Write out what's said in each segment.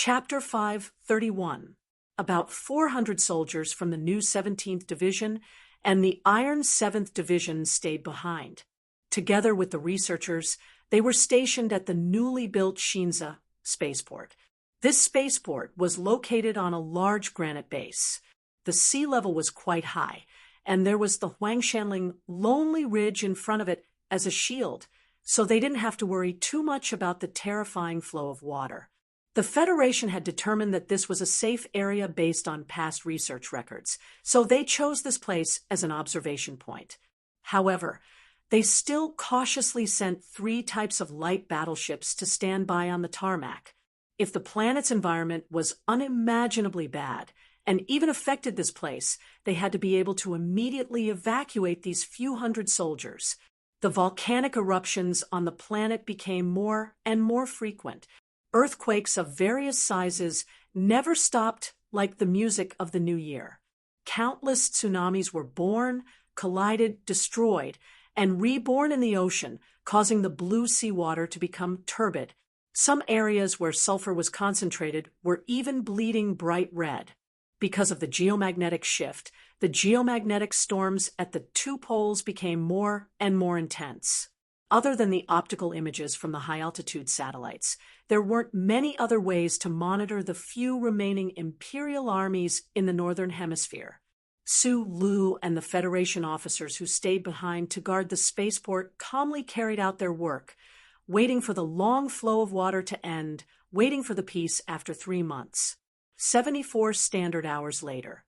Chapter 531, about 400 soldiers from the new 17th Division and the Iron 7th Division stayed behind. Together with the researchers, they were stationed at the newly built Shinza spaceport. This spaceport was located on a large granite base. The sea level was quite high, and there was the Huangshanling lonely ridge in front of it as a shield, so they didn't have to worry too much about the terrifying flow of water. The Federation had determined that this was a safe area based on past research records, so they chose this place as an observation point. However, they still cautiously sent 3 types of light battleships to stand by on the tarmac. If the planet's environment was unimaginably bad and even affected this place, they had to be able to immediately evacuate these few hundred soldiers. The volcanic eruptions on the planet became more and more frequent. Earthquakes of various sizes never stopped like the music of the new year. Countless tsunamis were born, collided, destroyed, and reborn in the ocean, causing the blue seawater to become turbid. Some areas where sulfur was concentrated were even bleeding bright red. Because of the geomagnetic shift, the geomagnetic storms at the 2 poles became more and more intense. Other than the optical images from the high-altitude satellites, there weren't many other ways to monitor the few remaining Imperial armies in the Northern Hemisphere. Su Lu and the Federation officers who stayed behind to guard the spaceport calmly carried out their work, waiting for the long flow of water to end, waiting for the peace after 3 months. 74 standard hours later.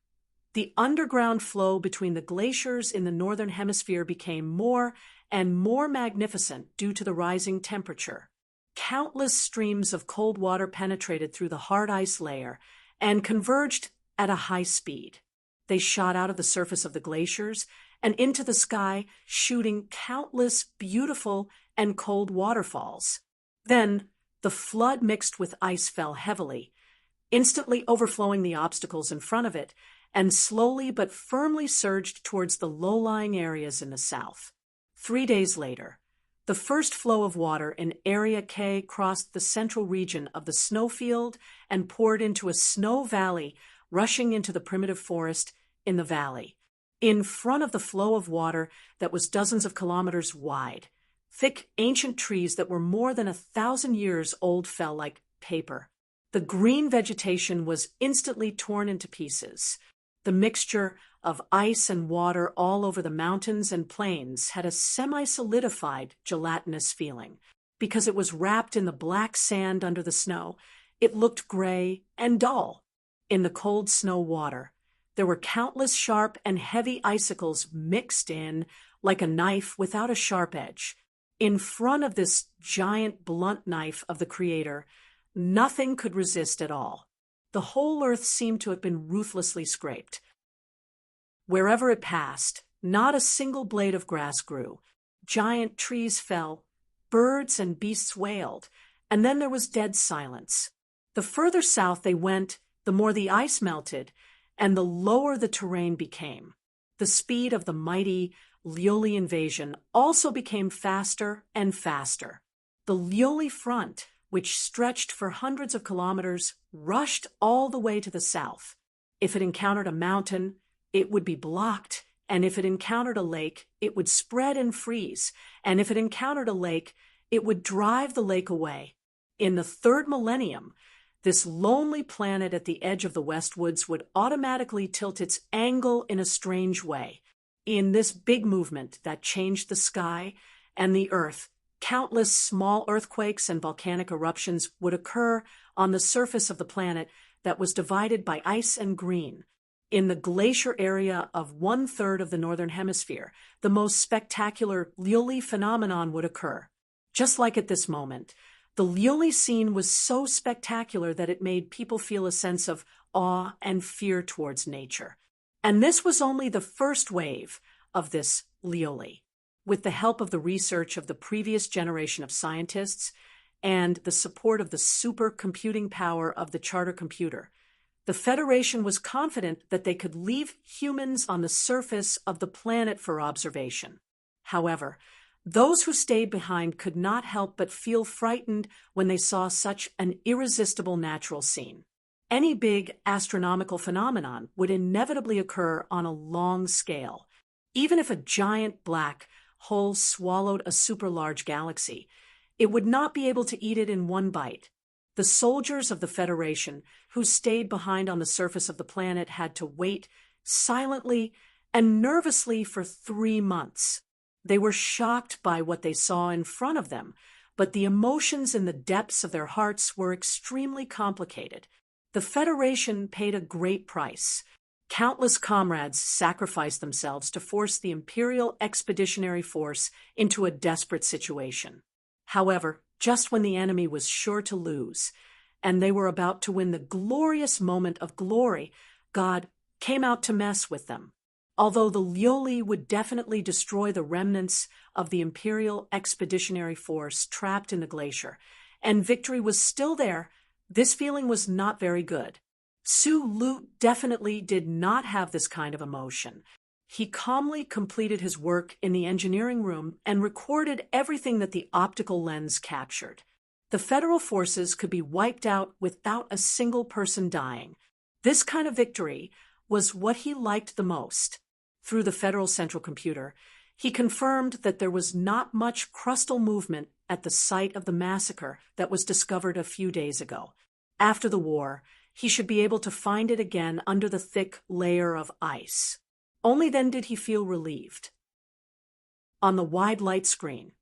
The underground flow between the glaciers in the Northern Hemisphere became more and more magnificent due to the rising temperature. Countless streams of cold water penetrated through the hard ice layer and converged at a high speed. They shot out of the surface of the glaciers and into the sky, shooting countless beautiful and cold waterfalls. Then, the flood mixed with ice fell heavily, instantly overflowing the obstacles in front of it, and slowly but firmly surged towards the low-lying areas in the south. 3 days later, the first flow of water in Area K crossed the central region of the snowfield and poured into a snow valley, rushing into the primitive forest in the valley. In front of the flow of water that was dozens of kilometers wide, thick ancient trees that were more than 1,000 years old fell like paper. The green vegetation was instantly torn into pieces. The mixture of ice and water all over the mountains and plains had a semi-solidified, gelatinous feeling. Because it was wrapped in the black sand under the snow, it looked gray and dull. In the cold snow water, there were countless sharp and heavy icicles mixed in like a knife without a sharp edge. In front of this giant blunt knife of the Creator, nothing could resist at all. The whole earth seemed to have been ruthlessly scraped. Wherever it passed, not a single blade of grass grew. Giant trees fell, birds and beasts wailed, and then there was dead silence. The further south they went, the more the ice melted, and the lower the terrain became. The speed of the mighty Lioli invasion also became faster and faster. The Lioli front, which stretched for hundreds of kilometers, rushed all the way to the south. If it encountered a mountain, it would be blocked, and if it encountered a lake, it would spread and freeze, and if it encountered a lake, it would drive the lake away. In the 3rd millennium, this lonely planet at the edge of the Westwoods would automatically tilt its angle in a strange way. In this big movement that changed the sky and the earth, countless small earthquakes and volcanic eruptions would occur on the surface of the planet that was divided by ice and green. In the glacier area of 1/3 of the Northern Hemisphere, the most spectacular Lioli phenomenon would occur. Just like at this moment, the Lioli scene was so spectacular that it made people feel a sense of awe and fear towards nature. And this was only the first wave of this Lioli. With the help of the research of the previous generation of scientists and the support of the supercomputing power of the charter computer, the Federation was confident that they could leave humans on the surface of the planet for observation. However, Those who stayed behind could not help but feel frightened when they saw such an irresistible natural scene. Any big astronomical phenomenon would inevitably occur on a long scale. Even if a giant black hole swallowed a super-large galaxy, it would not be able to eat it in one bite. The soldiers of the Federation who stayed behind on the surface of the planet had to wait silently and nervously for 3 months. They were shocked by what they saw in front of them, but the emotions in the depths of their hearts were extremely complicated. The Federation paid a great price. Countless comrades sacrificed themselves to force the Imperial Expeditionary Force into a desperate situation. However, just when the enemy was sure to lose, and they were about to win the glorious moment of glory, God came out to mess with them. Although the Lioli would definitely destroy the remnants of the Imperial Expeditionary Force trapped in the glacier, and victory was still there, this feeling was not very good. Su Lu definitely did not have this kind of emotion. He calmly completed his work in the engineering room and recorded everything that the optical lens captured. The Federal forces could be wiped out without a single person dying. This kind of victory was what he liked the most. Through the Federal Central Computer, he confirmed that there was not much crustal movement at the site of the massacre that was discovered a few days ago. After the war, he should be able to find it again under the thick layer of ice. Only then did he feel relieved. On the wide light screen,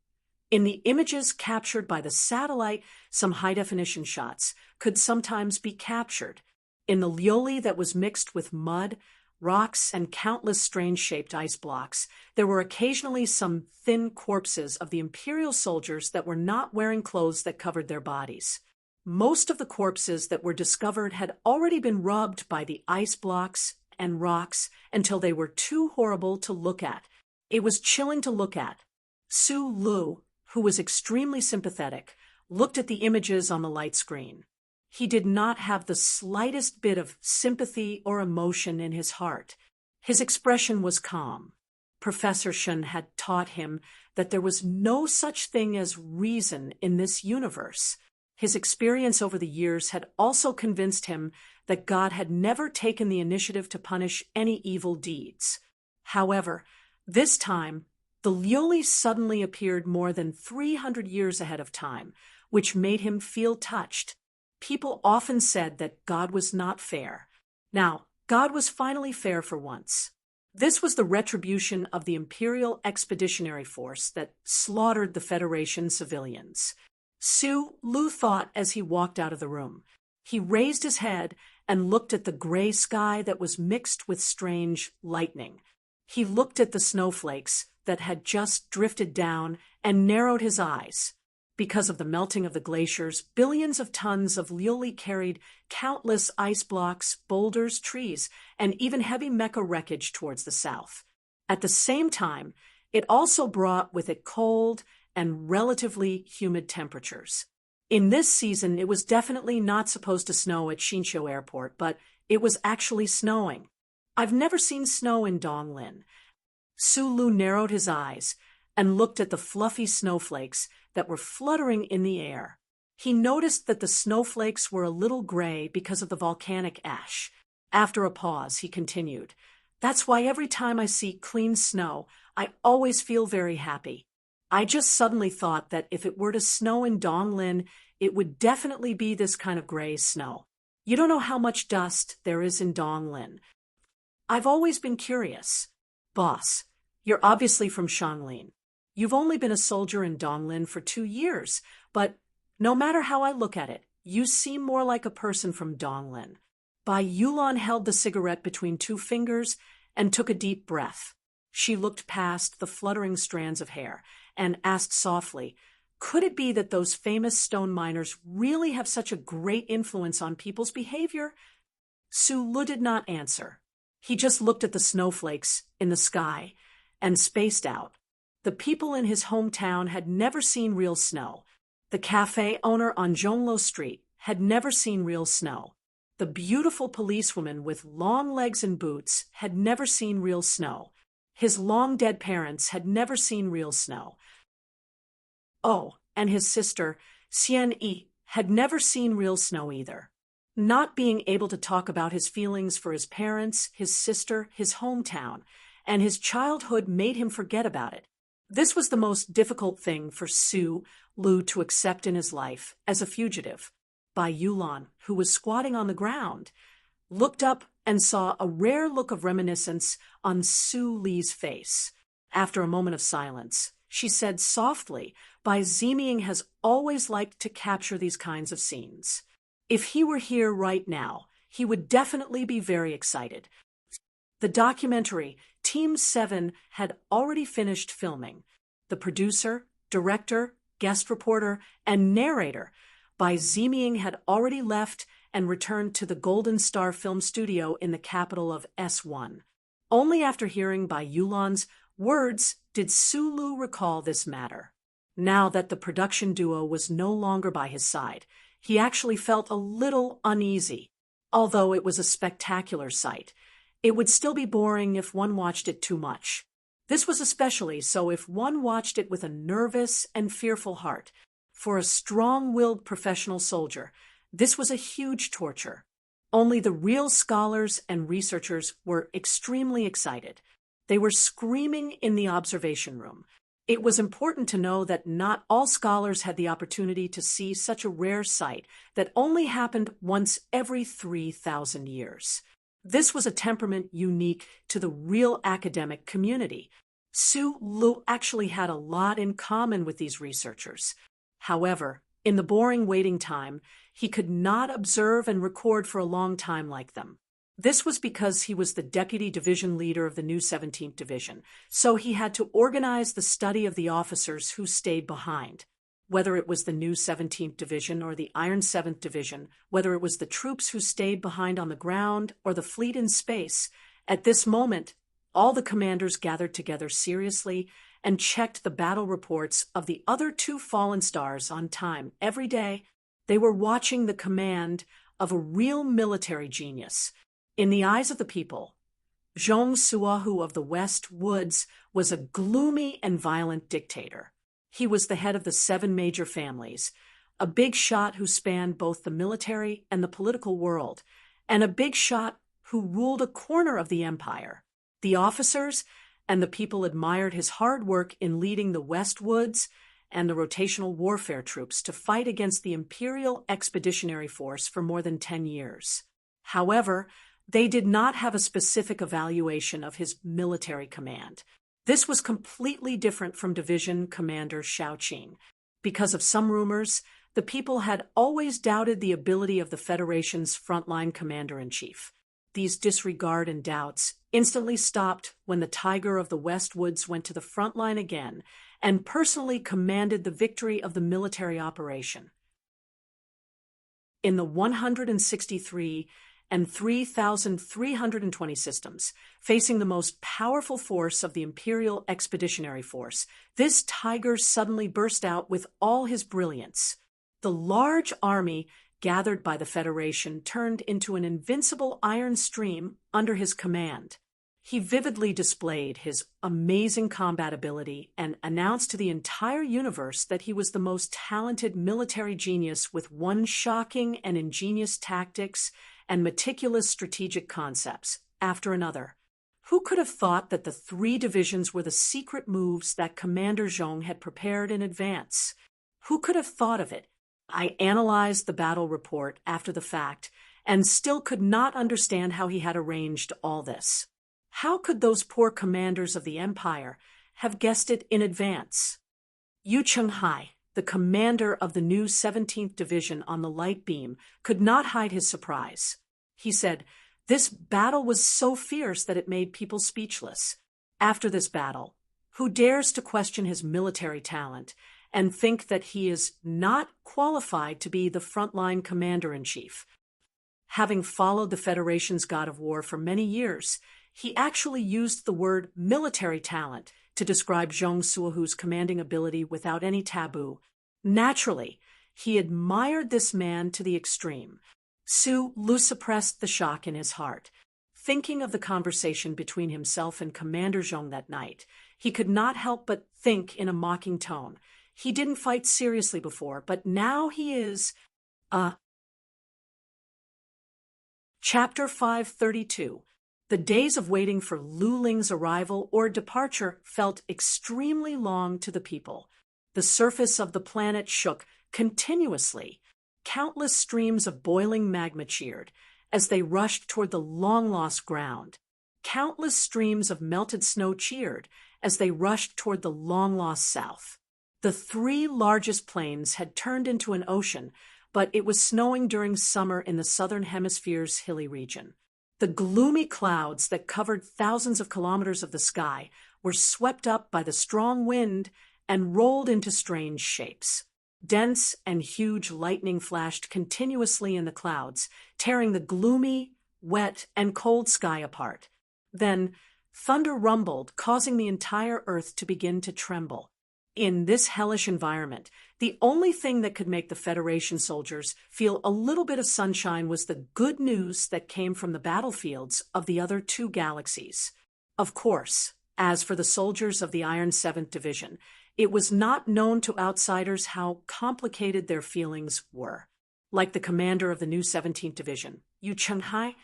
in the images captured by the satellite, some high-definition shots could sometimes be captured. In the Lioli that was mixed with mud, rocks, and countless strange-shaped ice blocks, there were occasionally some thin corpses of the Imperial soldiers that were not wearing clothes that covered their bodies. Most of the corpses that were discovered had already been rubbed by the ice blocks and rocks until they were too horrible to look at. It was chilling to look at. Su Lu, who was extremely sympathetic, looked at the images on the light screen. He did not have the slightest bit of sympathy or emotion in his heart. His expression was calm. Professor Shun had taught him that there was no such thing as reason in this universe. His experience over the years had also convinced him that God had never taken the initiative to punish any evil deeds. However, this time, the Lioli suddenly appeared more than 300 years ahead of time, which made him feel touched. People often said that God was not fair. Now, God was finally fair for once. This was the retribution of the Imperial Expeditionary Force that slaughtered the Federation civilians. Su Lu thought as he walked out of the room. He raised his head and looked at the gray sky that was mixed with strange lightning. He looked at the snowflakes that had just drifted down and narrowed his eyes. Because of the melting of the glaciers, billions of tons of Lioli carried countless ice blocks, boulders, trees, and even heavy mecha wreckage towards the south. At the same time, it also brought with it cold and relatively humid temperatures. In this season, it was definitely not supposed to snow at Xinqiu Airport, but it was actually snowing. I've never seen snow in Donglin. Su Lu narrowed his eyes and looked at the fluffy snowflakes that were fluttering in the air. He noticed that the snowflakes were a little gray because of the volcanic ash. After a pause, he continued, "That's why every time I see clean snow, I always feel very happy. I just suddenly thought that if it were to snow in Donglin, it would definitely be this kind of gray snow. You don't know how much dust there is in Donglin. I've always been curious. Boss, you're obviously from Shanglin. You've only been a soldier in Donglin for 2 years, but no matter how I look at it, you seem more like a person from Donglin." Bai Yulan held the cigarette between 2 fingers and took a deep breath. She looked past the fluttering strands of hair and asked softly, "Could it be that those famous stone miners really have such a great influence on people's behavior?" Su Lu did not answer. He just looked at the snowflakes in the sky and spaced out. The people in his hometown had never seen real snow. The cafe owner on Zhonglo Street had never seen real snow. The beautiful policewoman with long legs and boots had never seen real snow. His long-dead parents had never seen real snow. Oh, and his sister, Xian Yi, had never seen real snow either. Not being able to talk about his feelings for his parents, his sister, his hometown, and his childhood made him forget about it. This was the most difficult thing for Su Lu to accept in his life as a fugitive. Bai Yulan, who was squatting on the ground, looked up and saw a rare look of reminiscence on Su Li's face. After a moment of silence, she said softly, Bai Ziming has always liked to capture these kinds of scenes. If he were here right now, he would definitely be very excited. The documentary, Team 7 had already finished filming. The producer, director, guest reporter, and narrator, Bai Ziming, had already left and returned to the Golden Star Film Studio in the capital of S1. Only after hearing Bai Yulan's words did Su Lu recall this matter. Now that the production duo was no longer by his side, he actually felt a little uneasy. Although it was a spectacular sight, it would still be boring if one watched it too much. This was especially so if one watched it with a nervous and fearful heart. For a strong-willed professional soldier, this was a huge torture. Only the real scholars and researchers were extremely excited. They were screaming in the observation room. It was important to know that not all scholars had the opportunity to see such a rare sight that only happened once every 3,000 years. This was a temperament unique to the real academic community. Su Lu actually had a lot in common with these researchers. However, in the boring waiting time, he could not observe and record for a long time like them. This was because he was the deputy division leader of the new 17th Division, so he had to organize the study of the officers who stayed behind. Whether it was the new 17th Division or the Iron 7th Division, whether it was the troops who stayed behind on the ground or the fleet in space, at this moment, all the commanders gathered together seriously and checked the battle reports of the other two fallen stars on time every day. They were watching the command of a real military genius. In the eyes of the people, Zhong Suahu of the West Woods was a gloomy and violent dictator. He was the head of the 7 major families, a big shot who spanned both the military and the political world, and a big shot who ruled a corner of the empire. The officers and the people admired his hard work in leading the West Woods and the rotational warfare troops to fight against the Imperial Expeditionary Force for more than 10 years. However, they did not have a specific evaluation of his military command. This was completely different from Division Commander Shaoqing. Because of some rumors, the people had always doubted the ability of the Federation's frontline commander-in-chief. These disregard and doubts instantly stopped when the Tiger of the West Woods went to the front line again and personally commanded the victory of the military operation. In the 163 and 3,320 systems, facing the most powerful force of the Imperial Expeditionary Force, this Tiger suddenly burst out with all his brilliance. The large army gathered by the Federation turned into an invincible iron stream under his command. He vividly displayed his amazing combat ability and announced to the entire universe that he was the most talented military genius with one shocking and ingenious tactics and meticulous strategic concepts after another. Who could have thought that the 3 divisions were the secret moves that Commander Zhong had prepared in advance? Who could have thought of it? I analyzed the battle report after the fact and still could not understand how he had arranged all this. How could those poor commanders of the Empire have guessed it in advance? Yu Chenghai, the commander of the new 17th Division on the light beam, could not hide his surprise. He said, "This battle was so fierce that it made people speechless. After this battle, who dares to question his military talent and think that he is not qualified to be the frontline commander-in-chief?" Having followed the Federation's God of War for many years, he actually used the word military talent to describe Zhong Suahu's commanding ability without any taboo. Naturally, he admired this man to the extreme. Su Lu suppressed the shock in his heart. Thinking of the conversation between himself and Commander Zhong that night, he could not help but think in a mocking tone. He didn't fight seriously before, but now he is. Chapter 532. The days of waiting for Lu Ling's arrival or departure felt extremely long to the people. The surface of the planet shook continuously. Countless streams of boiling magma cheered as they rushed toward the long-lost ground. Countless streams of melted snow cheered as they rushed toward the long-lost south. The three largest plains had turned into an ocean, but it was snowing during summer in the southern hemisphere's hilly region. The gloomy clouds that covered thousands of kilometers of the sky were swept up by the strong wind and rolled into strange shapes. Dense and huge lightning flashed continuously in the clouds, tearing the gloomy, wet, and cold sky apart. Then, thunder rumbled, causing the entire earth to begin to tremble. In this hellish environment, the only thing that could make the Federation soldiers feel a little bit of sunshine was the good news that came from the battlefields of the other two galaxies. Of course, as for the soldiers of the Iron 7th Division, it was not known to outsiders how complicated their feelings were. Like the commander of the new 17th Division, Yu Chenghai,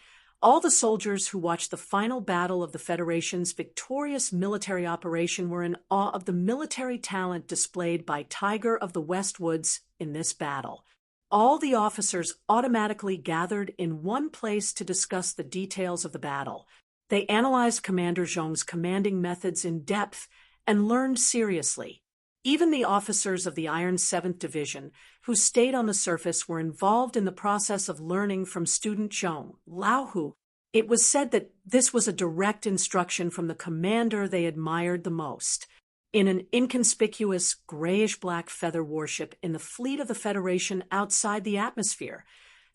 all the soldiers who watched the final battle of the Federation's victorious military operation were in awe of the military talent displayed by Tiger of the Westwoods in this battle. All the officers automatically gathered in one place to discuss the details of the battle. They analyzed Commander Zhong's commanding methods in depth and learned seriously. Even the officers of the Iron 7th Division, who stayed on the surface, were involved in the process of learning from student Zhong, Laohu. It was said that this was a direct instruction from the commander they admired the most. In an inconspicuous, grayish-black feather warship in the fleet of the Federation outside the atmosphere,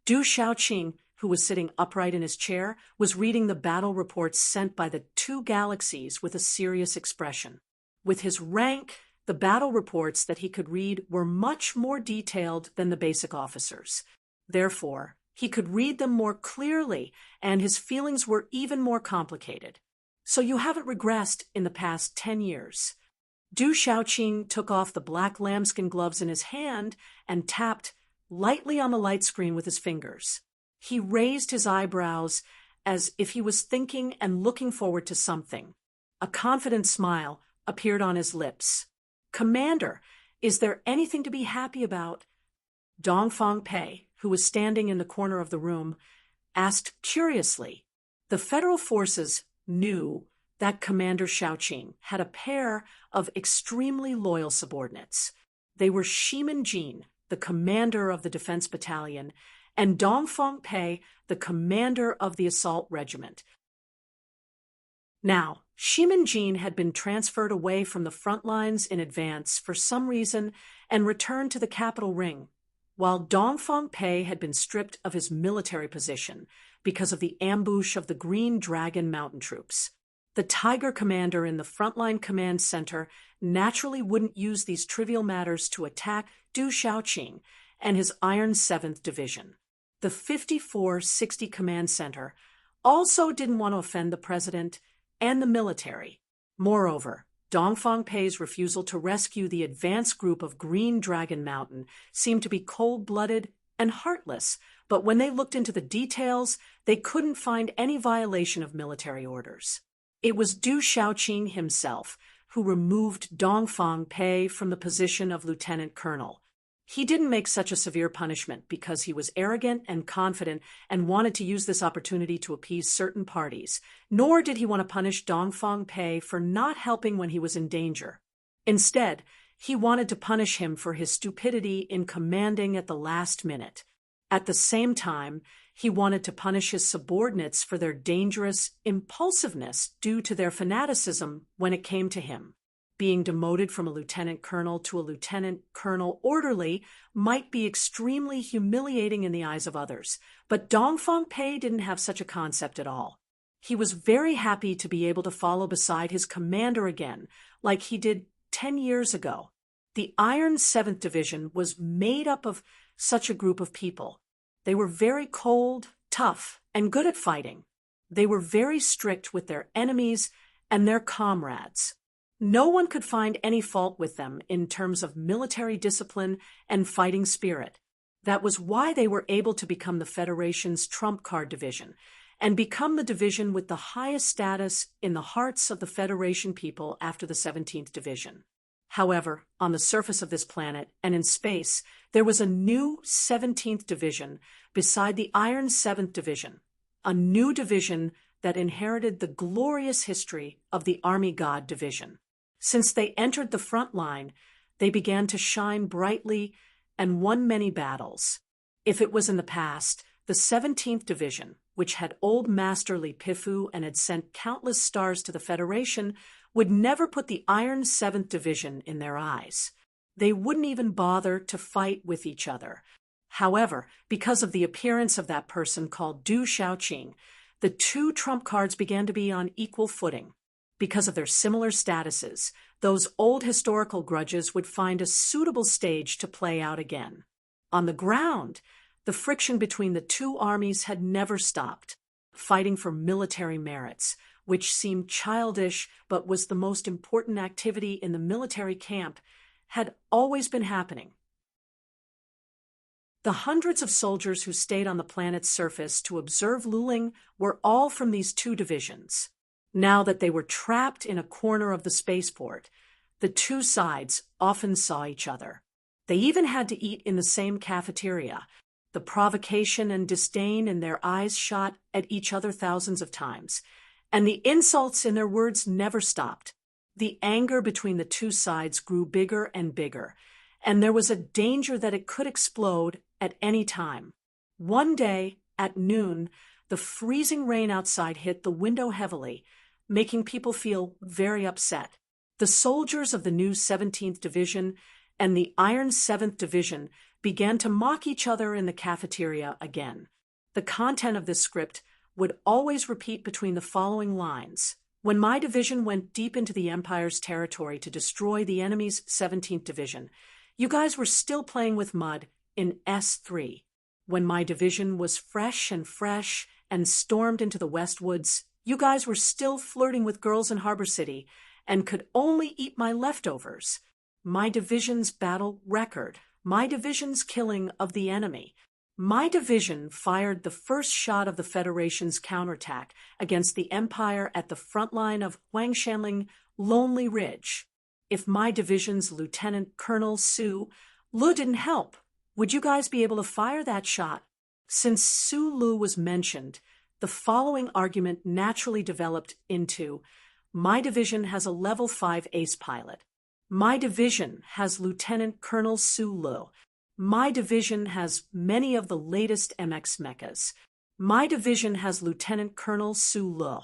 Du Shaoqing, who was sitting upright in his chair, was reading the battle reports sent by the two galaxies with a serious expression. With his rank, the battle reports that he could read were much more detailed than the basic officers. Therefore, he could read them more clearly, and his feelings were even more complicated. So you haven't regressed in the past 10 years. Du Shaoqing took off the black lambskin gloves in his hand and tapped lightly on the light screen with his fingers. He raised his eyebrows as if he was thinking and looking forward to something. A confident smile appeared on his lips. "Commander, is there anything to be happy about?" Dongfang Pei, who was standing in the corner of the room, asked curiously. The Federal forces knew that Commander Shaoqing had a pair of extremely loyal subordinates. They were Shimin Jin, the commander of the defense battalion, and Dongfang Pei, the commander of the assault regiment. Now, Shimin Jin had been transferred away from the front lines in advance for some reason and returned to the capital ring, while Dongfang Pei had been stripped of his military position because of the ambush of the Green Dragon mountain troops. The Tiger commander in the frontline command center naturally wouldn't use these trivial matters to attack Du Shaoqing and his Iron 7th Division. The 5460 Command Center also didn't want to offend the president and the military. Moreover, Dongfang Pei's refusal to rescue the advance group of Green Dragon Mountain seemed to be cold-blooded and heartless, but when they looked into the details, they couldn't find any violation of military orders. It was Du Shaoqing himself who removed Dongfang Pei from the position of lieutenant colonel. He didn't make such a severe punishment because he was arrogant and confident and wanted to use this opportunity to appease certain parties, nor did he want to punish Dongfang Pei for not helping when he was in danger. Instead, he wanted to punish him for his stupidity in commanding at the last minute. At the same time, he wanted to punish his subordinates for their dangerous impulsiveness due to their fanaticism when it came to him. Being demoted from a lieutenant colonel to a lieutenant colonel orderly might be extremely humiliating in the eyes of others, but Dongfang Pei didn't have such a concept at all. He was very happy to be able to follow beside his commander again, like he did 10 years ago. The Iron 7th Division was made up of such a group of people. They were very cold, tough, and good at fighting. They were very strict with their enemies and their comrades. No one could find any fault with them in terms of military discipline and fighting spirit. That was why they were able to become the Federation's trump card division and become the division with the highest status in the hearts of the Federation people after the 17th Division. However, on the surface of this planet and in space, there was a new 17th Division beside the Iron 7th Division, a new division that inherited the glorious history of the Army God Division. Since they entered the front line, they began to shine brightly and won many battles. If it was in the past, the 17th Division, which had old Masterly Pifu and had sent countless stars to the Federation, would never put the Iron 7th Division in their eyes. They wouldn't even bother to fight with each other. However, because of the appearance of that person called Du Shaoqing, the two trump cards began to be on equal footing. Because of their similar statuses, those old historical grudges would find a suitable stage to play out again. On the ground, the friction between the two armies had never stopped, fighting for military merits, which seemed childish but was the most important activity in the military camp, had always been happening. The hundreds of soldiers who stayed on the planet's surface to observe Luling were all from these two divisions. Now that they were trapped in a corner of the spaceport, the two sides often saw each other. They even had to eat in the same cafeteria. The provocation and disdain in their eyes shot at each other thousands of times, and the insults in their words never stopped. The anger between the two sides grew bigger and bigger, and there was a danger that it could explode at any time. One day, at noon, the freezing rain outside hit the window heavily, making people feel very upset. The soldiers of the new 17th Division and the Iron 7th Division began to mock each other in the cafeteria again. The content of this script would always repeat between the following lines. When my division went deep into the Empire's territory to destroy the enemy's 17th Division, you guys were still playing with mud in S3. When my division was fresh and stormed into the Westwoods, you guys were still flirting with girls in Harbor City and could only eat my leftovers. My division's battle record, my division's killing of the enemy. My division fired the first shot of the Federation's counterattack against the Empire at the front line of Huangshanling Lonely Ridge. If my division's Lieutenant Colonel Su Lu didn't help, would you guys be able to fire that shot? Since Su Lu was mentioned, the following argument naturally developed into, my division has a level 5 ace pilot. My division has Lieutenant Colonel Su Lu. My division has many of the latest MX mechas. My division has Lieutenant Colonel Su Lu.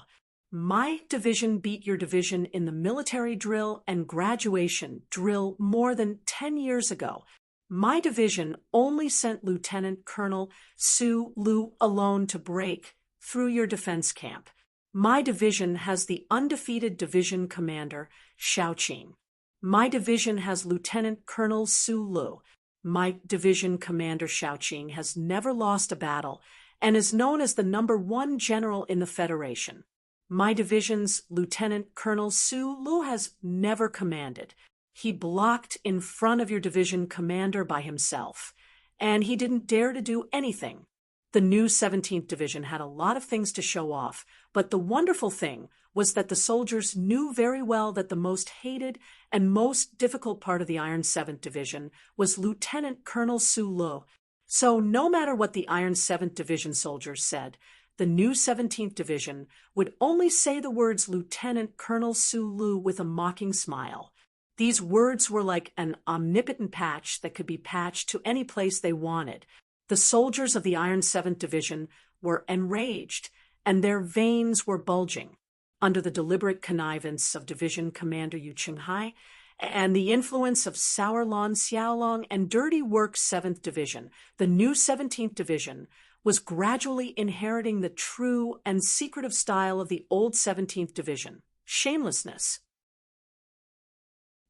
My division beat your division in the military drill and graduation drill more than 10 years ago. My division only sent Lieutenant Colonel Su Lu alone to break through your defense camp. My division has the undefeated division commander, Shaoqing. My division has Lieutenant Colonel Su Lu. My division commander, Shaoqing, has never lost a battle and is known as the #1 general in the Federation. My division's Lieutenant Colonel Su Lu has never commanded. He blocked in front of your division commander by himself, and he didn't dare to do anything. The new 17th Division had a lot of things to show off, but the wonderful thing was that the soldiers knew very well that the most hated and most difficult part of the Iron 7th Division was Lieutenant Colonel Su Lu. So no matter what the Iron 7th Division soldiers said, the new 17th Division would only say the words Lieutenant Colonel Su Lu with a mocking smile. These words were like an omnipotent patch that could be patched to any place they wanted. The soldiers of the Iron 7th Division were enraged, and their veins were bulging. Under the deliberate connivance of Division Commander Yu Qinghai and the influence of Sourlon Xiaolong and Dirty Work 7th Division, the new 17th Division was gradually inheriting the true and secretive style of the old 17th Division, shamelessness.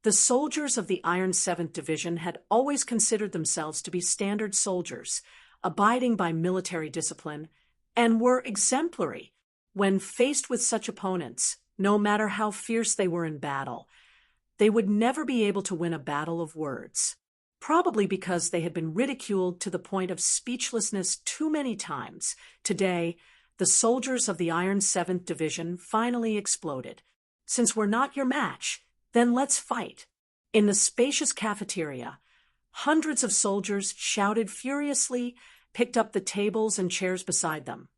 The soldiers of the Iron 7th Division had always considered themselves to be standard soldiers, abiding by military discipline, and were exemplary when faced with such opponents, no matter how fierce they were in battle. they would never be able to win a battle of words, probably because they had been ridiculed to the point of speechlessness too many times. Today, the soldiers of the Iron 7th Division finally exploded. "Since we're not your match, then let's fight." In the spacious cafeteria, hundreds of soldiers shouted furiously, picked up the tables and chairs beside them,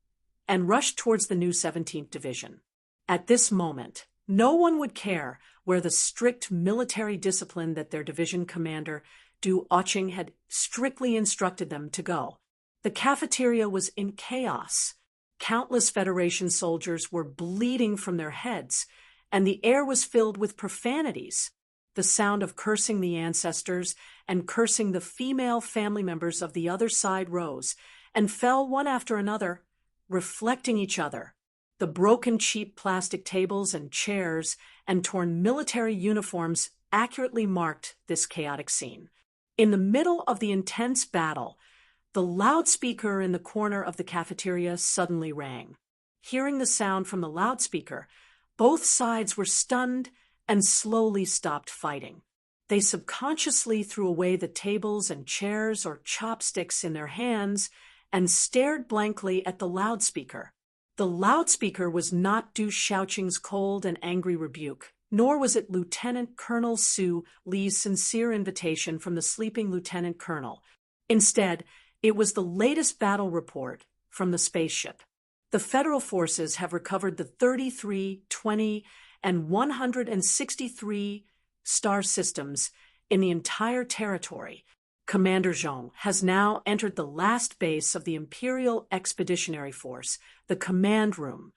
and rushed towards the new 17th Division. At this moment, no one would care where the strict military discipline that their division commander, Du Oching, had strictly instructed them to go. The cafeteria was in chaos. Countless Federation soldiers were bleeding from their heads, and the air was filled with profanities. The sound of cursing the ancestors and cursing the female family members of the other side rose and fell one after another, reflecting each other. The broken cheap plastic tables and chairs and torn military uniforms accurately marked this chaotic scene. In the middle of the intense battle, the loudspeaker in the corner of the cafeteria suddenly rang. Hearing the sound from the loudspeaker, both sides were stunned and slowly stopped fighting. They subconsciously threw away the tables and chairs or chopsticks in their hands and stared blankly at the loudspeaker. The loudspeaker was not Du Shaoqing's cold and angry rebuke, nor was it Lieutenant Colonel Su Li's sincere invitation from the sleeping lieutenant colonel. Instead, it was the latest battle report from the spaceship. The Federal forces have recovered the 33, 20, and 163 star systems in the entire territory. Commander Zhong has now entered the last base of the Imperial Expeditionary Force, the command room.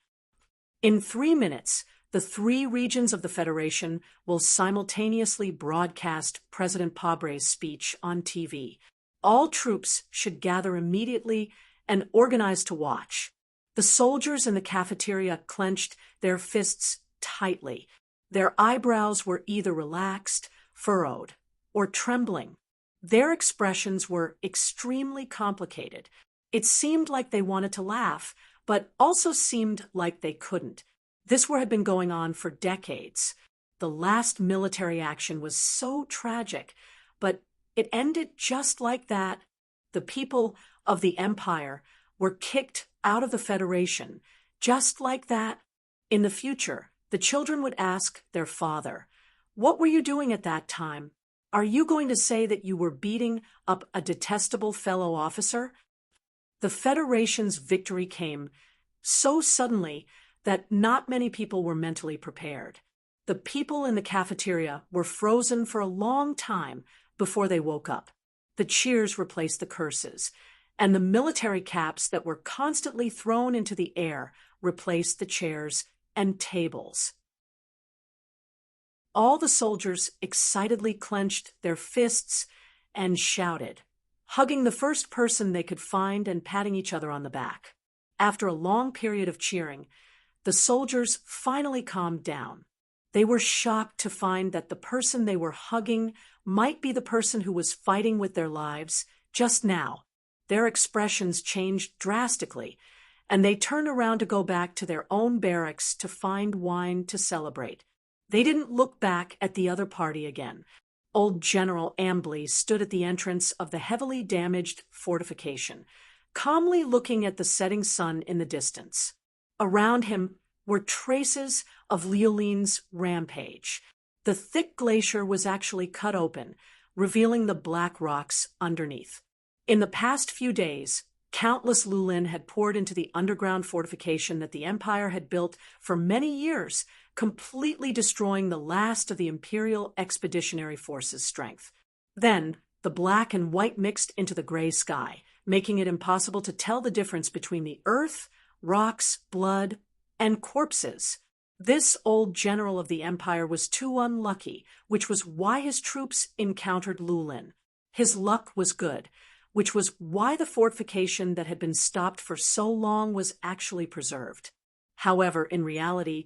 In 3 minutes, the 3 regions of the Federation will simultaneously broadcast President Pabre's speech on TV. All troops should gather immediately and organize to watch. The soldiers in the cafeteria clenched their fists tightly. Their eyebrows were either relaxed, furrowed, or trembling. Their expressions were extremely complicated. It seemed like they wanted to laugh, but also seemed like they couldn't. This war had been going on for decades. The last military action was so tragic, but it ended just like that. The people of the Empire were kicked out of the Federation, just like that. In the future, the children would ask their father, "What were you doing at that time? Are you going to say that you were beating up a detestable fellow officer?" The Federation's victory came so suddenly that not many people were mentally prepared. The people in the cafeteria were frozen for a long time before they woke up. The cheers replaced the curses, and the military caps that were constantly thrown into the air replaced the chairs and tables. All the soldiers excitedly clenched their fists and shouted, hugging the first person they could find and patting each other on the back. After a long period of cheering, the soldiers finally calmed down. They were shocked to find that the person they were hugging might be the person who was fighting with their lives just now. Their expressions changed drastically, and they turned around to go back to their own barracks to find wine to celebrate. They didn't look back at the other party again. Old General Ambly stood at the entrance of the heavily damaged fortification, calmly looking at the setting sun in the distance. Around him were traces of Liulin's rampage. The thick glacier was actually cut open, revealing the black rocks underneath. In the past few days, countless Liulin had poured into the underground fortification that the Empire had built for many years, completely destroying the last of the Imperial Expeditionary Force's strength. Then, the black and white mixed into the gray sky, making it impossible to tell the difference between the earth, rocks, blood, and corpses. This old general of the Empire was too unlucky, which was why his troops encountered Liulin. His luck was good, which was why the fortification that had been stopped for so long was actually preserved. However, in reality,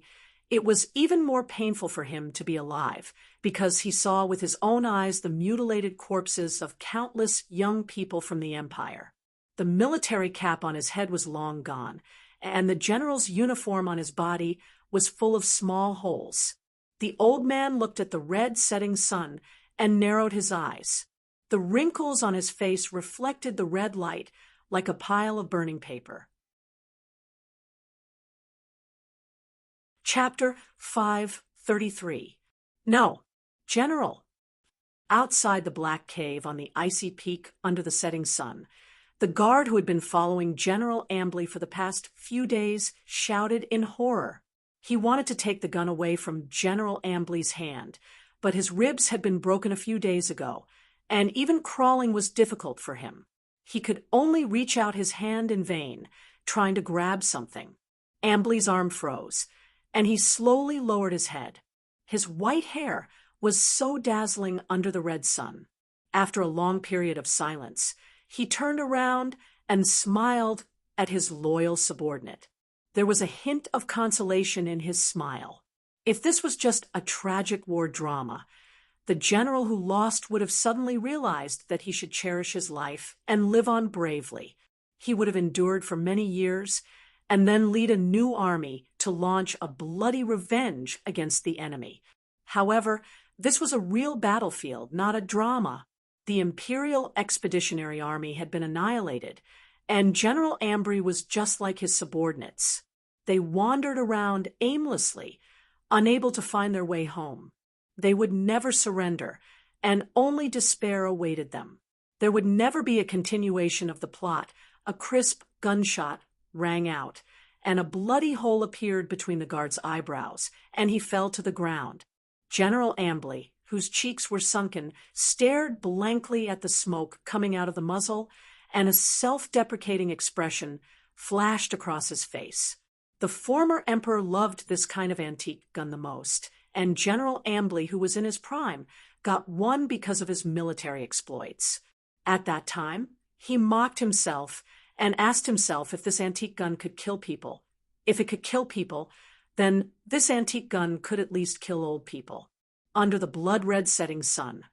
it was even more painful for him to be alive, because he saw with his own eyes the mutilated corpses of countless young people from the Empire. The military cap on his head was long gone, and the general's uniform on his body was full of small holes. The old man looked at the red setting sun and narrowed his eyes. The wrinkles on his face reflected the red light like a pile of burning paper. Chapter 533. No, General. Outside the black cave on the icy peak under the setting sun, the guard who had been following General Ambly for the past few days shouted in horror. He wanted to take the gun away from General Ambly's hand, but his ribs had been broken a few days ago, and even crawling was difficult for him. He could only reach out his hand in vain, trying to grab something. Ambly's arm froze, and he slowly lowered his head. His white hair was so dazzling under the red sun. After a long period of silence, he turned around and smiled at his loyal subordinate. There was a hint of consolation in his smile. If this was just a tragic war drama, the general who lost would have suddenly realized that he should cherish his life and live on bravely. He would have endured for many years and then lead a new army to launch a bloody revenge against the enemy. However, this was a real battlefield, not a drama. The Imperial Expeditionary Army had been annihilated, and General Ambry was just like his subordinates. They wandered around aimlessly, unable to find their way home. They would never surrender, and only despair awaited them. There would never be a continuation of the plot. A crisp gunshot rang out, and a bloody hole appeared between the guard's eyebrows, and he fell to the ground. General Ambly, whose cheeks were sunken, stared blankly at the smoke coming out of the muzzle, and a self-deprecating expression flashed across his face. The former emperor loved this kind of antique gun the most, and General Ambly, who was in his prime, got one because of his military exploits. At that time, he mocked himself and asked himself if this antique gun could kill people. If it could kill people, then this antique gun could at least kill old people. Under the blood-red setting sun,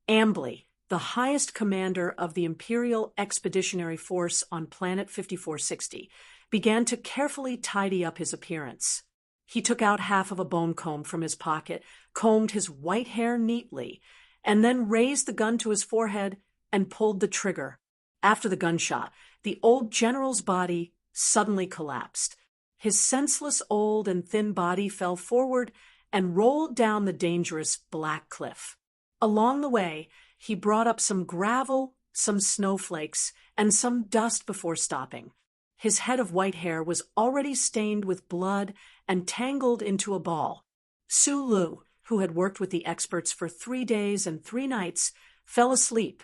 Ambly, the highest commander of the Imperial Expeditionary Force on Planet 5460, began to carefully tidy up his appearance. He took out half of a bone comb from his pocket, combed his white hair neatly, and then raised the gun to his forehead and pulled the trigger. After the gunshot, the old general's body suddenly collapsed. His senseless old and thin body fell forward and rolled down the dangerous black cliff. Along the way, he brought up some gravel, some snowflakes, and some dust before stopping. His head of white hair was already stained with blood and tangled into a ball. Su Lu, who had worked with the experts for 3 days and 3 nights, fell asleep.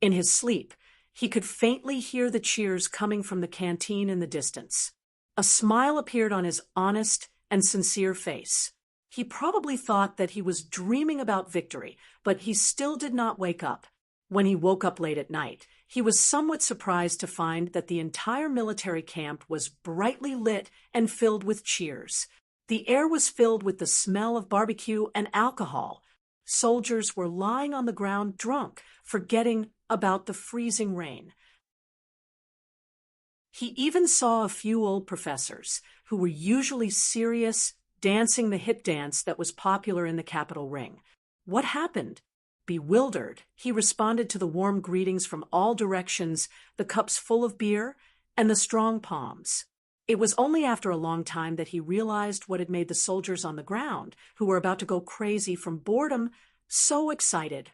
In his sleep, he could faintly hear the cheers coming from the canteen in the distance. A smile appeared on his honest and sincere face. He probably thought that he was dreaming about victory, but he still did not wake up. When he woke up late at night, he was somewhat surprised to find that the entire military camp was brightly lit and filled with cheers. The air was filled with the smell of barbecue and alcohol. Soldiers were lying on the ground drunk, forgetting about the freezing rain. He even saw a few old professors, who were usually serious, dancing the hip dance that was popular in the Capitol ring. What happened? Bewildered, he responded to the warm greetings from all directions, the cups full of beer, and the strong palms. It was only after a long time that he realized what had made the soldiers on the ground, who were about to go crazy from boredom, so excited.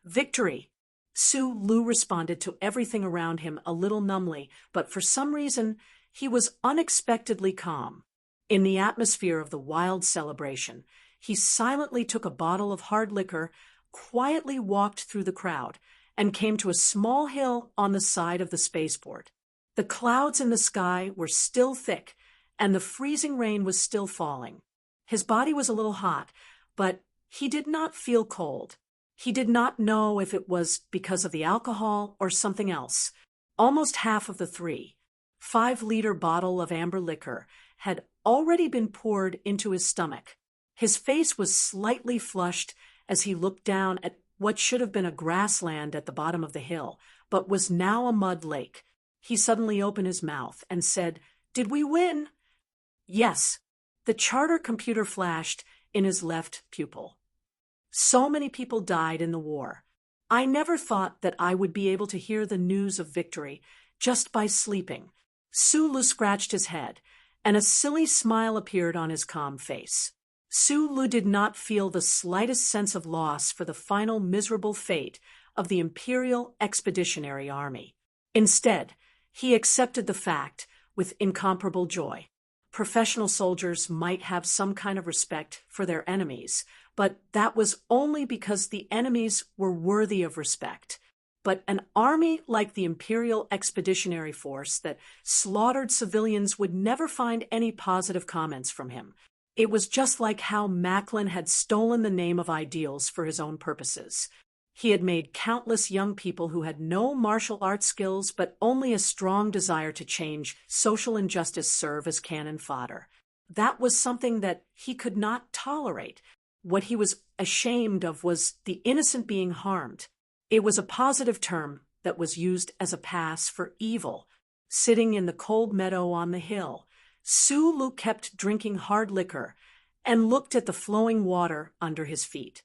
Victory! Su Lu responded to everything around him a little numbly, but for some reason, he was unexpectedly calm. In the atmosphere of the wild celebration, he silently took a bottle of hard liquor, quietly walked through the crowd, and came to a small hill on the side of the spaceport. The clouds in the sky were still thick, and the freezing rain was still falling. His body was a little hot, but he did not feel cold. He did not know if it was because of the alcohol or something else. Almost half of the 3.5-liter bottle of amber liquor had already been poured into his stomach. His face was slightly flushed as he looked down at what should have been a grassland at the bottom of the hill, but was now a mud lake. He suddenly opened his mouth and said, "Did we win?" Yes. The charter computer flashed, in his left pupil. So many people died in the war. I never thought that I would be able to hear the news of victory just by sleeping. Sulu scratched his head, and a silly smile appeared on his calm face. Sulu did not feel the slightest sense of loss for the final miserable fate of the Imperial Expeditionary Army. Instead, he accepted the fact with incomparable joy. Professional soldiers might have some kind of respect for their enemies, but that was only because the enemies were worthy of respect. But an army like the Imperial Expeditionary Force that slaughtered civilians would never find any positive comments from him. It was just like how Macklin had stolen the name of ideals for his own purposes. He had made countless young people who had no martial arts skills but only a strong desire to change social injustice serve as cannon fodder. That was something that he could not tolerate. What he was ashamed of was the innocent being harmed. It was a positive term that was used as a pass for evil. Sitting in the cold meadow on the hill, Sulu kept drinking hard liquor and looked at the flowing water under his feet.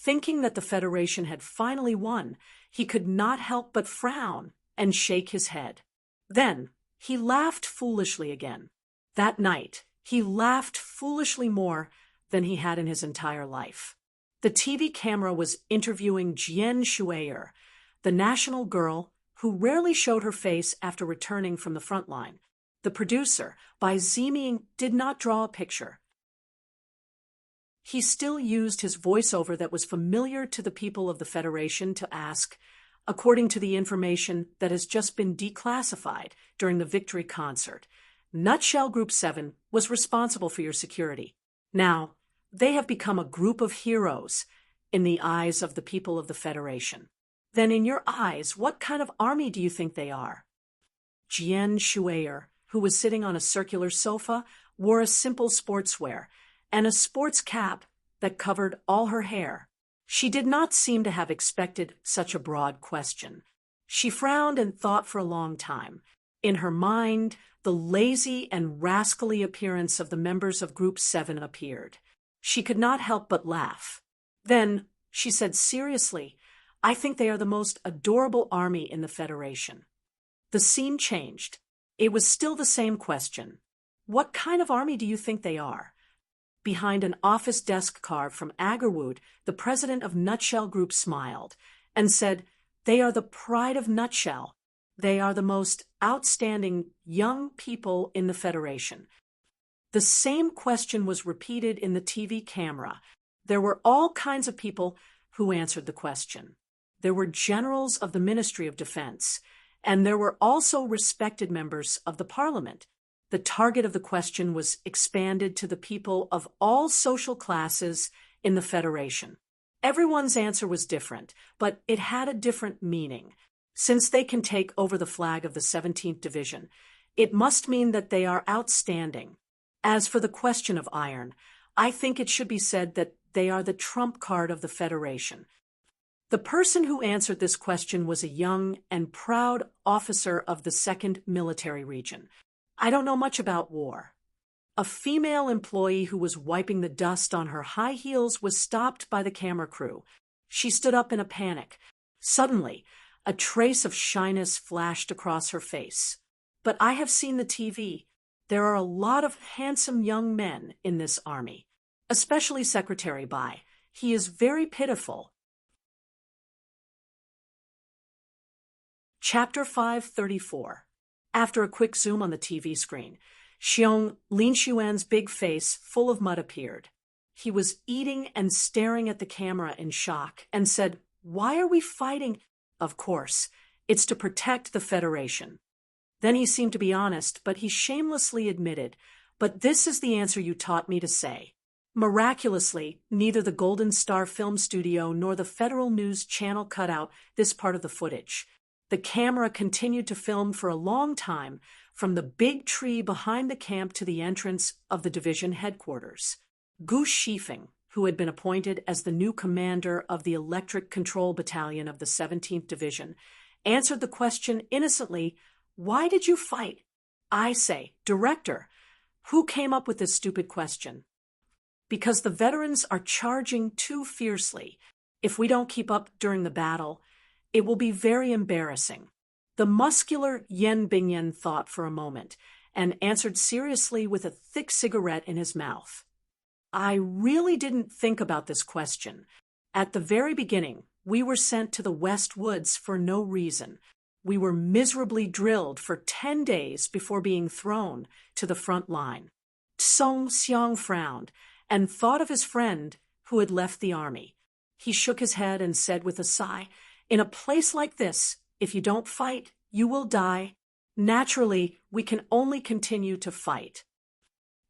Thinking that the Federation had finally won, he could not help but frown and shake his head. Then he laughed foolishly again. That night, he laughed foolishly more than he had in his entire life. The TV camera was interviewing Jian Shuier, the national girl who rarely showed her face after returning from the front line. The producer, by Ziming, did not draw a picture. He still used his voiceover that was familiar to the people of the Federation to ask, according to the information that has just been declassified during the victory concert, Nutshell Group 7 was responsible for your security. Now, they have become a group of heroes in the eyes of the people of the Federation. Then in your eyes, what kind of army do you think they are? Jian Shuier, who was sitting on a circular sofa, wore a simple sportswear and a sports cap that covered all her hair. She did not seem to have expected such a broad question. She frowned and thought for a long time. In her mind, the lazy and rascally appearance of the members of Group 7 appeared. She could not help but laugh. Then she said seriously, I think they are the most adorable army in the Federation. The scene changed. It was still the same question. What kind of army do you think they are? Behind an office desk carved from Agarwood, the president of Nutshell Group smiled and said, They are the pride of Nutshell. They are the most outstanding young people in the Federation. The same question was repeated in the TV camera. There were all kinds of people who answered the question. There were generals of the Ministry of Defense, and there were also respected members of the Parliament. The target of the question was expanded to the people of all social classes in the Federation. Everyone's answer was different, but it had a different meaning. Since they can take over the flag of the 17th Division, it must mean that they are outstanding. As for the question of iron, I think it should be said that they are the trump card of the Federation. The person who answered this question was a young and proud officer of the 2nd Military Region. I don't know much about war. A female employee who was wiping the dust on her high heels was stopped by the camera crew. She stood up in a panic. Suddenly, a trace of shyness flashed across her face. But I have seen the TV. There are a lot of handsome young men in this army, especially Secretary Bai. He is very pitiful. Chapter 534. After a quick zoom on the TV screen, Xiong Lin Xuan's big face, full of mud, appeared. He was eating and staring at the camera in shock and said, Why are we fighting? Of course, it's to protect the Federation. Then he seemed to be honest, but he shamelessly admitted, But this is the answer you taught me to say. Miraculously, neither the Golden Star Film Studio nor the Federal News Channel cut out this part of the footage. The camera continued to film for a long time, from the big tree behind the camp to the entrance of the division headquarters. Gu Shifeng, who had been appointed as the new commander of the Electric Control Battalion of the 17th Division, answered the question innocently, Why did you fight? I say, Director, who came up with this stupid question? because the veterans are charging too fiercely. If we don't keep up during the battle, it will be very embarrassing. The muscular Yen Bingyen thought for a moment and answered seriously with a thick cigarette in his mouth. I really didn't think about this question. At the very beginning, we were sent to the West Woods for no reason. We were miserably drilled for 10 days before being thrown to the front line. Song Xiang frowned and thought of his friend who had left the army. He shook his head and said with a sigh, "In a place like this, if you don't fight, you will die. Naturally, we can only continue to fight."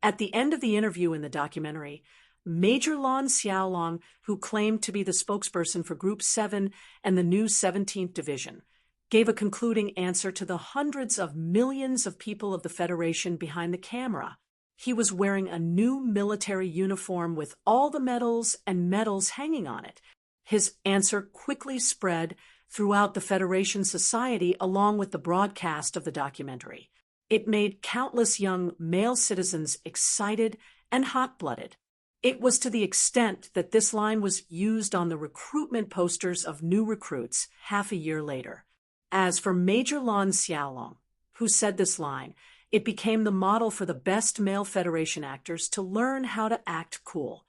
At the end of the interview in the documentary, Major Lon Xiaolong, who claimed to be the spokesperson for Group 7 and the new 17th Division, gave a concluding answer to the hundreds of millions of people of the Federation behind the camera. He was wearing a new military uniform with all the medals and medals hanging on it. His answer quickly spread throughout the Federation society along with the broadcast of the documentary. It made countless young male citizens excited and hot-blooded. It was to the extent that this line was used on the recruitment posters of new recruits half a year later. As for Major Lon Xiaolong, who said this line, it became the model for the best male Federation actors to learn how to act cool.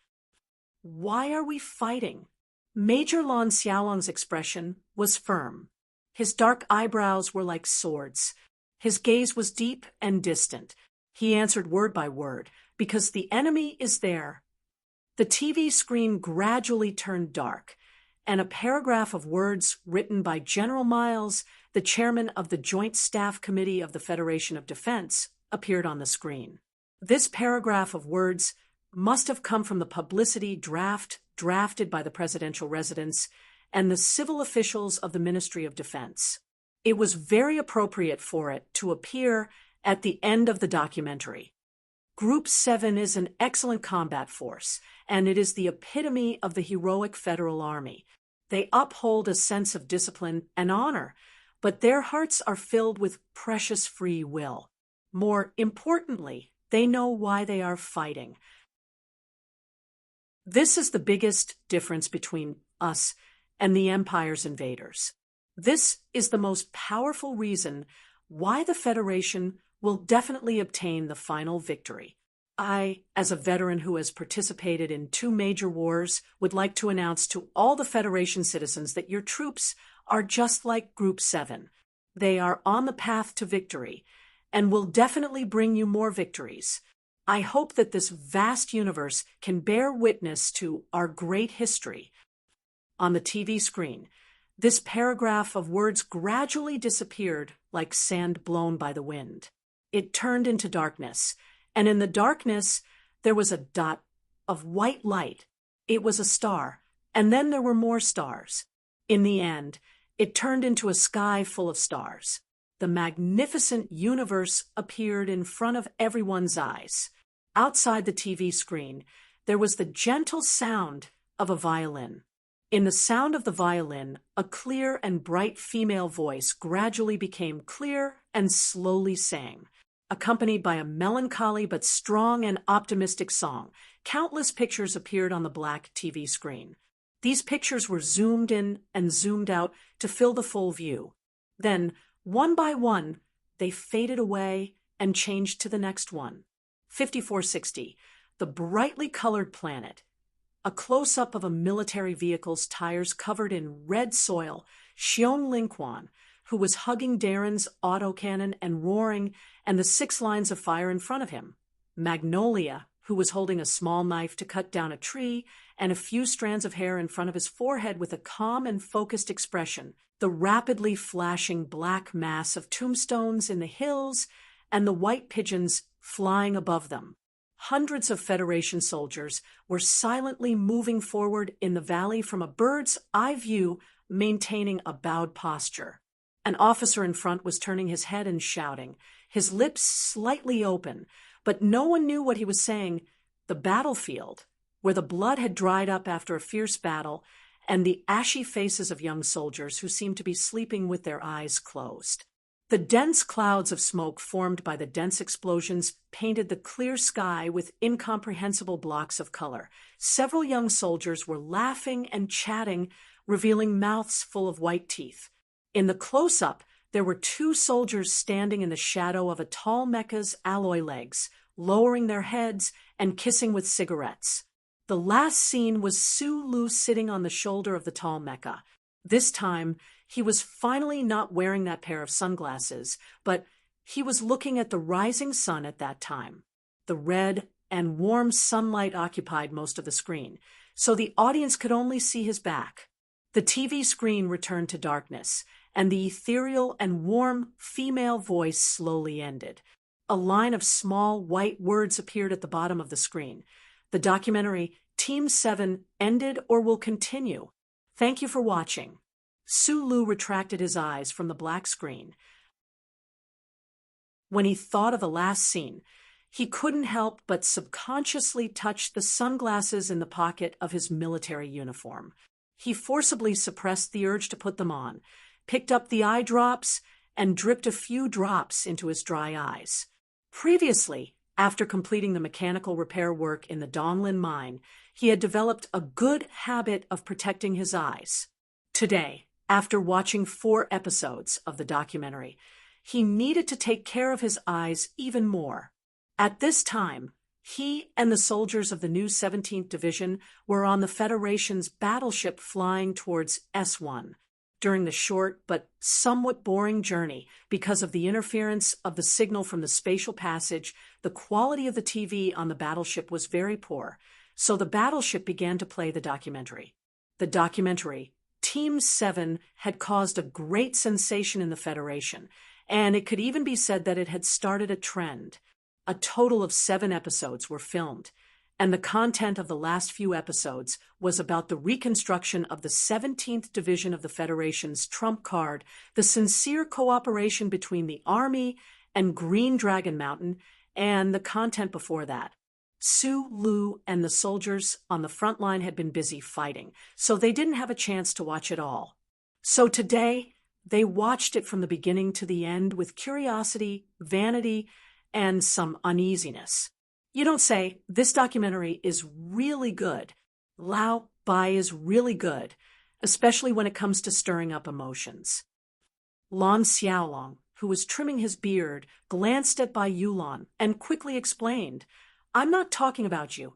Why are we fighting? Major Lon Xiaolong's expression was firm. His dark eyebrows were like swords. His gaze was deep and distant. He answered word by word, "Because the enemy is there." The TV screen gradually turned dark, and a paragraph of words written by General Miles, the chairman of the Joint Staff Committee of the Federation of Defense, appeared on the screen. This paragraph of words must have come from the publicity drafted by the presidential residence and the civil officials of the Ministry of Defense. It was very appropriate for it to appear at the end of the documentary. Group 7 is an excellent combat force, and it is the epitome of the heroic Federal Army. They uphold a sense of discipline and honor, but their hearts are filled with precious free will. More importantly, they know why they are fighting. This is the biggest difference between us and the Empire's invaders. This is the most powerful reason why the Federation will definitely obtain the final victory. I, as a veteran who has participated in 2 major wars, would like to announce to all the Federation citizens that your troops are just like Group 7. They are on the path to victory and will definitely bring you more victories. I hope that this vast universe can bear witness to our great history. On the TV screen, this paragraph of words gradually disappeared like sand blown by the wind. It turned into darkness, and in the darkness, there was a dot of white light. It was a star, and then there were more stars. In the end, it turned into a sky full of stars. The magnificent universe appeared in front of everyone's eyes. Outside the TV screen, there was the gentle sound of a violin. In the sound of the violin, a clear and bright female voice gradually became clear and slowly sang, accompanied by a melancholy but strong and optimistic song. Countless pictures appeared on the black TV screen. These pictures were zoomed in and zoomed out to fill the full view. Then, one by one, they faded away and changed to the next one. 5460, the brightly colored planet. A close-up of a military vehicle's tires covered in red soil, Xiong Lingquan, who was hugging Darren's autocannon and roaring, and the 6 lines of fire in front of him. Magnolia, who was holding a small knife to cut down a tree, and a few strands of hair in front of his forehead with a calm and focused expression. The rapidly flashing black mass of tombstones in the hills, and the white pigeons flying above them. Hundreds of Federation soldiers were silently moving forward in the valley from a bird's eye view, maintaining a bowed posture. An officer in front was turning his head and shouting, his lips slightly open, but no one knew what he was saying. The battlefield, where the blood had dried up after a fierce battle, and the ashy faces of young soldiers who seemed to be sleeping with their eyes closed. The dense clouds of smoke formed by the dense explosions painted the clear sky with incomprehensible blocks of color. Several young soldiers were laughing and chatting, revealing mouths full of white teeth. In the close-up, there were two soldiers standing in the shadow of a tall mecha's alloy legs, lowering their heads and kissing with cigarettes. The last scene was Sulu sitting on the shoulder of the tall mecha. This time, he was finally not wearing that pair of sunglasses, but he was looking at the rising sun at that time. The red and warm sunlight occupied most of the screen, so the audience could only see his back. The TV screen returned to darkness, and the ethereal and warm female voice slowly ended. A line of small white words appeared at the bottom of the screen. The documentary Team 7 ended or will continue. Thank you for watching. Sulu retracted his eyes from the black screen. When he thought of the last scene, he couldn't help but subconsciously touch the sunglasses in the pocket of his military uniform. He forcibly suppressed the urge to put them on, picked up the eye drops, and dripped a few drops into his dry eyes. Previously, after completing the mechanical repair work in the Donglin mine, he had developed a good habit of protecting his eyes. Today, after watching 4 episodes of the documentary, he needed to take care of his eyes even more. At this time, he and the soldiers of the new 17th Division were on the Federation's battleship flying towards S1. During the short but somewhat boring journey, because of the interference of the signal from the spatial passage, the quality of the TV on the battleship was very poor, so the battleship began to play the documentary. The documentary, Team 7, had caused a great sensation in the Federation, and it could even be said that it had started a trend. A total of 7 episodes were filmed, and the content of the last few episodes was about the reconstruction of the 17th Division of the Federation's trump card, the sincere cooperation between the Army and Green Dragon Mountain, and the content before that. Sulu and the soldiers on the front line had been busy fighting, so they didn't have a chance to watch it all. So today, they watched it from the beginning to the end with curiosity, vanity, and some uneasiness. You don't say, this documentary is really good. Lao Bai is really good, especially when it comes to stirring up emotions. Lan Xiaolong, who was trimming his beard, glanced at Bai Yulan and quickly explained, I'm not talking about you.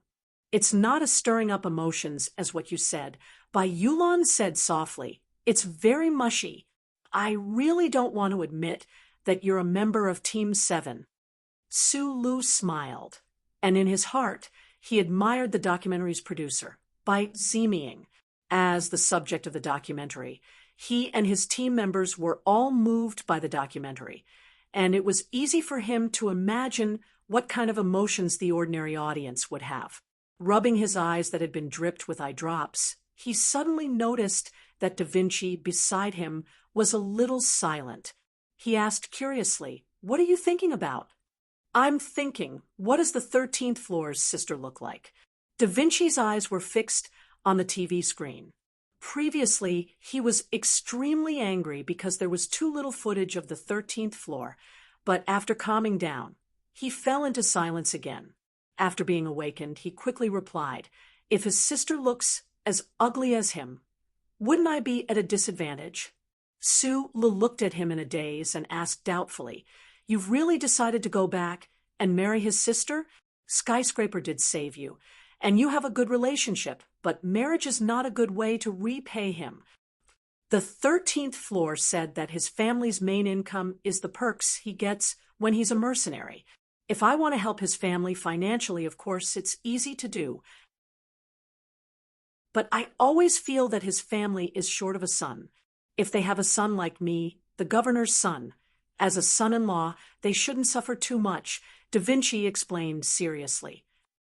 It's not as stirring up emotions as what you said. Bai Yulan said softly, it's very mushy. I really don't want to admit that you're a member of Team 7. Sulu smiled, and in his heart, he admired the documentary's producer, Bai Ziming, as the subject of the documentary. He and his team members were all moved by the documentary, and it was easy for him to imagine what kind of emotions the ordinary audience would have. Rubbing his eyes that had been dripped with eye drops, he suddenly noticed that Da Vinci beside him was a little silent. He asked curiously, "What are you thinking about?" "I'm thinking, what does the 13th floor's sister look like?" Da Vinci's eyes were fixed on the TV screen. Previously, he was extremely angry because there was too little footage of the 13th floor, but after calming down, he fell into silence again. After being awakened, he quickly replied, "If his sister looks as ugly as him, wouldn't I be at a disadvantage?" Sulu looked at him in a daze and asked doubtfully, "You've really decided to go back and marry his sister? Skyscraper did save you, and you have a good relationship, but marriage is not a good way to repay him. The 13th floor said that his family's main income is the perks he gets when he's a mercenary. If I want to help his family financially, of course, it's easy to do. But I always feel that his family is short of a son. If they have a son like me, the governor's son, as a son-in-law, they shouldn't suffer too much," Da Vinci explained seriously.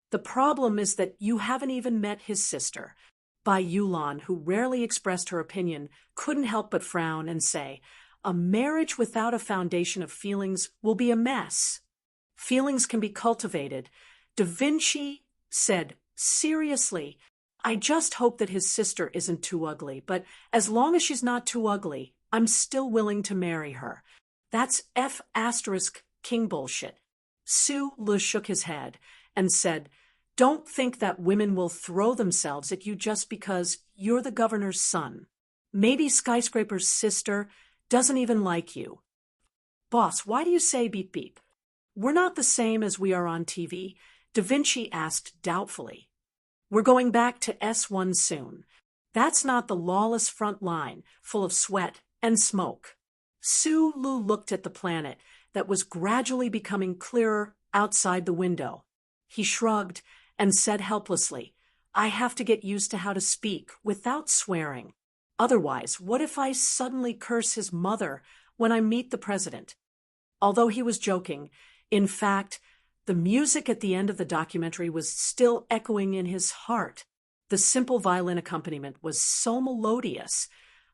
"The problem is that you haven't even met his sister." Bai Yulan, who rarely expressed her opinion, couldn't help but frown and say, "A marriage without a foundation of feelings will be a mess." "Feelings can be cultivated," Da Vinci said seriously. "I just hope that his sister isn't too ugly, but as long as she's not too ugly, I'm still willing to marry her." That's F asterisk king bullshit. Sue Le shook his head and said, "Don't think that women will throw themselves at you just because you're the governor's son. Maybe Skyscraper's sister doesn't even like you." "Boss, why do you say beep beep?" "We're not the same as we are on TV," Da Vinci asked doubtfully. "We're going back to S1 soon. That's not the lawless front line, full of sweat and smoke." Sue Lu looked at the planet that was gradually becoming clearer outside the window. He shrugged and said helplessly, "I have to get used to how to speak without swearing. Otherwise, what if I suddenly curse his mother when I meet the president?" Although he was joking, in fact, the music at the end of the documentary was still echoing in his heart. The simple violin accompaniment was so melodious,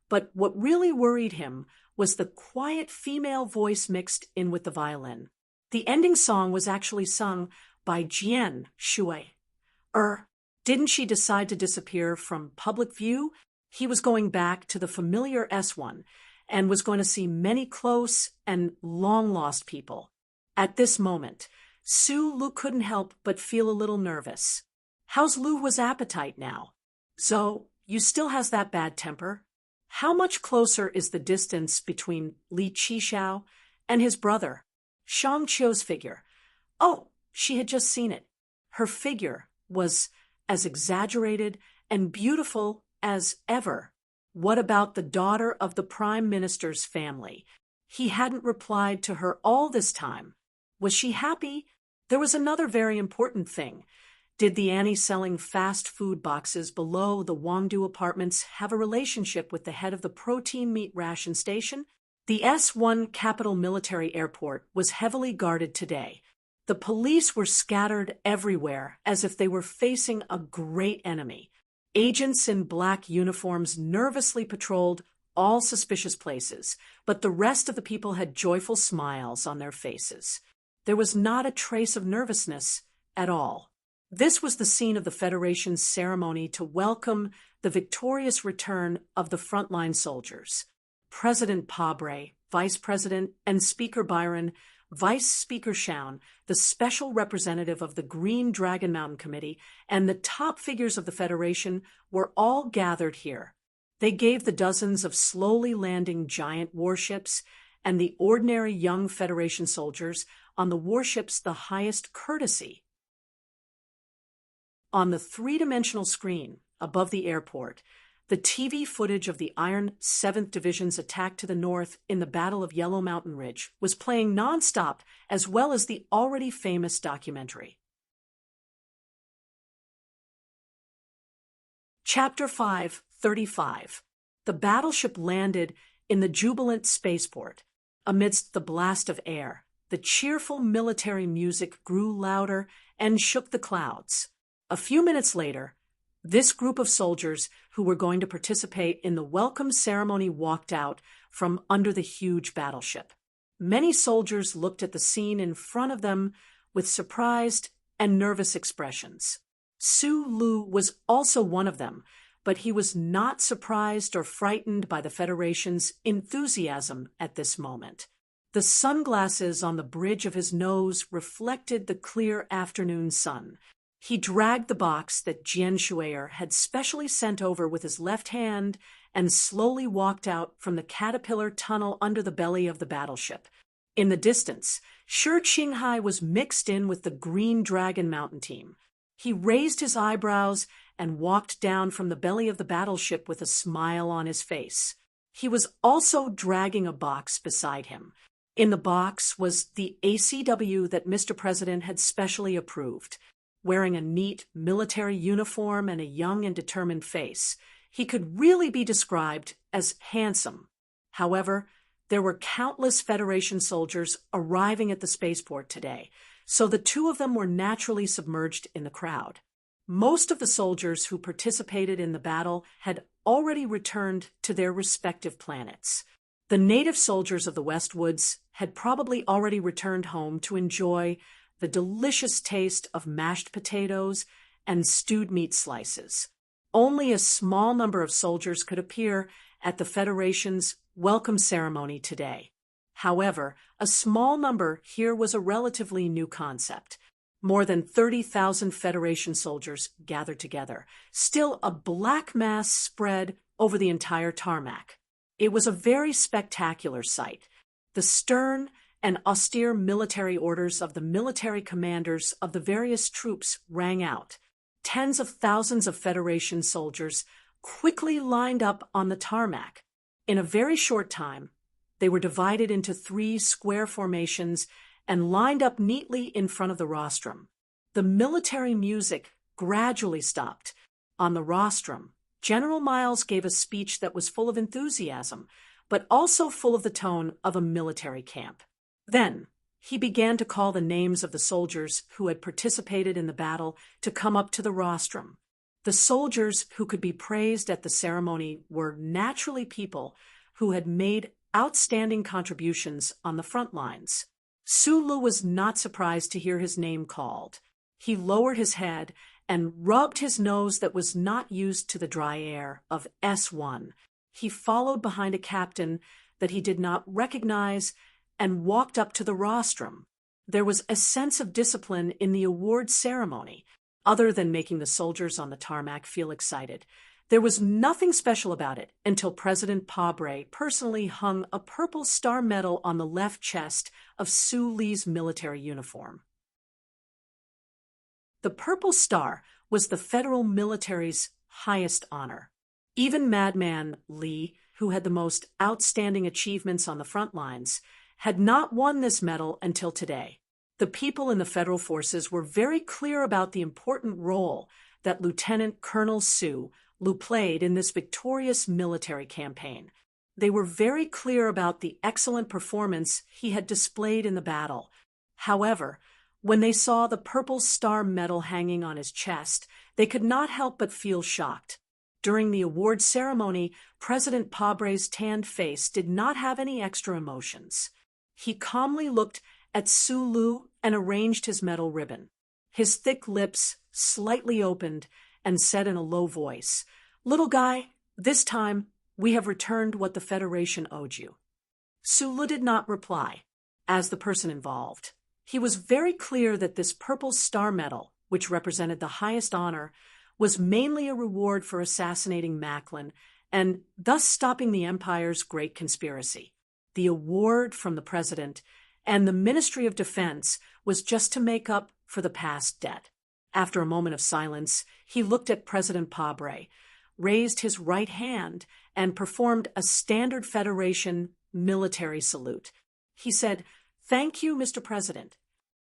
but what really worried him was the quiet female voice mixed in with the violin. The ending song was actually sung by Jian Shui. Didn't she decide to disappear from public view? He was going back to the familiar S1 and was going to see many close and long-lost people. At this moment, Sue Lu couldn't help but feel a little nervous. How's Lu's appetite now? "So, you still has that bad temper?" How much closer is the distance between Li Qishao and his brother? Shang Qiu's figure. Oh, she had just seen it. Her figure was as exaggerated and beautiful as ever. What about the daughter of the prime minister's family? He hadn't replied to her all this time. Was she happy? There was another very important thing. Did the Annie selling fast food boxes below the Wangdu apartments have a relationship with the head of the protein meat ration station? The S1 Capital Military Airport was heavily guarded today. The police were scattered everywhere as if they were facing a great enemy. Agents in black uniforms nervously patrolled all suspicious places, but the rest of the people had joyful smiles on their faces. There was not a trace of nervousness at all. This was the scene of the Federation's ceremony to welcome the victorious return of the frontline soldiers. President Pabre, Vice President, and Speaker Byron, Vice Speaker Shaun, the special representative of the Green Dragon Mountain Committee, and the top figures of the Federation were all gathered here. They gave the dozens of slowly landing giant warships and the ordinary young Federation soldiers on the warships the highest courtesy. On the three-dimensional screen above the airport, the TV footage of the Iron 7th Division's attack to the north in the Battle of Yellow Mountain Ridge was playing nonstop, as well as the already famous documentary. Chapter 5:35. The battleship landed in the jubilant spaceport. Amidst the blast of air, the cheerful military music grew louder and shook the clouds. A few minutes later, this group of soldiers who were going to participate in the welcome ceremony walked out from under the huge battleship. Many soldiers looked at the scene in front of them with surprised and nervous expressions. Sue Lu was also one of them, but he was not surprised or frightened by the Federation's enthusiasm at this moment. The sunglasses on the bridge of his nose reflected the clear afternoon sun. He dragged the box that Jian Shuier had specially sent over with his left hand and slowly walked out from the caterpillar tunnel under the belly of the battleship. In the distance, Shi Qinghai was mixed in with the Green Dragon Mountain team. He raised his eyebrows and walked down from the belly of the battleship with a smile on his face. He was also dragging a box beside him. In the box was the ACW that Mr. President had specially approved. Wearing a neat military uniform and a young and determined face, he could really be described as handsome. However, there were countless Federation soldiers arriving at the spaceport today, so the two of them were naturally submerged in the crowd. Most of the soldiers who participated in the battle had already returned to their respective planets. The native soldiers of the Westwoods had probably already returned home to enjoy the delicious taste of mashed potatoes and stewed meat slices. Only a small number of soldiers could appear at the Federation's welcome ceremony today. However, a small number here was a relatively new concept. More than 30,000 Federation soldiers gathered together, still a black mass spread over the entire tarmac. It was a very spectacular sight. The stern and austere military orders of the military commanders of the various troops rang out. Tens of thousands of Federation soldiers quickly lined up on the tarmac. In a very short time, they were divided into 3 square formations and lined up neatly in front of the rostrum. The military music gradually stopped. On the rostrum, General Miles gave a speech that was full of enthusiasm, but also full of the tone of a military camp. Then, he began to call the names of the soldiers who had participated in the battle to come up to the rostrum. The soldiers who could be praised at the ceremony were naturally people who had made outstanding contributions on the front lines. Sulu was not surprised to hear his name called. He lowered his head and rubbed his nose that was not used to the dry air of S1. He followed behind a captain that he did not recognize and walked up to the rostrum. There was a sense of discipline in the award ceremony, other than making the soldiers on the tarmac feel excited. There was nothing special about it until President Pabre personally hung a purple star medal on the left chest of Su Li's military uniform. The Purple Star was the federal military's highest honor. Even Madman Li, who had the most outstanding achievements on the front lines, had not won this medal until today. The people in the federal forces were very clear about the important role that Lieutenant Colonel Su Lu played in this victorious military campaign. They were very clear about the excellent performance he had displayed in the battle. However, when they saw the Purple Star medal hanging on his chest, they could not help but feel shocked. During the award ceremony, President Pabre's tanned face did not have any extra emotions. He calmly looked at Sulu and arranged his medal ribbon. His thick lips slightly opened and said in a low voice, "Little guy, this time we have returned what the Federation owed you." Sulu did not reply, as the person involved. He was very clear that this Purple Star medal, which represented the highest honor, was mainly a reward for assassinating Macklin and thus stopping the Empire's great conspiracy. The award from the president and the Ministry of Defense was just to make up for the past debt. After a moment of silence, he looked at President Pabre, raised his right hand, and performed a standard Federation military salute. He said, "Thank you, Mr. President."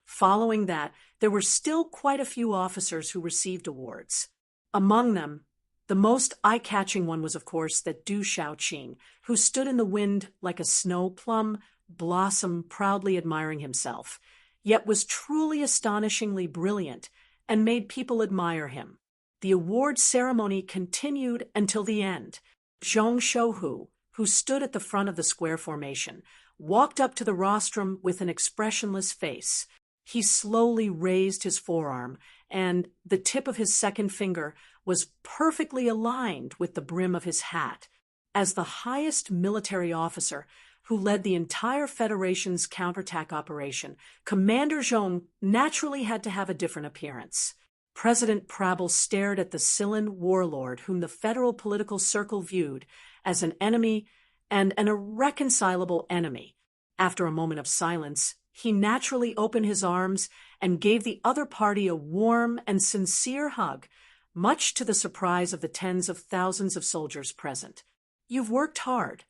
Following that, there were still quite a few officers who received awards. Among them, the most eye-catching one was, of course, that Du Shaoqing, who stood in the wind like a snow plum blossom, proudly admiring himself, yet was truly astonishingly brilliant and made people admire him. The award ceremony continued until the end. Zhong Shouhu, who stood at the front of the square formation, walked up to the rostrum with an expressionless face. He slowly raised his forearm, and the tip of his second finger was perfectly aligned with the brim of his hat. As the highest military officer who led the entire Federation's counterattack operation, Commander Zhong naturally had to have a different appearance. President Prabal stared at the Silan warlord whom the federal political circle viewed as an enemy and an irreconcilable enemy. After a moment of silence, he naturally opened his arms and gave the other party a warm and sincere hug, much to the surprise of the tens of thousands of soldiers present. "You've worked hard."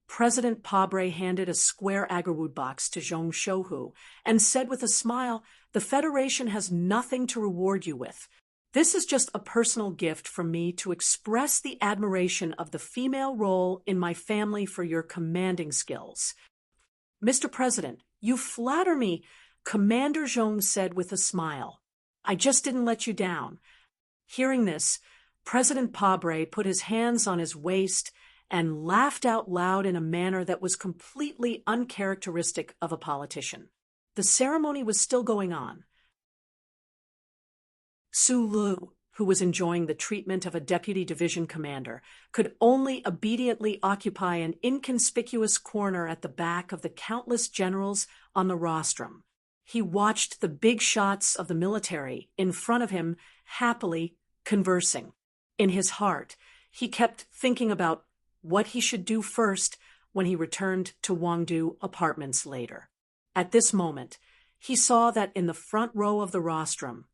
President Pabre handed a square agarwood box to Zhong Shouhu and said with a smile, "The Federation has nothing to reward you with. This is just a personal gift from me to express the admiration of the female role in my family for your commanding skills." "Mr. President, you flatter me," Commander Zhong said with a smile. "I just didn't let you down." Hearing this, President Pabre put his hands on his waist and laughed out loud in a manner that was completely uncharacteristic of a politician. The ceremony was still going on. Sulu, who was enjoying the treatment of a deputy division commander, could only obediently occupy an inconspicuous corner at the back of the countless generals on the rostrum. He watched the big shots of the military in front of him happily conversing. In his heart, he kept thinking about what he should do first when he returned to Wangdu Apartments later. At this moment, he saw that in the front row of the rostrum,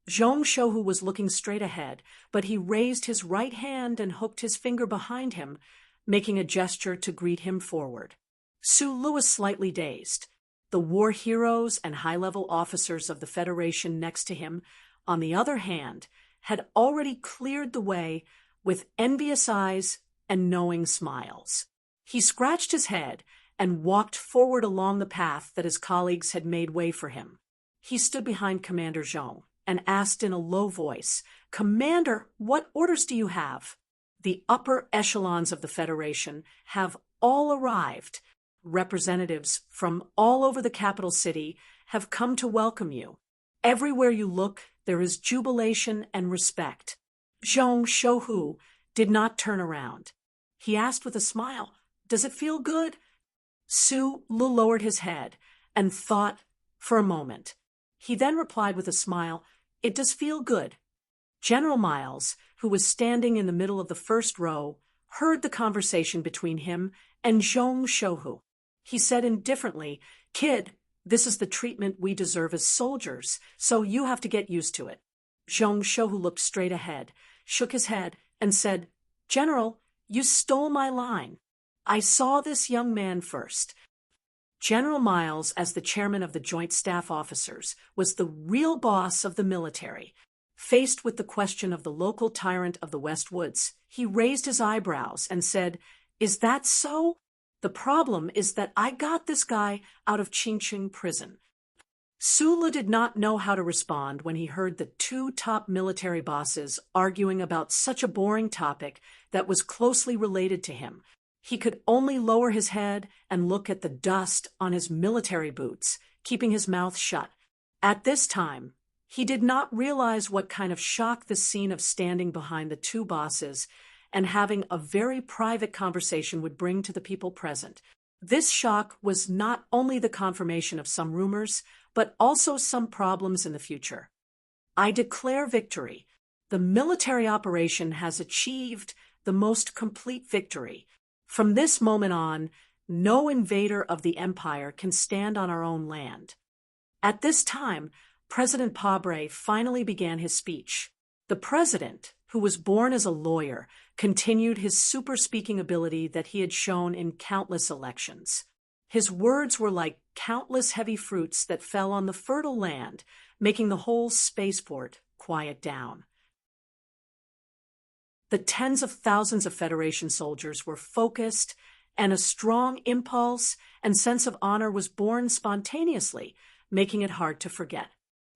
Zhong Shouhu was looking straight ahead, but he raised his right hand and hooked his finger behind him, making a gesture to greet him forward. Su Lu was slightly dazed. The war heroes and high-level officers of the Federation next to him, on the other hand, had already cleared the way with envious eyes and knowing smiles. He scratched his head and walked forward along the path that his colleagues had made way for him. He stood behind Commander Zhong and asked in a low voice, "Commander, what orders do you have?" "The upper echelons of the Federation have all arrived. Representatives from all over the capital city have come to welcome you. Everywhere you look, there is jubilation and respect." Zhong Shouhu did not turn around. He asked with a smile, "Does it feel good?" Su Lu lowered his head and thought for a moment. He then replied with a smile, "It does feel good." General Miles, who was standing in the middle of the first row, heard the conversation between him and Zhong Shouhu. He said indifferently, "Kid, this is the treatment we deserve as soldiers, so you have to get used to it." Zhong Shouhu looked straight ahead, shook his head, and said, "General, you stole my line. I saw this young man first." General Miles, as the chairman of the Joint Staff Officers, was the real boss of the military. Faced with the question of the local tyrant of the West Woods, he raised his eyebrows and said, "Is that so? The problem is that I got this guy out of Qingqing prison." Su Lu did not know how to respond when he heard the two top military bosses arguing about such a boring topic that was closely related to him. He could only lower his head and look at the dust on his military boots, keeping his mouth shut. At this time, he did not realize what kind of shock the scene of standing behind the two bosses and having a very private conversation would bring to the people present. This shock was not only the confirmation of some rumors, but also some problems in the future. "I declare victory. The military operation has achieved the most complete victory. From this moment on, no invader of the empire can stand on our own land." At this time, President Pabre finally began his speech. The president, who was born as a lawyer, continued his super-speaking ability that he had shown in countless elections. His words were like countless heavy fruits that fell on the fertile land, making the whole spaceport quiet down. The tens of thousands of Federation soldiers were focused, and a strong impulse and sense of honor was born spontaneously, making it hard to forget.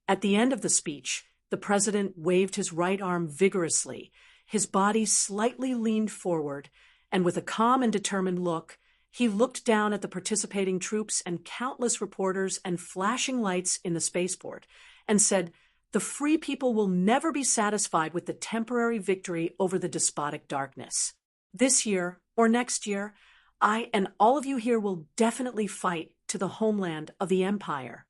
At the end of the speech, the president waved his right arm vigorously, his body slightly leaned forward, and with a calm and determined look, he looked down at the participating troops and countless reporters and flashing lights in the spaceport, and said, "The free people will never be satisfied with the temporary victory over the despotic darkness. This year, or next year, I and all of you here will definitely fight to the homeland of the Empire."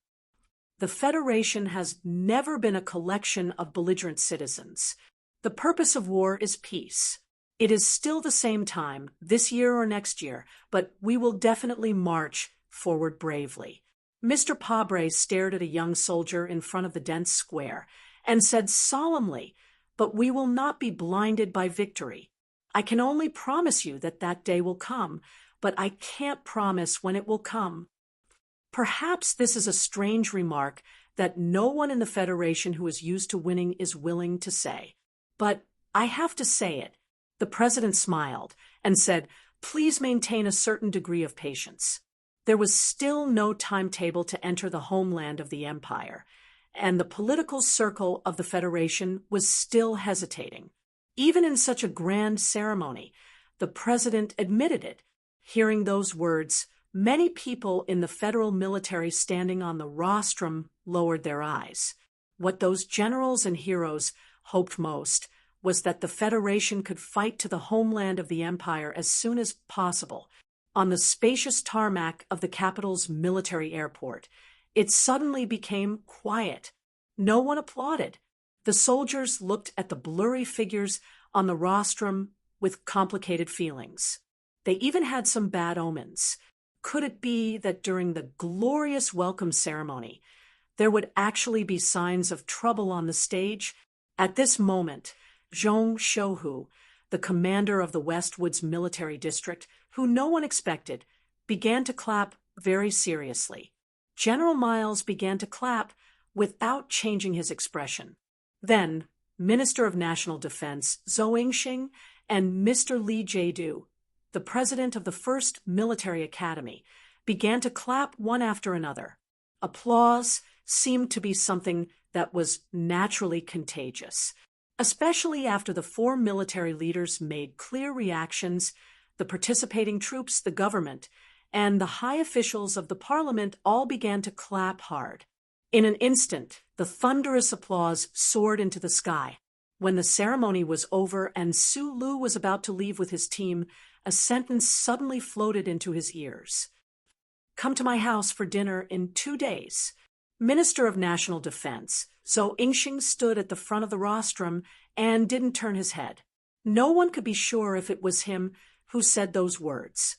The Federation has never been a collection of belligerent citizens. The purpose of war is peace. It is still the same time, this year or next year, but we will definitely march forward bravely. Mr. Pabre stared at a young soldier in front of the dense square and said solemnly, "But we will not be blinded by victory. I can only promise you that that day will come, but I can't promise when it will come." Perhaps this is a strange remark that no one in the Federation who is used to winning is willing to say. But I have to say it. The president smiled and said, "Please maintain a certain degree of patience." There was still no timetable to enter the homeland of the Empire, and the political circle of the Federation was still hesitating. Even in such a grand ceremony, the president admitted it. Hearing those words, many people in the federal military standing on the rostrum lowered their eyes. What those generals and heroes hoped most was that the Federation could fight to the homeland of the Empire as soon as possible. On the spacious tarmac of the capital's military airport, it suddenly became quiet. No one applauded. The soldiers looked at the blurry figures on the rostrum with complicated feelings. They even had some bad omens. Could it be that during the glorious welcome ceremony, there would actually be signs of trouble on the stage? At this moment, Zhong Shouhu, the commander of the Westwoods military district, who no one expected, began to clap very seriously. General Miles began to clap without changing his expression. Then, Minister of National Defense Zhou Yingxing and Mr. Li Jiedu, the president of the First Military Academy, began to clap one after another. Applause seemed to be something that was naturally contagious, especially after the four military leaders made clear reactions. The participating troops, the government, and the high officials of the parliament all began to clap hard. In an instant, the thunderous applause soared into the sky. When the ceremony was over and Su Lu was about to leave with his team, a sentence suddenly floated into his ears. "Come to my house for dinner in 2 days." Minister of National Defense Zhou Yingxing stood at the front of the rostrum and didn't turn his head. No one could be sure if it was him who said those words.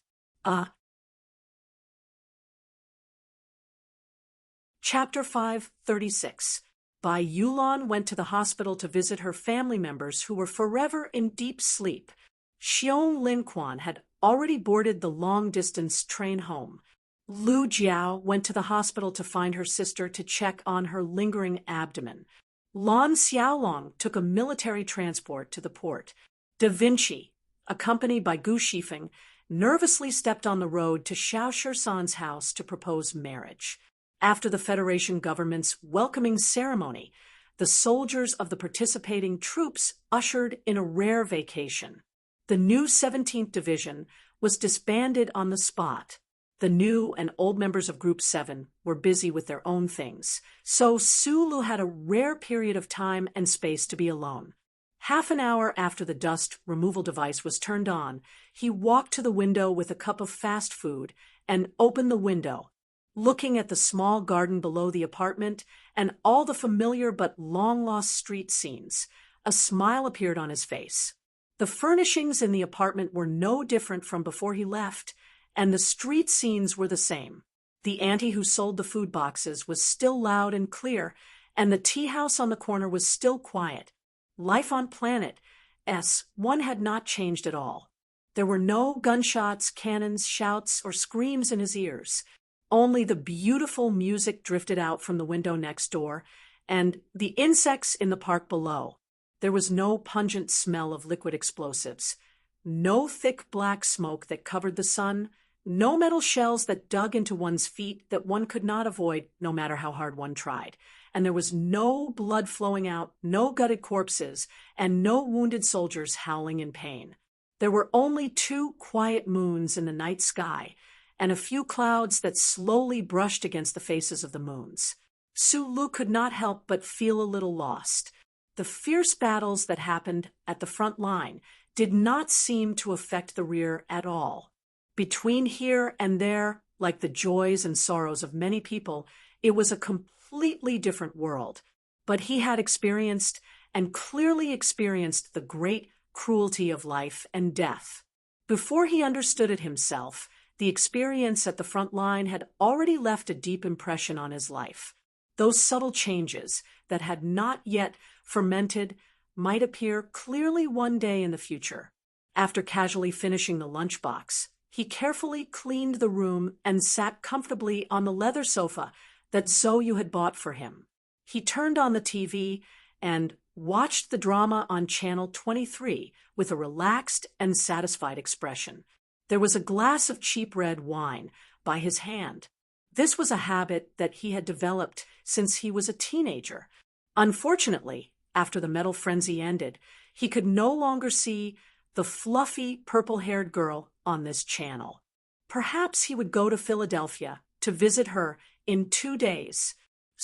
Chapter 536. Bai Yulan went to the hospital to visit her family members who were forever in deep sleep. Xiong Linquan had already boarded the long-distance train home. Lu Jiao went to the hospital to find her sister to check on her lingering abdomen. Lan Xiaolong took a military transport to the port. Da Vinci, accompanied by Gu Shifeng, nervously stepped on the road to Xiao Shisan's house to propose marriage. After the Federation government's welcoming ceremony, the soldiers of the participating troops ushered in a rare vacation. The new 17th Division was disbanded on the spot. The new and old members of Group 7 were busy with their own things, so Su Lu had a rare period of time and space to be alone. Half an hour after the dust removal device was turned on, he walked to the window with a cup of fast food and opened the window. Looking at the small garden below the apartment and all the familiar but long-lost street scenes, a smile appeared on his face. The furnishings in the apartment were no different from before he left, and the street scenes were the same. The auntie who sold the food boxes was still loud and clear, and the tea house on the corner was still quiet. Life on Planet S1 had not changed at all. There were no gunshots, cannons, shouts, or screams in his ears. Only the beautiful music drifted out from the window next door, and the insects in the park below. There was no pungent smell of liquid explosives, no thick black smoke that covered the sun, no metal shells that dug into one's feet that one could not avoid no matter how hard one tried. And there was no blood flowing out, no gutted corpses, and no wounded soldiers howling in pain. There were only 2 quiet moons in the night sky, and a few clouds that slowly brushed against the faces of the moons. Su Lu could not help but feel a little lost. The fierce battles that happened at the front line did not seem to affect the rear at all. Between here and there, like the joys and sorrows of many people, it was a completely different world. But he had experienced, and clearly experienced, the great cruelty of life and death. Before he understood it himself, the experience at the front line had already left a deep impression on his life. Those subtle changes that had not yet fermented might appear clearly one day in the future. After casually finishing the lunchbox, he carefully cleaned the room and sat comfortably on the leather sofa that Zoyu had bought for him. He turned on the TV and watched the drama on Channel 23 with a relaxed and satisfied expression. There was a glass of cheap red wine by his hand. This was a habit that he had developed since he was a teenager. Unfortunately, after the metal frenzy ended, he could no longer see the fluffy, purple-haired girl on this channel. Perhaps he would go to Philadelphia to visit her in 2 days.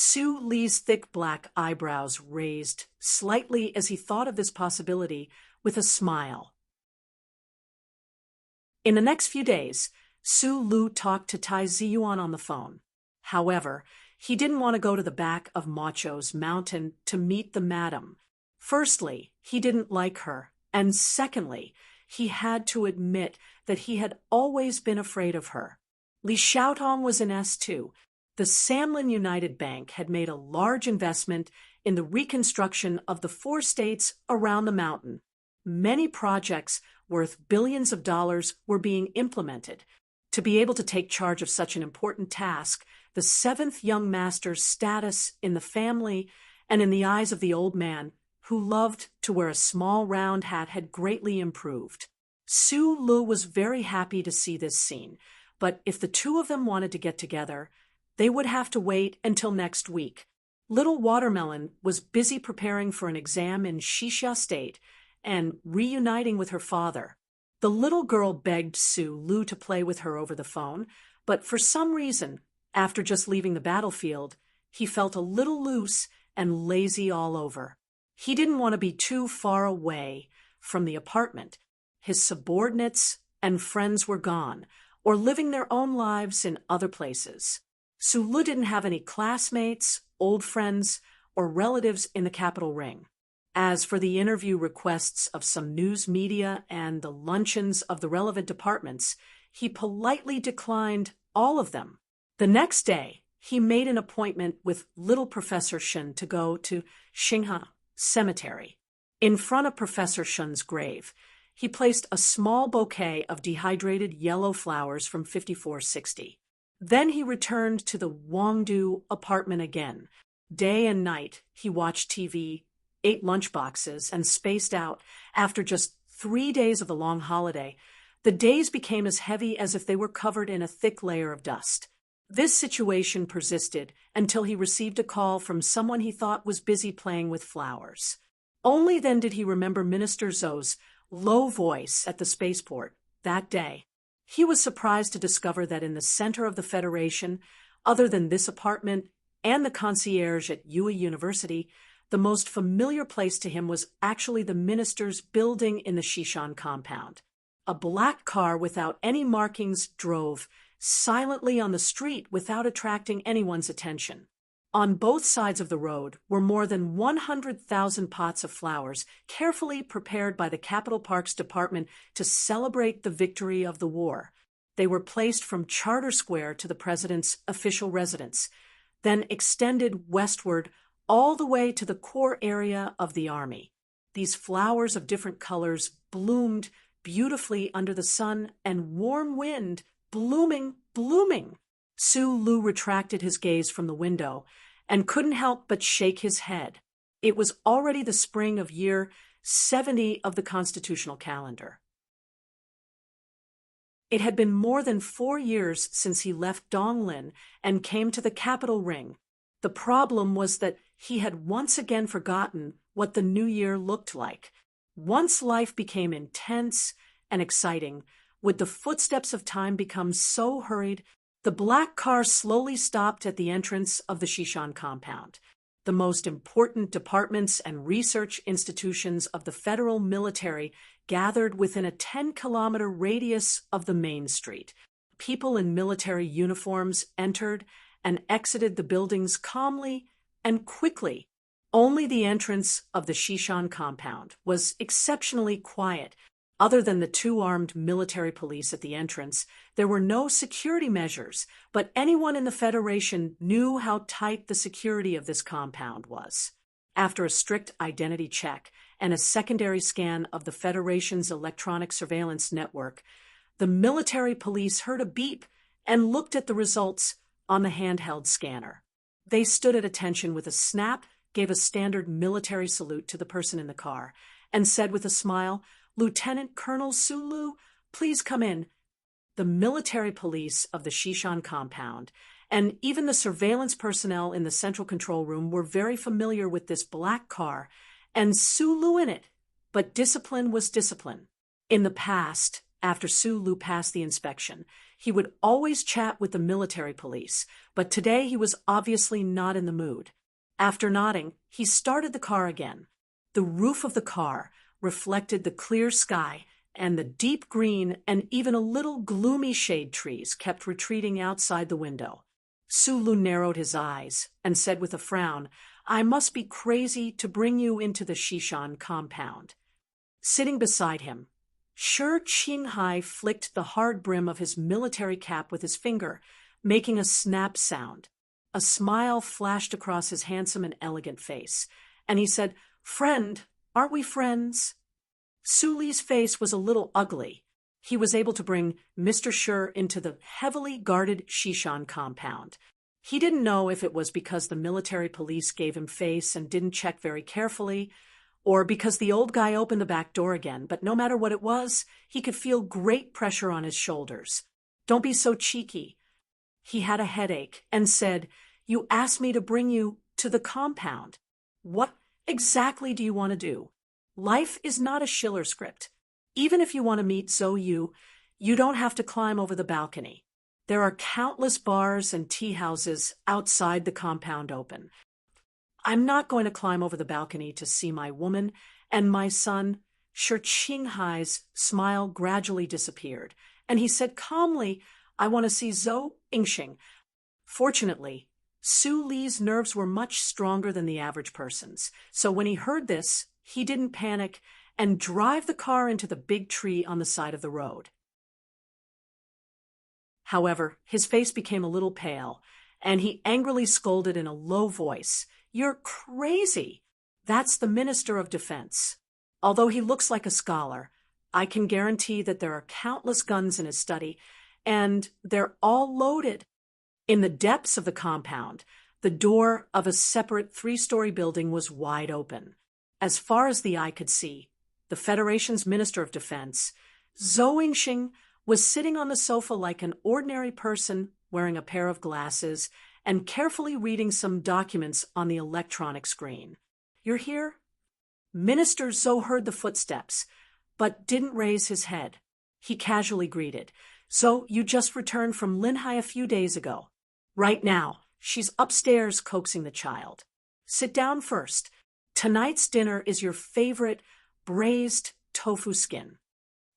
Sue Lee's thick black eyebrows raised slightly as he thought of this possibility with a smile. In the next few days, Sue Lu talked to Tai Ziyuan on the phone. However, he didn't want to go to the back of Macho's mountain to meet the madam. Firstly, he didn't like her, and secondly, he had to admit that he had always been afraid of her. Li Xiaotong was in S2. The Samlin United Bank had made a large investment in the reconstruction of the 4 states around the mountain. Many projects worth billions of dollars were being implemented. To be able to take charge of such an important task, the 7th young master's status in the family and in the eyes of the old man, who loved to wear a small round hat, had greatly improved. Sue Lu was very happy to see this scene, but if the two of them wanted to get together, they would have to wait until next week. Little Watermelon was busy preparing for an exam in Xixia State and reuniting with her father. The little girl begged Sue Lu to play with her over the phone, but for some reason, after just leaving the battlefield, he felt a little loose and lazy all over. He didn't want to be too far away from the apartment. His subordinates and friends were gone, or living their own lives in other places. Sue Lu didn't have any classmates, old friends, or relatives in the capital ring. As for the interview requests of some news media and the luncheons of the relevant departments, he politely declined all of them. The next day, he made an appointment with little Professor Shun to go to Xinghe Cemetery. In front of Professor Shun's grave, he placed a small bouquet of dehydrated yellow flowers from 5460. Then he returned to the Wangdu apartment again. Day and night, he watched TV, ate lunchboxes, and spaced out. After just 3 days of the long holiday, the days became as heavy as if they were covered in a thick layer of dust. This situation persisted until he received a call from someone he thought was busy playing with flowers. Only then did he remember Minister Zhou's low voice at the spaceport that day. He was surprised to discover that in the center of the Federation, other than this apartment and the concierge at Yue University, the most familiar place to him was actually the minister's building in the Xishan compound. A black car without any markings drove silently on the street without attracting anyone's attention. On both sides of the road were more than 100,000 pots of flowers, carefully prepared by the Capital Parks Department to celebrate the victory of the war. They were placed from Charter Square to the president's official residence, then extended westward all the way to the core area of the army. These flowers of different colors bloomed beautifully under the sun and warm wind, blooming. Sue Lu retracted his gaze from the window and couldn't help but shake his head. It was already the spring of year 70 of the constitutional calendar. It had been more than 4 years since he left Donglin and came to the capital ring. The problem was that he had once again forgotten what the new year looked like. Once life became intense and exciting, would the footsteps of time become so hurried? The black car slowly stopped at the entrance of the Xishan compound. The most important departments and research institutions of the federal military gathered within a 10-kilometer radius of the main street. People in military uniforms entered and exited the buildings calmly and quickly. Only the entrance of the Xishan compound was exceptionally quiet. Other than the 2 armed military police at the entrance, there were no security measures, but anyone in the Federation knew how tight the security of this compound was. After a strict identity check and a secondary scan of the Federation's electronic surveillance network, the military police heard a beep and looked at the results on the handheld scanner. They stood at attention with a snap, gave a standard military salute to the person in the car, and said with a smile, "Lieutenant Colonel Sue Lu, please come in." The military police of the Xishan compound and even the surveillance personnel in the central control room were very familiar with this black car and Sue Lu in it, but discipline was discipline. In the past, after Su Lu passed the inspection. He would always chat with the military police, but today he was obviously not in the mood. After nodding, he started the car again. The roof of the car reflected the clear sky, and the deep green and even a little gloomy shade trees kept retreating outside the window. Su Lu narrowed his eyes and said with a frown, "I must be crazy to bring you into the Shishan compound." Sitting beside him, Shi Qinghai flicked the hard brim of his military cap with his finger, making a snap sound. A smile flashed across his handsome and elegant face, and he said, "Friend, aren't we friends?" Su Li's face was a little ugly. He was able to bring Mr. Shi into the heavily guarded Shishan compound. He didn't know if it was because the military police gave him face and didn't check very carefully, or because the old guy opened the back door again, but no matter what it was, he could feel great pressure on his shoulders. "Don't be so cheeky." He had a headache and said, "You asked me to bring you to the compound. What exactly do you want to do? Life is not a Schiller script. Even if you want to meet Zhou Yu, you don't have to climb over the balcony. There are countless bars and tea houses outside the compound open. I'm not going to climb over the balcony to see my woman and my son." Shi Qinghai's smile gradually disappeared, and he said calmly, "I want to see Zhou Yingxing." Fortunately, Su Li's nerves were much stronger than the average person's, so when he heard this, he didn't panic and drive the car into the big tree on the side of the road. However, his face became a little pale, and he angrily scolded in a low voice, "You're crazy! That's the Minister of Defense. Although he looks like a scholar, I can guarantee that there are countless guns in his study, and they're all loaded." In the depths of the compound, the door of a separate 3-story building was wide open. As far as the eye could see, the Federation's Minister of Defense, Zhou Yingxing, was sitting on the sofa like an ordinary person, wearing a pair of glasses and carefully reading some documents on the electronic screen. "You're here?" Minister Zhou heard the footsteps, but didn't raise his head. He casually greeted, "So you just returned from Linhai a few days ago." "Right now. She's upstairs coaxing the child." "Sit down first. Tonight's dinner is your favorite braised tofu skin."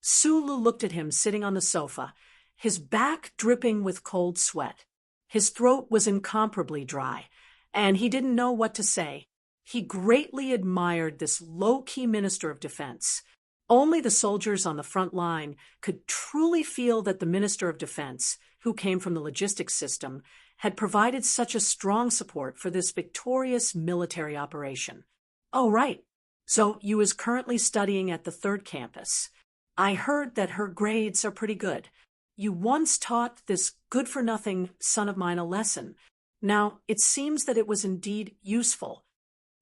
Su Lu looked at him sitting on the sofa, his back dripping with cold sweat. His throat was incomparably dry, and he didn't know what to say. He greatly admired this low-key Minister of Defense. Only the soldiers on the front line could truly feel that the Minister of Defense, who came from the logistics system, had provided such a strong support for this victorious military operation. "Oh, right. So you is currently studying at the 3rd campus. I heard that her grades are pretty good. You once taught this good-for-nothing son of mine a lesson. Now, it seems that it was indeed useful."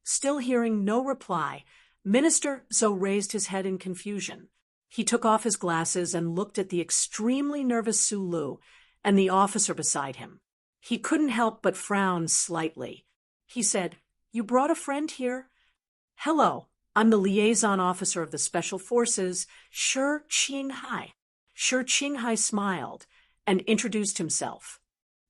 Still hearing no reply, Minister Zhou raised his head in confusion. He took off his glasses and looked at the extremely nervous Su Lu and the officer beside him. He couldn't help but frown slightly. He said, "You brought a friend here?" "Hello, I'm the liaison officer of the Special Forces, Shi Qinghai." Shi Qinghai smiled and introduced himself.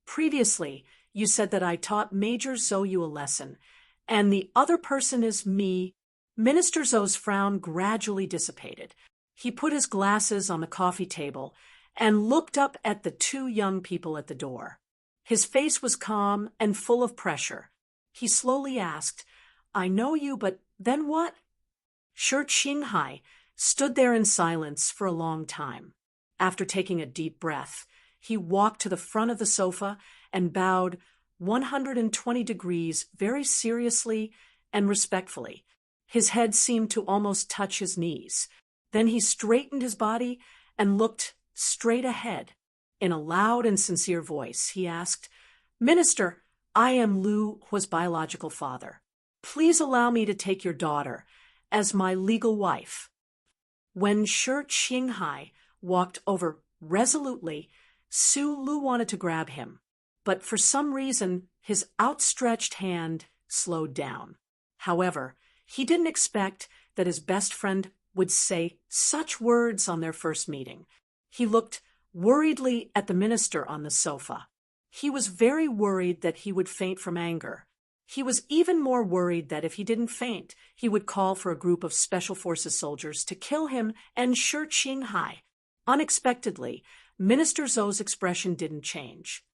"Previously, you said that I taught Major Zhou Yu a lesson, and the other person is me." Minister Zhou's frown gradually dissipated. He put his glasses on the coffee table and looked up at the 2 young people at the door. His face was calm and full of pressure. He slowly asked, "I know you, but then what?" Shi Qinghai stood there in silence for a long time. After taking a deep breath, he walked to the front of the sofa and bowed 120 degrees very seriously and respectfully. His head seemed to almost touch his knees. Then he straightened his body and looked straight ahead. In a loud and sincere voice, he asked, "Minister, I am Lu Hua's biological father. Please allow me to take your daughter as my legal wife." When Shi Qinghai walked over resolutely, Su Lu wanted to grab him, but for some reason his outstretched hand slowed down. However, he didn't expect that his best friend would say such words on their first meeting. He looked worriedly at the minister on the sofa. He was very worried that he would faint from anger. He was even more worried that if he didn't faint, he would call for a group of Special Forces soldiers to kill him and Shi Qinghai. Unexpectedly, Minister Zhou's expression didn't change.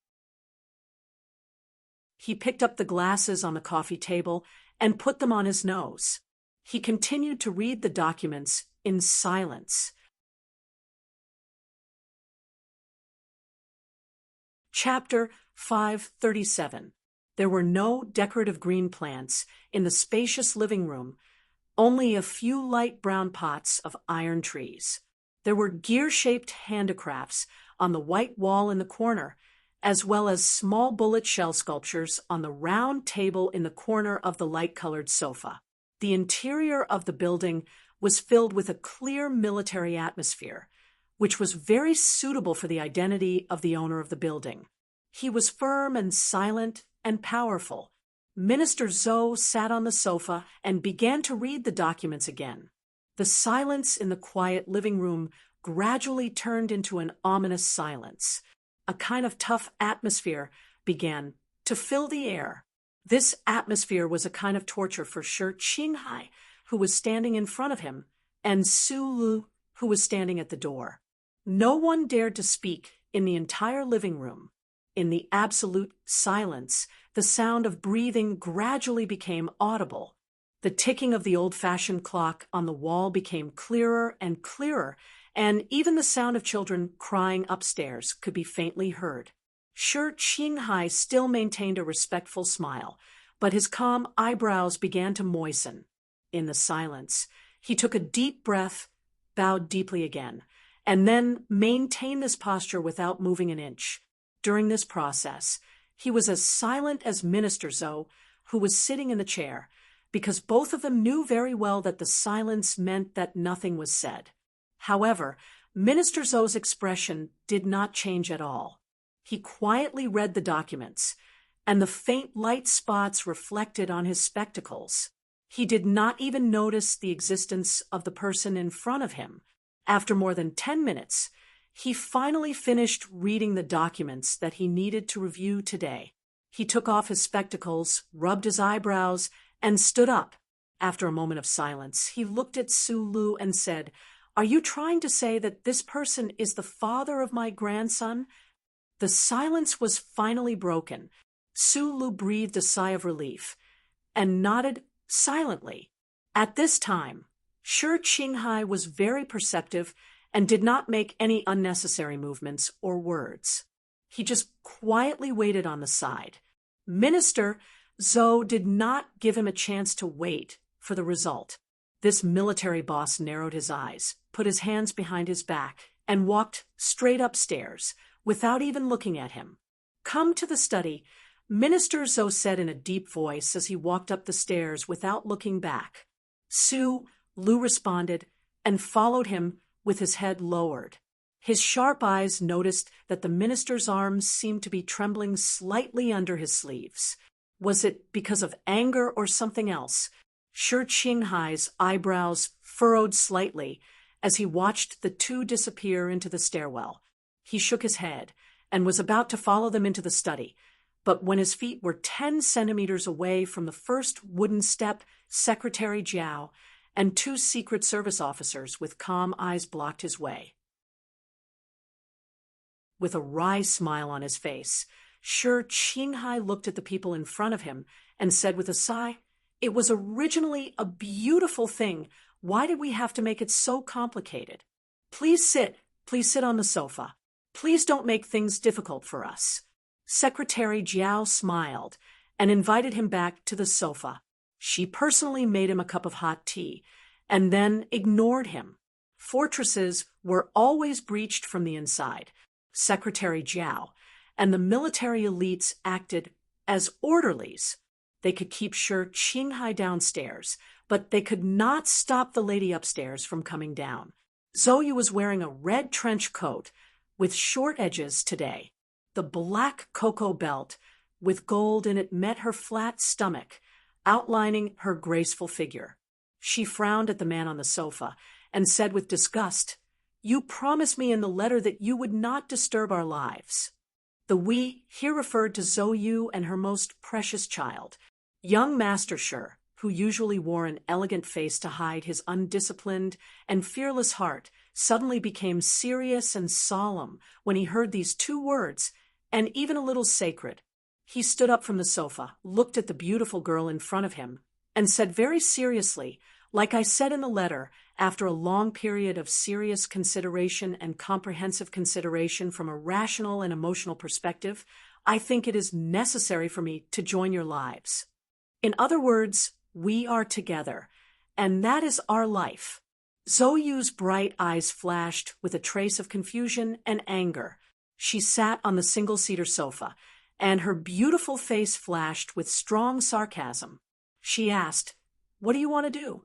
He picked up the glasses on the coffee table and put them on his nose. He continued to read the documents in silence. Chapter 537. There were no decorative green plants in the spacious living room, only a few light brown pots of iron trees. There were gear-shaped handicrafts on the white wall in the corner, as well as small bullet shell sculptures on the round table in the corner of the light-colored sofa. The interior of the building was filled with a clear military atmosphere, which was very suitable for the identity of the owner of the building. He was firm and silent and powerful. Minister Zhou sat on the sofa and began to read the documents again. The silence in the quiet living room gradually turned into an ominous silence. A kind of tough atmosphere began to fill the air. This atmosphere was a kind of torture for Shi Qinghai, who was standing in front of him, and Su Lu, who was standing at the door. No one dared to speak in the entire living room. In the absolute silence, the sound of breathing gradually became audible. The ticking of the old-fashioned clock on the wall became clearer and clearer, and even the sound of children crying upstairs could be faintly heard. Shi Qinghai still maintained a respectful smile, but his calm eyebrows began to moisten. In the silence, he took a deep breath, bowed deeply again, and then maintained this posture without moving an inch. During this process, he was as silent as Minister Zhou, who was sitting in the chair, because both of them knew very well that the silence meant that nothing was said. However, Minister Zhou's expression did not change at all. He quietly read the documents, and the faint light spots reflected on his spectacles. He did not even notice the existence of the person in front of him. After more than 10 minutes, he finally finished reading the documents that he needed to review today. He took off his spectacles, rubbed his eyebrows, and stood up. After a moment of silence, he looked at Su Lu and said, "Are you trying to say that this person is the father of my grandson?" The silence was finally broken. Su Lu breathed a sigh of relief and nodded silently. At this time, Shi Qinghai was very perceptive and did not make any unnecessary movements or words. He just quietly waited on the side. Minister Zhou did not give him a chance to wait for the result. This military boss narrowed his eyes, put his hands behind his back, and walked straight upstairs, without even looking at him. "Come to the study," Minister Zhou said in a deep voice as he walked up the stairs without looking back. Su Lu responded and followed him with his head lowered. His sharp eyes noticed that the minister's arms seemed to be trembling slightly under his sleeves. Was it because of anger or something else? Shi Qinghai's eyebrows furrowed slightly as he watched the two disappear into the stairwell. He shook his head and was about to follow them into the study, but when his feet were 10 centimeters away from the first wooden step, Secretary Jiao and 2 Secret Service officers with calm eyes blocked his way. With a wry smile on his face, Shi Qinghai looked at the people in front of him and said with a sigh, "It was originally a beautiful thing. Why did we have to make it so complicated? Please sit on the sofa. Please don't make things difficult for us." Secretary Jiao smiled and invited him back to the sofa. She personally made him a cup of hot tea and then ignored him. Fortresses were always breached from the inside. Secretary Jiao and the military elites acted as orderlies. They could keep Shi Qinghai downstairs, but they could not stop the lady upstairs from coming down. Zoe was wearing a red trench coat with short edges today. The black cocoa belt with gold in it met her flat stomach, outlining her graceful figure. She frowned at the man on the sofa and said with disgust, You promised me in the letter that you would not disturb our lives. The we here referred to Zhou Yu and her most precious child. Young Master Shi, who usually wore an elegant face to hide his undisciplined and fearless heart, suddenly became serious and solemn when he heard these two words, and even a little sacred. He stood up from the sofa, looked at the beautiful girl in front of him, and said very seriously, like I said in the letter, after a long period of serious consideration and comprehensive consideration from a rational and emotional perspective, I think it is necessary for me to join your lives. In other words, we are together, and that is our life. Zhou Yu's bright eyes flashed with a trace of confusion and anger. She sat on the single-seater sofa, and her beautiful face flashed with strong sarcasm. She asked, "What do you want to do?"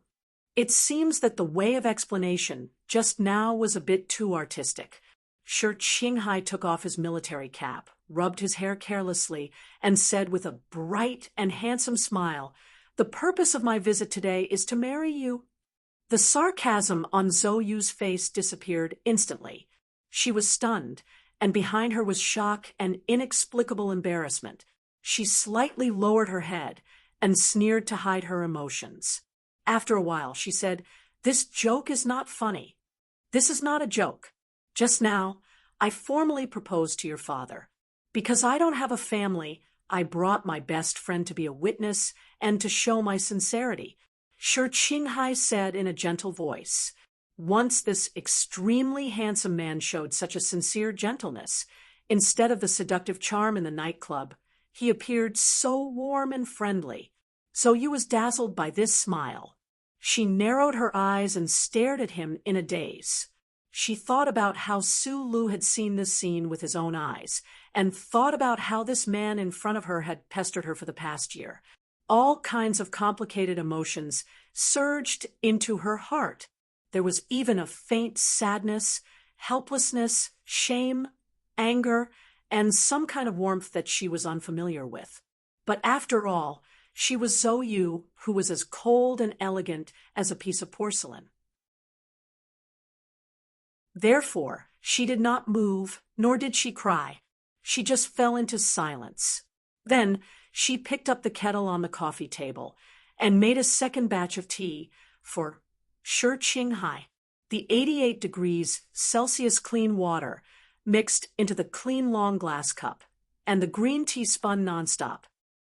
It seems that the way of explanation just now was a bit too artistic. Shi Qinghai took off his military cap, rubbed his hair carelessly, and said with a bright and handsome smile, "The purpose of my visit today is to marry you." The sarcasm on Zhou Yu's face disappeared instantly. She was stunned, and behind her was shock and inexplicable embarrassment. She slightly lowered her head and sneered to hide her emotions. After a while, she said, "This joke is not funny. This is not a joke. Just now, I formally proposed to your father. Because I don't have a family, I brought my best friend to be a witness and to show my sincerity." Shi Qinghai said in a gentle voice. Once this extremely handsome man showed such a sincere gentleness. Instead of the seductive charm in the nightclub, he appeared so warm and friendly. Zhou Yu was dazzled by this smile. She narrowed her eyes and stared at him in a daze. She thought about how Su Lu had seen this scene with his own eyes, and thought about how this man in front of her had pestered her for the past year. All kinds of complicated emotions surged into her heart. There was even a faint sadness, helplessness, shame, anger, and some kind of warmth that she was unfamiliar with. But after all, she was Zhou Yu, who was as cold and elegant as a piece of porcelain. Therefore, she did not move, nor did she cry. She just fell into silence. Then she picked up the kettle on the coffee table and made a second batch of tea for Shi Qinghai. The 88 degrees Celsius clean water mixed into the clean long glass cup, and the green tea spun nonstop.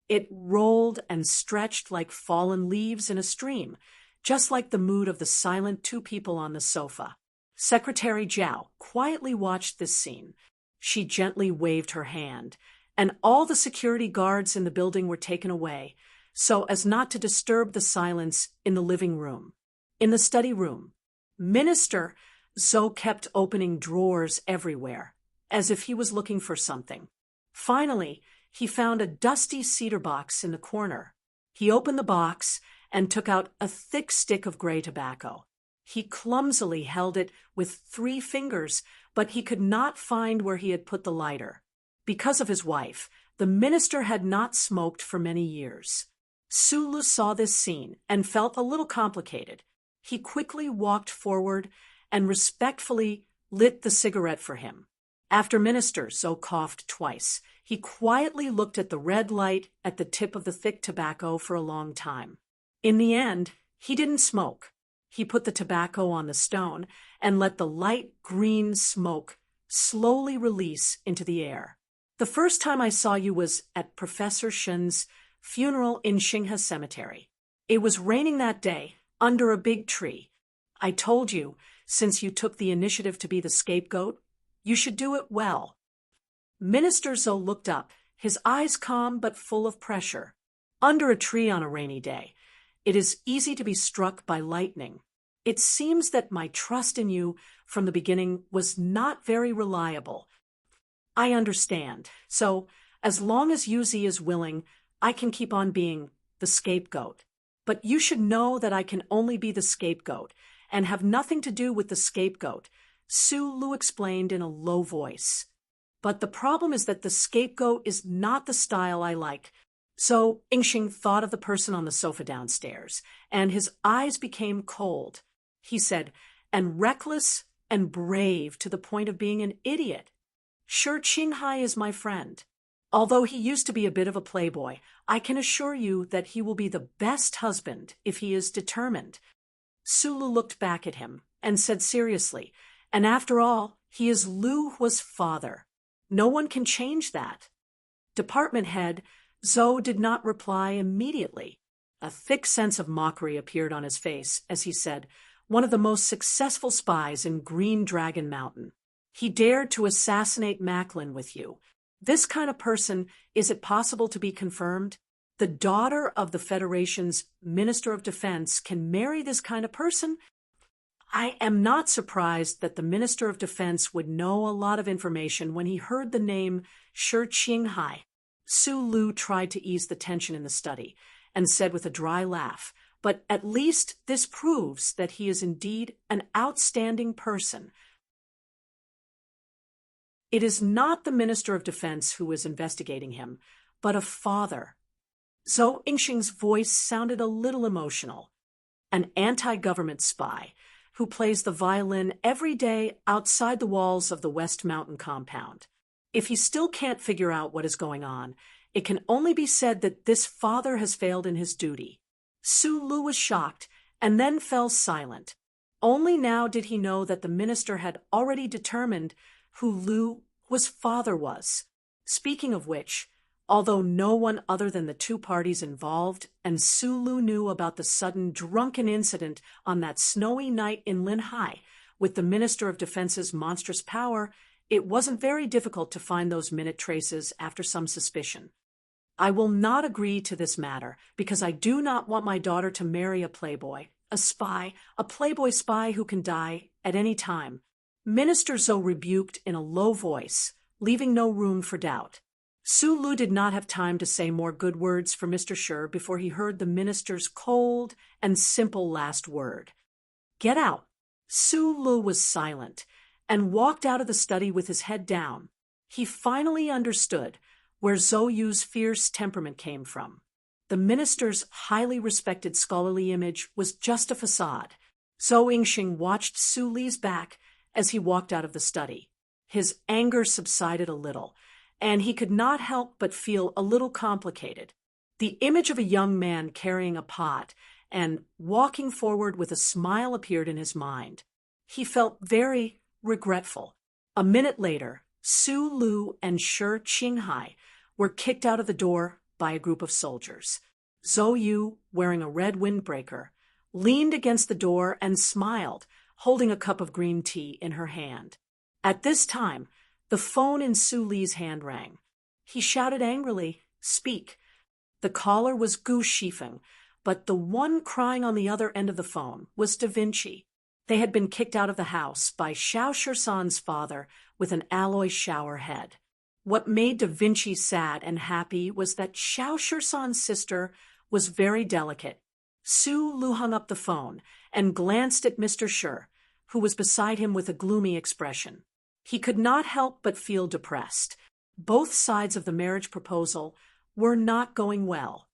It rolled and stretched like fallen leaves in a stream, just like the mood of the silent two people on the sofa. Secretary Zhao quietly watched this scene. She gently waved her hand, and all the security guards in the building were taken away, so as not to disturb the silence in the living room. In the study room, Minister Zhou kept opening drawers everywhere, as if he was looking for something. Finally, he found a dusty cedar box in the corner. He opened the box and took out a thick stick of gray tobacco. He clumsily held it with 3 fingers, but he could not find where he had put the lighter. Because of his wife, the minister had not smoked for many years. Su Lu saw this scene and felt a little complicated. He quickly walked forward and respectfully lit the cigarette for him. After Minister Zhou coughed twice, he quietly looked at the red light at the tip of the thick tobacco for a long time. In the end, he didn't smoke. He put the tobacco on the stone and let the light green smoke slowly release into the air. "The first time I saw you was at Professor Shen's funeral in Xinghe Cemetery. It was raining that day, under a big tree. I told you, since you took the initiative to be the scapegoat, you should do it well." Minister Zhou looked up, his eyes calm but full of pressure. Under a tree on a rainy day, it is easy to be struck by lightning. It seems that my trust in you from the beginning was not very reliable. I understand. So, as long as Yuzi is willing, I can keep on being the scapegoat. But you should know that I can only be the scapegoat and have nothing to do with the scapegoat, Su Lu explained in a low voice. But the problem is that the scapegoat is not the style I like. So Ingxing thought of the person on the sofa downstairs, and his eyes became cold. He said, "And reckless, and brave to the point of being an idiot. Sure, Qinghai is my friend. Although he used to be a bit of a playboy, I can assure you that he will be the best husband if he is determined. Sulu looked back at him and said seriously, and after all, he is Lu Hua's father. No one can change that. Department head Zhou did not reply immediately. A thick sense of mockery appeared on his face as he said, one of the most successful spies in Green Dragon Mountain. He dared to assassinate Macklin with you. This kind of person, is it possible to be confirmed? The daughter of the Federation's Minister of Defense can marry this kind of person? I am not surprised that the Minister of Defense would know a lot of information when he heard the name Shi Qinghai. Su Lu tried to ease the tension in the study and said with a dry laugh, but at least this proves that he is indeed an outstanding person. It is not the Minister of Defense who is investigating him, but a father. Zhou Yingxing's voice sounded a little emotional. An anti-government spy who plays the violin every day outside the walls of the West Mountain compound. If he still can't figure out what is going on, it can only be said that this father has failed in his duty. Su Lu was shocked and then fell silent. Only now did he know that the minister had already determined who Lu Hua's father was. Speaking of which, although no one other than the two parties involved and Su Lu knew about the sudden drunken incident on that snowy night in Linhai with the Minister of Defense's monstrous power, it wasn't very difficult to find those minute traces after some suspicion. I will not agree to this matter because I do not want my daughter to marry a playboy, a spy, a playboy spy who can die at any time. Minister Zhou rebuked in a low voice, leaving no room for doubt. Su Lu did not have time to say more good words for Mr. Shi before he heard the minister's cold and simple last word. Get out. Su Lu was silent and walked out of the study with his head down. He finally understood where Zhou Yu's fierce temperament came from. The minister's highly respected scholarly image was just a facade. Zhou Yingxing watched Su Li's back as he walked out of the study. His anger subsided a little, and he could not help but feel a little complicated. The image of a young man carrying a pot and walking forward with a smile appeared in his mind. He felt very regretful. A minute later, Su Lu and Shi Qinghai were kicked out of the door by a group of soldiers. Zhou Yu, wearing a red windbreaker, leaned against the door and smiled, holding a cup of green tea in her hand. At this time, the phone in Su Li's hand rang. He shouted angrily, "Speak." The caller was Gu Shifeng, but the one crying on the other end of the phone was Da Vinci. They had been kicked out of the house by Xiao Shisan's father with an alloy shower head. What made Da Vinci sad and happy was that Xiao Shisan's sister was very delicate. Su Lu hung up the phone and glanced at Mr. Shi, who was beside him with a gloomy expression. He could not help but feel depressed. Both sides of the marriage proposal were not going well.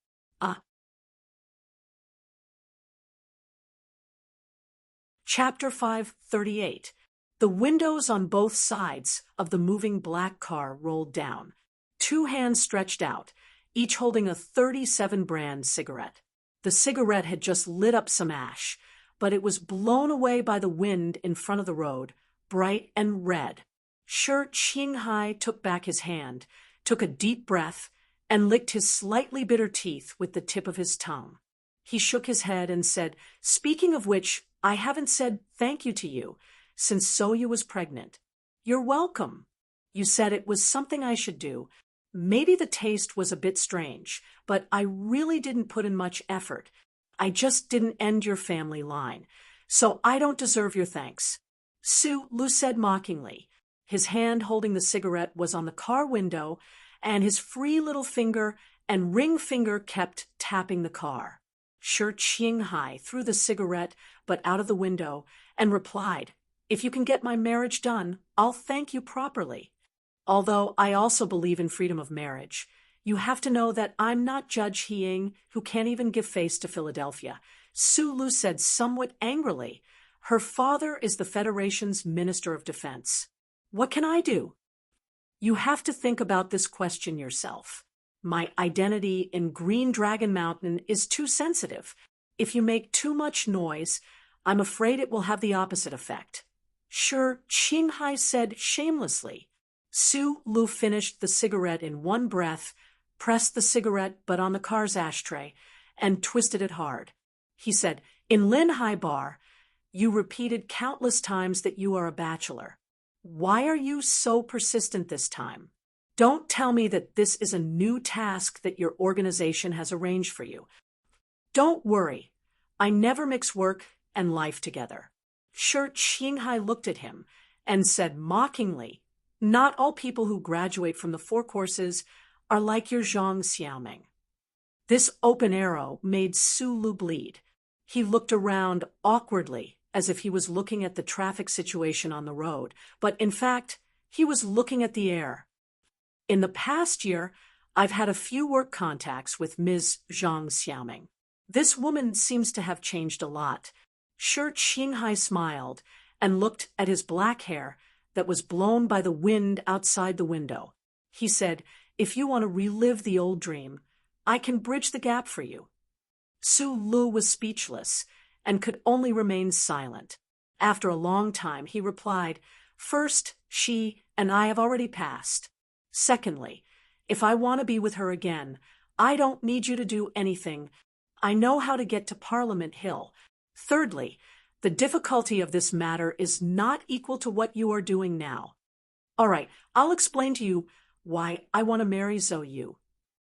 Chapter 538. The windows on both sides of the moving black car rolled down. Two hands stretched out, each holding a 37 brand cigarette. The cigarette had just lit up some ash, but it was blown away by the wind in front of the road, bright and red. Shi Qinghai took back his hand, took a deep breath, and licked his slightly bitter teeth with the tip of his tongue. He shook his head and said, "Speaking of which, I haven't said thank you to you since Soyu was pregnant." "You're welcome. You said it was something I should do. Maybe the taste was a bit strange, but I really didn't put in much effort. I just didn't end your family line, so I don't deserve your thanks." Su Lu said mockingly. His hand holding the cigarette was on the car window, and his free little finger and ring finger kept tapping the car. Shi Qinghai threw the cigarette but out of the window and replied, "If you can get my marriage done, I'll thank you properly. Although I also believe in freedom of marriage, you have to know that I'm not Judge Hiying, who can't even give face to Philadelphia." Su Lu said somewhat angrily, Her father is the Federation's Minister of Defense. What can I do? You have to think about this question yourself. My identity in Green Dragon Mountain is too sensitive. If you make too much noise, I'm afraid it will have the opposite effect. Sure, Qinghai said shamelessly. Su Lu finished the cigarette in one breath, pressed the cigarette butt on the car's ashtray, and twisted it hard. He said, in Linhai Bar, you repeated countless times that you are a bachelor. Why are you so persistent this time? Don't tell me that this is a new task that your organization has arranged for you. Don't worry. I never mix work and life together. Sure, Qinghai looked at him and said mockingly, not all people who graduate from the 4 courses are like your Zhang Xiaoming. This open arrow made Su Lu bleed. He looked around awkwardly as if he was looking at the traffic situation on the road, but in fact, he was looking at the air. In the past year, I've had a few work contacts with Ms. Zhang Xiaoming. This woman seems to have changed a lot. Sure, Qinghai smiled and looked at his black hair that was blown by the wind outside the window. He said, if you want to relive the old dream, I can bridge the gap for you. Su Lu was speechless and could only remain silent. After a long time, he replied, first, she and I have already passed. Secondly, if I want to be with her again, I don't need you to do anything. I know how to get to Parliament Hill. Thirdly, the difficulty of this matter is not equal to what you are doing now. All right, I'll explain to you why I want to marry Zhou Yu.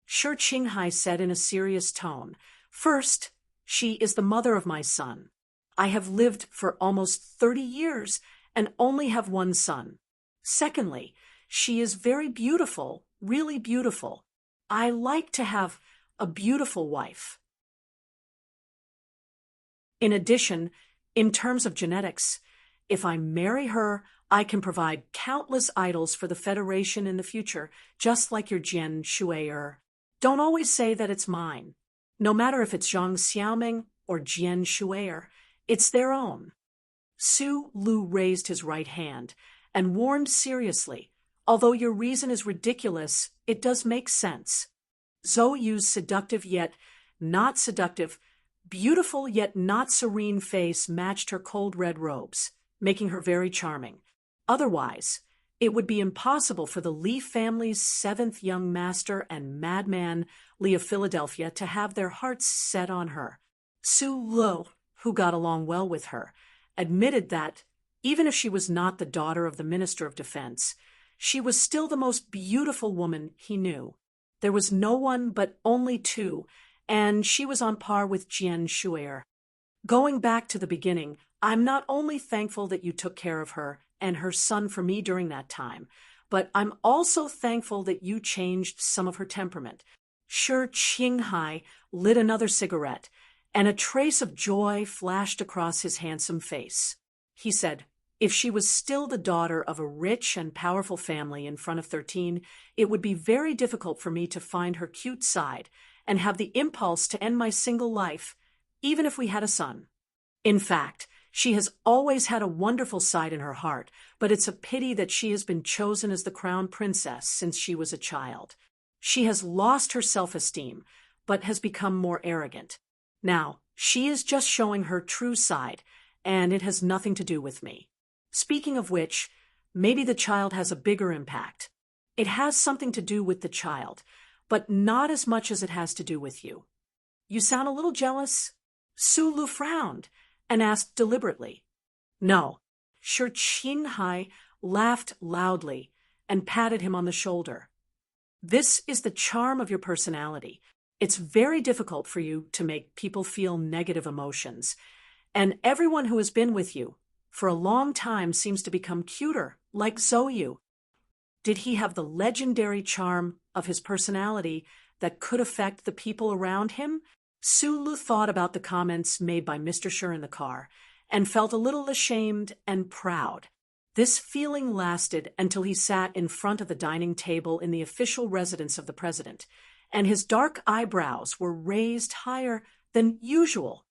Sure, Qinghai said in a serious tone. First, she is the mother of my son. I have lived for almost 30 years and only have one son. Secondly, she is very beautiful, really beautiful. I like to have a beautiful wife. In addition, in terms of genetics, if I marry her, I can provide countless idols for the Federation in the future, just like your Jian Shui'er. Don't always say that it's mine. No matter if it's Zhang Xiaoming or Jian Shui'er, it's their own. Su Lu raised his right hand and warned seriously, although your reason is ridiculous, it does make sense. Zhou Yu's seductive yet not seductive, beautiful yet not serene face matched her cold red robes, making her very charming. Otherwise, it would be impossible for the Li family's 7th young master and madman, Li of Philadelphia, to have their hearts set on her. Su Lu, who got along well with her, admitted that, even if she was not the daughter of the Minister of Defense, she was still the most beautiful woman he knew. There was no one but only two, and she was on par with Jian Shui'er. Going back to the beginning, I'm not only thankful that you took care of her and her son for me during that time, but I'm also thankful that you changed some of her temperament. Sure, Qinghai lit another cigarette, and a trace of joy flashed across his handsome face. He said, if she was still the daughter of a rich and powerful family in front of 13, it would be very difficult for me to find her cute side and have the impulse to end my single life, even if we had a son. In fact, she has always had a wonderful side in her heart, but it's a pity that she has been chosen as the crown princess since she was a child. She has lost her self-esteem, but has become more arrogant. Now, she is just showing her true side, and it has nothing to do with me. Speaking of which, maybe the child has a bigger impact. It has something to do with the child, but not as much as it has to do with you. You sound a little jealous? Su Lu frowned and asked deliberately. No. Sure, Qinghai laughed loudly and patted him on the shoulder. This is the charm of your personality. It's very difficult for you to make people feel negative emotions, and everyone who has been with you for a long time seems to become cuter, like Zhou Yu. Did he have the legendary charm of his personality that could affect the people around him? Su Lu thought about the comments made by Mr. Sher in the car and felt a little ashamed and proud. This feeling lasted until he sat in front of the dining table in the official residence of the president, and his dark eyebrows were raised higher than usual.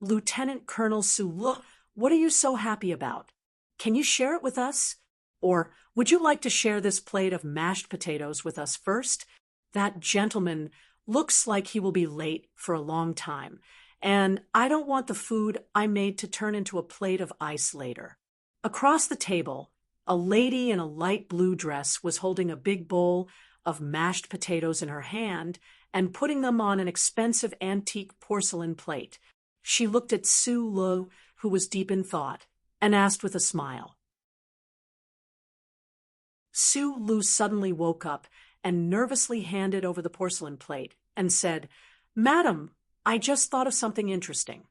Lieutenant Colonel Su Lu What are you so happy about? Can you share it with us? Or would you like to share this plate of mashed potatoes with us first? That gentleman looks like he will be late for a long time, and I don't want the food I made to turn into a plate of ice later. Across the table, a lady in a light blue dress was holding a big bowl of mashed potatoes in her hand and putting them on an expensive antique porcelain plate. She looked at Sue Lu, who was deep in thought, and asked with a smile. Sue Lu suddenly woke up and nervously handed over the porcelain plate and said, "Madam, I just thought of something interesting."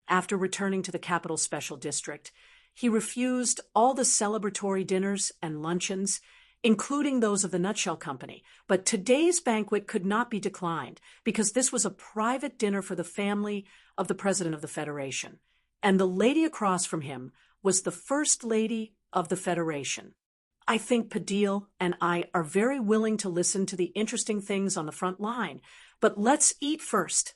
After returning to the Capital Special District, he refused all the celebratory dinners and luncheons, including those of the Nutshell Company. But today's banquet could not be declined because this was a private dinner for the family of the President of the Federation. And the lady across from him was the First Lady of the Federation. I think Padil and I are very willing to listen to the interesting things on the front line, but let's eat first,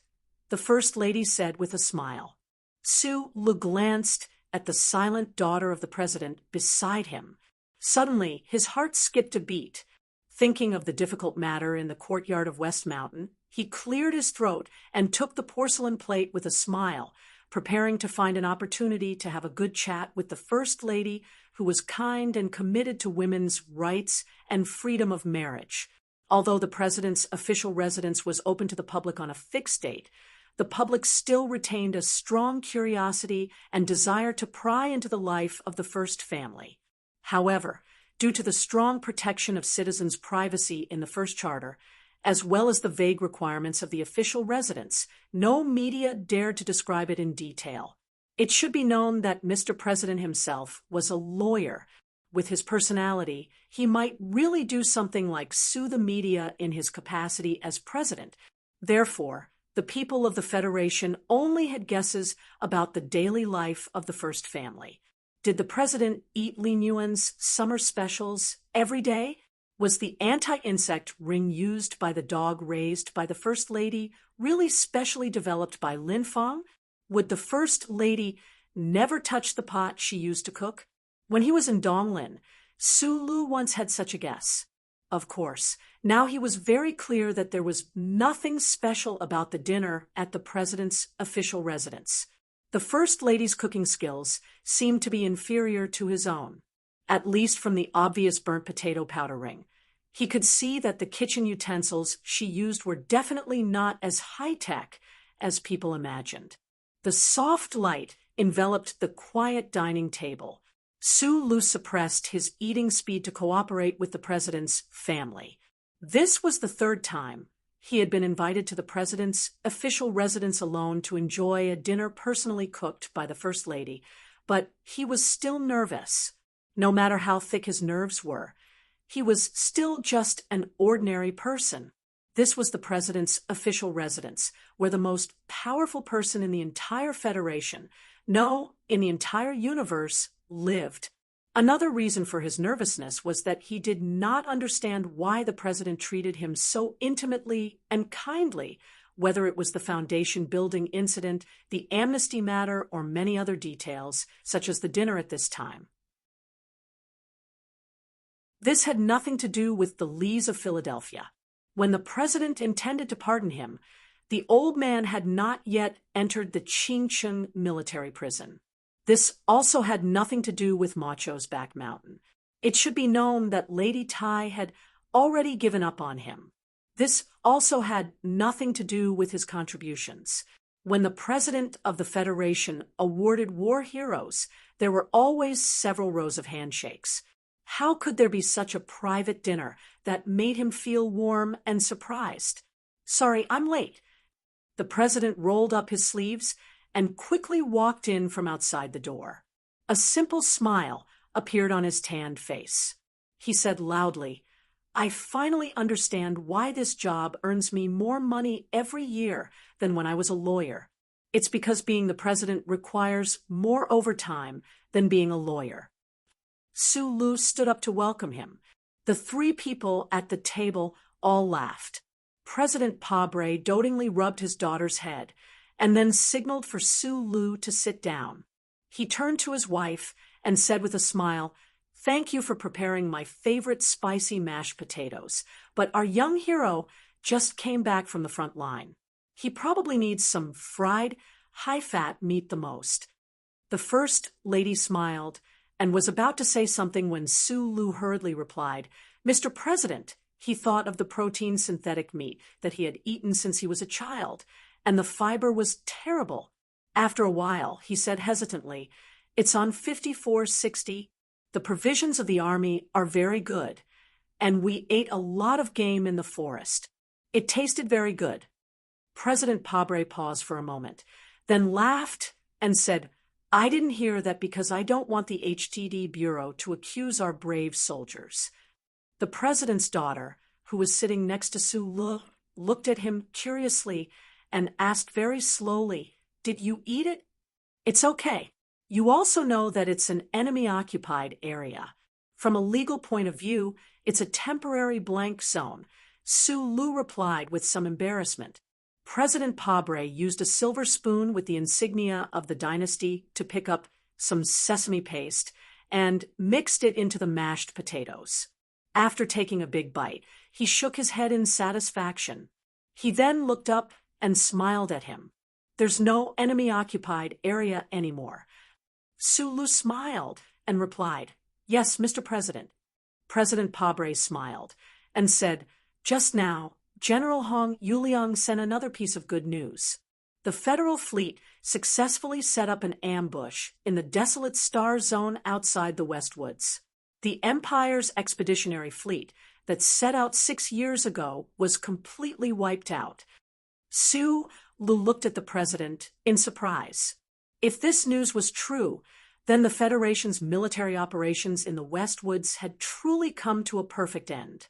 the First Lady said with a smile. Sue Lu glanced at the silent daughter of the president beside him. Suddenly, his heart skipped a beat. Thinking of the difficult matter in the courtyard of West Mountain, he cleared his throat and took the porcelain plate with a smile, preparing to find an opportunity to have a good chat with the First Lady, who was kind and committed to women's rights and freedom of marriage. Although the president's official residence was open to the public on a fixed date, the public still retained a strong curiosity and desire to pry into the life of the first family. However, due to the strong protection of citizens' privacy in the First Charter, as well as the vague requirements of the official residence, no media dared to describe it in detail. It should be known that Mr. President himself was a lawyer. With his personality, he might really do something like sue the media in his capacity as president. Therefore, the people of the Federation only had guesses about the daily life of the first family. Did the president eat Li Nguyen's summer specials every day? Was the anti-insect ring used by the dog raised by the First Lady really specially developed by Lin Fang? Would the First Lady never touch the pot she used to cook? When he was in Donglin, Sue Lu once had such a guess. Of course, now he was very clear that there was nothing special about the dinner at the president's official residence. The First Lady's cooking skills seemed to be inferior to his own, at least from the obvious burnt potato powder ring. He could see that the kitchen utensils she used were definitely not as high-tech as people imagined. The soft light enveloped the quiet dining table. Sue Lu suppressed his eating speed to cooperate with the president's family. This was the third time he had been invited to the president's official residence alone to enjoy a dinner personally cooked by the First Lady, but he was still nervous. No matter how thick his nerves were, he was still just an ordinary person. This was the president's official residence, where the most powerful person in the entire Federation, no, in the entire universe, lived. Another reason for his nervousness was that he did not understand why the president treated him so intimately and kindly, whether it was the foundation building incident, the amnesty matter, or many other details, such as the dinner at this time. This had nothing to do with the Lees of Philadelphia. When the president intended to pardon him, the old man had not yet entered the Chingchun military prison. This also had nothing to do with Macho's back mountain. It should be known that Lady Tai had already given up on him. This also had nothing to do with his contributions. When the president of the Federation awarded war heroes, there were always several rows of handshakes. How could there be such a private dinner that made him feel warm and surprised? "Sorry, I'm late." The president rolled up his sleeves and quickly walked in from outside the door. A simple smile appeared on his tanned face. He said loudly, "I finally understand why this job earns me more money every year than when I was a lawyer. It's because being the president requires more overtime than being a lawyer." Sue Lu stood up to welcome him. The three people at the table all laughed. President Pabre dotingly rubbed his daughter's head and then signaled for Sue Lu to sit down. He turned to his wife and said with a smile, "Thank you for preparing my favorite spicy mashed potatoes, but our young hero just came back from the front line. He probably needs some fried, high-fat meat the most." The First Lady smiled and was about to say something when Sue Lou hurriedly replied, "Mr. President," he thought of the protein synthetic meat that he had eaten since he was a child, and the fiber was terrible. After a while, he said hesitantly, "It's on 5460. The provisions of the army are very good, and we ate a lot of game in the forest. It tasted very good." President Pabre paused for a moment, then laughed and said, "I didn't hear that because I don't want the HTD Bureau to accuse our brave soldiers." The president's daughter, who was sitting next to Sue Lou, looked at him curiously and asked very slowly, "Did you eat it?" "It's okay. You also know that it's an enemy-occupied area. From a legal point of view, it's a temporary blank zone," Sue Lou replied with some embarrassment. President Pabre used a silver spoon with the insignia of the dynasty to pick up some sesame paste and mixed it into the mashed potatoes. After taking a big bite, he shook his head in satisfaction. He then looked up and smiled at him. "There's no enemy-occupied area anymore." Sue Lou smiled and replied, "Yes, Mr. President." President Pabre smiled and said, "Just now, General Hong Yuliang sent another piece of good news. The Federal fleet successfully set up an ambush in the desolate Star Zone outside the Westwoods. The Empire's expeditionary fleet that set out 6 years ago was completely wiped out." Sue Lou looked at the president in surprise. If this news was true, then the Federation's military operations in the Westwoods had truly come to a perfect end.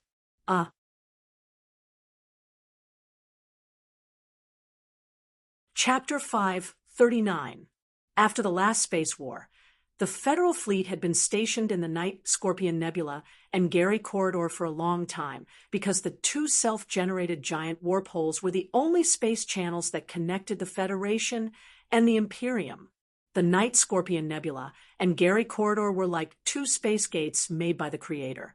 Chapter 539. After the last space war, the Federal fleet had been stationed in the Night Scorpion Nebula and Gary Corridor for a long time because the two self-generated giant warp holes were the only space channels that connected the Federation and the Imperium. The Night Scorpion Nebula and Gary Corridor were like two space gates made by the Creator,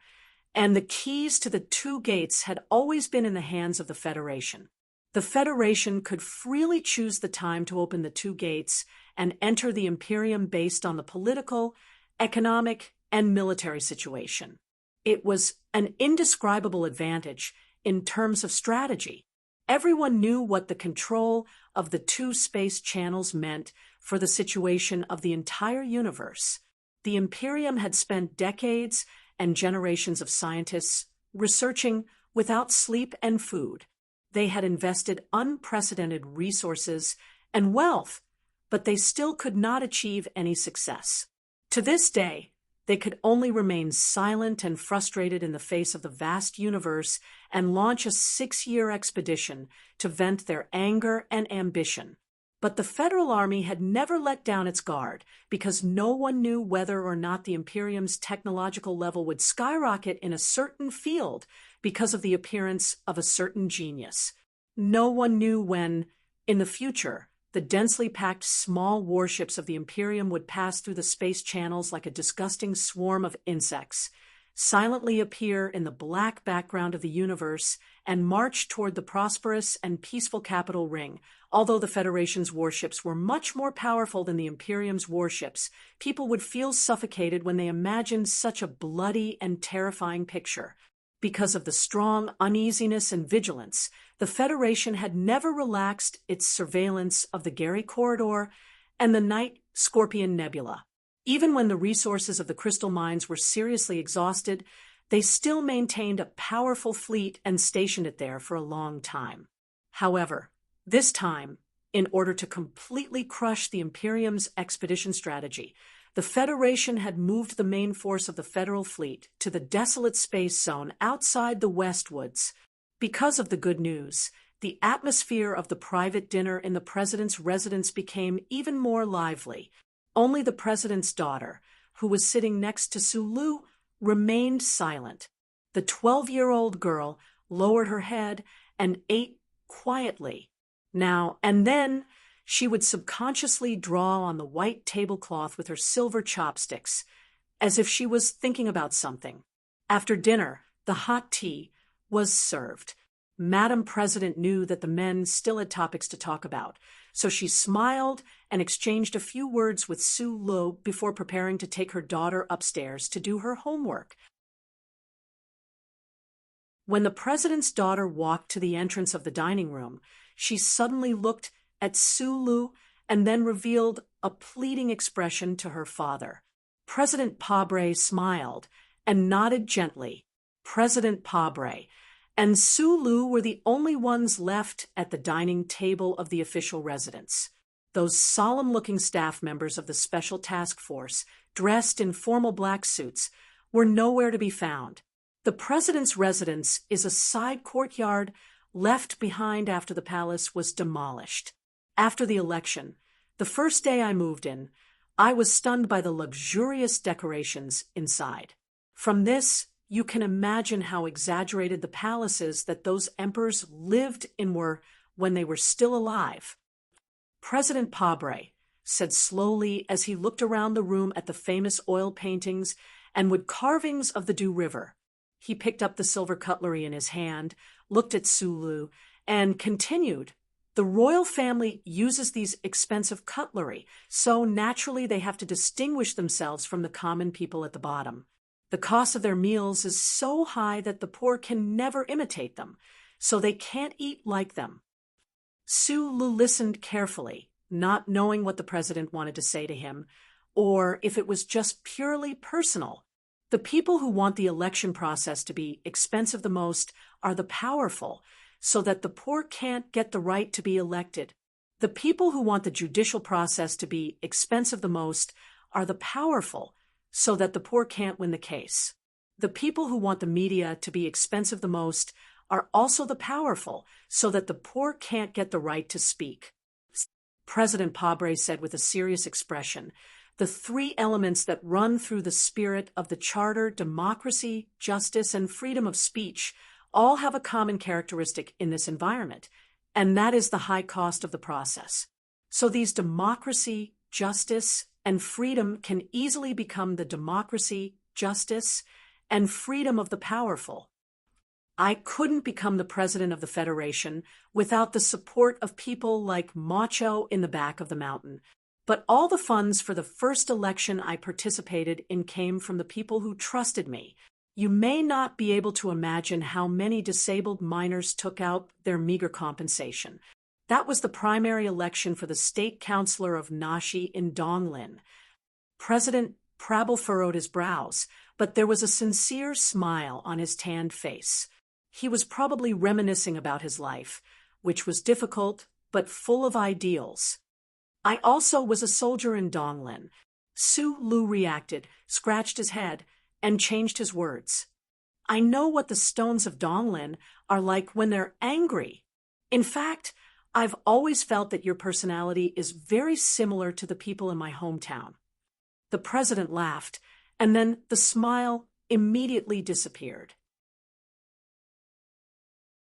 and the keys to the two gates had always been in the hands of the Federation. The Federation could freely choose the time to open the two gates and enter the Imperium based on the political, economic, and military situation. It was an indescribable advantage in terms of strategy. Everyone knew what the control of the two space channels meant for the situation of the entire universe. The Imperium had spent decades and generations of scientists researching without sleep and food. They had invested unprecedented resources and wealth, but they still could not achieve any success. To this day, they could only remain silent and frustrated in the face of the vast universe and launch a 6-year expedition to vent their anger and ambition. But the Federal Army had never let down its guard because no one knew whether or not the Imperium's technological level would skyrocket in a certain field because of the appearance of a certain genius. No one knew when, in the future, the densely packed small warships of the Imperium would pass through the space channels like a disgusting swarm of insects, silently appear in the black background of the universe, and march toward the prosperous and peaceful capital ring. Although the Federation's warships were much more powerful than the Imperium's warships, people would feel suffocated when they imagined such a bloody and terrifying picture. Because of the strong uneasiness and vigilance, the Federation had never relaxed its surveillance of the Gary Corridor and the Night Scorpion Nebula. Even when the resources of the crystal mines were seriously exhausted, they still maintained a powerful fleet and stationed it there for a long time. However, this time, in order to completely crush the Imperium's expedition strategy, the Federation had moved the main force of the Federal fleet to the desolate space zone outside the Westwoods. Because of the good news, the atmosphere of the private dinner in the president's residence became even more lively. Only the president's daughter, who was sitting next to Sue Lou, remained silent. The 12-year-old girl lowered her head and ate quietly. Now and then, she would subconsciously draw on the white tablecloth with her silver chopsticks, as if she was thinking about something. After dinner, the hot tea was served. Madam President knew that the men still had topics to talk about, so she smiled and exchanged a few words with Su Lu before preparing to take her daughter upstairs to do her homework. When the president's daughter walked to the entrance of the dining room, she suddenly looked at Su Lu and then revealed a pleading expression to her father. President Pabre smiled and nodded gently. President Pabre and Su Lu were the only ones left at the dining table of the official residence. Those solemn-looking staff members of the Special Task Force, dressed in formal black suits, were nowhere to be found. The president's residence is a side courtyard left behind after the palace was demolished. After the election, the first day I moved in, I was stunned by the luxurious decorations inside. From this, you can imagine how exaggerated the palaces that those emperors lived in were when they were still alive. President Pabre said slowly as he looked around the room at the famous oil paintings and wood carvings of the Du River. He picked up the silver cutlery in his hand, looked at Su Lu, and continued. The royal family uses these expensive cutlery, so naturally they have to distinguish themselves from the common people at the bottom. The cost of their meals is so high that the poor can never imitate them, so they can't eat like them. Su Lu listened carefully, not knowing what the president wanted to say to him, or if it was just purely personal. The people who want the election process to be expensive the most are the powerful, so that the poor can't get the right to be elected. The people who want the judicial process to be expensive the most are the powerful, so that the poor can't win the case. The people who want the media to be expensive the most are also the powerful, so that the poor can't get the right to speak. President Pabre said with a serious expression, the three elements that run through the spirit of the Charter, democracy, justice, and freedom of speech, all have a common characteristic in this environment, and that is the high cost of the process. So these democracy, justice, and freedom can easily become the democracy, justice, and freedom of the powerful. I couldn't become the president of the Federation without the support of people like Macho in the back of the mountain. But all the funds for the first election I participated in came from the people who trusted me. You may not be able to imagine how many disabled miners took out their meager compensation. That was the primary election for the state councilor of Nashi in Donglin. President Prabal furrowed his brows, but there was a sincere smile on his tanned face. He was probably reminiscing about his life, which was difficult but full of ideals. I also was a soldier in Donglin. Su Lu reacted, scratched his head, and changed his words. I know what the stones of Donglin are like when they're angry. In fact, I've always felt that your personality is very similar to the people in my hometown. The president laughed, and then the smile immediately disappeared.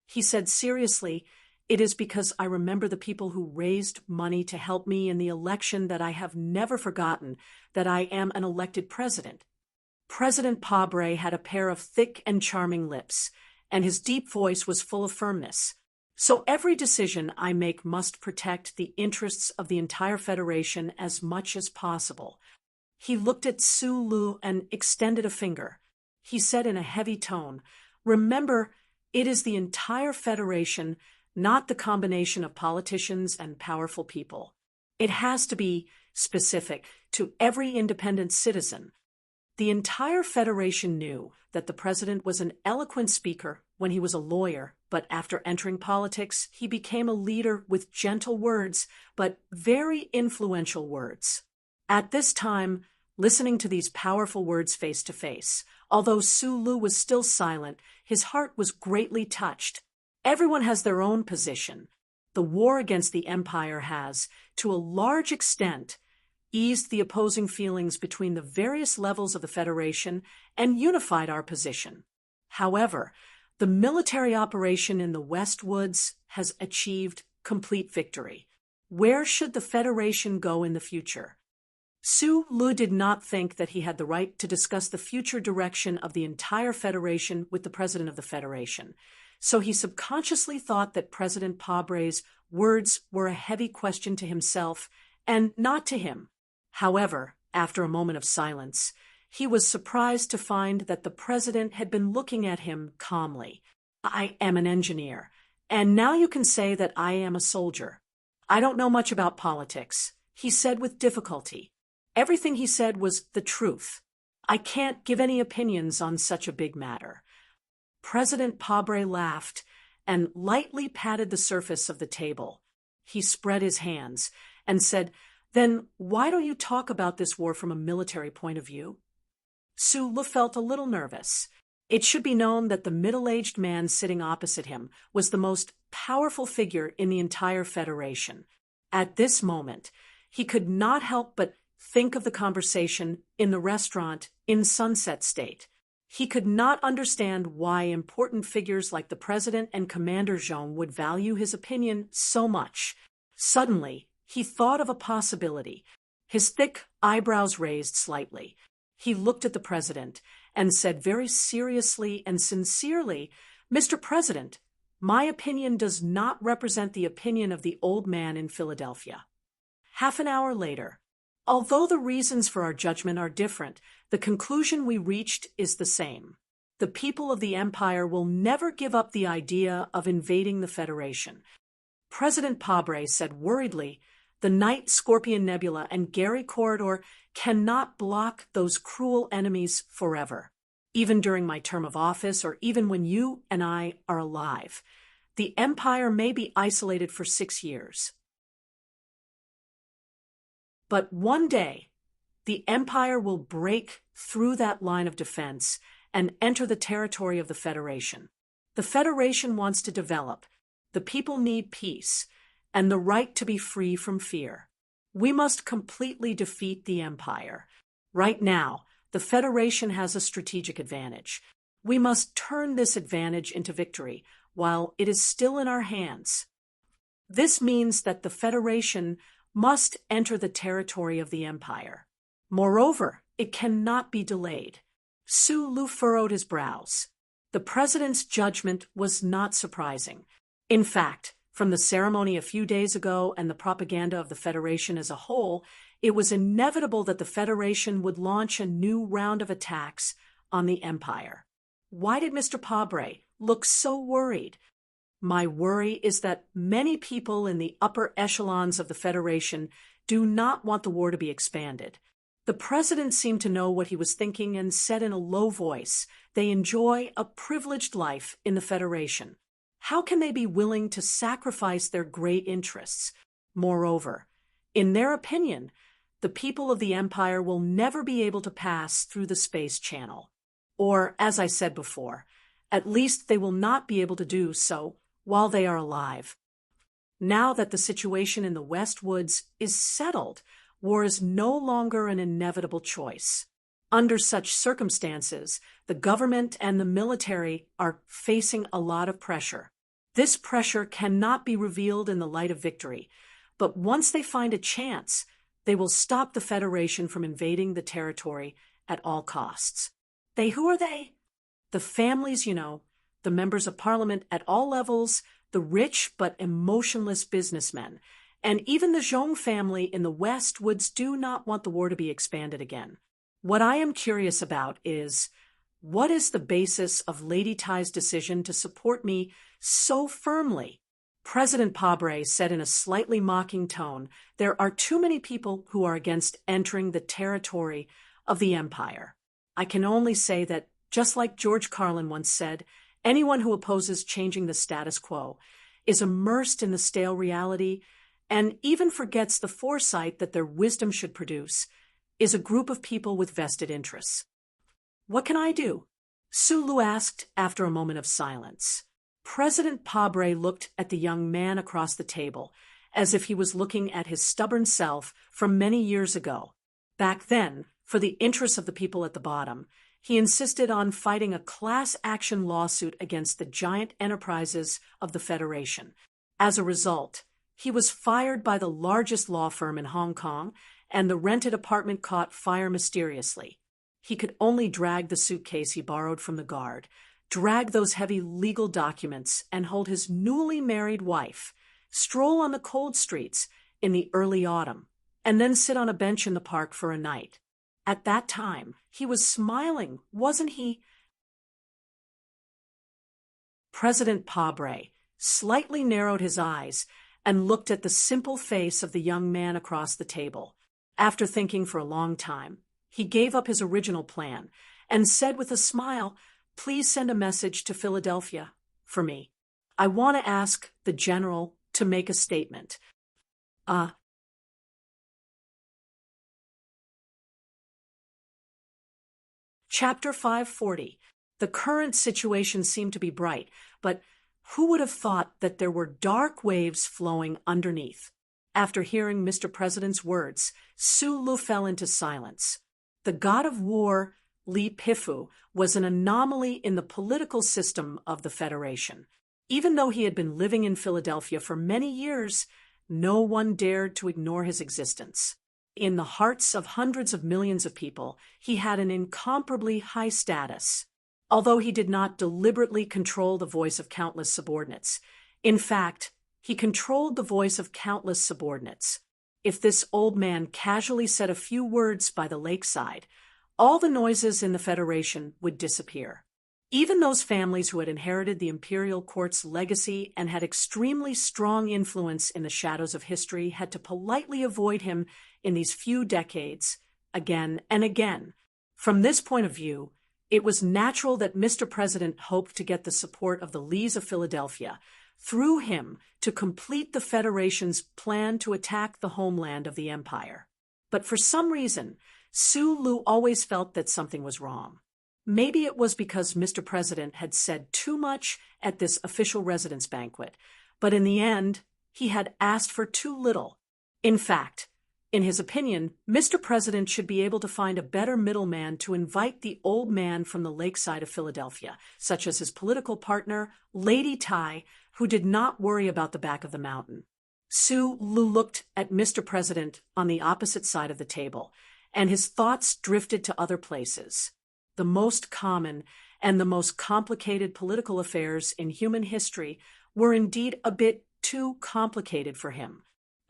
He said seriously, it is because I remember the people who raised money to help me in the election that I have never forgotten that I am an elected president. President Pabre had a pair of thick and charming lips, and his deep voice was full of firmness. So every decision I make must protect the interests of the entire Federation as much as possible. He looked at Su Lu and extended a finger. He said in a heavy tone, remember, it is the entire Federation, not the combination of politicians and powerful people. It has to be specific to every independent citizen. The entire Federation knew that the president was an eloquent speaker when he was a lawyer, but after entering politics, he became a leader with gentle words, but very influential words. At this time, listening to these powerful words face to face, although Su Lu was still silent, his heart was greatly touched. Everyone has their own position. The war against the empire has, to a large extent, eased the opposing feelings between the various levels of the Federation and unified our position. However, the military operation in the West Woods has achieved complete victory. Where should the Federation go in the future? Su Lu did not think that he had the right to discuss the future direction of the entire Federation with the President of the Federation, so he subconsciously thought that President Pabre's words were a heavy question to himself and not to him. However, after a moment of silence, he was surprised to find that the President had been looking at him calmly. "I am an engineer, and now you can say that I am a soldier. I don't know much about politics," he said with difficulty. Everything he said was the truth. "I can't give any opinions on such a big matter." President Pabre laughed and lightly patted the surface of the table. He spread his hands and said, "Then why don't you talk about this war from a military point of view?" Su Lu felt a little nervous. It should be known that the middle-aged man sitting opposite him was the most powerful figure in the entire Federation. At this moment, he could not help but think of the conversation in the restaurant in Sunset State. He could not understand why important figures like the President and Commander Zhong would value his opinion so much. Suddenly, he thought of a possibility. His thick eyebrows raised slightly. He looked at the President and said very seriously and sincerely, "Mr. President, my opinion does not represent the opinion of the old man in Philadelphia." Half an hour later, although the reasons for our judgment are different, the conclusion we reached is the same. The people of the Empire will never give up the idea of invading the Federation. President Pabre said worriedly, "The Night Scorpion Nebula and Gary Corridor cannot block those cruel enemies forever, even during my term of office or even when you and I are alive. The Empire may be isolated for 6 years. But one day, the Empire will break through that line of defense and enter the territory of the Federation. The Federation wants to develop. The people need peace and the right to be free from fear. We must completely defeat the Empire. Right now, the Federation has a strategic advantage. We must turn this advantage into victory while it is still in our hands. This means that the Federation must enter the territory of the Empire. Moreover, it cannot be delayed." Su Lu furrowed his brows. The President's judgment was not surprising. In fact, from the ceremony a few days ago and the propaganda of the Federation as a whole, it was inevitable that the Federation would launch a new round of attacks on the Empire. Why did Mr. Pabre look so worried? My worry is that many people in the upper echelons of the Federation do not want the war to be expanded. The President seemed to know what he was thinking and said in a low voice, "They enjoy a privileged life in the Federation. How can they be willing to sacrifice their great interests? Moreover, in their opinion, the people of the Empire will never be able to pass through the space channel. Or, as I said before, at least they will not be able to do so while they are alive. Now that the situation in the West Woods is settled, war is no longer an inevitable choice. Under such circumstances, the government and the military are facing a lot of pressure. This pressure cannot be revealed in the light of victory, but once they find a chance, they will stop the Federation from invading the territory at all costs." Who are they? The families, the members of parliament at all levels, the rich but emotionless businessmen, and even the Zhong family in the West Woods do not want the war to be expanded again. What I am curious about is, what is the basis of Lady Tai's decision to support me so firmly? President Pabre said in a slightly mocking tone, "There are too many people who are against entering the territory of the Empire. I can only say that, just like George Carlin once said, anyone who opposes changing the status quo is immersed in the stale reality and even forgets the foresight that their wisdom should produce, is a group of people with vested interests." "What can I do?" Su Lu asked after a moment of silence. President Pabre looked at the young man across the table, as if he was looking at his stubborn self from many years ago. Back then, for the interests of the people at the bottom, he insisted on fighting a class action lawsuit against the giant enterprises of the Federation. As a result, He was fired by the largest law firm in Hong Kong, and the rented apartment caught fire mysteriously. He could only drag the suitcase he borrowed from the guard, drag those heavy legal documents, and hold his newly married wife, stroll on the cold streets in the early autumn, and then sit on a bench in the park for a night. At that time, he was smiling, wasn't he? President Pabre slightly narrowed his eyes and looked at the simple face of the young man across the table. After thinking for a long time, he gave up his original plan and said with a smile, "Please send a message to Philadelphia for me. I want to ask the general to make a statement." Chapter 540. The current situation seemed to be bright, but who would have thought that there were dark waves flowing underneath? After hearing Mr. President's words, Sulu fell into silence. The god of war, Li Pifu, was an anomaly in the political system of the Federation. Even though he had been living in Philadelphia for many years, no one dared to ignore his existence. In the hearts of hundreds of millions of people, he had an incomparably high status. Although he did not deliberately control the voice of countless subordinates, in fact, he controlled the voice of countless subordinates. If this old man casually said a few words by the lakeside, all the noises in the Federation would disappear. Even those families who had inherited the imperial court's legacy and had extremely strong influence in the shadows of history had to politely avoid him in these few decades, again and again. From this point of view, it was natural that Mr. President hoped to get the support of the Lees of Philadelphia, through him, to complete the Federation's plan to attack the homeland of the Empire. But for some reason, Sulu always felt that something was wrong. Maybe it was because Mr. President had said too much at this official residence banquet, but in the end, he had asked for too little. In fact, in his opinion, Mr. President should be able to find a better middleman to invite the old man from the lakeside of Philadelphia, such as his political partner, Lady Tai, who did not worry about the back of the mountain. Sulu looked at Mr. President on the opposite side of the table, and his thoughts drifted to other places. The most common and the most complicated political affairs in human history were indeed a bit too complicated for him.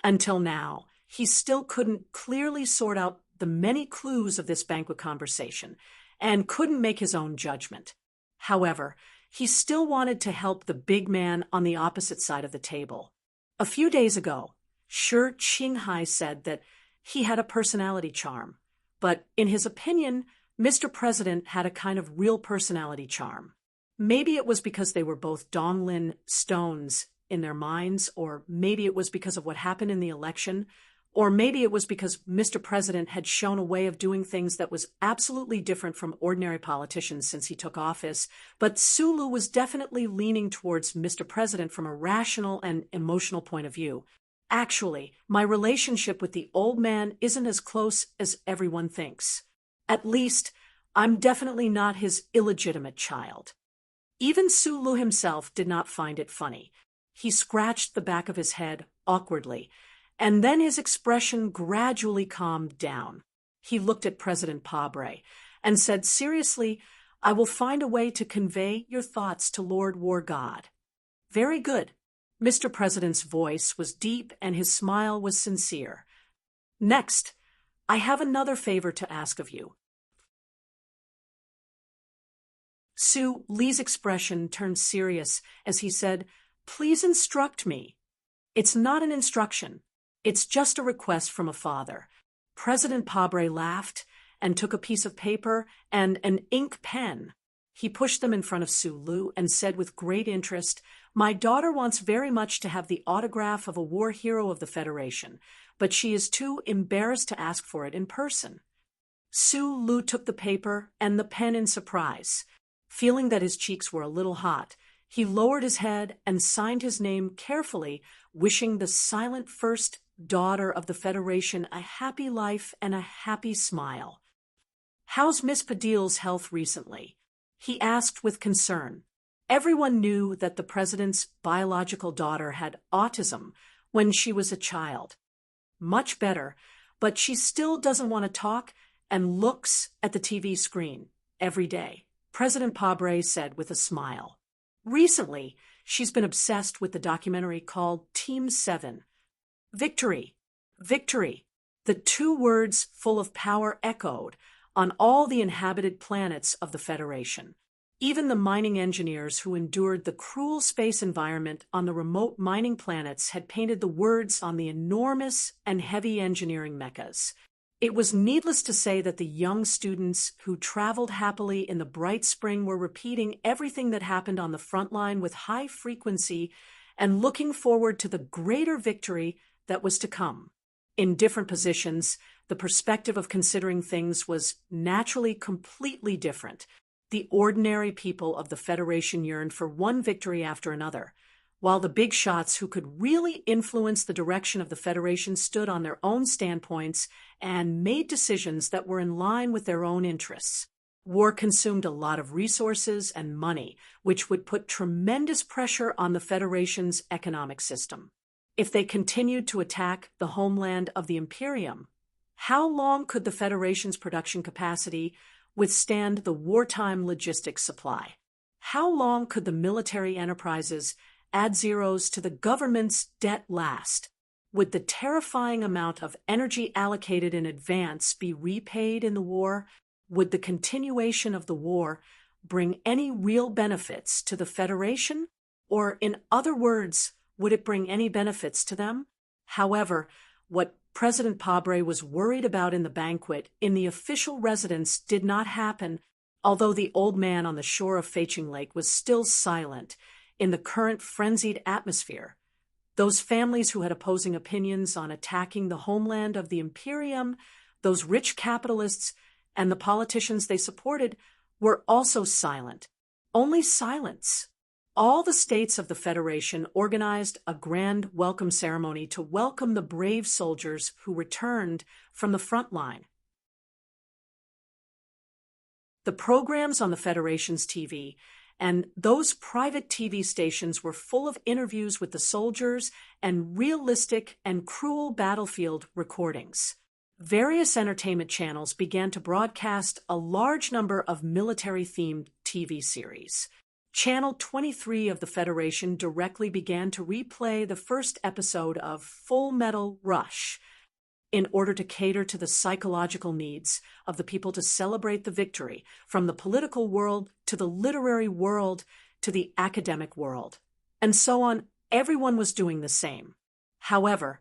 Until now, he still couldn't clearly sort out the many clues of this banquet conversation and couldn't make his own judgment. However, he still wanted to help the big man on the opposite side of the table. A few days ago, Shi Qinghai said that he had a personality charm, but in his opinion, Mr. President had a kind of real personality charm. Maybe it was because they were both Donglin stones in their minds, or maybe it was because of what happened in the election, or maybe it was because Mr. President had shown a way of doing things that was absolutely different from ordinary politicians since he took office, but Sulu was definitely leaning towards Mr. President from a rational and emotional point of view. Actually, my relationship with the old man isn't as close as everyone thinks. At least, I'm definitely not his illegitimate child. Even Sulu himself did not find it funny. He scratched the back of his head awkwardly, and then his expression gradually calmed down. He looked at President Pabre and said seriously, "I will find a way to convey your thoughts to Lord War God." "Very good." Mr. President's voice was deep and his smile was sincere. "Next, I have another favor to ask of you." Su Li's expression turned serious as he said, "Please instruct me." "It's not an instruction. It's just a request from a father." President Pabre laughed and took a piece of paper and an ink pen. He pushed them in front of Sulu and said with great interest, "My daughter wants very much to have the autograph of a war hero of the Federation, but she is too embarrassed to ask for it in person." Sulu took the paper and the pen in surprise. Feeling that his cheeks were a little hot, he lowered his head and signed his name carefully, wishing the silent first daughter of the Federation a happy life and a happy smile. "How's Miss Padil's health recently?" he asked with concern. Everyone knew that the president's biological daughter had autism, when she was a child. Much better, but she still doesn't want to talk and looks at the TV screen every day, President Pabre said with a smile. Recently, she's been obsessed with the documentary called Team 7. Victory, victory. The two words full of power echoed on all the inhabited planets of the Federation. Even the mining engineers who endured the cruel space environment on the remote mining planets had painted the words on the enormous and heavy engineering mechas. It was needless to say that the young students who traveled happily in the bright spring were repeating everything that happened on the front line with high frequency and looking forward to the greater victory that was to come. In different positions, the perspective of considering things was naturally completely different. The ordinary people of the Federation yearned for one victory after another, while the big shots who could really influence the direction of the Federation stood on their own standpoints and made decisions that were in line with their own interests. War consumed a lot of resources and money, which would put tremendous pressure on the Federation's economic system. If they continued to attack the homeland of the Imperium, how long could the Federation's production capacity withstand the wartime logistics supply? How long could the military enterprises add zeros to the government's debt last? Would the terrifying amount of energy allocated in advance be repaid in the war? Would the continuation of the war bring any real benefits to the Federation? Or, in other words, would it bring any benefits to them? However, what President Pabre was worried about in the banquet in the official residence did not happen, although the old man on the shore of Feiching Lake was still silent in the current frenzied atmosphere. Those families who had opposing opinions on attacking the homeland of the Imperium, those rich capitalists, and the politicians they supported were also silent. Only silence. All the states of the Federation organized a grand welcome ceremony to welcome the brave soldiers who returned from the front line. The programs on the Federation's TV and those private TV stations were full of interviews with the soldiers and realistic and cruel battlefield recordings. Various entertainment channels began to broadcast a large number of military-themed TV series. Channel 23 of the Federation directly began to replay the first episode of Full Metal Rush in order to cater to the psychological needs of the people to celebrate the victory, from the political world to the literary world to the academic world. And so on, everyone was doing the same. However,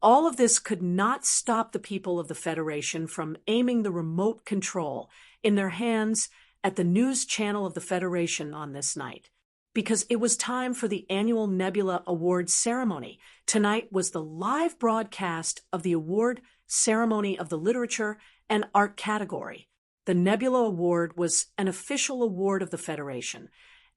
all of this could not stop the people of the Federation from aiming the remote control in their hands at the news channel of the Federation on this night, because it was time for the annual Nebula Awards ceremony. Tonight was the live broadcast of the award ceremony of the literature and art category. The Nebula Award was an official award of the Federation,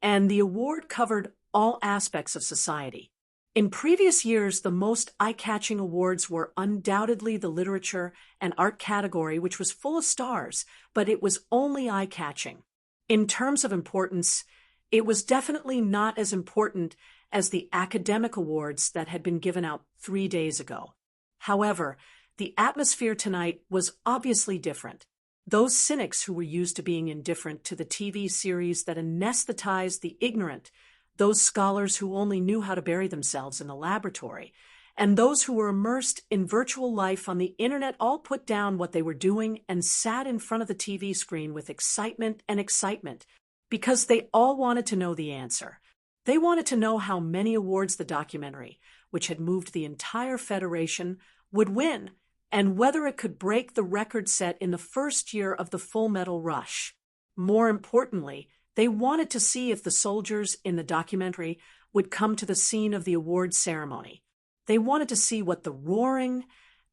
and the award covered all aspects of society. In previous years, the most eye-catching awards were undoubtedly the literature and art category, which was full of stars, but it was only eye-catching. In terms of importance, it was definitely not as important as the academic awards that had been given out 3 days ago. However, the atmosphere tonight was obviously different. Those cynics who were used to being indifferent to the TV series that anesthetized the ignorant, those scholars who only knew how to bury themselves in the laboratory, and those who were immersed in virtual life on the internet all put down what they were doing and sat in front of the TV screen with excitement, because they all wanted to know the answer. They wanted to know how many awards the documentary, which had moved the entire Federation, would win, and whether it could break the record set in the first year of the Full Metal Rush. More importantly, they wanted to see if the soldiers in the documentary would come to the scene of the awards ceremony. They wanted to see what the roaring,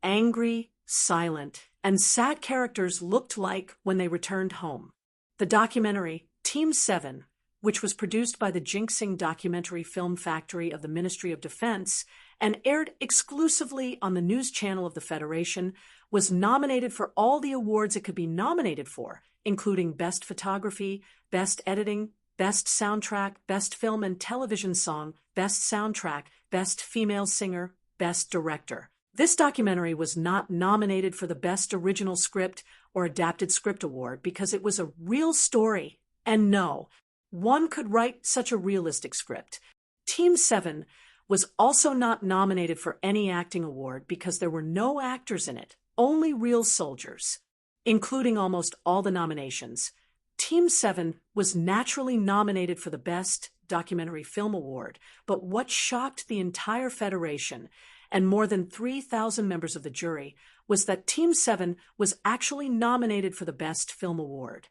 angry, silent, and sad characters looked like when they returned home. The documentary, Team 7, which was produced by the Jinxing Documentary Film Factory of the Ministry of Defense and aired exclusively on the news channel of the Federation, was nominated for all the awards it could be nominated for, including Best Photography, Best Editing, Best Soundtrack, Best Film and Television Song, Best Soundtrack, Best Female Singer, Best Director. This documentary was not nominated for the Best Original Script or Adapted Script Award because it was a real story. And no, one could write such a realistic script. Team 7 was also not nominated for any acting award because there were no actors in it, only real soldiers. Including almost all the nominations, Team 7 was naturally nominated for the Best Documentary Film Award, but what shocked the entire Federation and more than 3,000 members of the jury was that Team 7 was actually nominated for the Best Film Award.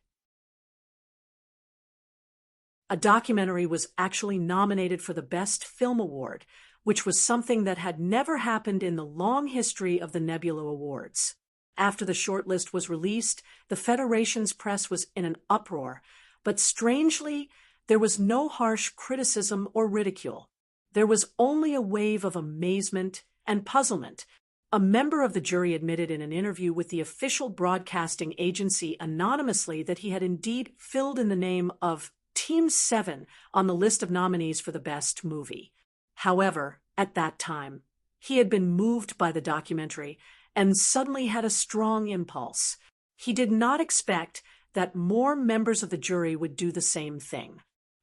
A documentary was actually nominated for the Best Film Award, which was something that had never happened in the long history of the Nebula Awards. After the shortlist was released, the Federation's press was in an uproar, but strangely, there was no harsh criticism or ridicule. There was only a wave of amazement and puzzlement. A member of the jury admitted in an interview with the official broadcasting agency anonymously that he had indeed filled in the name of Team 7 on the list of nominees for the Best Movie. However, at that time, he had been moved by the documentary and suddenly had a strong impulse. He did not expect that more members of the jury would do the same thing.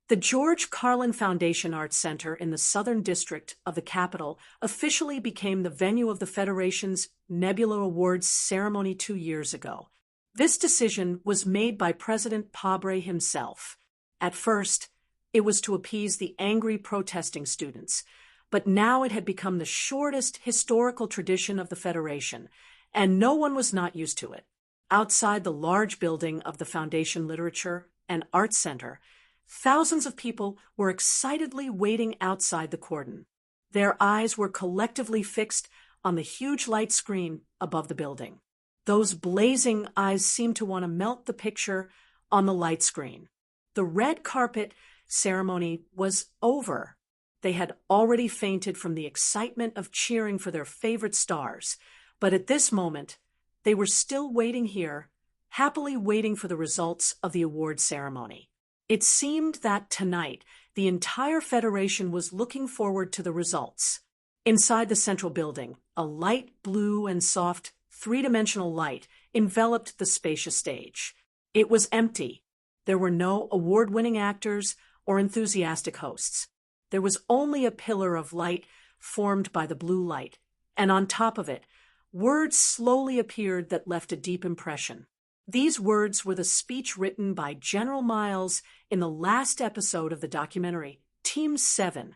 The George Carlin Foundation Arts Center in the Southern District of the capital officially became the venue of the Federation's Nebula Awards ceremony 2 years ago. This decision was made by President Pabre himself. At first, it was to appease the angry protesting students, but now it had become the shortest historical tradition of the Federation, and no one was not used to it. Outside the large building of the Foundation Literature and Arts Center, thousands of people were excitedly waiting outside the cordon. Their eyes were collectively fixed on the huge light screen above the building. Those blazing eyes seemed to want to melt the picture on the light screen. The red carpet ceremony was over. They had already fainted from the excitement of cheering for their favorite stars, but at this moment, they were still waiting here, happily waiting for the results of the award ceremony. It seemed that tonight, the entire Federation was looking forward to the results. Inside the central building, a light blue and soft, three-dimensional light enveloped the spacious stage. It was empty. There were no award-winning actors or enthusiastic hosts. There was only a pillar of light formed by the blue light, and on top of it, words slowly appeared that left a deep impression. These words were the speech written by General Miles in the last episode of the documentary, Team 7.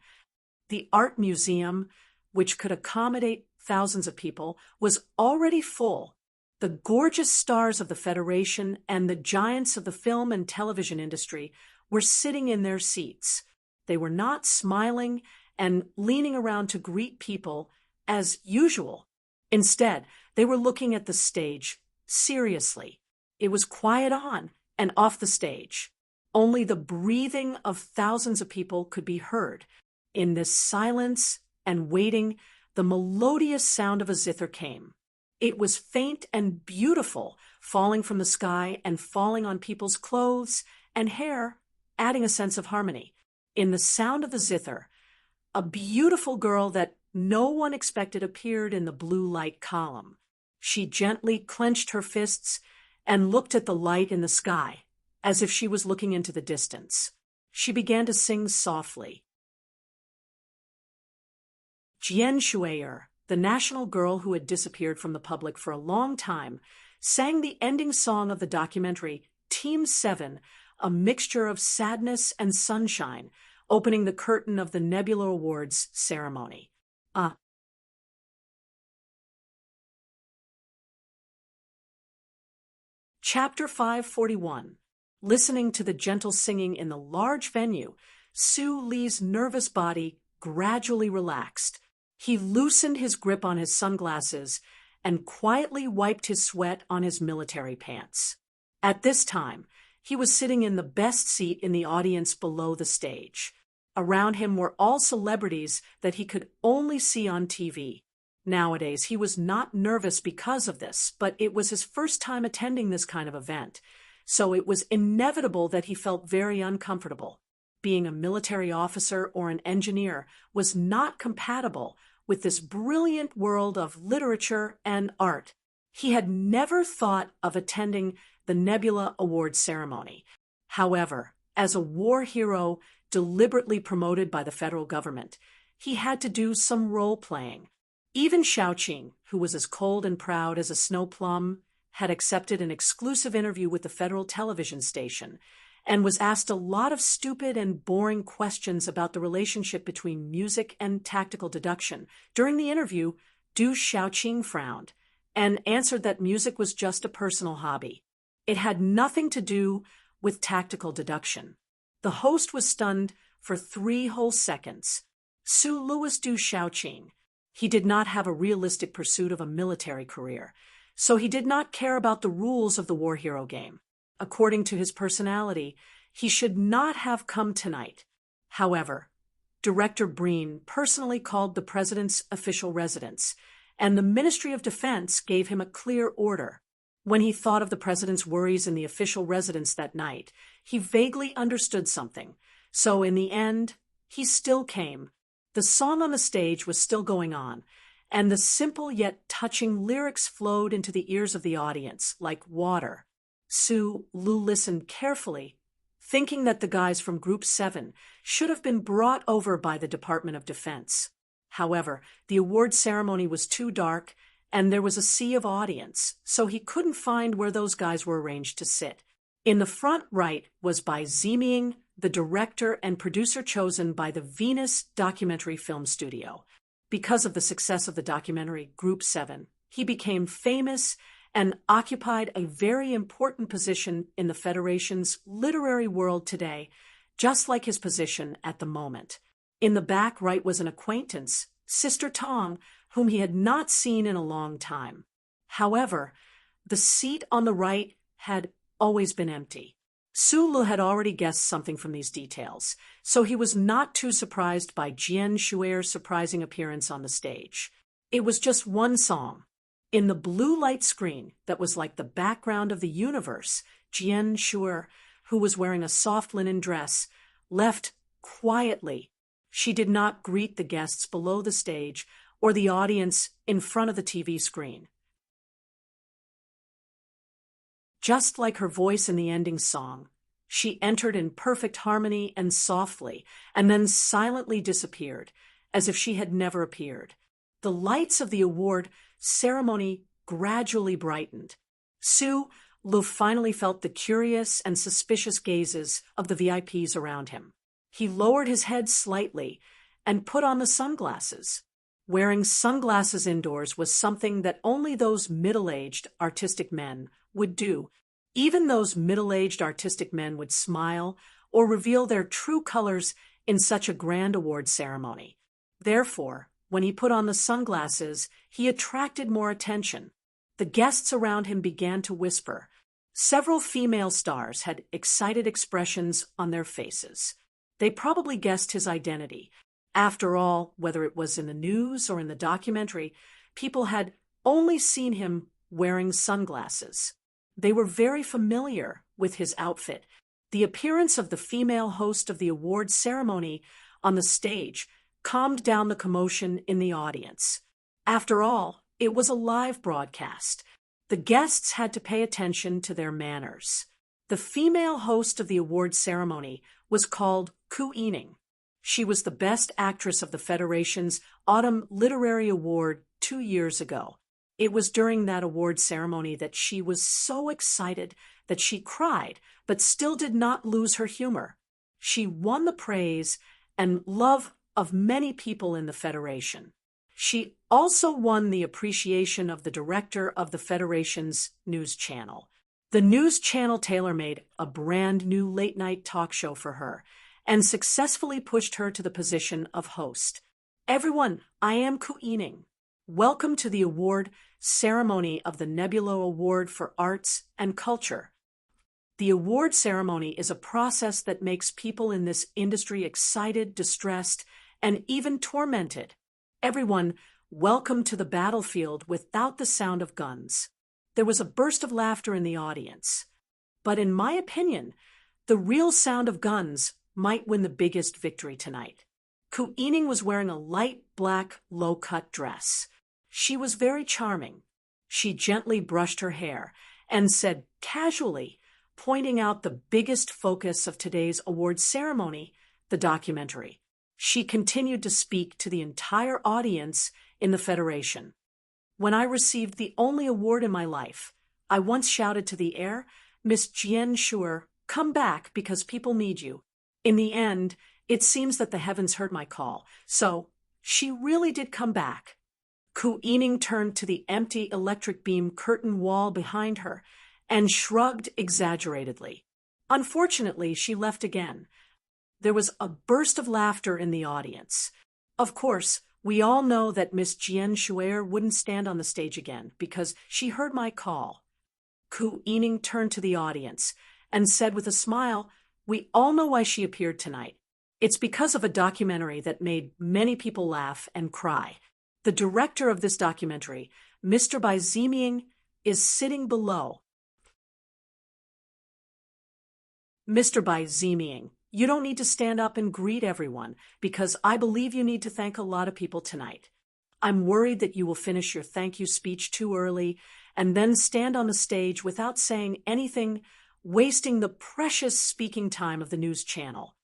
The art museum, which could accommodate thousands of people, was already full. The gorgeous stars of the Federation and the giants of the film and television industry were sitting in their seats. They were not smiling and leaning around to greet people as usual. Instead, they were looking at the stage, seriously. It was quiet on and off the stage. Only the breathing of thousands of people could be heard. In this silence and waiting, the melodious sound of a zither came. It was faint and beautiful, falling from the sky and falling on people's clothes and hair, adding a sense of harmony. In the sound of the zither, a beautiful girl that no one expected appeared in the blue light column. She gently clenched her fists and looked at the light in the sky, as if she was looking into the distance. She began to sing softly. Jian Shuier, the national girl who had disappeared from the public for a long time, sang the ending song of the documentary, Team 7, a mixture of sadness and sunshine, opening the curtain of the Nebula Awards ceremony. Chapter 541. Listening to the gentle singing in the large venue, Su Li's nervous body gradually relaxed. He loosened his grip on his sunglasses and quietly wiped his sweat on his military pants. At this time, he was sitting in the best seat in the audience below the stage. Around him were all celebrities that he could only see on TV. Nowadays, he was not nervous because of this, but it was his first time attending this kind of event, so it was inevitable that he felt very uncomfortable. Being a military officer or an engineer was not compatible with this brilliant world of literature and art. He had never thought of attending the Nebula Award ceremony. However, as a war hero deliberately promoted by the federal government, he had to do some role-playing. Even Xiaoqing, who was as cold and proud as a snow plum, had accepted an exclusive interview with the federal television station and was asked a lot of stupid and boring questions about the relationship between music and tactical deduction. During the interview, Du Xiaoqing frowned and answered that music was just a personal hobby. It had nothing to do with tactical deduction. The host was stunned for 3 whole seconds. Su Louis Du Xiaoqing. He did not have a realistic pursuit of a military career, so he did not care about the rules of the war hero game. According to his personality, he should not have come tonight. However, Director Breen personally called the president's official residence, and the Ministry of Defense gave him a clear order. When he thought of the president's worries in the official residence that night, he vaguely understood something. So in the end, he still came. The song on the stage was still going on, and the simple yet touching lyrics flowed into the ears of the audience like water. Su Lu listened carefully, thinking that the guys from Group 7 should have been brought over by the Department of Defense. However, the award ceremony was too dark, and there was a sea of audience, so he couldn't find where those guys were arranged to sit. In the front right was Bai Ziming, the director and producer chosen by the Venus Documentary Film Studio. Because of the success of the documentary Group 7, he became famous and occupied a very important position in the Federation's literary world today, just like his position at the moment. In the back right was an acquaintance, Sister Tong, whom he had not seen in a long time. However, the seat on the right had always been empty. Su Lu had already guessed something from these details, so he was not too surprised by Jian Shuer's surprising appearance on the stage. It was just one song. In the blue light screen that was like the background of the universe, Jian Shuer, who was wearing a soft linen dress, left quietly. She did not greet the guests below the stage or the audience in front of the TV screen. Just like her voice in the ending song, she entered in perfect harmony and softly, and then silently disappeared, as if she had never appeared. The lights of the award ceremony gradually brightened. Su Lu finally felt the curious and suspicious gazes of the VIPs around him. He lowered his head slightly and put on the sunglasses. Wearing sunglasses indoors was something that only those middle-aged artistic men would do. Even those middle-aged artistic men would smile or reveal their true colors in such a grand award ceremony. Therefore, when he put on the sunglasses, he attracted more attention. The guests around him began to whisper. Several female stars had excited expressions on their faces. They probably guessed his identity. After all, whether it was in the news or in the documentary, people had only seen him wearing sunglasses. They were very familiar with his outfit. The appearance of the female host of the award ceremony on the stage calmed down the commotion in the audience. After all, it was a live broadcast. The guests had to pay attention to their manners. The female host of the award ceremony was called Ku Yining. She was the best actress of the Federation's Autumn Literary Award 2 years ago. It was during that award ceremony that she was so excited that she cried, but still did not lose her humor. She won the praise and love of many people in the Federation. She also won the appreciation of the director of the Federation's news channel. The news channel tailor-made a brand new late-night talk show for her and successfully pushed her to the position of host. Everyone, I am Ku Yining. Welcome to the award ceremony of the Nebula Award for Arts and Culture. The award ceremony is a process that makes people in this industry excited, distressed, and even tormented. Everyone, welcome to the battlefield without the sound of guns. There was a burst of laughter in the audience. But in my opinion, the real sound of guns might win the biggest victory tonight. Ku Ening was wearing a light black low-cut dress. She was very charming. She gently brushed her hair and said casually, pointing out the biggest focus of today's awards ceremony, the documentary. She continued to speak to the entire audience in the Federation. When I received the only award in my life, I once shouted to the air, "Miss Jian Shuer, come back because people need you." In the end, it seems that the heavens heard my call, so she really did come back. Ku Ening turned to the empty electric beam curtain wall behind her and shrugged exaggeratedly. Unfortunately, she left again. There was a burst of laughter in the audience. Of course, we all know that Miss Jian Shuer wouldn't stand on the stage again because she heard my call. Ku Ening turned to the audience and said with a smile, "We all know why she appeared tonight. It's because of a documentary that made many people laugh and cry. The director of this documentary, Mr. Bai Ziming, is sitting below." Mr. Bai Ziming, you don't need to stand up and greet everyone because I believe you need to thank a lot of people tonight. I'm worried that you will finish your thank you speech too early and then stand on the stage without saying anything, wasting the precious speaking time of the news channel.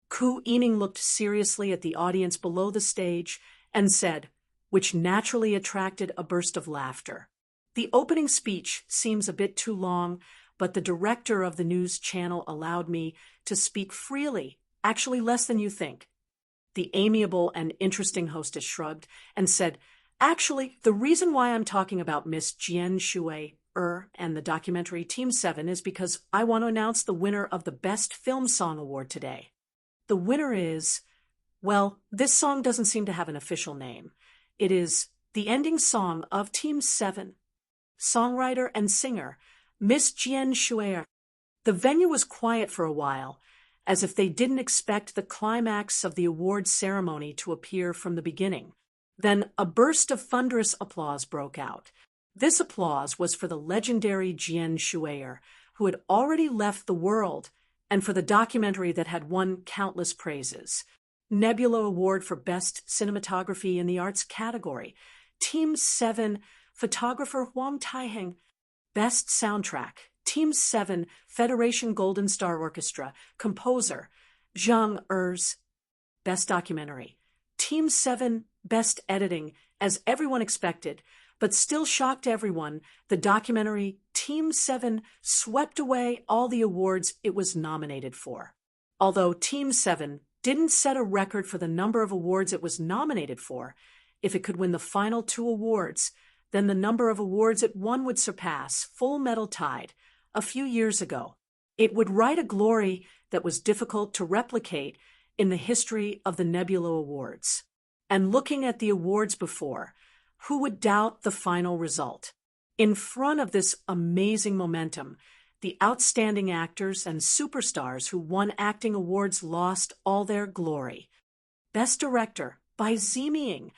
Ku Ening looked seriously at the audience below the stage and said, which naturally attracted a burst of laughter, "The opening speech seems a bit too long, but the director of the news channel allowed me to speak freely, actually less than you think." The amiable and interesting hostess shrugged and said, "Actually, the reason why I'm talking about Miss Jian Shuer and the documentary Team 7 is because I want to announce the winner of the Best Film Song Award today. The winner is, well, this song doesn't seem to have an official name. It is the ending song of Team 7. Songwriter and singer, Miss Jian Shuer." The venue was quiet for a while, as if they didn't expect the climax of the awards ceremony to appear from the beginning. Then a burst of thunderous applause broke out. This applause was for the legendary Jian Shuer, who had already left the world, and for the documentary that had won countless praises. Nebula Award for Best Cinematography in the Arts category. Team 7, photographer Huang Taiheng. Best Soundtrack. Team 7, Federation Golden Star Orchestra. Composer, Zhang Er's. Best Documentary. Team 7, Best Editing, as everyone expected, but still shocked everyone, the documentary Team 7 swept away all the awards it was nominated for. Although Team 7 didn't set a record for the number of awards it was nominated for, if it could win the final 2 awards, then the number of awards it won would surpass Full Metal Tide a few years ago. It would write a glory that was difficult to replicate in the history of the Nebula Awards. And looking at the awards before, who would doubt the final result? In front of this amazing momentum, the outstanding actors and superstars who won acting awards lost all their glory. Best Director, Bai Ziming.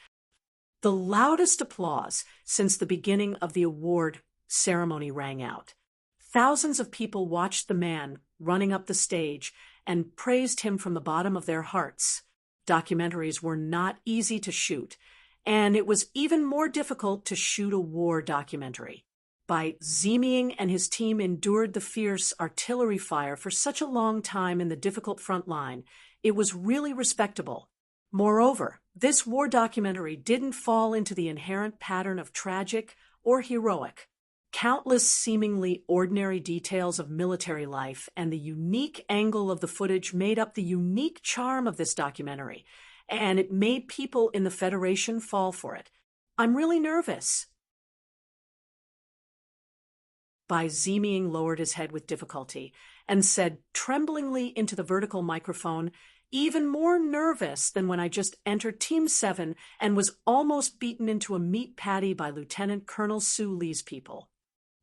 The loudest applause since the beginning of the award ceremony rang out. Thousands of people watched the man running up the stage and praised him from the bottom of their hearts. Documentaries were not easy to shoot, and it was even more difficult to shoot a war documentary. Bai Ziming and his team endured the fierce artillery fire for such a long time in the difficult front line. It was really respectable. Moreover, this war documentary didn't fall into the inherent pattern of tragic or heroic. Countless seemingly ordinary details of military life and the unique angle of the footage made up the unique charm of this documentary, and it made people in the Federation fall for it. I'm really nervous. Bai Ziming lowered his head with difficulty and said tremblingly into the vertical microphone, "Even more nervous than when I just entered Team 7 and was almost beaten into a meat patty by Lieutenant Colonel Su Lee's people."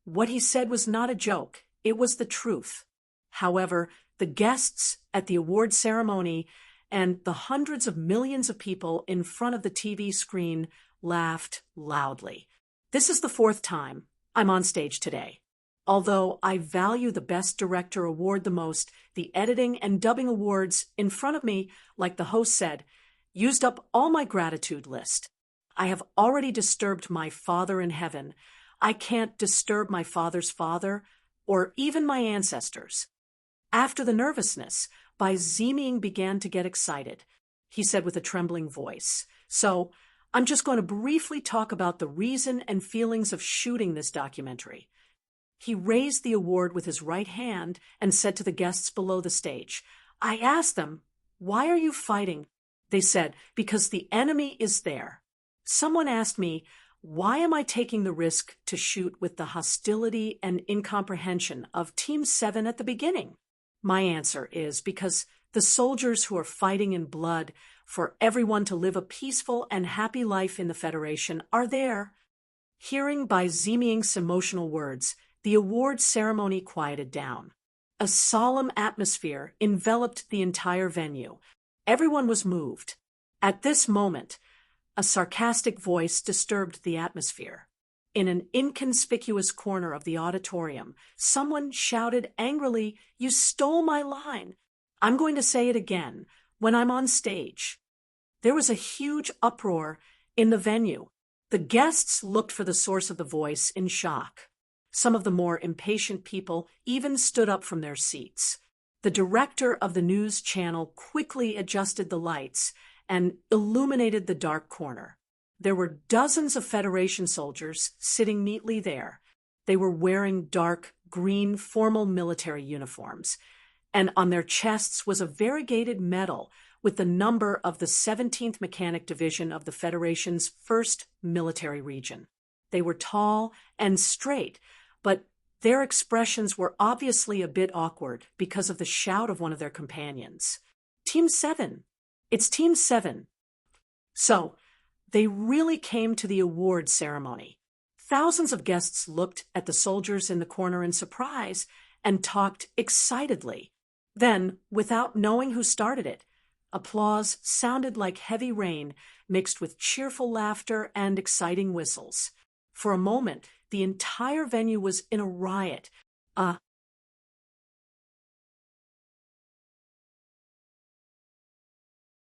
What he said was not a joke. It was the truth. However, the guests at the award ceremony and the hundreds of millions of people in front of the TV screen laughed loudly. This is the 4th time I'm on stage today. Although I value the Best Director award the most, the editing and dubbing awards in front of me, like the host said, used up all my gratitude list. I have already disturbed my Father in heaven. I can't disturb my father's father or even my ancestors. After the nervousness, Bai Ziming began to get excited. He said with a trembling voice, "So, I'm just going to briefly talk about the reason and feelings of shooting this documentary." He raised the award with his right hand and said to the guests below the stage, "I asked them, 'Why are you fighting?' They said, 'Because the enemy is there.' Someone asked me, 'Why am I taking the risk to shoot with the hostility and incomprehension of Team 7 at the beginning?' My answer is because the soldiers who are fighting in blood for everyone to live a peaceful and happy life in the Federation are there." Hearing Bai Ziming's emotional words, the award ceremony quieted down. A solemn atmosphere enveloped the entire venue. Everyone was moved. At this moment, a sarcastic voice disturbed the atmosphere. In an inconspicuous corner of the auditorium, someone shouted angrily, "You stole my line. I'm going to say it again when I'm on stage." There was a huge uproar in the venue. The guests looked for the source of the voice in shock. Some of the more impatient people even stood up from their seats. The director of the news channel quickly adjusted the lights and illuminated the dark corner. There were dozens of Federation soldiers sitting neatly there. They were wearing dark green formal military uniforms, and on their chests was a variegated medal with the number of the 17th Mechanic Division of the Federation's 1st Military Region. They were tall and straight, but their expressions were obviously a bit awkward because of the shout of one of their companions. "Team 7! It's Team 7! So, they really came to the award ceremony. Thousands of guests looked at the soldiers in the corner in surprise and talked excitedly. Then, without knowing who started it, applause sounded like heavy rain mixed with cheerful laughter and exciting whistles. For a moment, the entire venue was in a riot.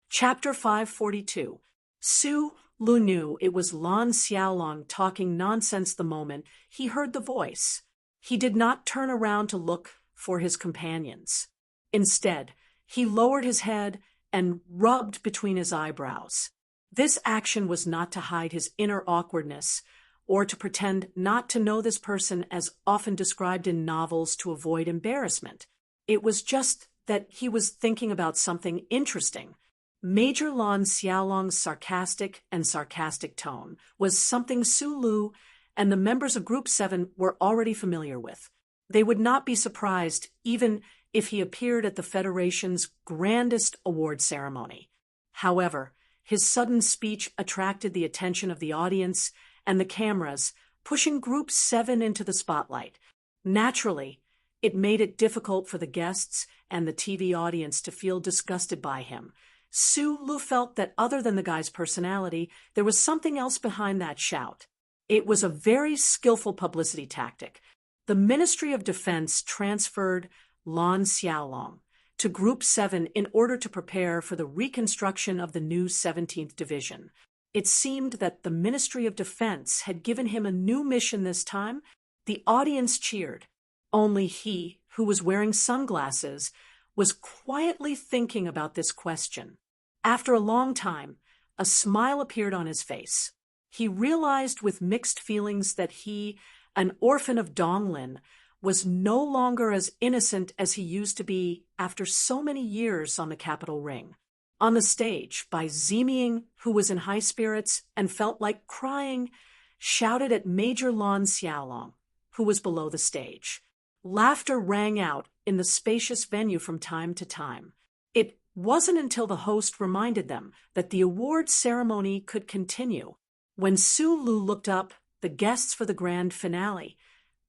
Chapter 542. Su Lu knew it was Lan Xiaolong talking nonsense the moment he heard the voice. He did not turn around to look for his companions. Instead, he lowered his head and rubbed between his eyebrows. This action was not to hide his inner awkwardness or to pretend not to know this person as often described in novels to avoid embarrassment. It was just that he was thinking about something interesting. Major Lan Xiaolong's sarcastic tone was something Su Lu and the members of Group 7 were already familiar with. They would not be surprised even if he appeared at the Federation's grandest award ceremony. However, his sudden speech attracted the attention of the audience and the cameras, pushing Group 7 into the spotlight. Naturally, it made it difficult for the guests and the TV audience to feel disgusted by him. Su Lu felt that other than the guy's personality, there was something else behind that shout. It was a very skillful publicity tactic. The Ministry of Defense transferred Lan Xiaolong to Group 7 in order to prepare for the reconstruction of the new 17th Division. It seemed that the Ministry of Defense had given him a new mission this time. The audience cheered. Only he, who was wearing sunglasses, was quietly thinking about this question. After a long time, a smile appeared on his face. He realized with mixed feelings that he, an orphan of Donglin, was no longer as innocent as he used to be after so many years on the Capital Ring. On the stage, Bai Ziming, who was in high spirits and felt like crying, shouted at Major Lan Xiaolong, who was below the stage. Laughter rang out in the spacious venue from time to time. It wasn't until the host reminded them that the award ceremony could continue. When Su Lu looked up, the guests for the grand finale,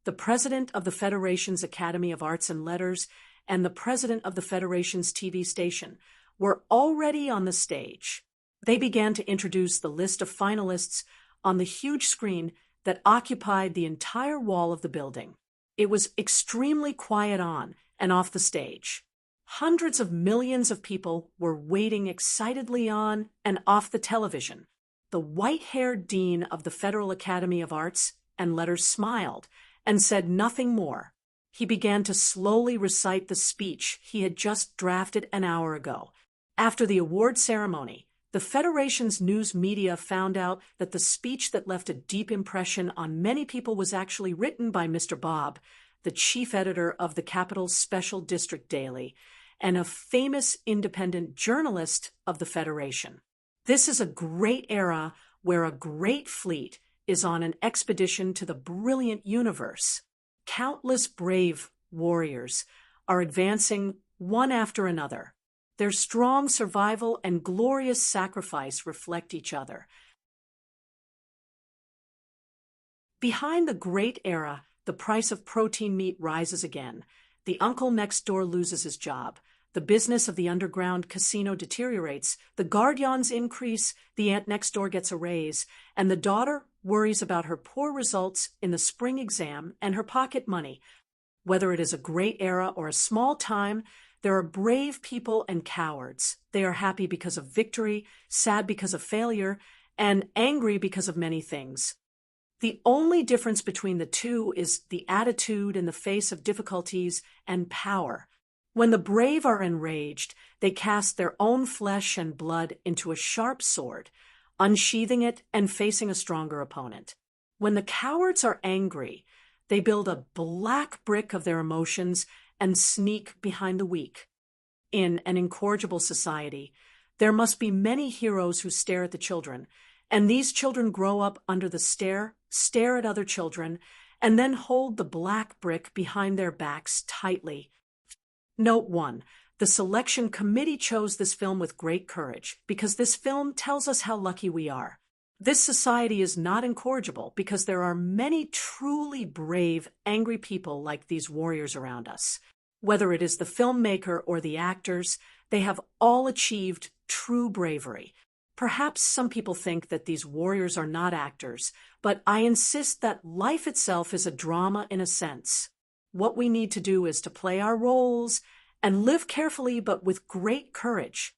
the president of the Federation's Academy of Arts and Letters and the president of the Federation's TV station, were already on the stage. They began to introduce the list of finalists on the huge screen that occupied the entire wall of the building. It was extremely quiet on and off the stage. Hundreds of millions of people were waiting excitedly on and off the television. The white-haired dean of the Federal Academy of Arts and Letters smiled and said nothing more. He began to slowly recite the speech he had just drafted an hour ago. After the award ceremony, the Federation's news media found out that the speech that left a deep impression on many people was actually written by Mr. Bob, the chief editor of the Capital's Special District Daily, and a famous independent journalist of the Federation. This is a great era where a great fleet is on an expedition to the brilliant universe. Countless brave warriors are advancing one after another. Their strong survival and glorious sacrifice reflect each other. Behind the great era, the price of protein meat rises again. The uncle next door loses his job. The business of the underground casino deteriorates. The guardians increase. The aunt next door gets a raise. And the daughter worries about her poor results in the spring exam and her pocket money. Whether it is a great era or a small time, there are brave people and cowards. They are happy because of victory, sad because of failure, and angry because of many things. The only difference between the two is the attitude in the face of difficulties and power. When the brave are enraged, they cast their own flesh and blood into a sharp sword, unsheathing it and facing a stronger opponent. When the cowards are angry, they build a black brick of their emotions and sneak behind the weak. In an incorrigible society, there must be many heroes who stare at the children, and these children grow up under the stare at other children, and then hold the black brick behind their backs tightly. Note 1. The selection committee chose this film with great courage, because this film tells us how lucky we are. This society is not incorrigible because there are many truly brave, angry people like these warriors around us. Whether it is the filmmaker or the actors, they have all achieved true bravery. Perhaps some people think that these warriors are not actors, but I insist that life itself is a drama in a sense. What we need to do is to play our roles and live carefully but with great courage.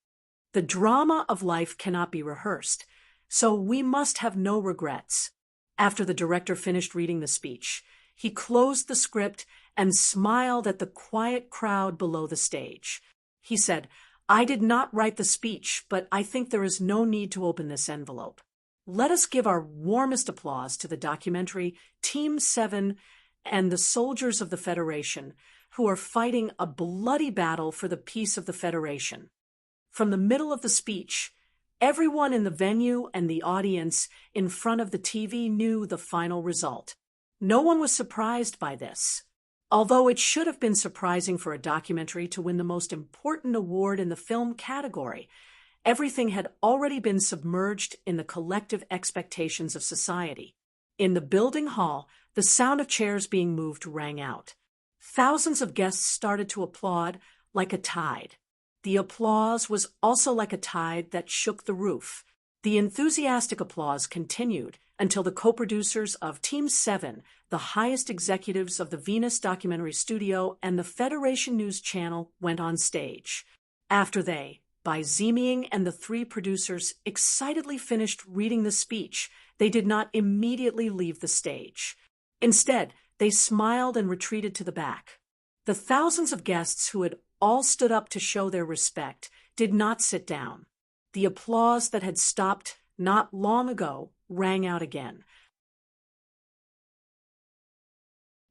The drama of life cannot be rehearsed, so we must have no regrets. After the director finished reading the speech, he closed the script and smiled at the quiet crowd below the stage. He said, "I did not write the speech, but I think there is no need to open this envelope. Let us give our warmest applause to the documentary Team 7 and the soldiers of the Federation, who are fighting a bloody battle for the peace of the Federation." From the middle of the speech, everyone in the venue and the audience in front of the TV knew the final result. No one was surprised by this. Although it should have been surprising for a documentary to win the most important award in the film category, everything had already been submerged in the collective expectations of society. In the building hall, the sound of chairs being moved rang out. Thousands of guests started to applaud like a tide. The applause was also like a tide that shook the roof. The enthusiastic applause continued until the co-producers of Team 7, the highest executives of the Venus Documentary Studio and the Federation News Channel, went on stage. After they, by Zieming and the three producers, excitedly finished reading the speech, they did not immediately leave the stage. Instead, they smiled and retreated to the back. The thousands of guests who had all stood up to show their respect did not sit down. The applause that had stopped not long ago rang out again.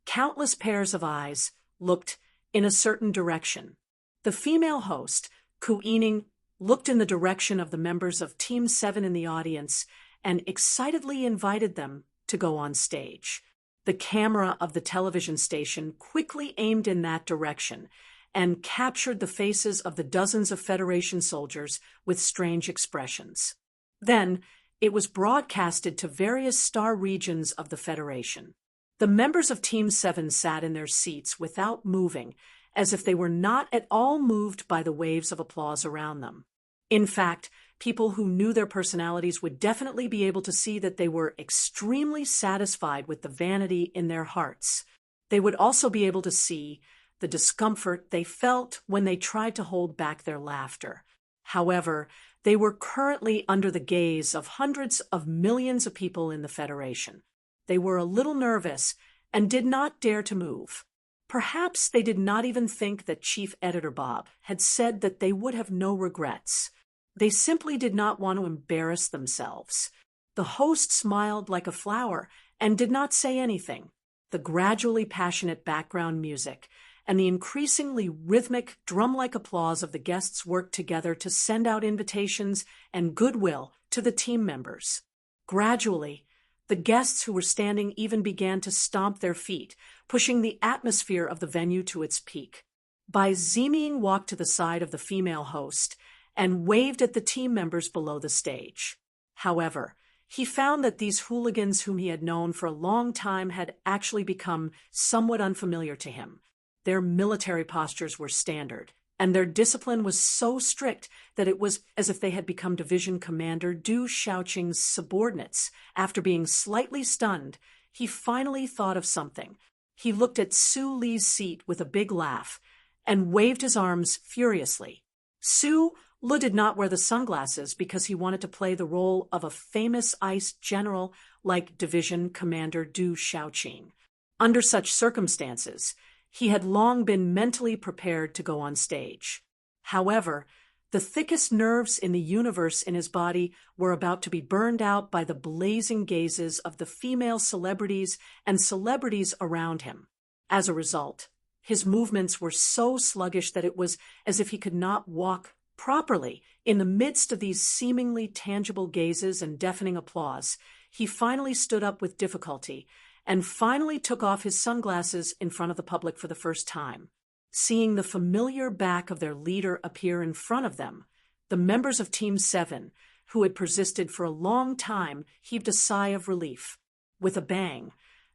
Countless pairs of eyes looked in a certain direction. The female host, Ku Ening, looked in the direction of the members of Team 7 in the audience and excitedly invited them to go on stage. The camera of the television station quickly aimed in that direction and captured the faces of the dozens of Federation soldiers with strange expressions. Then, it was broadcasted to various star regions of the Federation. The members of Team 7 sat in their seats without moving, as if they were not at all moved by the waves of applause around them. In fact, people who knew their personalities would definitely be able to see that they were extremely satisfied with the vanity in their hearts. They would also be able to see the discomfort they felt when they tried to hold back their laughter. However, they were currently under the gaze of hundreds of millions of people in the Federation. They were a little nervous and did not dare to move. Perhaps they did not even think that Chief Editor Bob had said that they would have no regrets. They simply did not want to embarrass themselves. The host smiled like a flower and did not say anything. The gradually passionate background music and the increasingly rhythmic, drum-like applause of the guests worked together to send out invitations and goodwill to the team members. Gradually, the guests who were standing even began to stomp their feet, pushing the atmosphere of the venue to its peak. Bai Ziming walked to the side of the female host and waved at the team members below the stage. However, he found that these hooligans whom he had known for a long time had actually become somewhat unfamiliar to him. Their military postures were standard, and their discipline was so strict that it was as if they had become Division Commander Du Shaoqing's subordinates. After being slightly stunned, he finally thought of something. He looked at Su Li's seat with a big laugh and waved his arms furiously. Su Li did not wear the sunglasses because he wanted to play the role of a famous ice general like Division Commander Du Shaoqing. Under such circumstances, he had long been mentally prepared to go on stage. However, the thickest nerves in the universe in his body were about to be burned out by the blazing gazes of the female celebrities and celebrities around him. As a result, his movements were so sluggish that it was as if he could not walk properly. In the midst of these seemingly tangible gazes and deafening applause, he finally stood up with difficulty and finally took off his sunglasses in front of the public for the first time. Seeing the familiar back of their leader appear in front of them, the members of Team 7, who had persisted for a long time, heaved a sigh of relief. With a bang,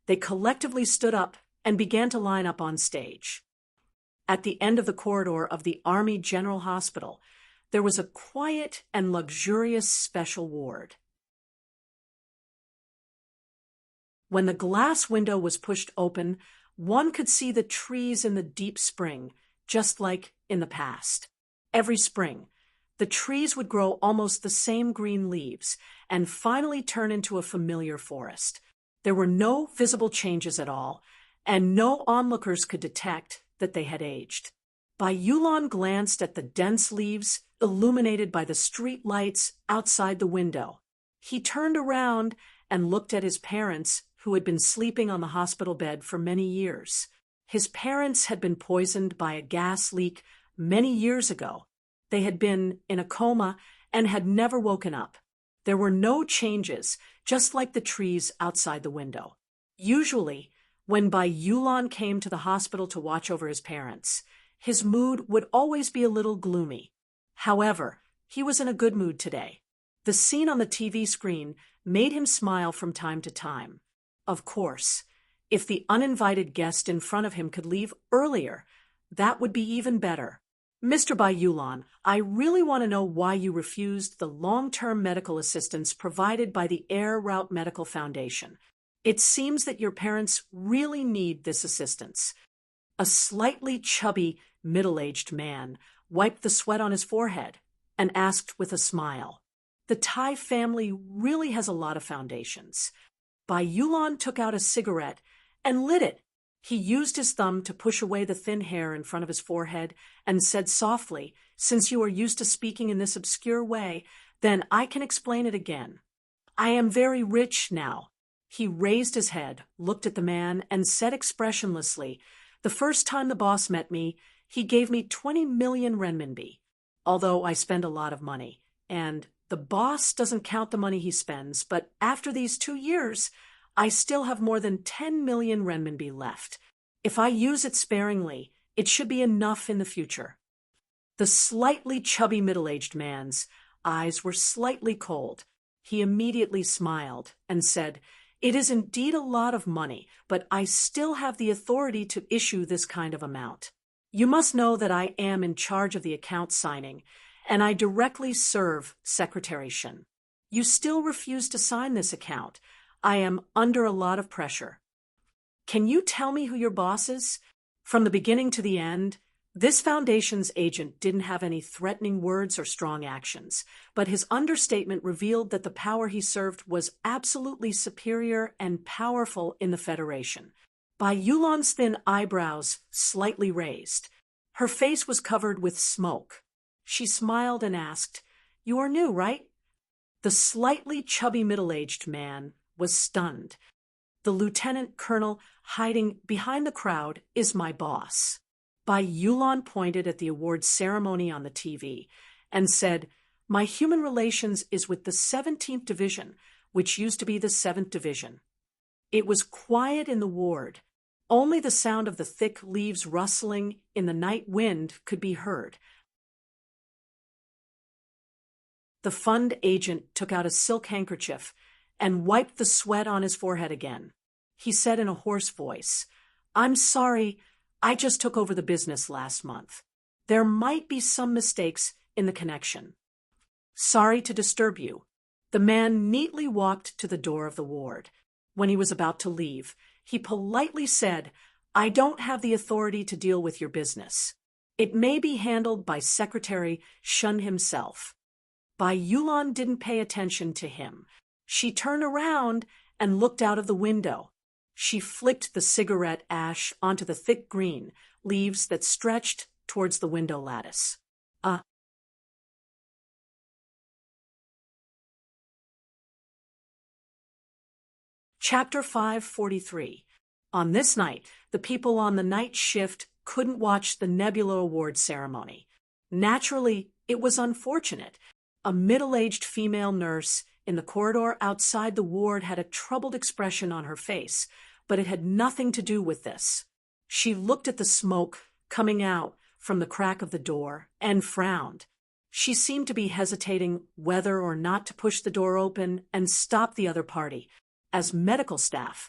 they collectively stood up and began to line up on stage. At the end of the corridor of the Army General Hospital, there was a quiet and luxurious special ward. When the glass window was pushed open, one could see the trees in the deep spring, just like in the past. Every spring, the trees would grow almost the same green leaves and finally turn into a familiar forest. There were no visible changes at all, and no onlookers could detect that they had aged. Bai Yulan glanced at the dense leaves illuminated by the street lights outside the window. He turned around and looked at his parents, who had been sleeping on the hospital bed for many years. His parents had been poisoned by a gas leak many years ago. They had been in a coma and had never woken up. There were no changes, just like the trees outside the window. Usually, when Bai Yulan came to the hospital to watch over his parents, his mood would always be a little gloomy. However, he was in a good mood today. The scene on the TV screen made him smile from time to time. Of course, if the uninvited guest in front of him could leave earlier, that would be even better. Mr. Bai Yulan, I really want to know why you refused the long-term medical assistance provided by the Air Route Medical Foundation. It seems that your parents really need this assistance. A slightly chubby, middle-aged man wiped the sweat on his forehead and asked with a smile. The Tai family really has a lot of foundations. Bai Yulan took out a cigarette and lit it. He used his thumb to push away the thin hair in front of his forehead and said softly, "Since you are used to speaking in this obscure way, then I can explain it again. I am very rich now." He raised his head, looked at the man, and said expressionlessly, "The first time the boss met me, he gave me 20 million renminbi. Although I spend a lot of money, and the boss doesn't count the money he spends, but after these 2 years, I still have more than 10 million renminbi left. If I use it sparingly, it should be enough in the future." The slightly chubby middle-aged man's eyes were slightly cold. He immediately smiled and said, "It is indeed a lot of money, but I still have the authority to issue this kind of amount. You must know that I am in charge of the account signing, and I directly serve Secretary Shen. You still refuse to sign this account. I am under a lot of pressure. Can you tell me who your boss is?" From the beginning to the end, this foundation's agent didn't have any threatening words or strong actions, but his understatement revealed that the power he served was absolutely superior and powerful in the Federation. By Yulan's thin eyebrows slightly raised, her face was covered with smoke. She smiled and asked, "You are new, right?" The slightly chubby middle-aged man was stunned. "The lieutenant colonel hiding behind the crowd is my boss." Bai Yulan pointed at the awards ceremony on the TV and said, "My human relations is with the 17th Division, which used to be the 7th Division." It was quiet in the ward. Only the sound of the thick leaves rustling in the night wind could be heard. The fund agent took out a silk handkerchief and wiped the sweat on his forehead again. He said in a hoarse voice, "I'm sorry, I just took over the business last month. There might be some mistakes in the connection. Sorry to disturb you." The man neatly walked to the door of the ward. When he was about to leave, he politely said, "I don't have the authority to deal with your business. It may be handled by Secretary Shun himself." Bai Yulan didn't pay attention to him. She turned around and looked out of the window. She flicked the cigarette ash onto the thick green leaves that stretched towards the window lattice. Chapter 543. On this night, the people on the night shift couldn't watch the Nebula Award ceremony. Naturally, it was unfortunate. A middle-aged female nurse in the corridor outside the ward had a troubled expression on her face, but it had nothing to do with this. She looked at the smoke coming out from the crack of the door and frowned. She seemed to be hesitating whether or not to push the door open and stop the other party. As medical staff,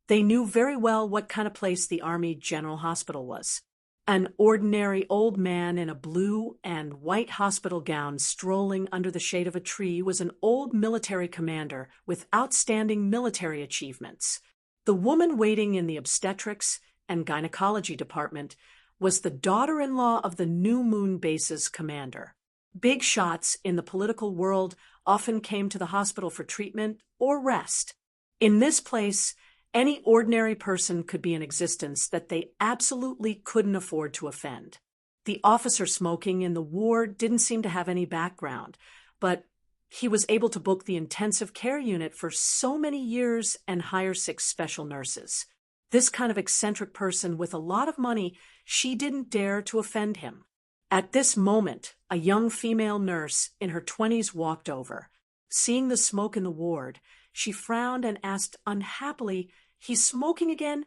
they knew very well what kind of place the Army General Hospital was. An ordinary old man in a blue and white hospital gown strolling under the shade of a tree was an old military commander with outstanding military achievements. The woman waiting in the obstetrics and gynecology department was the daughter-in-law of the New Moon Base's commander. Big shots in the political world often came to the hospital for treatment or rest. In this place, any ordinary person could be in existence that they absolutely couldn't afford to offend. The officer smoking in the ward didn't seem to have any background, but he was able to book the intensive care unit for so many years and hire 6 special nurses. This kind of eccentric person with a lot of money, she didn't dare to offend him. At this moment, a young female nurse in her 20s walked over. Seeing the smoke in the ward, she frowned and asked unhappily, "He's smoking again?"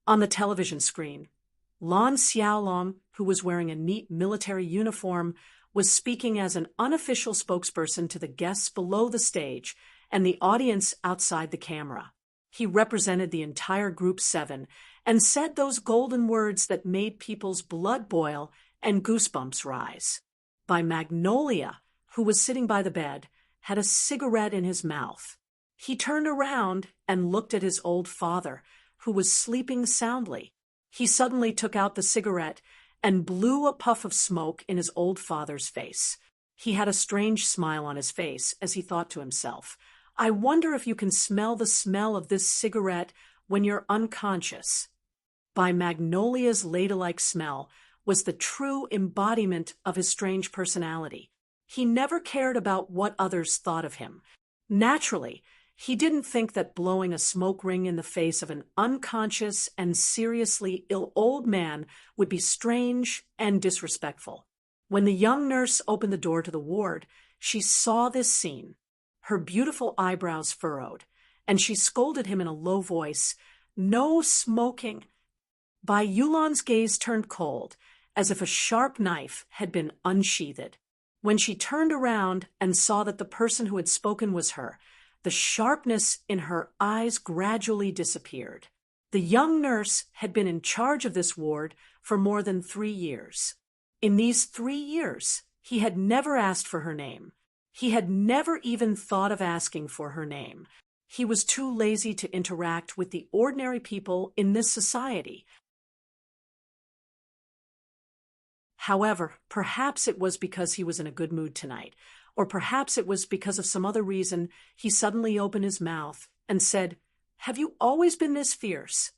On the television screen, Lan Xiaolong, who was wearing a neat military uniform, was speaking as an unofficial spokesperson to the guests below the stage and the audience outside the camera. He represented the entire Group 7 and said those golden words that made people's blood boil and goosebumps rise. By Magnolia, who was sitting by the bed, had a cigarette in his mouth. He turned around and looked at his old father, who was sleeping soundly. He suddenly took out the cigarette and blew a puff of smoke in his old father's face. He had a strange smile on his face as he thought to himself, "I wonder if you can smell the smell of this cigarette when you're unconscious." By Magnolia's ladylike smell was the true embodiment of his strange personality. He never cared about what others thought of him. Naturally, he didn't think that blowing a smoke ring in the face of an unconscious and seriously ill old man would be strange and disrespectful. When the young nurse opened the door to the ward, she saw this scene. Her beautiful eyebrows furrowed, and she scolded him in a low voice, "No smoking." Bai Yulan's gaze turned cold, as if a sharp knife had been unsheathed. When she turned around and saw that the person who had spoken was her, the sharpness in her eyes gradually disappeared. The young nurse had been in charge of this ward for more than 3 years. In these 3 years, he had never asked for her name. He had never even thought of asking for her name. He was too lazy to interact with the ordinary people in this society. However, perhaps it was because he was in a good mood tonight, or perhaps it was because of some other reason he suddenly opened his mouth and said, "Have you always been this fierce?"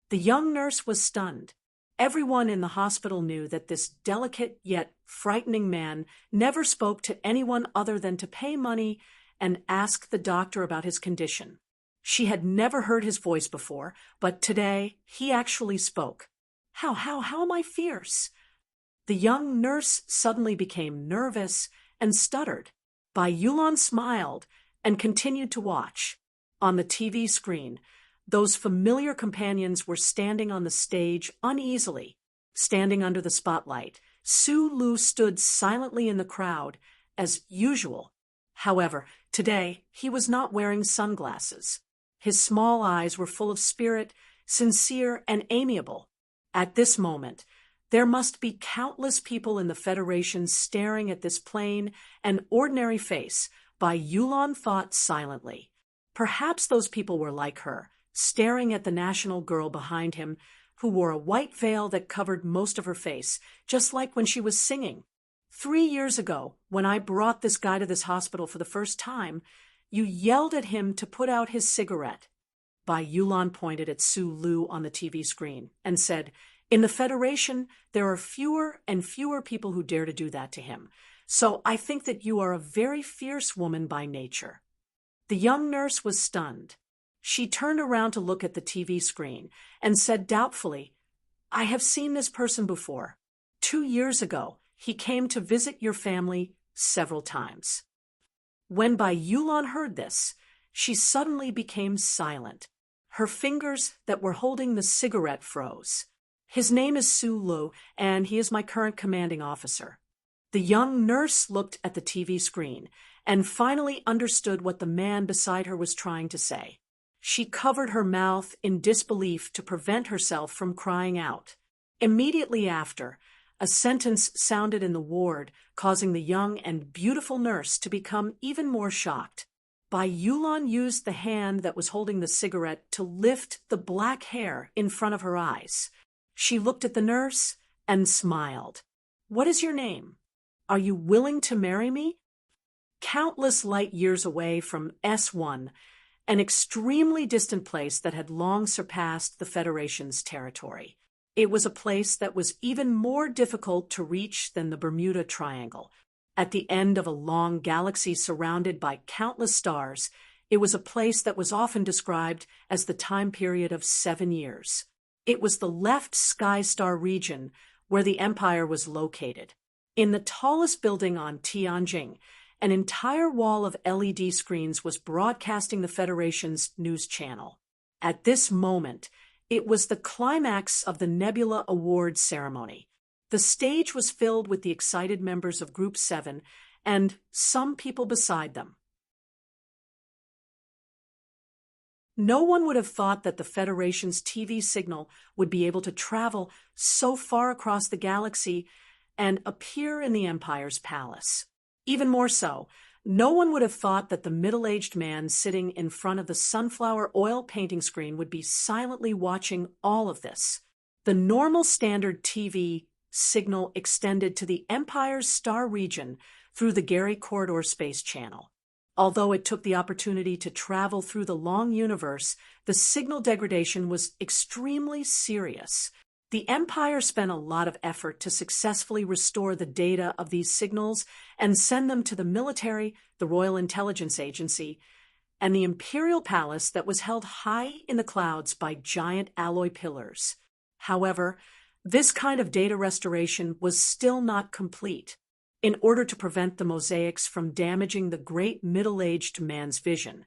The young nurse was stunned. Everyone in the hospital knew that this delicate yet frightening man never spoke to anyone other than to pay money and ask the doctor about his condition. She had never heard his voice before, but today he actually spoke. How am I fierce?" The young nurse suddenly became nervous and stuttered. Bai Yulan smiled and continued to watch. On the TV screen, those familiar companions were standing on the stage uneasily, standing under the spotlight. Su Lu stood silently in the crowd, as usual. However, today he was not wearing sunglasses. His small eyes were full of spirit, sincere and amiable. At this moment, there must be countless people in the Federation staring at this plain and ordinary face. Bai Yulan thought silently. Perhaps those people were like her, staring at the national girl behind him, who wore a white veil that covered most of her face, just like when she was singing. 3 years ago, when I brought this guy to this hospital for the first time, you yelled at him to put out his cigarette. Bai Yulan pointed at Su Lu on the TV screen and said, "In the Federation, there are fewer and fewer people who dare to do that to him. So I think that you are a very fierce woman by nature." The young nurse was stunned. She turned around to look at the TV screen and said doubtfully, "I have seen this person before. 2 years ago, he came to visit your family several times." When Bai Yulan heard this, she suddenly became silent. Her fingers that were holding the cigarette froze. "His name is Su Lu, and he is my current commanding officer." The young nurse looked at the TV screen and finally understood what the man beside her was trying to say. She covered her mouth in disbelief to prevent herself from crying out. Immediately after, a sentence sounded in the ward, causing the young and beautiful nurse to become even more shocked. Bai Yulan used the hand that was holding the cigarette to lift the black hair in front of her eyes. She looked at the nurse and smiled. "What is your name? Are you willing to marry me?" Countless light years away from S1, an extremely distant place that had long surpassed the Federation's territory. It was a place that was even more difficult to reach than the Bermuda Triangle. At the end of a long galaxy surrounded by countless stars, it was a place that was often described as the time period of 7 years. It was the left sky star region where the Empire was located. In the tallest building on Tianjing, an entire wall of LED screens was broadcasting the Federation's news channel. At this moment, it was the climax of the Nebula Awards ceremony. The stage was filled with the excited members of Group 7 and some people beside them. No one would have thought that the Federation's TV signal would be able to travel so far across the galaxy and appear in the Empire's palace. Even more so, no one would have thought that the middle-aged man sitting in front of the sunflower oil painting screen would be silently watching all of this. The normal standard TV signal extended to the Empire's star region through the Gary Corridor Space Channel. Although it took the opportunity to travel through the long universe, the signal degradation was extremely serious. The Empire spent a lot of effort to successfully restore the data of these signals and send them to the military, the Royal Intelligence Agency, and the Imperial Palace that was held high in the clouds by giant alloy pillars. However, this kind of data restoration was still not complete. In order to prevent the mosaics from damaging the great middle-aged man's vision,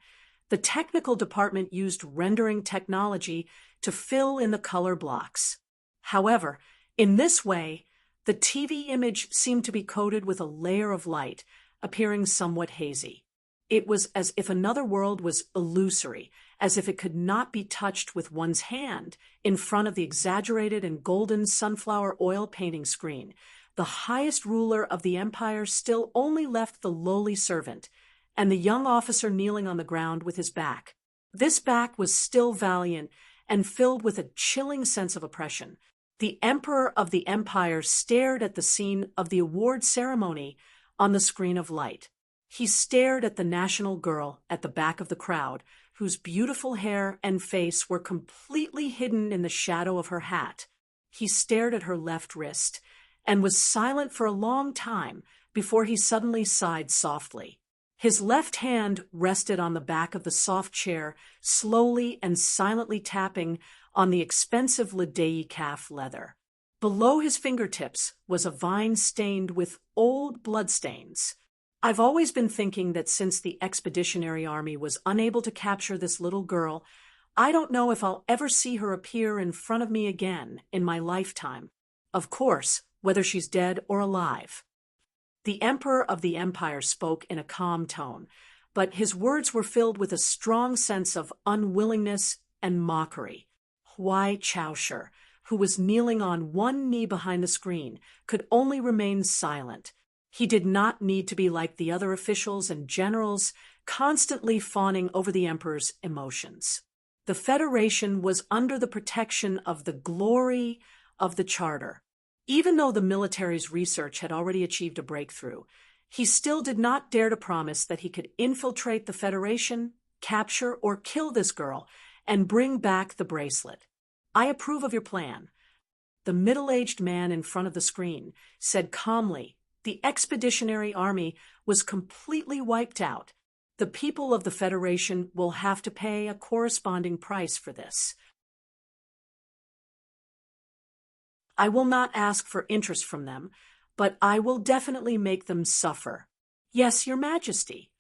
the technical department used rendering technology to fill in the color blocks. However, in this way, the TV image seemed to be coated with a layer of light, appearing somewhat hazy. It was as if another world was illusory, as if it could not be touched with one's hand in front of the exaggerated and golden sunflower oil painting screen. The highest ruler of the Empire still only left the lowly servant, and the young officer kneeling on the ground with his back. This back was still valiant and filled with a chilling sense of oppression. The Emperor of the Empire stared at the scene of the award ceremony on the screen of light. He stared at the national girl at the back of the crowd, whose beautiful hair and face were completely hidden in the shadow of her hat. He stared at her left wrist and was silent for a long time before he suddenly sighed softly. His left hand rested on the back of the soft chair, slowly and silently tapping on the expensive Ladei calf leather. Below his fingertips was a vine stained with old bloodstains. I've always been thinking that since the Expeditionary Army was unable to capture this little girl, I don't know if I'll ever see her appear in front of me again in my lifetime. Of course, whether she's dead or alive. The Emperor of the Empire spoke in a calm tone, but his words were filled with a strong sense of unwillingness and mockery. Huai Chaoshi, who was kneeling on one knee behind the screen, could only remain silent. He did not need to be like the other officials and generals, constantly fawning over the emperor's emotions. The Federation was under the protection of the glory of the Charter. Even though the military's research had already achieved a breakthrough, he still did not dare to promise that he could infiltrate the Federation, capture or kill this girl, and bring back the bracelet. I approve of your plan. The middle-aged man in front of the screen said calmly, the Expeditionary Army was completely wiped out. The people of the Federation will have to pay a corresponding price for this. I will not ask for interest from them, but I will definitely make them suffer. Yes, Your Majesty.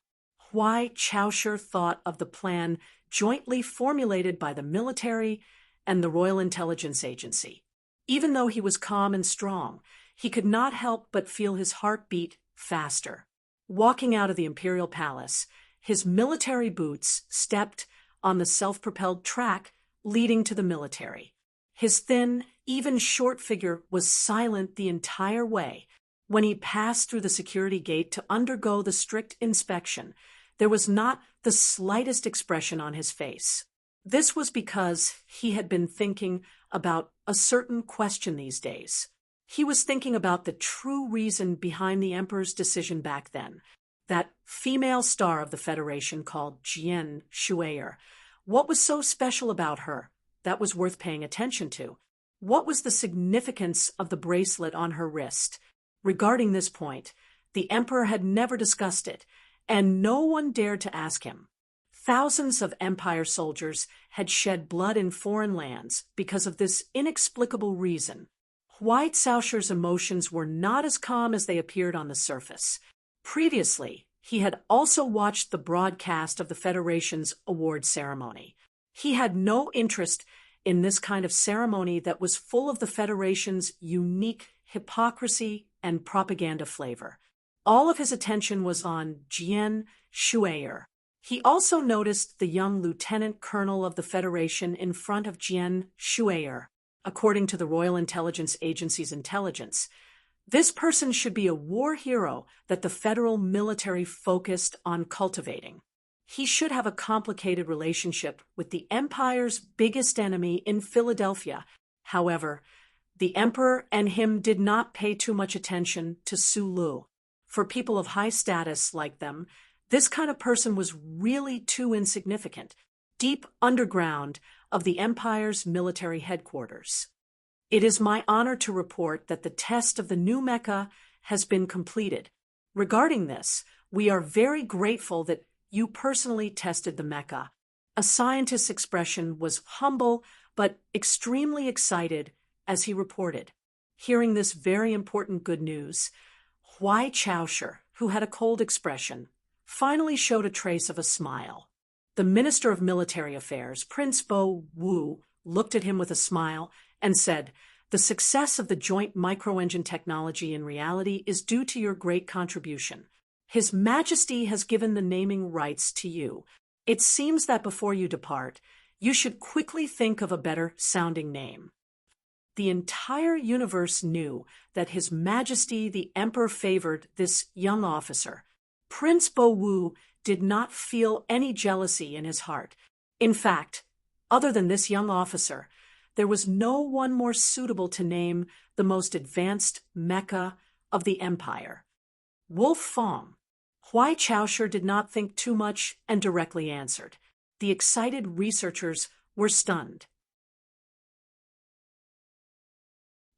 Huai Chaoshi thought of the plan jointly formulated by the military and the Royal Intelligence Agency. Even though he was calm and strong, he could not help but feel his heart beat faster. Walking out of the Imperial Palace, his military boots stepped on the self-propelled track leading to the military. His thin, even short figure was silent the entire way. When he passed through the security gate to undergo the strict inspection, there was not the slightest expression on his face. This was because he had been thinking about a certain question these days. He was thinking about the true reason behind the Emperor's decision back then. That female star of the Federation called Jian Shuier. What was so special about her that was worth paying attention to? What was the significance of the bracelet on her wrist? Regarding this point, the Emperor had never discussed it, and no one dared to ask him. Thousands of Empire soldiers had shed blood in foreign lands because of this inexplicable reason. Huai Caoshi's emotions were not as calm as they appeared on the surface. Previously, he had also watched the broadcast of the Federation's award ceremony. He had no interest in this kind of ceremony that was full of the Federation's unique hypocrisy and propaganda flavor. All of his attention was on Jian Shuier. He also noticed the young lieutenant colonel of the Federation in front of Jian Shuier. According to the Royal Intelligence Agency's intelligence, this person should be a war hero that the federal military focused on cultivating. He should have a complicated relationship with the Empire's biggest enemy in Philadelphia. However, the Emperor and him did not pay too much attention to Sulu. For people of high status like them, this kind of person was really too insignificant, deep underground of the Empire's military headquarters. It is my honor to report that the test of the new mecha has been completed. Regarding this, we are very grateful that you personally tested the mecha. A scientist's expression was humble but extremely excited as he reported. Hearing this very important good news, Huai Chaoshi, who had a cold expression, finally showed a trace of a smile. The Minister of Military Affairs, Prince Bo Wu, looked at him with a smile and said, "The success of the joint microengine technology in reality is due to your great contribution. His Majesty has given the naming rights to you. It seems that before you depart, you should quickly think of a better sounding name." The entire universe knew that His Majesty the Emperor favored this young officer. Prince Bo Wu did not feel any jealousy in his heart. In fact, other than this young officer, there was no one more suitable to name the most advanced Mecca of the empire. Wolf Fong. Huai Chaosher did not think too much and directly answered. The excited researchers were stunned.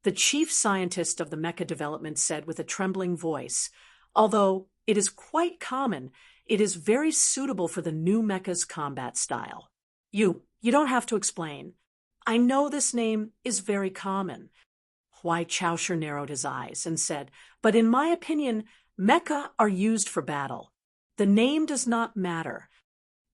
The chief scientist of the Mecca development said with a trembling voice, "Although it is quite common, it is very suitable for the new Mecca's combat style." You don't have to explain. I know this name is very common. Huai Chaosher narrowed his eyes and said, "But in my opinion, Mecca are used for battle. The name does not matter.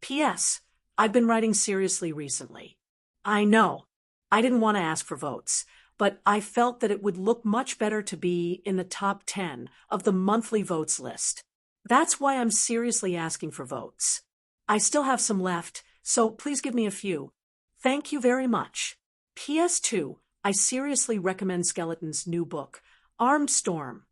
P.S. I've been writing seriously recently. I know. I didn't want to ask for votes, but I felt that it would look much better to be in the top 10 of the monthly votes list. That's why I'm seriously asking for votes. I still have some left, so please give me a few. Thank you very much. PS2, I seriously recommend Skeleton's new book, Armed Storm.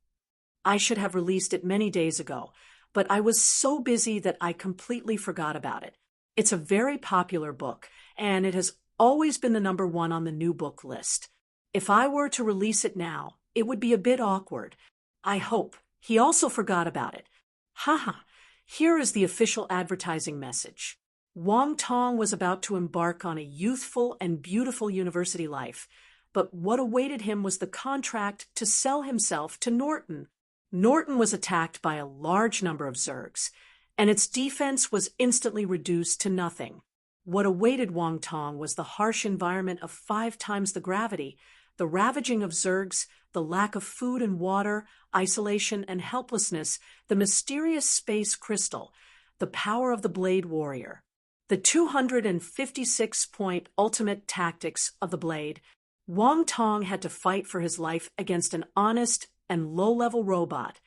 I should have released it many days ago, but I was so busy that I completely forgot about it. It's a very popular book, and it has always been the #1 on the new book list. If I were to release it now, it would be a bit awkward. I hope." He also forgot about it. Haha, here is the official advertising message. Wang Tong was about to embark on a youthful and beautiful university life, but what awaited him was the contract to sell himself to Norton. Norton was attacked by a large number of Zergs, and its defense was instantly reduced to nothing. What awaited Wang Tong was the harsh environment of 5 times the gravity, the ravaging of Zergs, the lack of food and water, isolation and helplessness, the mysterious space crystal, the power of the Blade Warrior. The 256-point ultimate tactics of the Blade. Wang Tong had to fight for his life against an honest and low-level robot,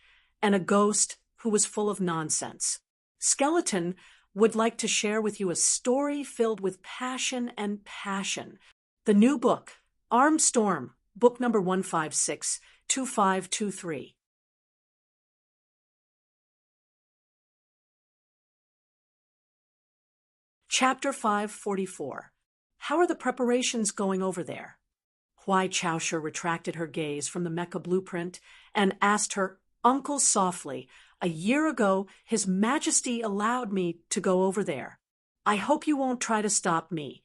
and a ghost who was full of nonsense. Skeleton would like to share with you a story filled with passion and passion. The new book, Armed Storm, book number 1562523. Chapter 544. How are the preparations going over there? Huai Chaosher retracted her gaze from the Mecha blueprint and asked her uncle softly, "A year ago, His Majesty allowed me to go over there. I hope you won't try to stop me."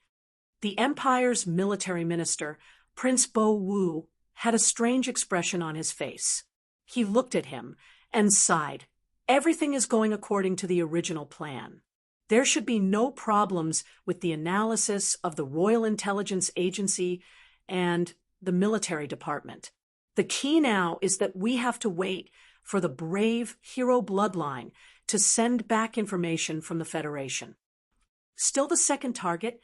The Empire's military minister, Prince Bo Wu, had a strange expression on his face. He looked at him and sighed. Everything is going according to the original plan. There should be no problems with the analysis of the Royal Intelligence Agency and the military department. The key now is that we have to wait for the brave hero bloodline to send back information from the Federation. Still the second target?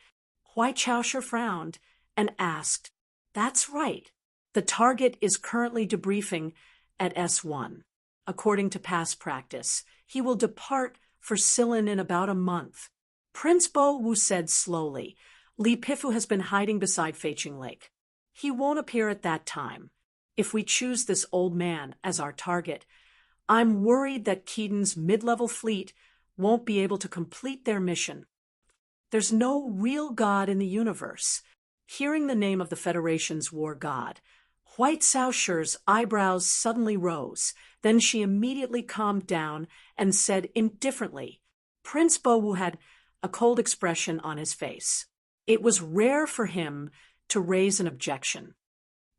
Huai Chaosher frowned and asked, "That's right. The target is currently debriefing at S1. According to past practice, he will depart for Silin in about a month." Prince Bo Wu said slowly, "Li Pifu has been hiding beside Feiqing Lake. He won't appear at that time. If we choose this old man as our target, I'm worried that Keaton's mid-level fleet won't be able to complete their mission. There's no real god in the universe." Hearing the name of the Federation's war god, Huai Chaosher's eyebrows suddenly rose. Then she immediately calmed down and said indifferently. Prince Bo Wu had a cold expression on his face. It was rare for him to raise an objection.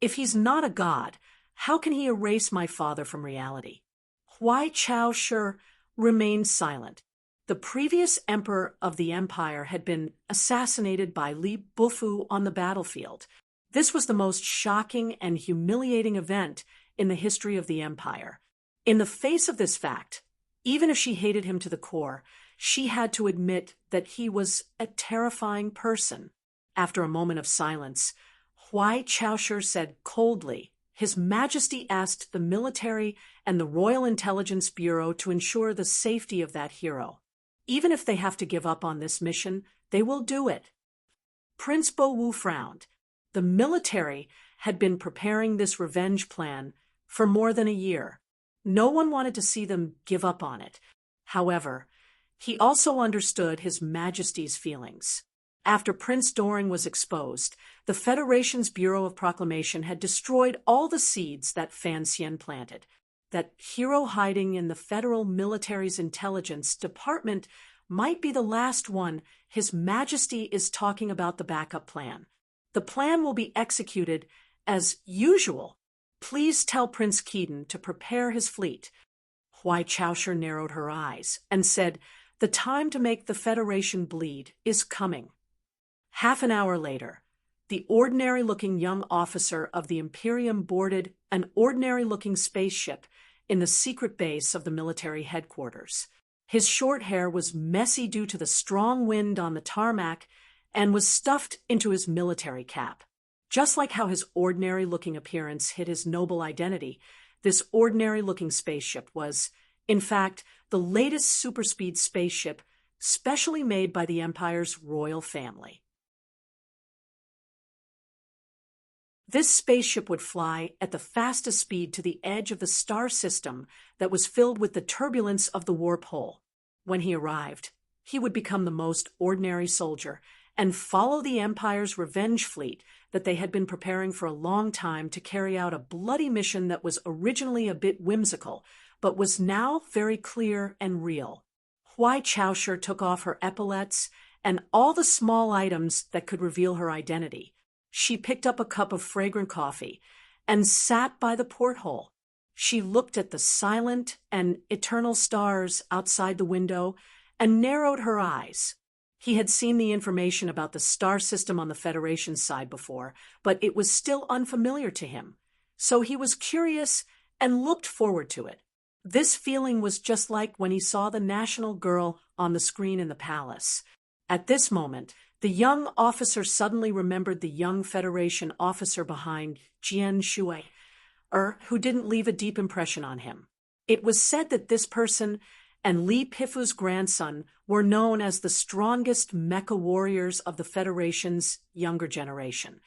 If he's not a god, how can he erase my father from reality? Huai Chaosher remained silent. The previous emperor of the empire had been assassinated by Li Bufu on the battlefield. This was the most shocking and humiliating event in the history of the empire. In the face of this fact, even if she hated him to the core, she had to admit that he was a terrifying person. After a moment of silence, Huai Chaosher said coldly, "His Majesty asked the military and the Royal Intelligence Bureau to ensure the safety of that hero. Even if they have to give up on this mission, they will do it." Prince Bo Wu frowned. The military had been preparing this revenge plan for more than a year. No one wanted to see them give up on it. However, he also understood His Majesty's feelings. After Prince Doran was exposed, the Federation's Bureau of Proclamation had destroyed all the seeds that Fan Xian planted. That hero hiding in the federal military's intelligence department might be the last one. His Majesty is talking about the backup plan. The plan will be executed as usual. Please tell Prince Keaton to prepare his fleet. Huai Chaosher narrowed her eyes and said, "The time to make the Federation bleed is coming." Half an hour later, the ordinary-looking young officer of the Imperium boarded an ordinary-looking spaceship in the secret base of the military headquarters. His short hair was messy due to the strong wind on the tarmac and was stuffed into his military cap. Just like how his ordinary-looking appearance hid his noble identity, this ordinary-looking spaceship was, in fact, the latest superspeed spaceship specially made by the Empire's royal family. This spaceship would fly at the fastest speed to the edge of the star system that was filled with the turbulence of the warp hole. When he arrived, he would become the most ordinary soldier and follow the Empire's revenge fleet that they had been preparing for a long time to carry out a bloody mission that was originally a bit whimsical, but was now very clear and real. Huai Chaosher took off her epaulets and all the small items that could reveal her identity. She picked up a cup of fragrant coffee and sat by the porthole. She looked at the silent and eternal stars outside the window and narrowed her eyes. He had seen the information about the star system on the Federation's side before, but it was still unfamiliar to him. So he was curious and looked forward to it. This feeling was just like when he saw the national girl on the screen in the palace. At this moment, the young officer suddenly remembered the young Federation officer behind Jian Shui, who didn't leave a deep impression on him. It was said that this person and Li Pifu's grandson were known as the strongest mecha warriors of the Federation's younger generation.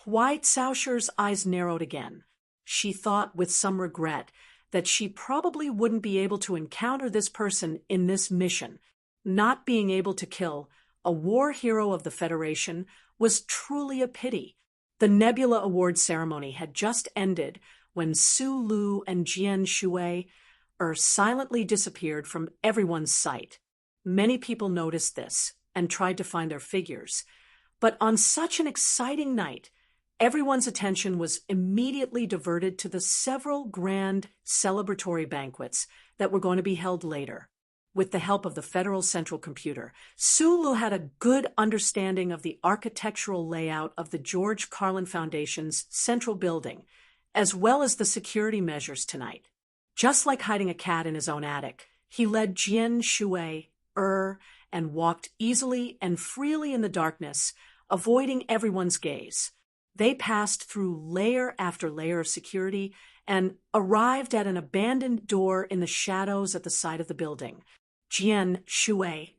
Huai Chaosher's eyes narrowed again. She thought with some regret that she probably wouldn't be able to encounter this person in this mission. Not being able to kill a war hero of the Federation was truly a pity. The Nebula Award ceremony had just ended when Su Lu and Jian Shui silently disappeared from everyone's sight. Many people noticed this and tried to find their figures. But on such an exciting night, everyone's attention was immediately diverted to the several grand celebratory banquets that were going to be held later. With the help of the Federal Central Computer, Su had a good understanding of the architectural layout of the George Carlin Foundation's central building, as well as the security measures tonight. Just like hiding a cat in his own attic, he led Jian Shui, and walked easily and freely in the darkness, avoiding everyone's gaze. They passed through layer after layer of security and arrived at an abandoned door in the shadows at the side of the building. Jian Shui,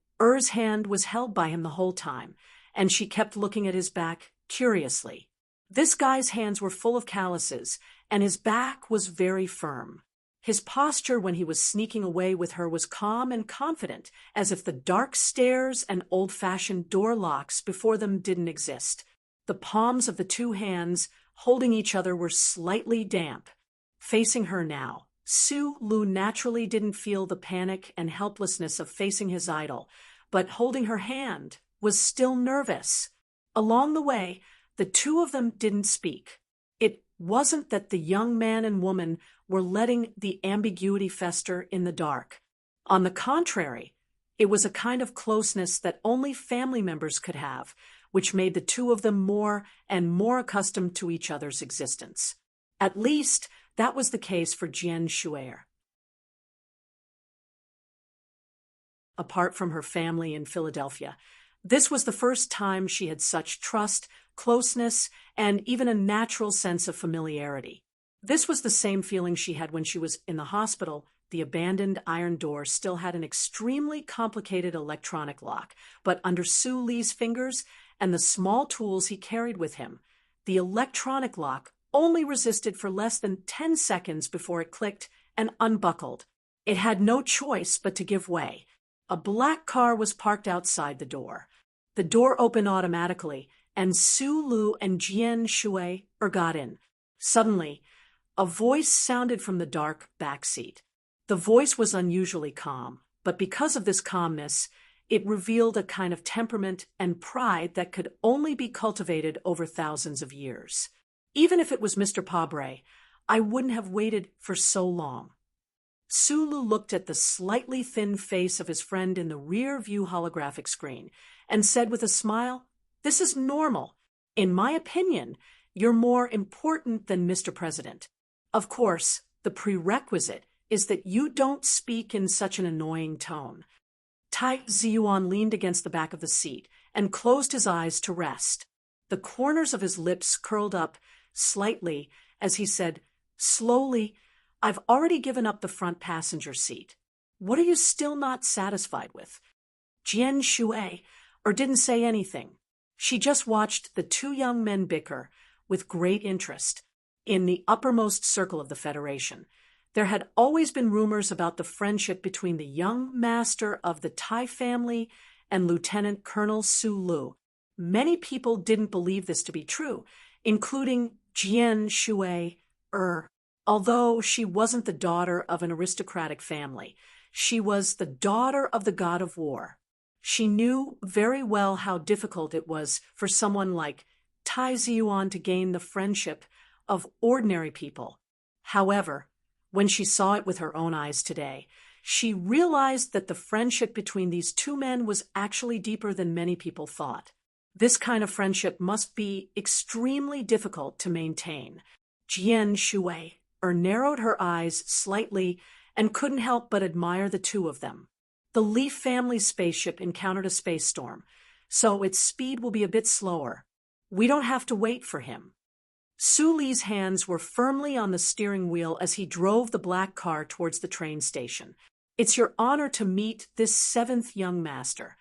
hand was held by him the whole time, and she kept looking at his back curiously. This guy's hands were full of calluses, and his back was very firm. His posture when he was sneaking away with her was calm and confident, as if the dark stairs and old-fashioned door locks before them didn't exist. The palms of the two hands holding each other were slightly damp. Facing her now, Su Lu naturally didn't feel the panic and helplessness of facing his idol, but holding her hand was still nervous. Along the way, the two of them didn't speak. It wasn't that the young man and woman were letting the ambiguity fester in the dark. On the contrary, it was a kind of closeness that only family members could have, which made the two of them more and more accustomed to each other's existence. At least, that was the case for Jian Shui. Apart from her family in Philadelphia, this was the first time she had such trust, closeness, and even a natural sense of familiarity. This was the same feeling she had when she was in the hospital. The abandoned iron door still had an extremely complicated electronic lock, but under Su Li's fingers and the small tools he carried with him, the electronic lock only resisted for less than 10 seconds before it clicked and unbuckled. It had no choice but to give way. A black car was parked outside the door. The door opened automatically, and Su Lu and Jian Shui got in. Suddenly, a voice sounded from the dark back seat. The voice was unusually calm, but because of this calmness, it revealed a kind of temperament and pride that could only be cultivated over thousands of years. Even if it was Mr. Pabre, I wouldn't have waited for so long. Sulu looked at the slightly thin face of his friend in the rear-view holographic screen and said with a smile, "This is normal. In my opinion, you're more important than Mr. President. Of course, the prerequisite is that you don't speak in such an annoying tone." Tai Ziyuan leaned against the back of the seat and closed his eyes to rest. The corners of his lips curled up slightly as he said, slowly, "I've already given up the front passenger seat. What are you still not satisfied with?" Jian Shui didn't say anything. She just watched the two young men bicker with great interest. In the uppermost circle of the Federation, there had always been rumors about the friendship between the young master of the Tai family and Lieutenant Colonel Su Lu. Many people didn't believe this to be true, including Jian Shui. Although she wasn't the daughter of an aristocratic family, she was the daughter of the god of war. She knew very well how difficult it was for someone like Tai Ziyuan to gain the friendship of ordinary people. However, when she saw it with her own eyes today, she realized that the friendship between these two men was actually deeper than many people thought. This kind of friendship must be extremely difficult to maintain. Jian Shui narrowed her eyes slightly and couldn't help but admire the two of them. The Leaf family's spaceship encountered a space storm, so its speed will be a bit slower. We don't have to wait for him. Su Li's hands were firmly on the steering wheel as he drove the black car towards the train station. "It's your honor to meet this seventh young master."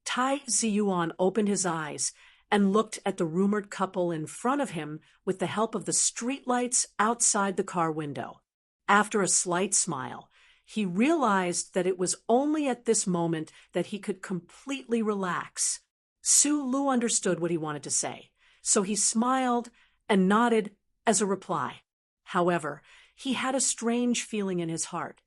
Tai Ziyuan opened his eyes and looked at the rumored couple in front of him with the help of the streetlights outside the car window. After a slight smile, he realized that it was only at this moment that he could completely relax. Su Lu understood what he wanted to say, so he smiled and nodded as a reply. However, he had a strange feeling in his heart.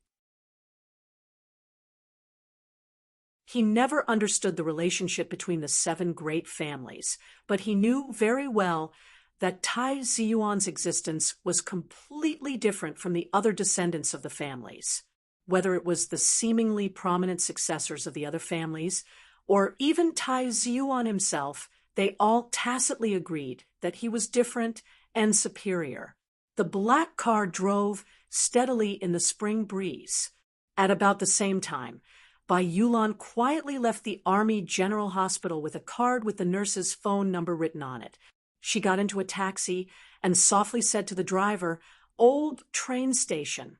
He never understood the relationship between the seven great families, but he knew very well that Tai Ziyuan's existence was completely different from the other descendants of the families. Whether it was the seemingly prominent successors of the other families, or even Tai Ziyuan himself, they all tacitly agreed that he was different and superior. The black car drove steadily in the spring breeze. At about the same time, Bai Yulan quietly left the Army General Hospital with a card with the nurse's phone number written on it. She got into a taxi and softly said to the driver, "Old train station."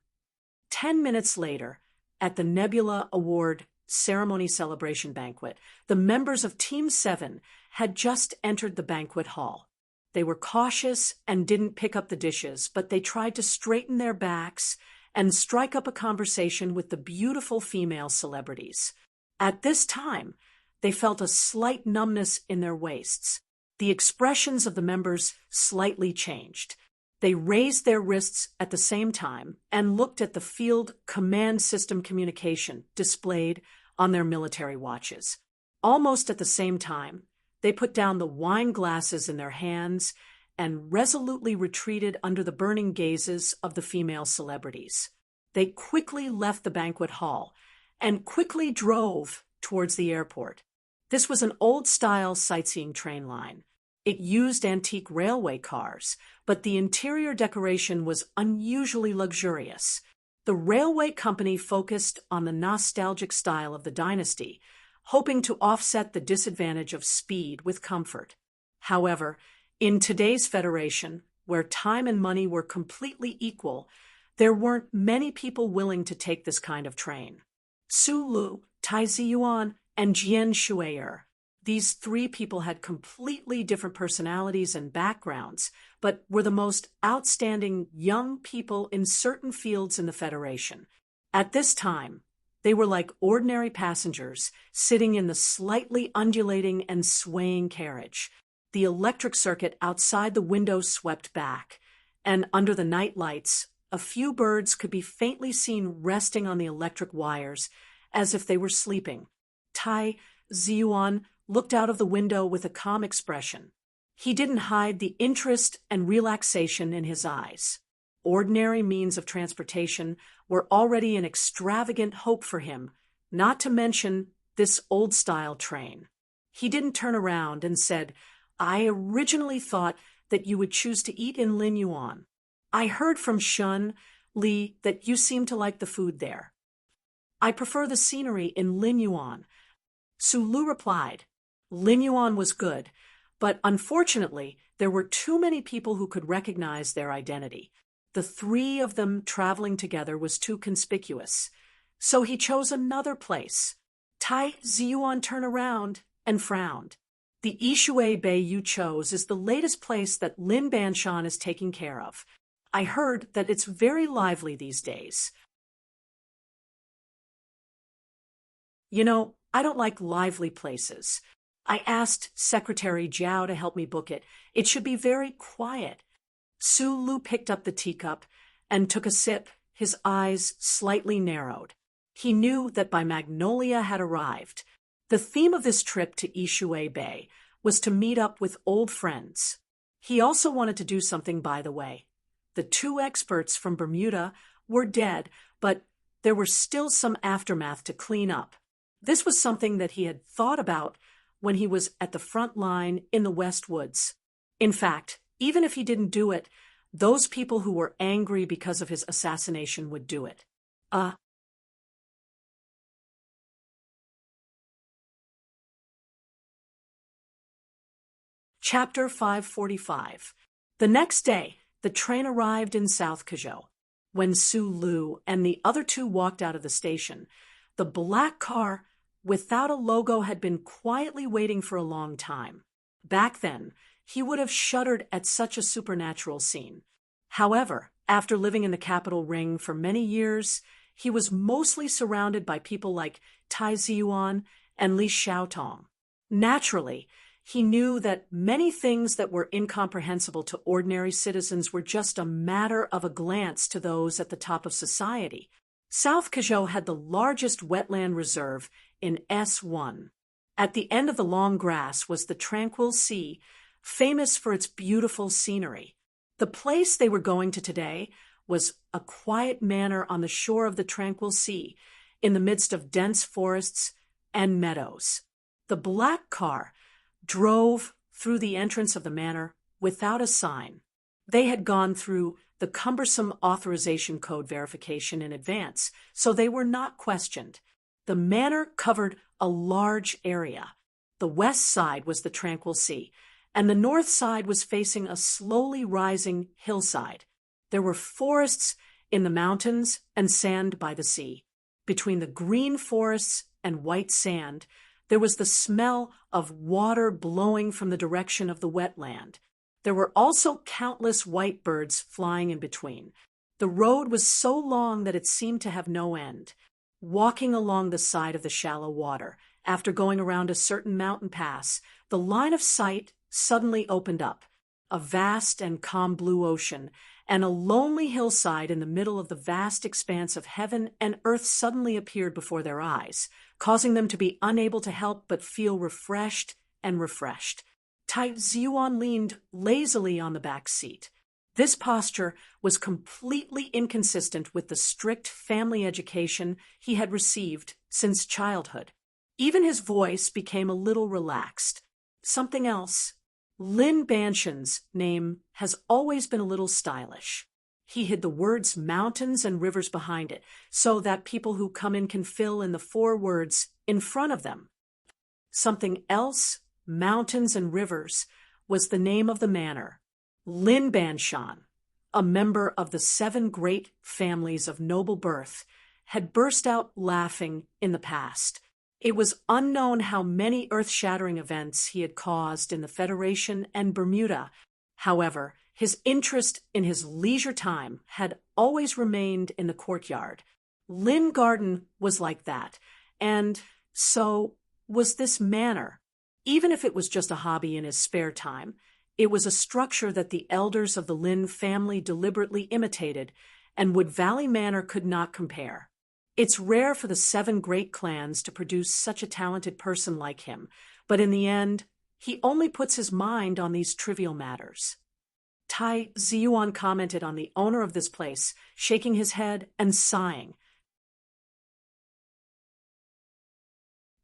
10 minutes later, at the Nebula Award ceremony celebration banquet, the members of Team 7 had just entered the banquet hall. They were cautious and didn't pick up the dishes, but they tried to straighten their backs and strike up a conversation with the beautiful female celebrities. At this time, they felt a slight numbness in their waists. The expressions of the members slightly changed. They raised their wrists at the same time and looked at the field command system communication displayed on their military watches. Almost at the same time, they put down the wine glasses in their hands and resolutely retreated under the burning gazes of the female celebrities. They quickly left the banquet hall and quickly drove towards the airport. This was an old-style sightseeing train line. It used antique railway cars, but the interior decoration was unusually luxurious. The railway company focused on the nostalgic style of the dynasty, hoping to offset the disadvantage of speed with comfort. However, in today's Federation, where time and money were completely equal, there weren't many people willing to take this kind of train. Su Lu, Tai Ziyuan, and Jian Shui. These three people had completely different personalities and backgrounds, but were the most outstanding young people in certain fields in the Federation. At this time, They were like ordinary passengers, sitting in the slightly undulating and swaying carriage. The electric circuit outside the window swept back, and under the night lights, a few birds could be faintly seen resting on the electric wires, as if they were sleeping. Tai Ziyuan looked out of the window with a calm expression. He didn't hide the interest and relaxation in his eyes. Ordinary means of transportation were already an extravagant hope for him, not to mention this old-style train. He didn't turn around and said, "I originally thought that you would choose to eat in Linyuan. I heard from Shun Li that you seem to like the food there." "I prefer the scenery in Linyuan," Su Lu replied. Linyuan was good, but unfortunately, there were too many people who could recognize their identity. The three of them traveling together was too conspicuous, so he chose another place. Tai Ziyuan turned around and frowned. "The Yishui Bay you chose is the latest place that Lin Banshan is taking care of. I heard that it's very lively these days." "You know, I don't like lively places. I asked Secretary Zhao to help me book it. It should be very quiet." Su Lu picked up the teacup and took a sip, his eyes slightly narrowed. He knew that By Magnolia had arrived. The theme of this trip to Yishui Bay was to meet up with old friends. He also wanted to do something by the way. The two experts from Bermuda were dead, but there were still some aftermath to clean up. This was something that he had thought about when he was at the front line in the West Woods. In fact, even if he didn't do it, those people who were angry because of his assassination would do it. Chapter 545. The next day, the train arrived in South Kazhou. When Su Lu and the other two walked out of the station, the black car without a logo had been quietly waiting for a long time. Back then, he would have shuddered at such a supernatural scene. However, after living in the capital ring for many years, he was mostly surrounded by people like Tai Ziyuan and Li Xiaotong. Naturally, he knew that many things that were incomprehensible to ordinary citizens were just a matter of a glance to those at the top of society. South Kazhou had the largest wetland reserve in S1. At the end of the long grass was the tranquil sea, famous for its beautiful scenery. The place they were going to today was a quiet manor on the shore of the tranquil sea, in the midst of dense forests and meadows. The black car drove through the entrance of the manor without a sign. They had gone through the cumbersome authorization code verification in advance, so they were not questioned. The manor covered a large area. The west side was the tranquil sea, and the north side was facing a slowly rising hillside. There were forests in the mountains and sand by the sea. Between the green forests and white sand, there was the smell of water blowing from the direction of the wetland. There were also countless white birds flying in between. The road was so long that it seemed to have no end. Walking along the side of the shallow water, after going around a certain mountain pass, the line of sight suddenly opened up. A vast and calm blue ocean, and a lonely hillside in the middle of the vast expanse of heaven and earth suddenly appeared before their eyes, causing them to be unable to help but feel refreshed and refreshed. Tai Ziyuan leaned lazily on the back seat. This posture was completely inconsistent with the strict family education he had received since childhood. Even his voice became a little relaxed. Something else. Lin Banshan's name has always been a little stylish. He hid the words mountains and rivers behind it, so that people who come in can fill in the 4 words in front of them. Something else, mountains and rivers, was the name of the manor. Lin Banshan, a member of the 7 great families of noble birth, had burst out laughing in the past. It was unknown how many earth-shattering events he had caused in the Federation and Bermuda. However, his interest in his leisure time had always remained in the courtyard. Lynn Garden was like that, and so was this manor. Even if it was just a hobby in his spare time, it was a structure that the elders of the Lynn family deliberately imitated, and Wood Valley Manor could not compare. It's rare for the 7 great clans to produce such a talented person like him, but in the end, he only puts his mind on these trivial matters. Tai Ziyuan commented on the owner of this place, shaking his head and sighing.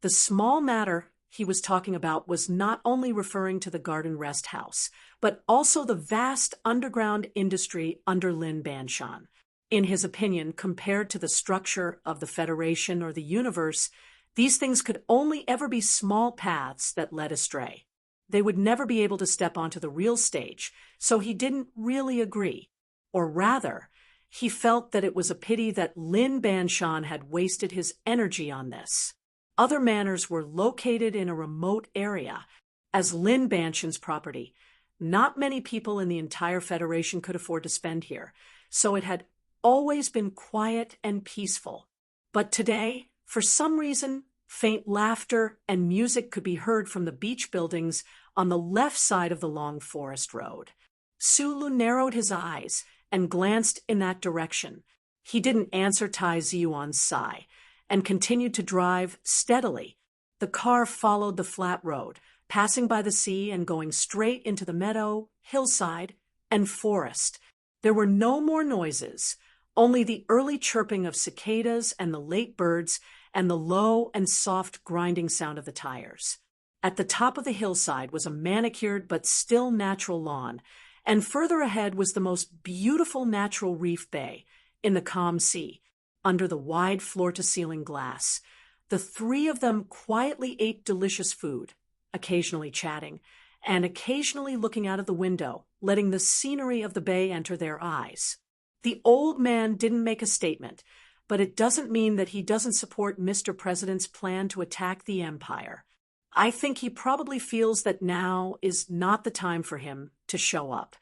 The small matter he was talking about was not only referring to the Garden Rest House, but also the vast underground industry under Lin Banshan. In his opinion, compared to the structure of the Federation or the universe, these things could only ever be small paths that led astray. They would never be able to step onto the real stage, so he didn't really agree. Or rather, he felt that it was a pity that Lin Banshan had wasted his energy on this. Other manors were located in a remote area. As Lin Banshan's property, not many people in the entire Federation could afford to spend here, so it had always been quiet and peaceful. But today, for some reason, faint laughter and music could be heard from the beach buildings on the left side of the long forest road. Sulu narrowed his eyes and glanced in that direction. He didn't answer Tai Ziyuan's sigh, and continued to drive steadily. The car followed the flat road, passing by the sea and going straight into the meadow, hillside, and forest. There were no more noises, only the early chirping of cicadas and the late birds and the low and soft grinding sound of the tires. At the top of the hillside was a manicured but still natural lawn, and further ahead was the most beautiful natural reef bay in the calm sea, under the wide floor-to-ceiling glass. The 3 of them quietly ate delicious food, occasionally chatting, and occasionally looking out of the window, letting the scenery of the bay enter their eyes. The old man didn't make a statement, but it doesn't mean that he doesn't support Mr. President's plan to attack the Empire. I think he probably feels that now is not the time for him to show up.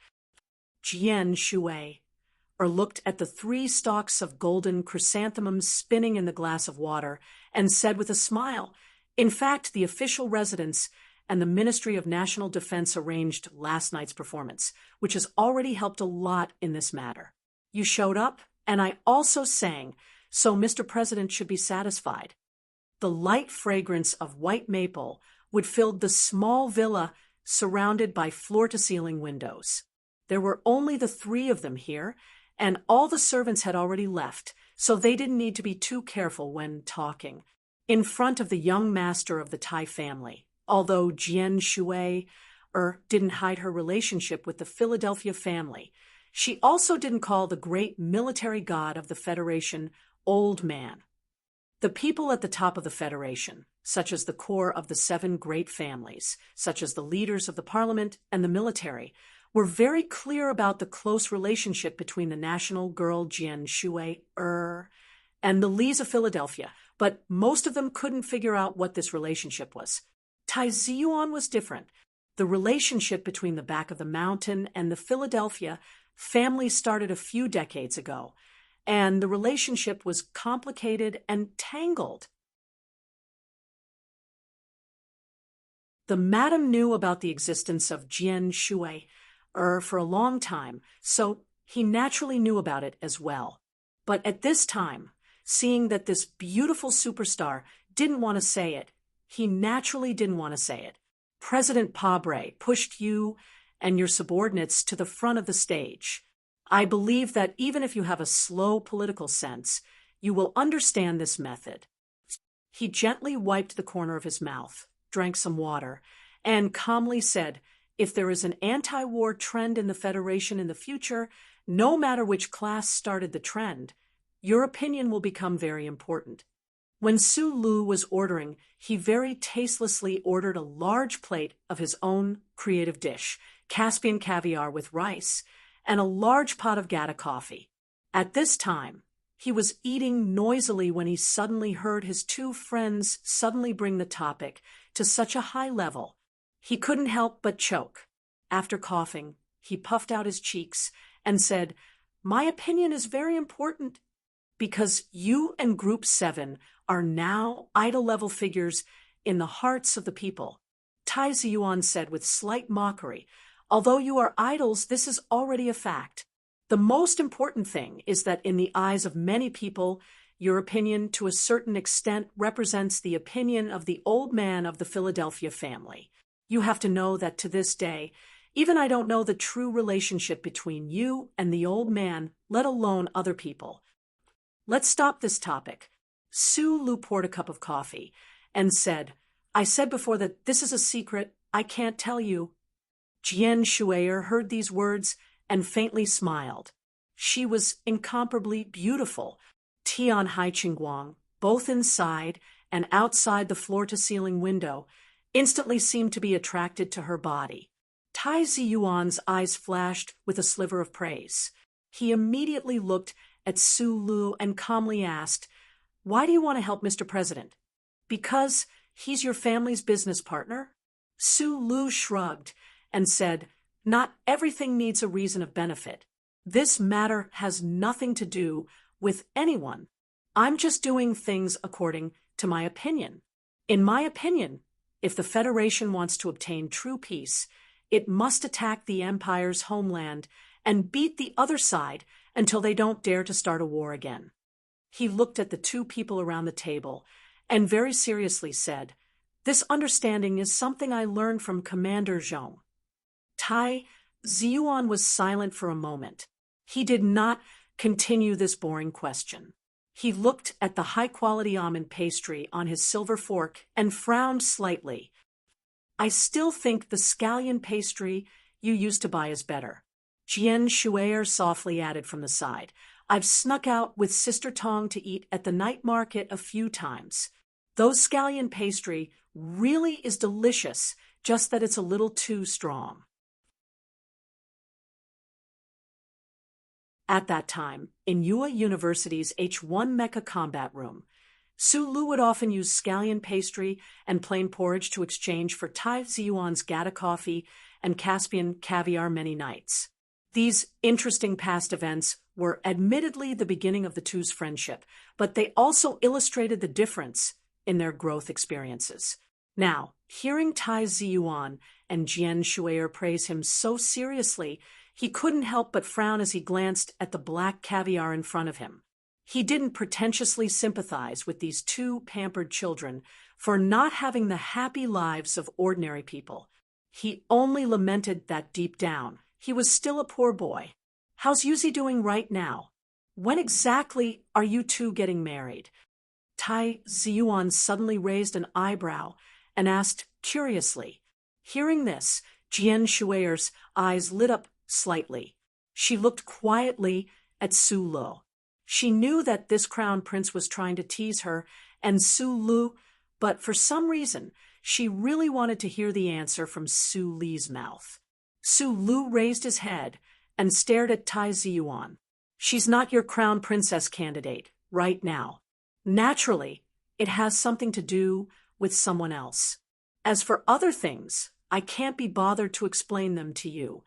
Jian Shui looked at the 3 stalks of golden chrysanthemums spinning in the glass of water and said with a smile, "In fact, the official residence and the Ministry of National Defense arranged last night's performance, which has already helped a lot in this matter. You showed up, and I also sang, so Mr. President should be satisfied." The light fragrance of white maple would fill the small villa surrounded by floor-to-ceiling windows. There were only the 3 of them here, and all the servants had already left, so they didn't need to be too careful when talking. In front of the young master of the Tai family, although Jian Shui didn't hide her relationship with the Philadelphia family, she also didn't call the great military god of the Federation Old Man. The people at the top of the Federation, such as the core of the 7 great families, such as the leaders of the parliament and the military, were very clear about the close relationship between the national girl Jian Shui and the Lees of Philadelphia, but most of them couldn't figure out what this relationship was. Tai Ziyuan was different. The relationship between the back of the mountain and the Philadelphia family started a few decades ago, and the relationship was complicated and tangled. The madam knew about the existence of Jian Shui for a long time, so he naturally knew about it as well. But at this time, seeing that this beautiful superstar didn't want to say it, he naturally didn't want to say it. President Pabre pushed you and your subordinates to the front of the stage. I believe that even if you have a slow political sense, you will understand this method. He gently wiped the corner of his mouth, drank some water, and calmly said, "If there is an anti-war trend in the Federation in the future, no matter which class started the trend, your opinion will become very important." When Su Lu was ordering, he very tastelessly ordered a large plate of his own creative dish, Caspian caviar with rice, and a large pot of Gata coffee. At this time, he was eating noisily when he suddenly heard his 2 friends suddenly bring the topic to such a high level. He couldn't help but choke. After coughing, he puffed out his cheeks and said, "My opinion is very important." because you and Group 7 are now idol-level figures in the hearts of the people, Tai Ziyuan said with slight mockery. Although you are idols, this is already a fact. The most important thing is that in the eyes of many people, your opinion to a certain extent represents the opinion of the old man of the Philadelphia family. You have to know that to this day, even I don't know the true relationship between you and the old man, let alone other people. Let's stop this topic. Su Lu poured a cup of coffee and said, I said before that this is a secret. I can't tell you. Jian Shuier heard these words and faintly smiled. She was incomparably beautiful. Tian Hai Qingguang, both inside and outside the floor-to-ceiling window, instantly seemed to be attracted to her body. Tai Ziyuan's eyes flashed with a sliver of praise. He immediately looked at Su Lu and calmly asked, Why do you want to help Mr. President? Because he's your family's business partner? Su Lu shrugged and said, Not everything needs a reason of benefit. This matter has nothing to do with anyone. I'm just doing things according to my opinion. In my opinion, if the Federation wants to obtain true peace, it must attack the Empire's homeland and beat the other side until they don't dare to start a war again. He looked at the two people around the table and very seriously said, This understanding is something I learned from Commander Zhong. Tai Ziyuan was silent for a moment. He did not continue this boring question. He looked at the high-quality almond pastry on his silver fork and frowned slightly. I still think the scallion pastry you used to buy is better. Jian Shuier softly added from the side. I've snuck out with Sister Tong to eat at the night market a few times. Those scallion pastry really is delicious, just that it's a little too strong. At that time, in Yue University's H1 Mecha Combat Room, Su Lu would often use scallion pastry and plain porridge to exchange for Tai Ziyuan's Gata coffee and Caspian caviar many nights. These interesting past events were admittedly the beginning of the two's friendship, but they also illustrated the difference in their growth experiences. Now, hearing Tai Ziyuan and Jian Shuier praise him so seriously, he couldn't help but frown as he glanced at the black caviar in front of him. He didn't pretentiously sympathize with these two pampered children for not having the happy lives of ordinary people. He only lamented that deep down, he was still a poor boy. How's Yuzi doing right now? When exactly are you two getting married? Tai Ziyuan suddenly raised an eyebrow and asked curiously. Hearing this, Jian Shuier's eyes lit up slightly. She looked quietly at Su Lu. She knew that this crown prince was trying to tease her and Su Lu, but for some reason, she really wanted to hear the answer from Su Li's mouth. Su Lu raised his head and stared at Tai Ziyuan. She's not your crown princess candidate right now. Naturally, it has something to do with someone else. As for other things, I can't be bothered to explain them to you.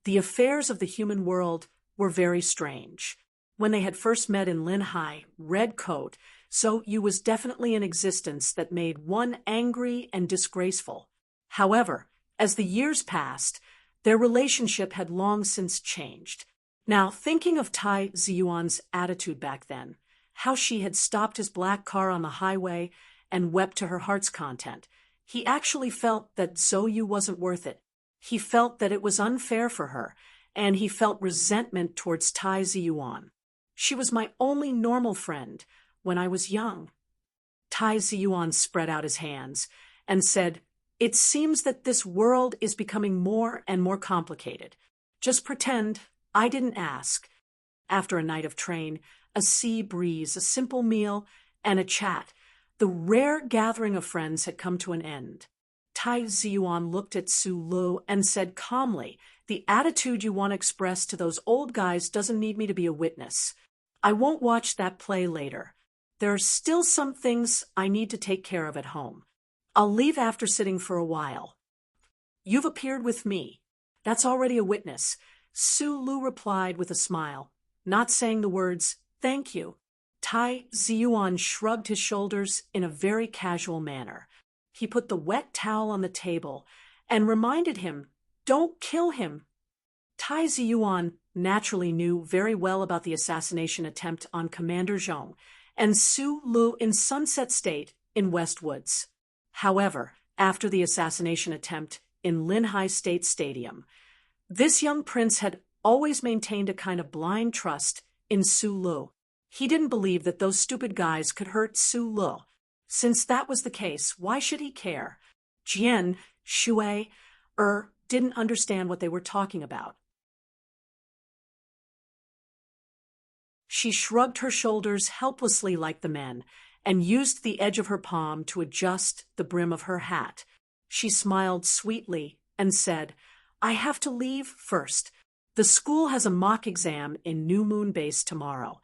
The affairs of the human world were very strange. When they had first met in Linhai, Red Coat, So Yu was definitely an existence that made one angry and disgraceful. However, as the years passed, their relationship had long since changed. Now, thinking of Tai Ziyuan's attitude back then, how she had stopped his black car on the highway and wept to her heart's content, he actually felt that Zhou Yu wasn't worth it. He felt that it was unfair for her, and he felt resentment towards Tai Ziyuan. She was my only normal friend when I was young. Tai Ziyuan spread out his hands and said, It seems that this world is becoming more and more complicated. Just pretend I didn't ask. After a night of train, a sea breeze, a simple meal, and a chat, the rare gathering of friends had come to an end. Tai Ziyuan looked at Su Lu and said calmly, The attitude you want to express to those old guys doesn't need me to be a witness. I won't watch that play later. There are still some things I need to take care of at home. I'll leave after sitting for a while. You've appeared with me. That's already a witness. Su Lu replied with a smile, not saying the words, thank you. Tai Ziyuan shrugged his shoulders in a very casual manner. He put the wet towel on the table and reminded him, "Don't kill him." Tai Ziyuan naturally knew very well about the assassination attempt on Commander Zhong and Su Lu in Sunset State in West Woods. However, after the assassination attempt in Linhai State Stadium, this young prince had always maintained a kind of blind trust in Su Lu. He didn't believe that those stupid guys could hurt Su Lu. Since that was the case, why should he care? Jian, Shui, didn't understand what they were talking about. She shrugged her shoulders helplessly like the men and used the edge of her palm to adjust the brim of her hat. She smiled sweetly and said, "I have to leave first. The school has a mock exam in New Moon Base tomorrow."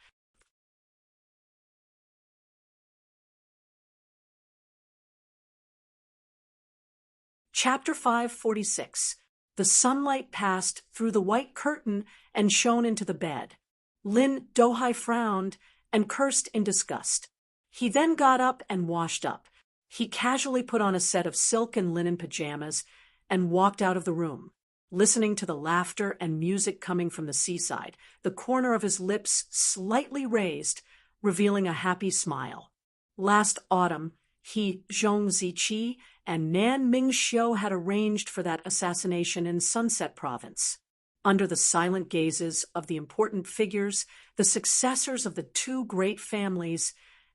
Chapter 546. The sunlight passed through the white curtain and shone into the bed. Lin Dohai frowned and cursed in disgust. He then got up and washed up. He casually put on a set of silk and linen pajamas and walked out of the room, listening to the laughter and music coming from the seaside, the corner of his lips slightly raised, revealing a happy smile. Last autumn, he, Zhong Ziqi, and Nan Mingxiu had arranged for that assassination in Sunset Province. Under the silent gazes of the important figures, the successors of the two great families,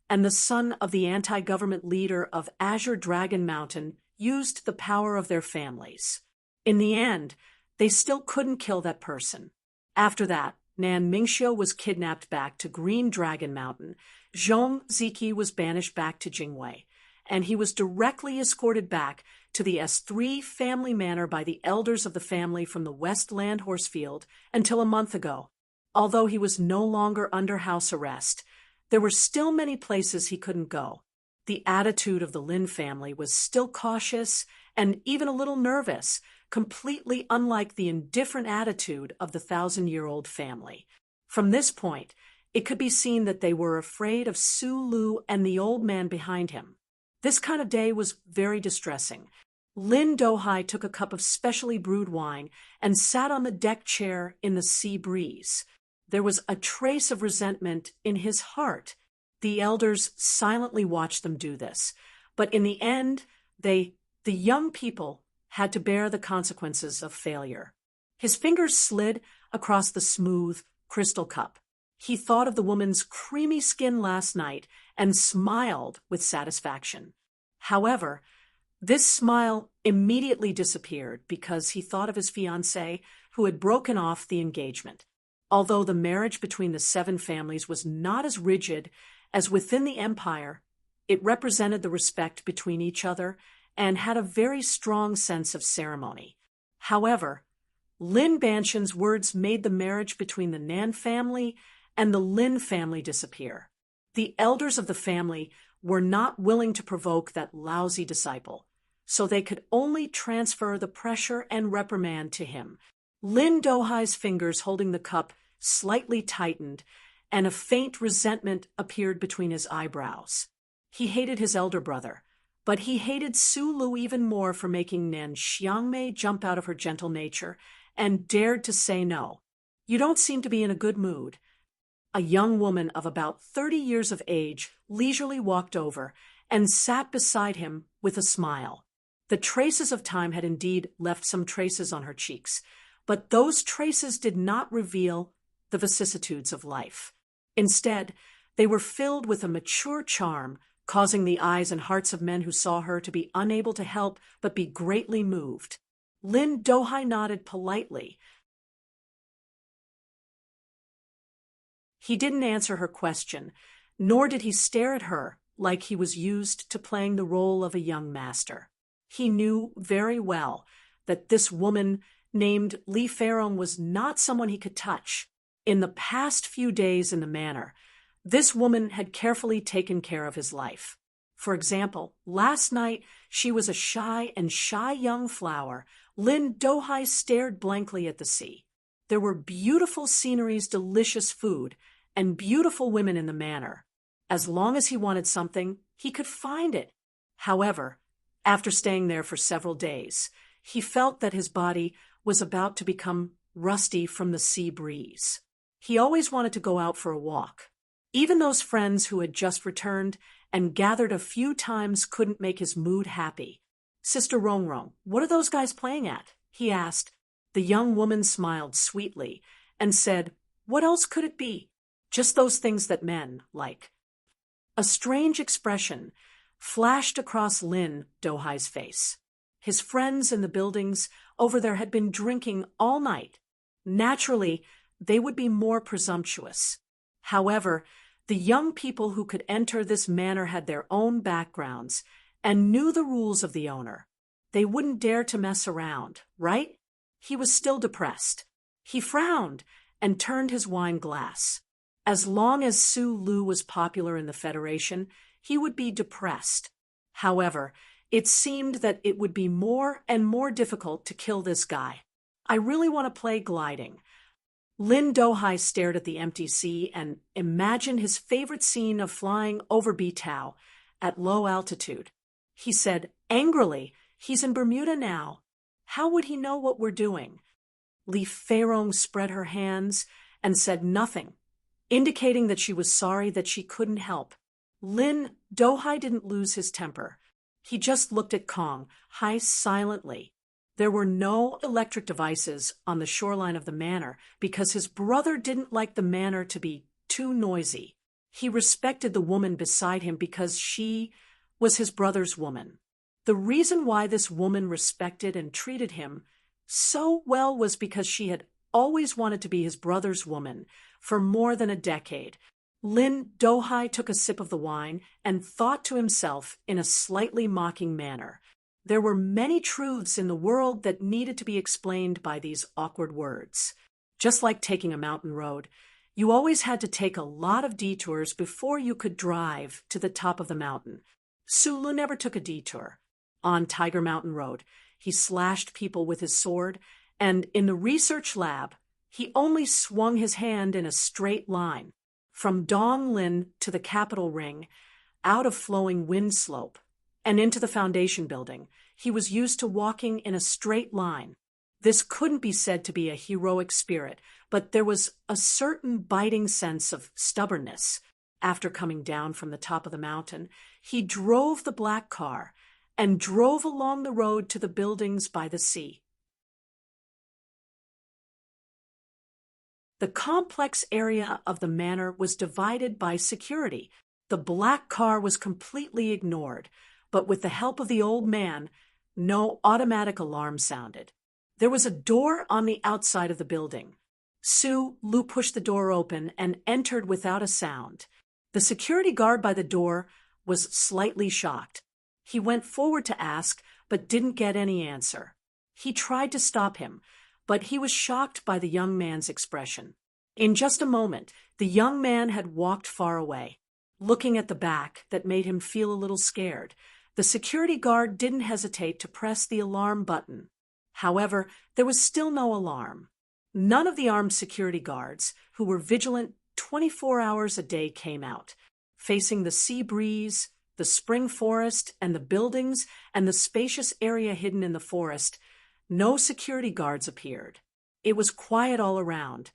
and the son of the anti-government leader of Azure Dragon Mountain used the power of their families. In the end, they still couldn't kill that person. After that, Nan Mingxiu was kidnapped back to Green Dragon Mountain, Zhong Ziqi was banished back to Jingwei, and he was directly escorted back to the S3 family manor by the elders of the family from the Westland Horsefield until a month ago. Although he was no longer under house arrest, there were still many places he couldn't go. The attitude of the Lin family was still cautious and even a little nervous, completely unlike the indifferent attitude of the 1,000-year-old family. From this point, it could be seen that they were afraid of Su Lu and the old man behind him. This kind of day was very distressing. Lin Dohai took a cup of specially brewed wine and sat on the deck chair in the sea breeze. There was a trace of resentment in his heart. The elders silently watched them do this, but in the end, the young people, had to bear the consequences of failure. His fingers slid across the smooth crystal cup. He thought of the woman's creamy skin last night and smiled with satisfaction. However, this smile immediately disappeared because he thought of his fiancée who had broken off the engagement. Although the marriage between the 7 families was not as rigid as within the empire, it represented the respect between each other and had a very strong sense of ceremony. However, Lin Banshan's words made the marriage between the Nan family and the Lin family disappear. The elders of the family were not willing to provoke that lousy disciple, so they could only transfer the pressure and reprimand to him. Lin Dohai's fingers holding the cup slightly tightened, and a faint resentment appeared between his eyebrows. He hated his elder brother, but he hated Su Lu even more for making Nan Xiangmei jump out of her gentle nature and dared to say no. "You don't seem to be in a good mood." A young woman of about 30 years of age leisurely walked over and sat beside him with a smile. The traces of time had indeed left some traces on her cheeks, but those traces did not reveal the vicissitudes of life. Instead, they were filled with a mature charm, causing the eyes and hearts of men who saw her to be unable to help but be greatly moved. Lin Dohai nodded politely. He didn't answer her question, nor did he stare at her like he was used to playing the role of a young master. He knew very well that this woman named Li Feirong was not someone he could touch. In the past few days in the manor, this woman had carefully taken care of his life. For example, last night she was a shy young flower. Lin Dohai stared blankly at the sea. There were beautiful sceneries, delicious food, and beautiful women in the manor, As long as he wanted something, he could find it. However, after staying there for several days, he felt that his body was about to become rusty from the sea breeze. He always wanted to go out for a walk. Even those friends who had just returned and gathered a few times couldn't make his mood happy. "Sister Rongrong, what are those guys playing at?" he asked. The young woman smiled sweetly and said, "What else could it be? Just those things that men like." A strange expression flashed across Lin Dohai's face. His friends in the buildings over there had been drinking all night. Naturally, they would be more presumptuous. However, the young people who could enter this manor had their own backgrounds and knew the rules of the owner. They wouldn't dare to mess around, right? He was still depressed. He frowned and turned his wine glass. As long as Su Lu was popular in the Federation, he would be depressed. However, it seemed that it would be more and more difficult to kill this guy. "I really want to play gliding." Lin Dohai stared at the empty sea and imagined his favorite scene of flying over Bitao at low altitude. He said angrily, "He's in Bermuda now. How would he know what we're doing?" Li Feirong spread her hands and said nothing, indicating that she was sorry that she couldn't help. Lin Dohai didn't lose his temper. He just looked at Kong Hai silently. There were no electric devices on the shoreline of the manor because his brother didn't like the manor to be too noisy. He respected the woman beside him because she was his brother's woman. The reason why this woman respected and treated him so well was because she had always wanted to be his brother's woman for more than a decade. Lin Dohai took a sip of the wine and thought to himself in a slightly mocking manner. There were many truths in the world that needed to be explained by these awkward words. Just like taking a mountain road, you always had to take a lot of detours before you could drive to the top of the mountain. Sulu never took a detour. On Tiger Mountain Road, he slashed people with his sword, and in the research lab, he only swung his hand in a straight line. From Donglin to the Capitol Ring, out of flowing wind slope, and into the foundation building, he was used to walking in a straight line. This couldn't be said to be a heroic spirit, but there was a certain biting sense of stubbornness. After coming down from the top of the mountain, he drove the black car and drove along the road to the buildings by the sea. The complex area of the manor was divided by security. The black car was completely ignored, but with the help of the old man, no automatic alarm sounded. There was a door on the outside of the building. Su Lu pushed the door open and entered without a sound. The security guard by the door was slightly shocked. He went forward to ask, but didn't get any answer. He tried to stop him, but he was shocked by the young man's expression. In just a moment, the young man had walked far away. Looking at the back, that made him feel a little scared. The security guard didn't hesitate to press the alarm button. However, there was still no alarm. None of the armed security guards, who were vigilant 24 hours a day, came out. Facing the sea breeze, the spring forest, and the buildings, and the spacious area hidden in the forest, no security guards appeared. It was quiet all around,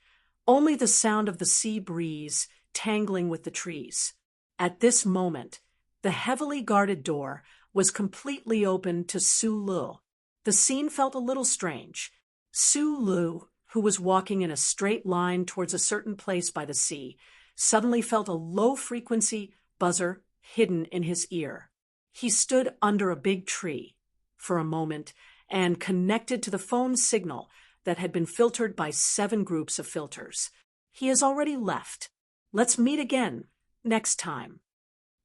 only the sound of the sea breeze tangling with the trees. At this moment, the heavily guarded door was completely open to Su Lu. The scene felt a little strange. Su Lu, who was walking in a straight line towards a certain place by the sea, suddenly felt a low-frequency buzzer hidden in his ear. He stood under a big tree for a moment and connected to the phone signal that had been filtered by 7 groups of filters. He has already left. Let's meet again next time.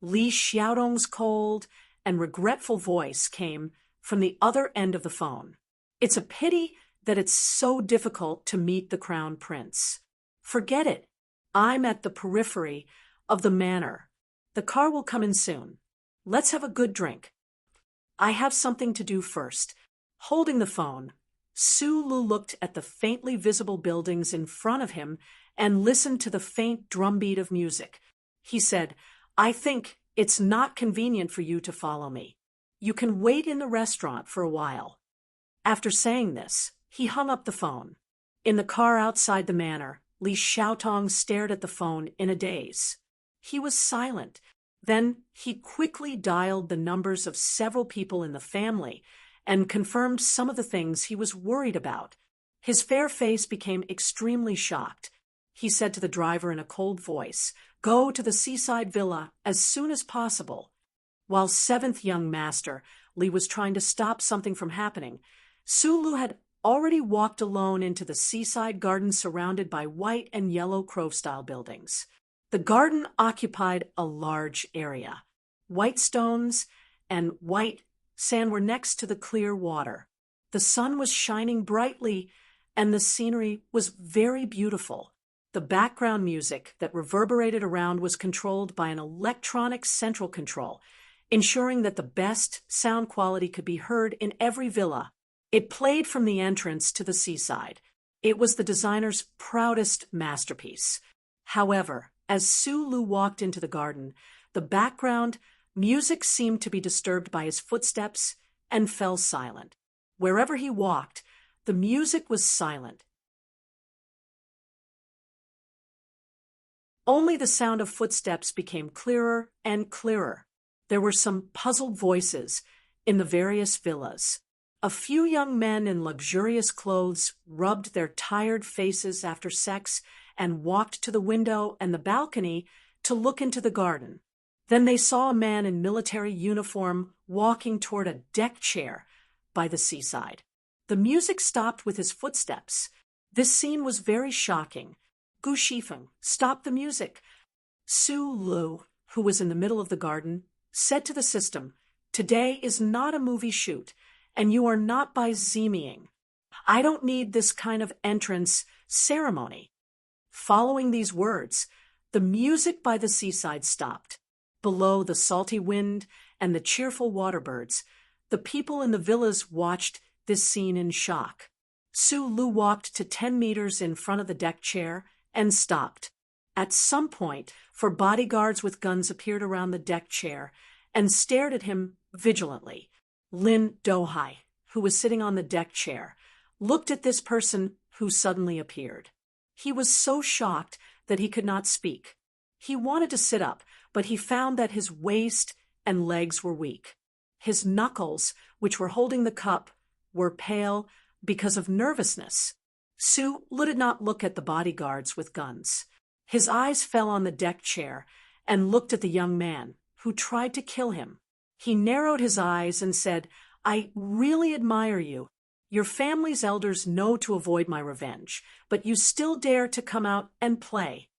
Li Xiaodong's cold and regretful voice came from the other end of the phone. It's a pity that it's so difficult to meet the Crown Prince. Forget it. I'm at the periphery of the manor. The car will come in soon. Let's have a good drink. I have something to do first. Holding the phone, Su Lu looked at the faintly visible buildings in front of him and listened to the faint drumbeat of music. He said, I think it's not convenient for you to follow me. You can wait in the restaurant for a while." After saying this, he hung up the phone. In the car outside the manor, Li Xiaotong stared at the phone in a daze. He was silent. Then he quickly dialed the numbers of several people in the family and confirmed some of the things he was worried about. His fair face became extremely shocked. He said to the driver in a cold voice, "Go to the seaside villa as soon as possible." While seventh young master, Li was trying to stop something from happening, Sulu had already walked alone into the seaside garden surrounded by white and yellow Grove-style buildings. The garden occupied a large area. White stones and white sand were next to the clear water. The sun was shining brightly, and the scenery was very beautiful. The background music that reverberated around was controlled by an electronic central control, ensuring that the best sound quality could be heard in every villa. It played from the entrance to the seaside. It was the designer's proudest masterpiece. However, as Sulu walked into the garden, the background music seemed to be disturbed by his footsteps and fell silent. Wherever he walked, the music was silent. Only the sound of footsteps became clearer and clearer. There were some puzzled voices in the various villas. A few young men in luxurious clothes rubbed their tired faces after sex and walked to the window and the balcony to look into the garden. Then they saw a man in military uniform walking toward a deck chair by the seaside. The music stopped with his footsteps. This scene was very shocking. Gu Shifeng stopped the music. Su Lu, who was in the middle of the garden, said to the system, "Today is not a movie shoot, and you are not by Ziming. I don't need this kind of entrance ceremony." Following these words, the music by the seaside stopped. Below the salty wind and the cheerful waterbirds, the people in the villas watched this scene in shock. Su Lu walked to 10 meters in front of the deck chair and stopped. At some point, 4 bodyguards with guns appeared around the deck chair and stared at him vigilantly. Lin Dohai, who was sitting on the deck chair, looked at this person who suddenly appeared. He was so shocked that he could not speak. He wanted to sit up, but he found that his waist and legs were weak. His knuckles, which were holding the cup, were pale because of nervousness. Su Lu did not look at the bodyguards with guns. His eyes fell on the deck chair and looked at the young man, who tried to kill him. He narrowed his eyes and said, "I really admire you. Your family's elders know to avoid my revenge, but you still dare to come out and play."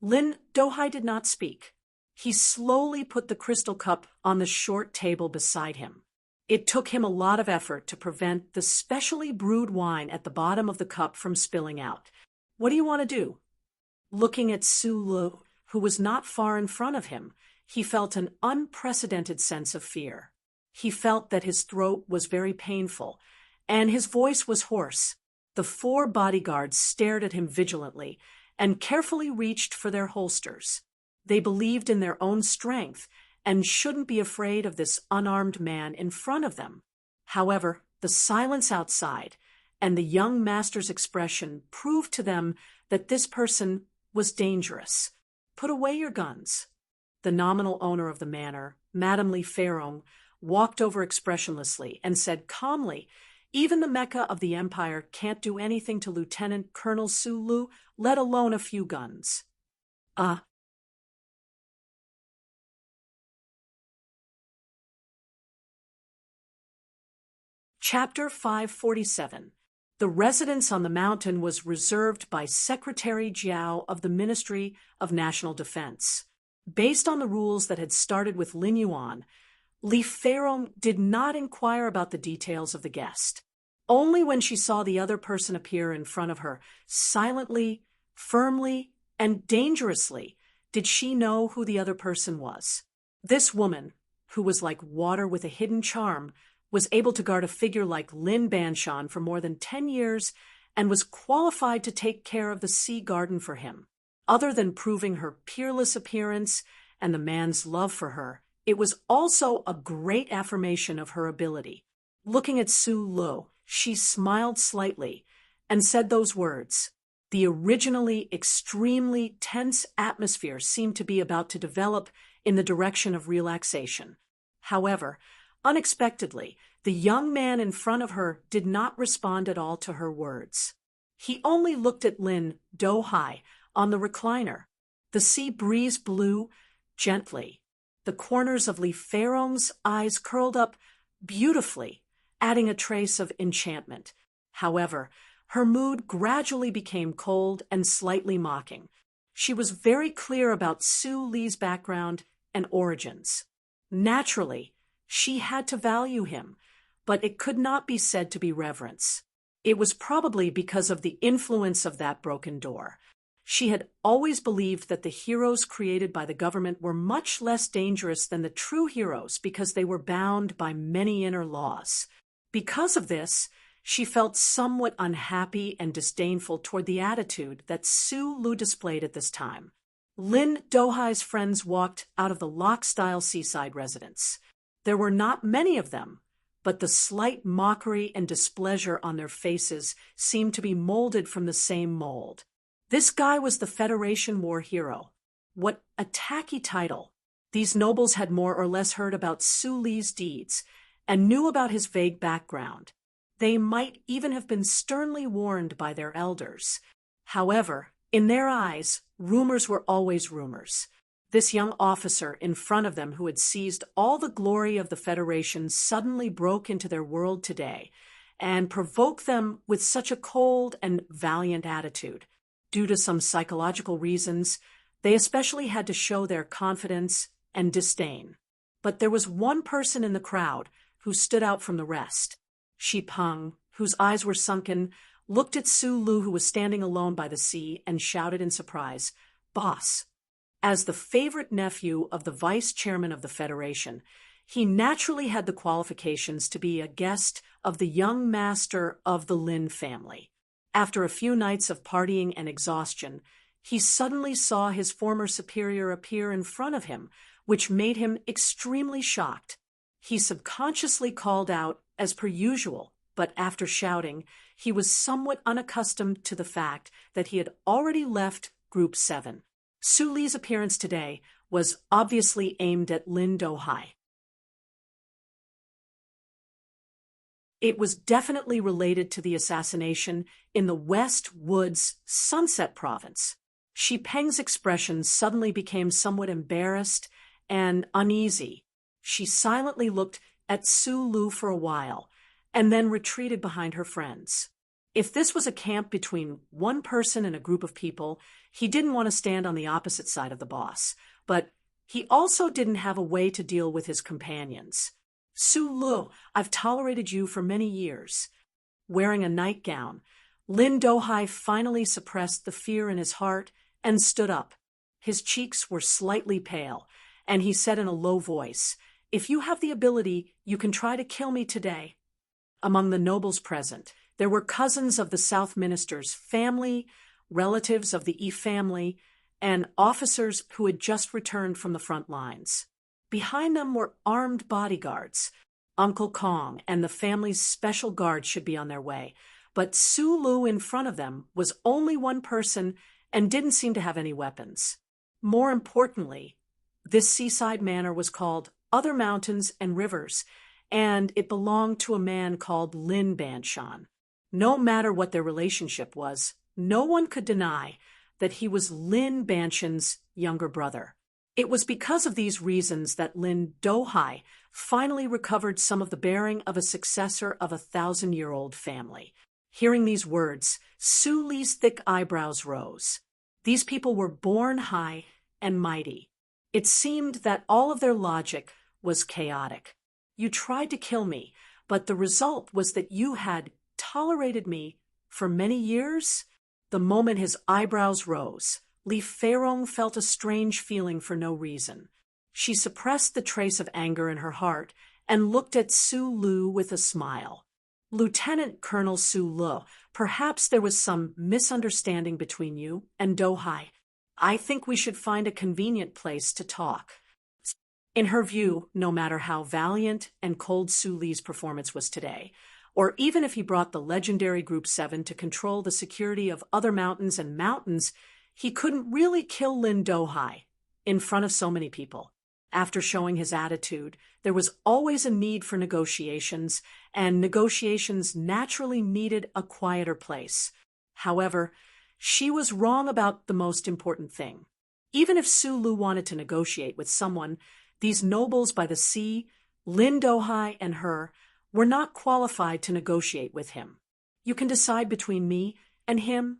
Lin Dohai did not speak. He slowly put the crystal cup on the short table beside him. It took him a lot of effort to prevent the specially brewed wine at the bottom of the cup from spilling out. "What do you want to do?" Looking at Su Lu, who was not far in front of him, he felt an unprecedented sense of fear. He felt that his throat was very painful, and his voice was hoarse. The 4 bodyguards stared at him vigilantly and carefully reached for their holsters. They believed in their own strength and shouldn't be afraid of this unarmed man in front of them. However, the silence outside and the young master's expression proved to them that this person was dangerous. "Put away your guns." The nominal owner of the manor, Madame Li Feirong, walked over expressionlessly and said calmly, "Even the Mecca of the Empire can't do anything to Lieutenant Colonel Su Lu, let alone a few guns." Chapter 547. The residence on the mountain was reserved by Secretary Jiao of the Ministry of National Defense. Based on the rules that had started with Lin Yuan, Li Feirong did not inquire about the details of the guest. Only when she saw the other person appear in front of her, silently, firmly, and dangerously, did she know who the other person was. This woman, who was like water with a hidden charm, was able to guard a figure like Lin Banshan for more than 10 years and was qualified to take care of the sea garden for him. Other than proving her peerless appearance and the man's love for her, it was also a great affirmation of her ability. Looking at Su Lu, she smiled slightly and said those words. The originally extremely tense atmosphere seemed to be about to develop in the direction of relaxation. However, unexpectedly, the young man in front of her did not respond at all to her words. He only looked at Lin Do-hai on the recliner. The sea breeze blew gently. The corners of Li Feirong's eyes curled up beautifully, adding a trace of enchantment. However, her mood gradually became cold and slightly mocking. She was very clear about Su Li's background and origins. Naturally, she had to value him, but it could not be said to be reverence. It was probably because of the influence of that broken door. She had always believed that the heroes created by the government were much less dangerous than the true heroes because they were bound by many inner laws. Because of this, she felt somewhat unhappy and disdainful toward the attitude that Su Lu displayed at this time. Lin Do-hai's friends walked out of the lock-style seaside residence. There were not many of them, but the slight mockery and displeasure on their faces seemed to be molded from the same mold. This guy was the Federation war hero. What a tacky title. These nobles had more or less heard about Su Li's deeds and knew about his vague background. They might even have been sternly warned by their elders. However, in their eyes, rumors were always rumors. This young officer in front of them who had seized all the glory of the Federation suddenly broke into their world today and provoked them with such a cold and valiant attitude. Due to some psychological reasons, they especially had to show their confidence and disdain. But there was one person in the crowd who stood out from the rest. Shi Peng, whose eyes were sunken, looked at Su Lu, who was standing alone by the sea, and shouted in surprise, "Boss!" As the favorite nephew of the vice chairman of the Federation, he naturally had the qualifications to be a guest of the young master of the Lin family. After a few nights of partying and exhaustion, he suddenly saw his former superior appear in front of him, which made him extremely shocked. He subconsciously called out, as per usual, but after shouting, he was somewhat unaccustomed to the fact that he had already left Group 7. Su Li's appearance today was obviously aimed at Lin Do-hai. It was definitely related to the assassination in the West Woods Sunset Province. Shi Peng's expression suddenly became somewhat embarrassed and uneasy. She silently looked at Su Lu for a while, and then retreated behind her friends. If this was a camp between one person and a group of people, he didn't want to stand on the opposite side of the boss, but he also didn't have a way to deal with his companions. "Su Lu, I've tolerated you for many years." Wearing a nightgown, Lin Do-hai finally suppressed the fear in his heart and stood up. His cheeks were slightly pale, and he said in a low voice, "If you have the ability, you can try to kill me today." Among the nobles present, there were cousins of the South Minister's family, relatives of the Yi family, and officers who had just returned from the front lines. Behind them were armed bodyguards. Uncle Kong and the family's special guard should be on their way, but Su Lu in front of them was only one person and didn't seem to have any weapons. More importantly, this seaside manor was called Other Mountains and Rivers, and it belonged to a man called Lin Banshan. No matter what their relationship was, no one could deny that he was Lin Banshan's younger brother. It was because of these reasons that Lin Do-hai finally recovered some of the bearing of a successor of a 1,000-year-old family. Hearing these words, Su Li's thick eyebrows rose. These people were born high and mighty. It seemed that all of their logic was chaotic. You tried to kill me, but the result was that you had tolerated me for many years? The moment his eyebrows rose, Li Feirong felt a strange feeling for no reason. She suppressed the trace of anger in her heart and looked at Su Lu with a smile. "Lieutenant Colonel Su Lu, perhaps there was some misunderstanding between you and Do-hai. I think we should find a convenient place to talk. In her view, no matter how valiant and cold Su Li's performance was today, or even if he brought the legendary Group 7 to control the security of other mountains and mountains, he couldn't really kill Lin Dohai in front of so many people. After showing his attitude, there was always a need for negotiations, and negotiations naturally needed a quieter place. However, she was wrong about the most important thing. Even if Su Lu wanted to negotiate with someone, these nobles by the sea, Lin Dohai and her, were not qualified to negotiate with him. You can decide between me and him?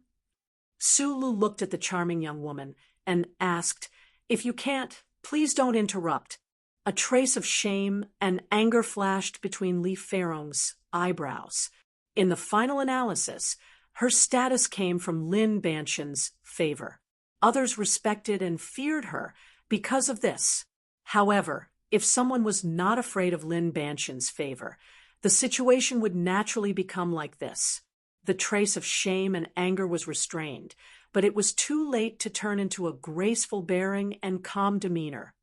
Su Lu looked at the charming young woman and asked, "If you can't, please don't interrupt." A trace of shame and anger flashed between Li Feirong's eyebrows. In the final analysis, her status came from Lin Banshan's favor. Others respected and feared her because of this. However, if someone was not afraid of Lin Banshan's favor, the situation would naturally become like this. The trace of shame and anger was restrained, but it was too late to turn into a graceful bearing and calm demeanor.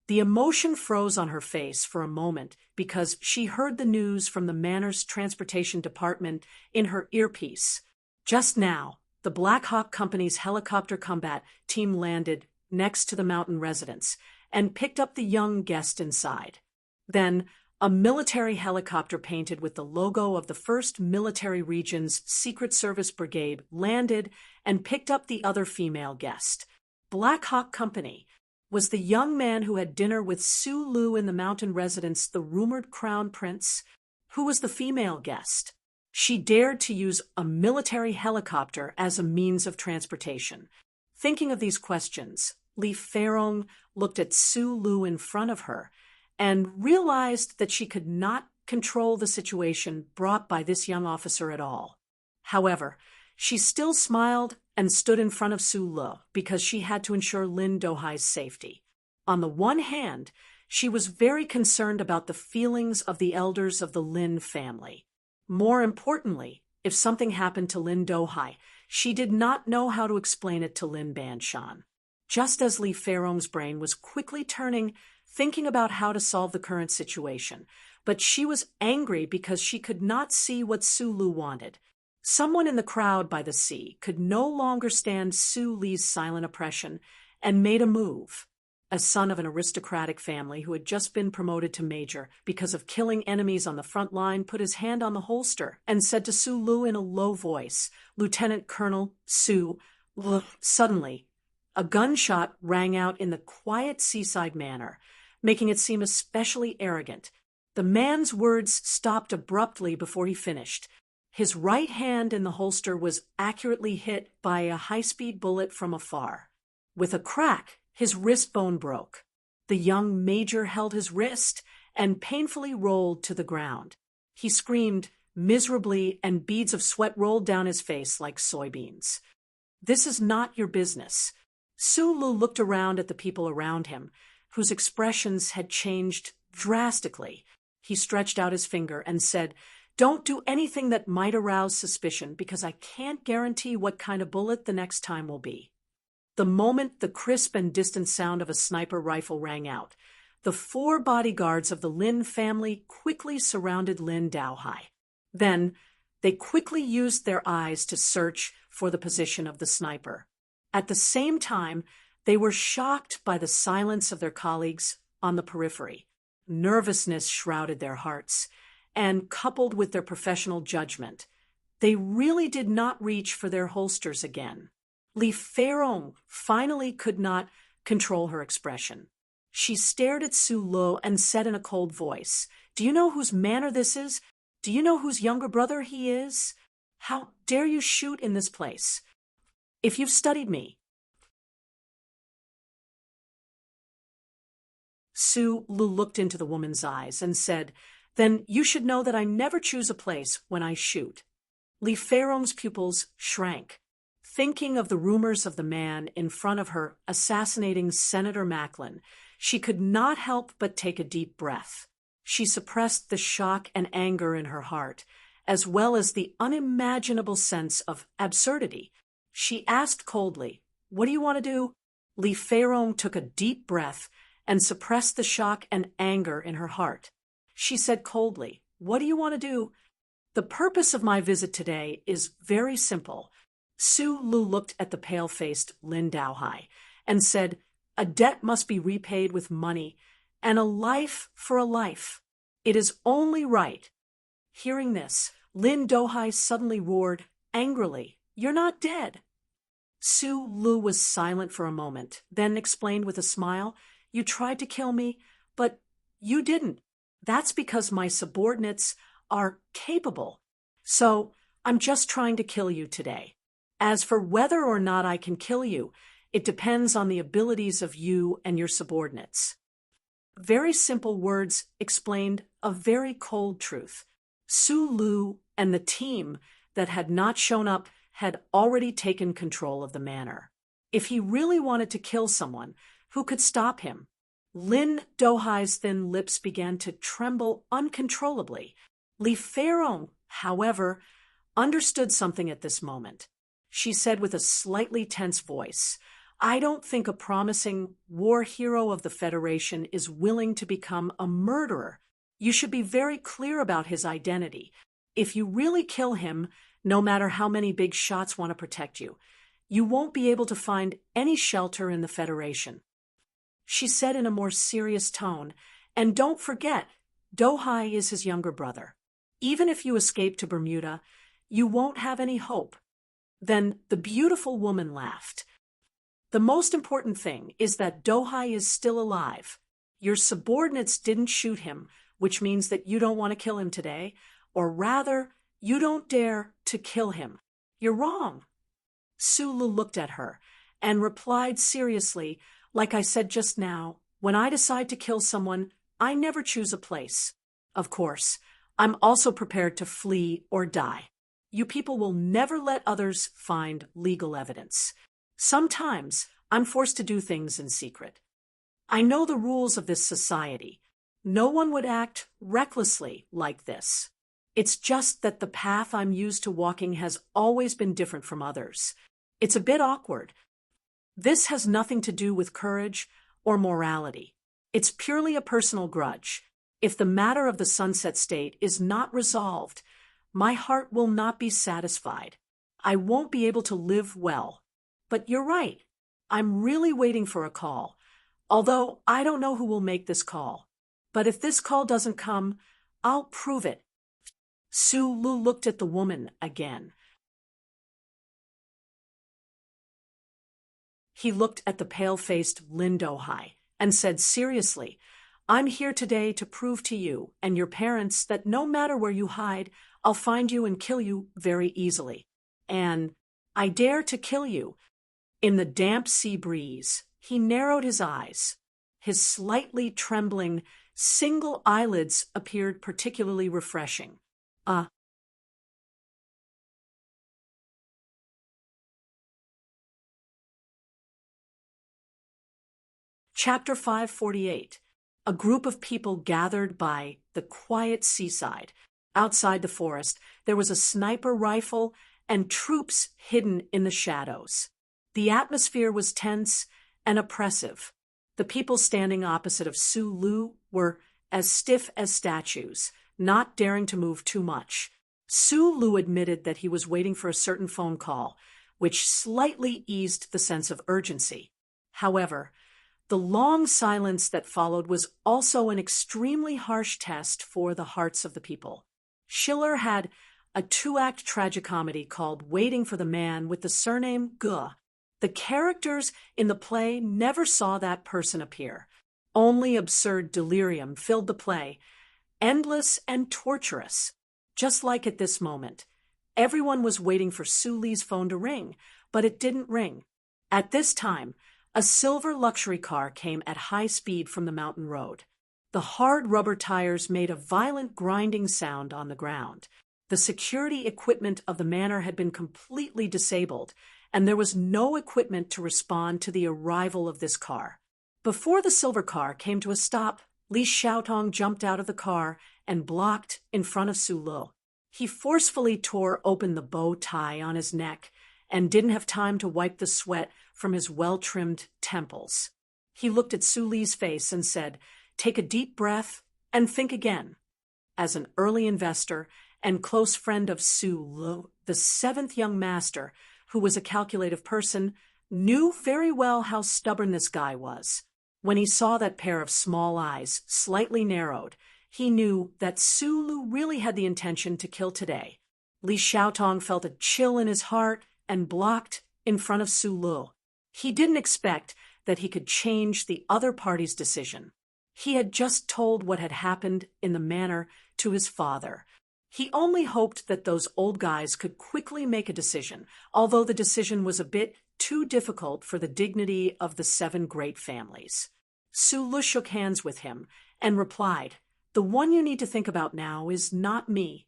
The emotion froze on her face for a moment because she heard the news from the Manor's transportation department in her earpiece. Just now, the Black Hawk Company's helicopter combat team landed next to the mountain residence and picked up the young guest inside. Then, a military helicopter painted with the logo of the 1st Military Region's Secret Service Brigade landed and picked up the other female guest. Black Hawk Company was the young man who had dinner with Su Lu in the mountain residence, the rumored crown prince. Who was the female guest? She dared to use a military helicopter as a means of transportation. Thinking of these questions, Li Feirong looked at Su Lu in front of her and realized that she could not control the situation brought by this young officer at all. However, she still smiled and stood in front of Su Lu because she had to ensure Lin Dohai's safety. On the one hand, she was very concerned about the feelings of the elders of the Lin family. More importantly, if something happened to Lin Dohai, she did not know how to explain it to Lin Banshan. Just as Li Feirong's brain was quickly turning, thinking about how to solve the current situation, but she was angry because she could not see what Su Lu wanted. Someone in the crowd by the sea could no longer stand Su Li's silent oppression and made a move. A son of an aristocratic family who had just been promoted to major because of killing enemies on the front line put his hand on the holster and said to Su Lu in a low voice, "Lieutenant Colonel Su." Suddenly, a gunshot rang out in the quiet seaside manner, making it seem especially arrogant. The man's words stopped abruptly before he finished. His right hand in the holster was accurately hit by a high-speed bullet from afar. With a crack, his wrist bone broke. The young major held his wrist and painfully rolled to the ground. He screamed miserably, and beads of sweat rolled down his face like soybeans. "This is not your business." Su Lu looked around at the people around him, whose expressions had changed drastically. He stretched out his finger and said, "Don't do anything that might arouse suspicion, because I can't guarantee what kind of bullet the next time will be." The moment the crisp and distant sound of a sniper rifle rang out, the 4 bodyguards of the Lin family quickly surrounded Lin Dohai. Then, they quickly used their eyes to search for the position of the sniper. At the same time, they were shocked by the silence of their colleagues on the periphery. Nervousness shrouded their hearts, and coupled with their professional judgment, they really did not reach for their holsters again. Li Feirong finally could not control her expression. She stared at Su Lu and said in a cold voice, "Do you know whose manor this is? Do you know whose younger brother he is? How dare you shoot in this place? If you've studied me." Su Lu looked into the woman's eyes and said, "Then you should know that I never choose a place when I shoot." Li Feirong's pupils shrank. Thinking of the rumors of the man in front of her assassinating Senator Macklin, she could not help but take a deep breath. She suppressed the shock and anger in her heart as well as the unimaginable sense of absurdity. She asked coldly, "What do you want to do?" Li Feirong took a deep breath and suppressed the shock and anger in her heart. She said coldly, "What do you want to do?" "The purpose of my visit today is very simple." Su Lu looked at the pale-faced Lin Daohai and said, "A debt must be repaid with money, and a life for a life. It is only right." Hearing this, Lin Daohai suddenly roared angrily, "You're not dead." Su Lu was silent for a moment, then explained with a smile, "You tried to kill me, but you didn't. That's because my subordinates are capable. So I'm just trying to kill you today. As for whether or not I can kill you, it depends on the abilities of you and your subordinates." Very simple words explained a very cold truth. Su Lu and the team that had not shown up had already taken control of the manor. If he really wanted to kill someone, who could stop him? Lin Daohai's thin lips began to tremble uncontrollably. Li Feirong, however, understood something at this moment. She said with a slightly tense voice, "I don't think a promising war hero of the Federation is willing to become a murderer. You should be very clear about his identity. If you really kill him, no matter how many big shots want to protect you, you won't be able to find any shelter in the Federation." She said in a more serious tone, "And don't forget, Daohai is his younger brother. Even if you escape to Bermuda, you won't have any hope." Then the beautiful woman laughed. "The most important thing is that Daohai is still alive. Your subordinates didn't shoot him, which means that you don't want to kill him today, or rather, you don't dare to kill him. You're wrong." Su Lu looked at her and replied seriously, "Like I said just now, when I decide to kill someone, I never choose a place. Of course, I'm also prepared to flee or die. You people will never let others find legal evidence. Sometimes I'm forced to do things in secret. I know the rules of this society. No one would act recklessly like this. It's just that the path I'm used to walking has always been different from others. It's a bit awkward. This has nothing to do with courage or morality. It's purely a personal grudge. If the matter of the Sunset State is not resolved, my heart will not be satisfied. I won't be able to live well. But you're right. I'm really waiting for a call, although I don't know who will make this call. But if this call doesn't come, I'll prove it." Su Lu looked at the woman again. He looked at the pale-faced Lin Daohai and said seriously, "I'm here today to prove to you and your parents that no matter where you hide, I'll find you and kill you very easily. And I dare to kill you." In the damp sea breeze, he narrowed his eyes. His slightly trembling, single eyelids appeared particularly refreshing. Chapter 548. A group of people gathered by the quiet seaside. Outside the forest, there was a sniper rifle and troops hidden in the shadows. The atmosphere was tense and oppressive. The people standing opposite of Su Lu were as stiff as statues, not daring to move too much. Su Lu admitted that he was waiting for a certain phone call, which slightly eased the sense of urgency. However, the long silence that followed was also an extremely harsh test for the hearts of the people. Schiller had a two-act tragicomedy called Waiting for the Man with the surname Ge. The characters in the play never saw that person appear. Only absurd delirium filled the play, endless and torturous. Just like at this moment, everyone was waiting for Su Li's phone to ring, but it didn't ring. At this time, a silver luxury car came at high speed from the mountain road. The hard rubber tires made a violent grinding sound on the ground. The security equipment of the manor had been completely disabled, and there was no equipment to respond to the arrival of this car. Before the silver car came to a stop, Li Xiaotong jumped out of the car and blocked in front of Su Lu. He forcefully tore open the bow tie on his neck and didn't have time to wipe the sweat from his well-trimmed temples. He looked at Su Li's face and said, "Take a deep breath and think again." As an early investor and close friend of Su Lu, the seventh young master, who was a calculative person, knew very well how stubborn this guy was. When he saw that pair of small eyes, slightly narrowed, he knew that Su Lu really had the intention to kill today. Li Xiaotong felt a chill in his heart and blocked in front of Su Lu. He didn't expect that he could change the other party's decision. He had just told what had happened in the manor to his father. He only hoped that those old guys could quickly make a decision, although the decision was a bit too difficult for the dignity of the seven great families. Su Lu shook hands with him and replied, "The one you need to think about now is not me."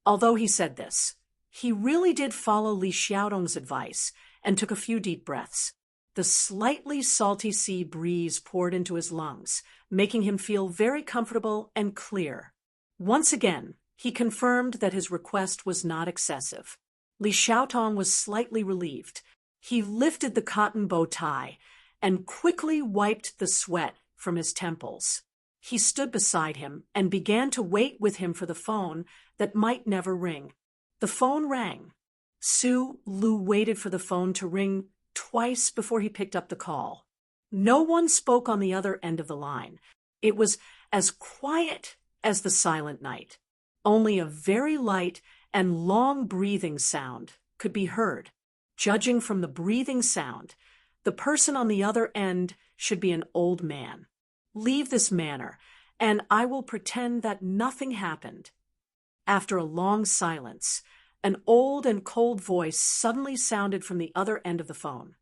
Although he said this, he really did follow Li Xiaotong's advice and took a few deep breaths. The slightly salty sea breeze poured into his lungs, making him feel very comfortable and clear. Once again, he confirmed that his request was not excessive. Li Xiaotong was slightly relieved. He lifted the cotton bow tie and quickly wiped the sweat from his temples. He stood beside him and began to wait with him for the phone that might never ring. The phone rang. Su Lu waited for the phone to ring twice before he picked up the call. No one spoke on the other end of the line. It was as quiet as the silent night. Only a very light and long breathing sound could be heard. Judging from the breathing sound, the person on the other end should be an old man. Leave this manor, and I will pretend that nothing happened. After a long silence, an old and cold voice suddenly sounded from the other end of the phone.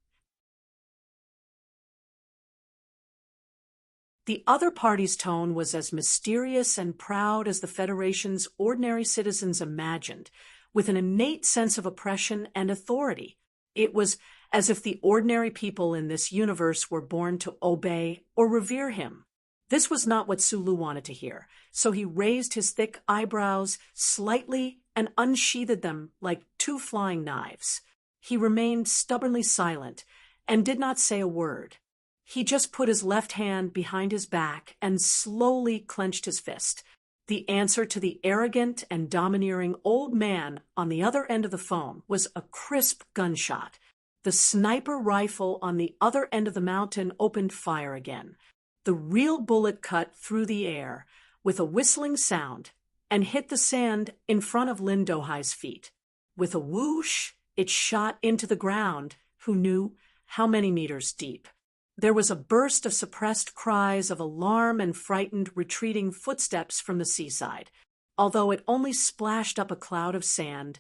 The other party's tone was as mysterious and proud as the Federation's ordinary citizens imagined, with an innate sense of oppression and authority. It was as if the ordinary people in this universe were born to obey or revere him. This was not what Su Lu wanted to hear, so he raised his thick eyebrows slightly and unsheathed them like two flying knives. He remained stubbornly silent and did not say a word. He just put his left hand behind his back and slowly clenched his fist. The answer to the arrogant and domineering old man on the other end of the phone was a crisp gunshot. The sniper rifle on the other end of the mountain opened fire again. The real bullet cut through the air with a whistling sound and hit the sand in front of Lin Dohai's feet. With a whoosh, it shot into the ground, who knew how many meters deep. There was a burst of suppressed cries of alarm and frightened, retreating footsteps from the seaside. Although it only splashed up a cloud of sand,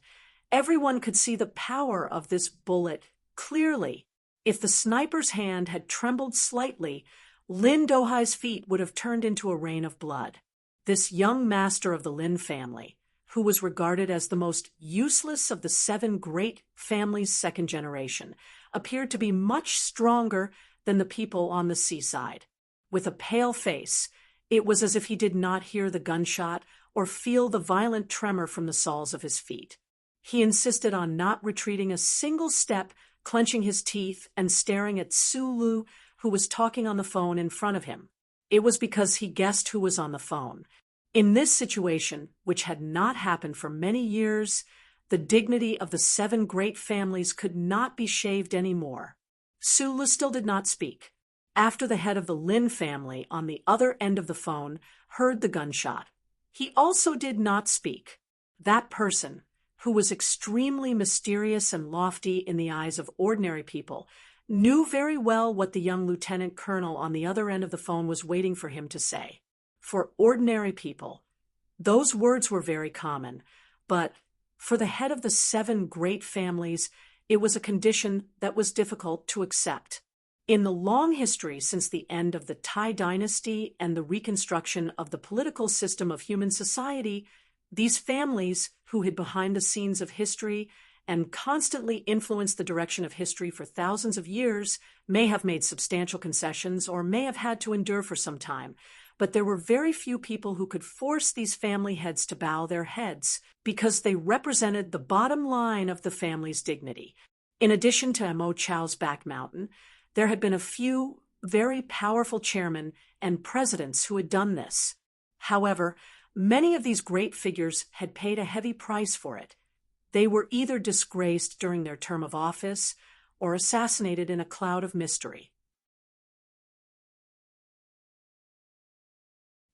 everyone could see the power of this bullet clearly. If the sniper's hand had trembled slightly, Lin Dohai's feet would have turned into a rain of blood. This young master of the Lin family, who was regarded as the most useless of the seven great families' second generation, appeared to be much stronger than the people on the seaside. With a pale face, it was as if he did not hear the gunshot or feel the violent tremor from the soles of his feet. He insisted on not retreating a single step, clenching his teeth and staring at Su Lu, who was talking on the phone in front of him. It was because he guessed who was on the phone. In this situation, which had not happened for many years, the dignity of the seven great families could not be shaved any more. Su Lu still did not speak. After the head of the Lin family on the other end of the phone heard the gunshot, he also did not speak. That person, who was extremely mysterious and lofty in the eyes of ordinary people, knew very well what the young lieutenant colonel on the other end of the phone was waiting for him to say. For ordinary people, those words were very common, but for the head of the seven great families, it was a condition that was difficult to accept. In the long history since the end of the Tai dynasty and the reconstruction of the political system of human society, these families, who hid behind the scenes of history and constantly influenced the direction of history for thousands of years, may have made substantial concessions or may have had to endure for some time, but there were very few people who could force these family heads to bow their heads because they represented the bottom line of the family's dignity. In addition to Mo Chow's back mountain, there had been a few very powerful chairmen and presidents who had done this. However, many of these great figures had paid a heavy price for it. They were either disgraced during their term of office or assassinated in a cloud of mystery.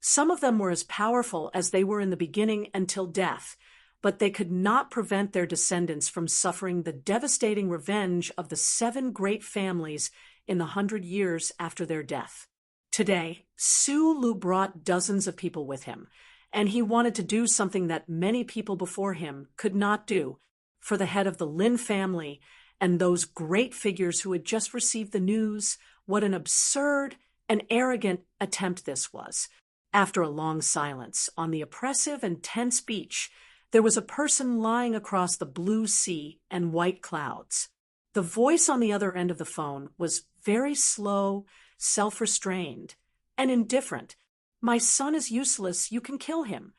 Some of them were as powerful as they were in the beginning until death, but they could not prevent their descendants from suffering the devastating revenge of the 7 great families in the 100 years after their death. Today, Su Lu brought dozens of people with him, and he wanted to do something that many people before him could not do for the head of the Lin family and those great figures who had just received the news. What an absurd and arrogant attempt this was. After a long silence on the oppressive and tense beach, there was a person lying across the blue sea and white clouds. The voice on the other end of the phone was very slow, self-restrained, and indifferent. "My son is useless, you can kill him."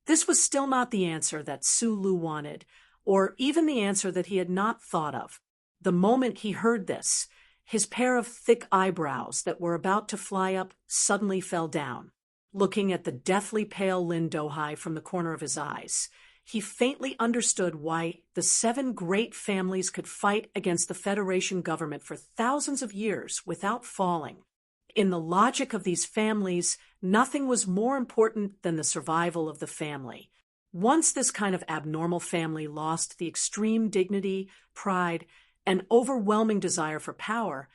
This was still not the answer that Su Lu wanted, or even the answer that he had not thought of. The moment he heard this, his pair of thick eyebrows that were about to fly up suddenly fell down. Looking at the deathly pale Lin Dohai from the corner of his eyes, he faintly understood why the 7 great families could fight against the Federation government for thousands of years without falling. In the logic of these families, nothing was more important than the survival of the family. Once this kind of abnormal family lost the extreme dignity, pride, and overwhelming desire for power,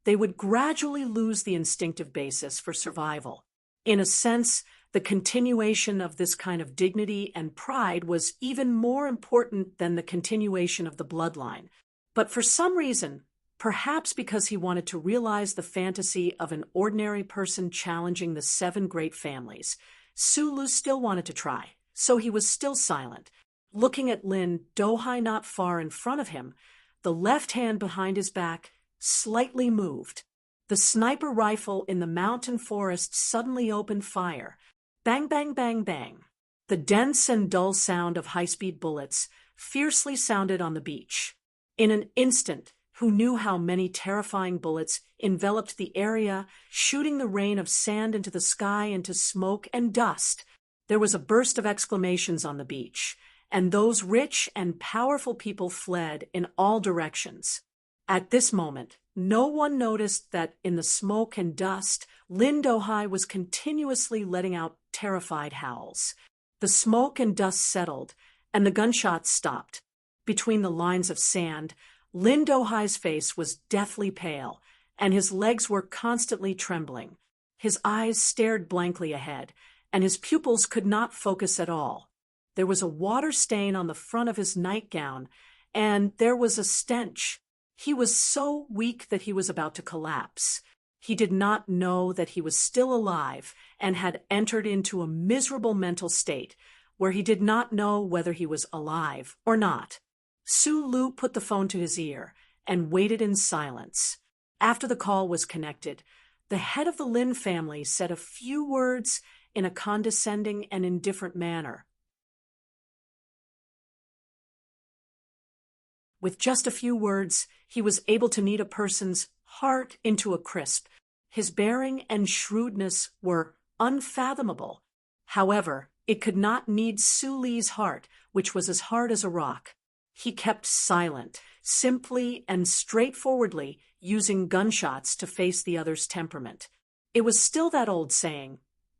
they would gradually lose the instinctive basis for survival. In a sense, the continuation of this kind of dignity and pride was even more important than the continuation of the bloodline. But for some reason, perhaps because he wanted to realize the fantasy of an ordinary person challenging the 7 great families, Su Lu still wanted to try, so he was still silent, looking at Lin Dohai not far in front of him. The left hand behind his back slightly moved. The sniper rifle in the mountain forest suddenly opened fire. Bang, bang, bang, bang. The dense and dull sound of high-speed bullets fiercely sounded on the beach. In an instant, who knew how many terrifying bullets enveloped the area, shooting the rain of sand into the sky, into smoke and dust? There was a burst of exclamations on the beach, and those rich and powerful people fled in all directions. At this moment, no one noticed that in the smoke and dust, Lin Dohai was continuously letting out terrified howls. The smoke and dust settled, and the gunshots stopped. Between the lines of sand, Lin Dohai's face was deathly pale, and his legs were constantly trembling. His eyes stared blankly ahead, and his pupils could not focus at all. There was a water stain on the front of his nightgown, and there was a stench. He was so weak that he was about to collapse. He did not know that he was still alive and had entered into a miserable mental state where he did not know whether he was alive or not. Su Lu put the phone to his ear and waited in silence. After the call was connected, the head of the Lin family said a few words in a condescending and indifferent manner. With just a few words, he was able to knead a person's heart into a crisp. His bearing and shrewdness were unfathomable. However, it could not knead Su Li's heart, which was as hard as a rock. He kept silent, simply and straightforwardly using gunshots to face the other's temperament. It was still that old saying,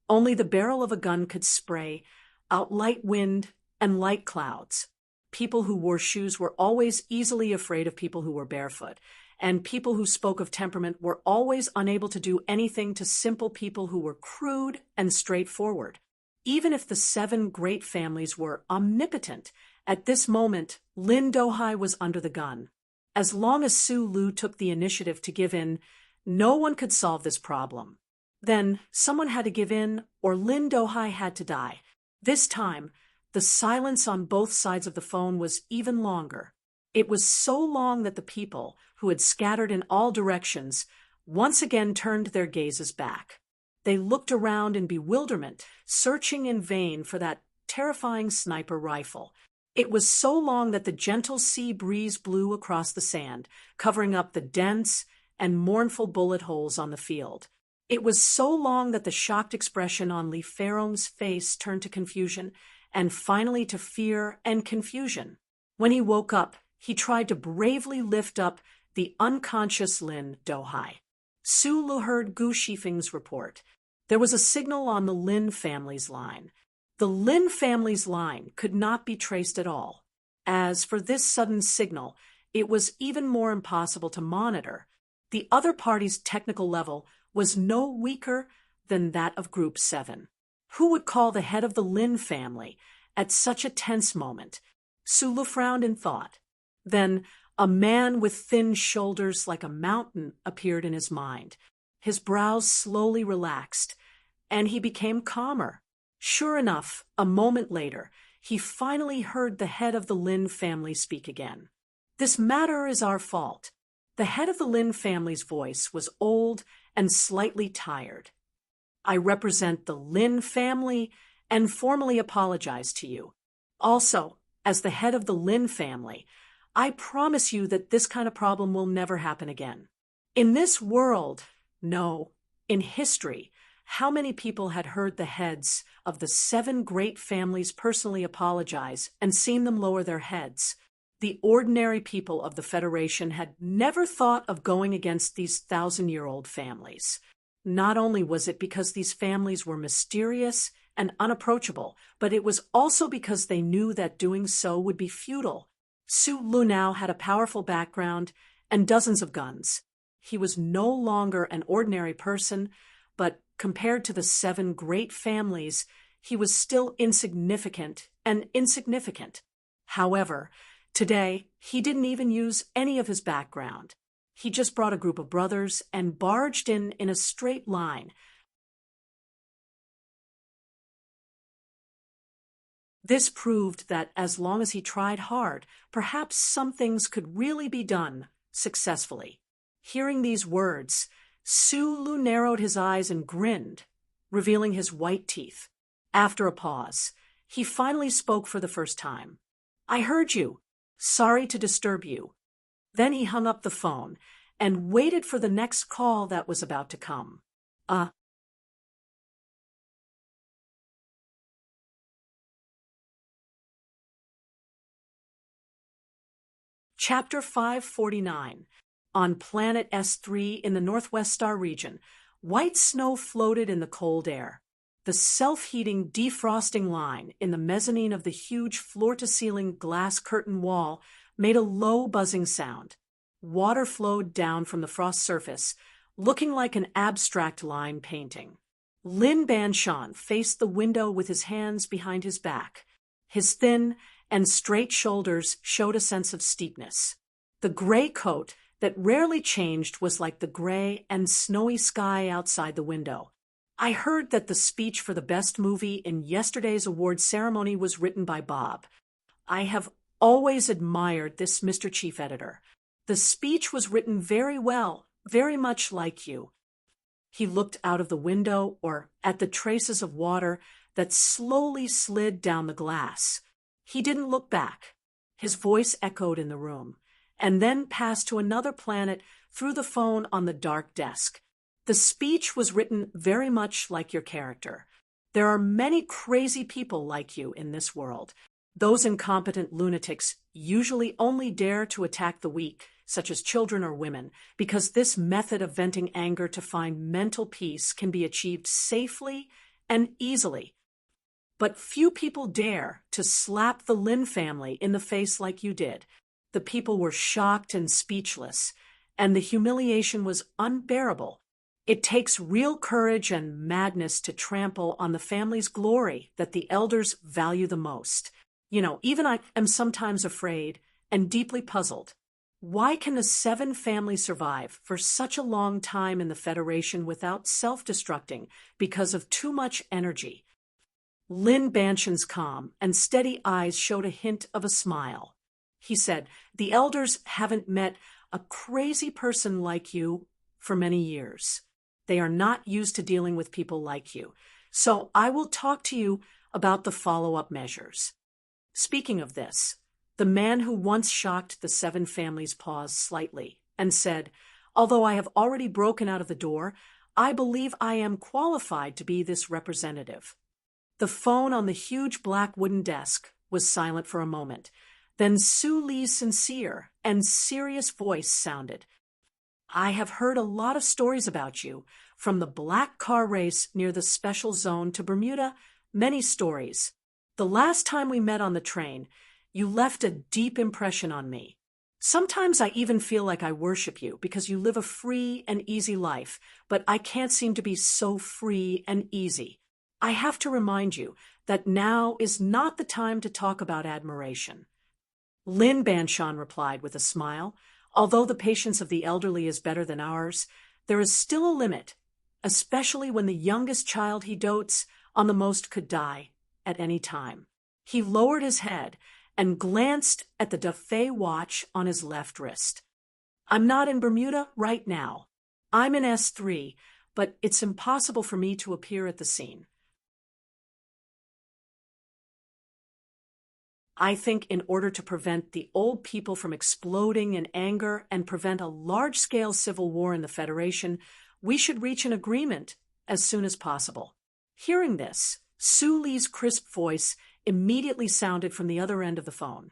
only the barrel of a gun could spray out light wind and light clouds. People who wore shoes were always easily afraid of people who were barefoot, and people who spoke of temperament were always unable to do anything to simple people who were crude and straightforward. Even if the 7 great families were omnipotent, at this moment, Lin Dohai was under the gun. As long as Su Lu took the initiative to give in, no one could solve this problem. Then someone had to give in, or Lin Dohai had to die. This time, the silence on both sides of the phone was even longer. It was so long that the people, who had scattered in all directions, once again turned their gazes back. They looked around in bewilderment, searching in vain for that terrifying sniper rifle. It was so long that the gentle sea breeze blew across the sand, covering up the dense and mournful bullet holes on the field. It was so long that the shocked expression on Lee Farrong's face turned to confusion, and finally to fear and confusion. When he woke up, he tried to bravely lift up the unconscious Lin Dohai. Su Lu heard Gu Shifeng's report. There was a signal on the Lin family's line. The Lin family's line could not be traced at all. As for this sudden signal, it was even more impossible to monitor. The other party's technical level was no weaker than that of Group 7. Who would call the head of the Lin family at such a tense moment? Sulu frowned in thought. Then a man with thin shoulders like a mountain appeared in his mind. His brows slowly relaxed, and he became calmer. Sure enough, a moment later, he finally heard the head of the Lin family speak again. "This matter is our fault." The head of the Lin family's voice was old and slightly tired. "I represent the Lin family and formally apologize to you. Also, as the head of the Lin family, I promise you that this kind of problem will never happen again." In this world, no, in history, how many people had heard the heads of the 7 great families personally apologize and seen them lower their heads? The ordinary people of the Federation had never thought of going against these 1,000-year-old families. Not only was it because these families were mysterious and unapproachable, but it was also because they knew that doing so would be futile. Su Lunao had a powerful background and dozens of guns. He was no longer an ordinary person, but compared to the 7 great families, he was still insignificant and insignificant. However, today, he didn't even use any of his background. He just brought a group of brothers and barged in a straight line. This proved that as long as he tried hard, perhaps some things could really be done successfully. Hearing these words, Su Lu narrowed his eyes and grinned, revealing his white teeth. After a pause, he finally spoke for the first time. "I heard you. Sorry to disturb you." Then he hung up the phone and waited for the next call that was about to come. Chapter 549. On planet S3 in the Northwest Star region, white snow floated in the cold air. The self-heating defrosting line in the mezzanine of the huge floor-to-ceiling glass curtain wall made a low buzzing sound. Water flowed down from the frost surface, looking like an abstract line painting. Lin Banshan faced the window with his hands behind his back. His thin and straight shoulders showed a sense of steepness. The gray coat that rarely changed was like the gray and snowy sky outside the window. "I heard that the speech for the best movie in yesterday's award ceremony was written by Bob. I have always admired this Mr. Chief Editor. The speech was written very well, very much like you." He looked out of the window or at the traces of water that slowly slid down the glass. He didn't look back. His voice echoed in the room, and then passed to another planet through the phone on the dark desk. "The speech was written very much like your character. There are many crazy people like you in this world. Those incompetent lunatics usually only dare to attack the weak, such as children or women, because this method of venting anger to find mental peace can be achieved safely and easily. But few people dare to slap the Lin family in the face like you did." The people were shocked and speechless, and the humiliation was unbearable. "It takes real courage and madness to trample on the family's glory that the elders value the most. Even I am sometimes afraid and deeply puzzled. Why can the 7 families survive for such a long time in the Federation without self-destructing because of too much energy?" Lin Banshan's calm and steady eyes showed a hint of a smile. He said, "The elders haven't met a crazy person like you for many years. They are not used to dealing with people like you. So I will talk to you about the follow-up measures. Speaking of this, the man who once shocked the 7 families paused slightly and said, "Although I have already broken out of the door, I believe I am qualified to be this representative." The phone on the huge black wooden desk was silent for a moment. Then Su Li's sincere and serious voice sounded. "I have heard a lot of stories about you, from the black car race near the special zone to Bermuda, many stories. The last time we met on the train, you left a deep impression on me. Sometimes I even feel like I worship you because you live a free and easy life, but I can't seem to be so free and easy. I have to remind you that now is not the time to talk about admiration." Lin Banshan replied with a smile, "Although the patience of the elderly is better than ours, there is still a limit, especially when the youngest child he dotes on the most could die at any time." He lowered his head and glanced at the Dafay watch on his left wrist. "I'm not in Bermuda right now. I'm in S3, but it's impossible for me to appear at the scene. I think in order to prevent the old people from exploding in anger and prevent a large-scale civil war in the Federation, we should reach an agreement as soon as possible." Hearing this, Su Li's crisp voice immediately sounded from the other end of the phone.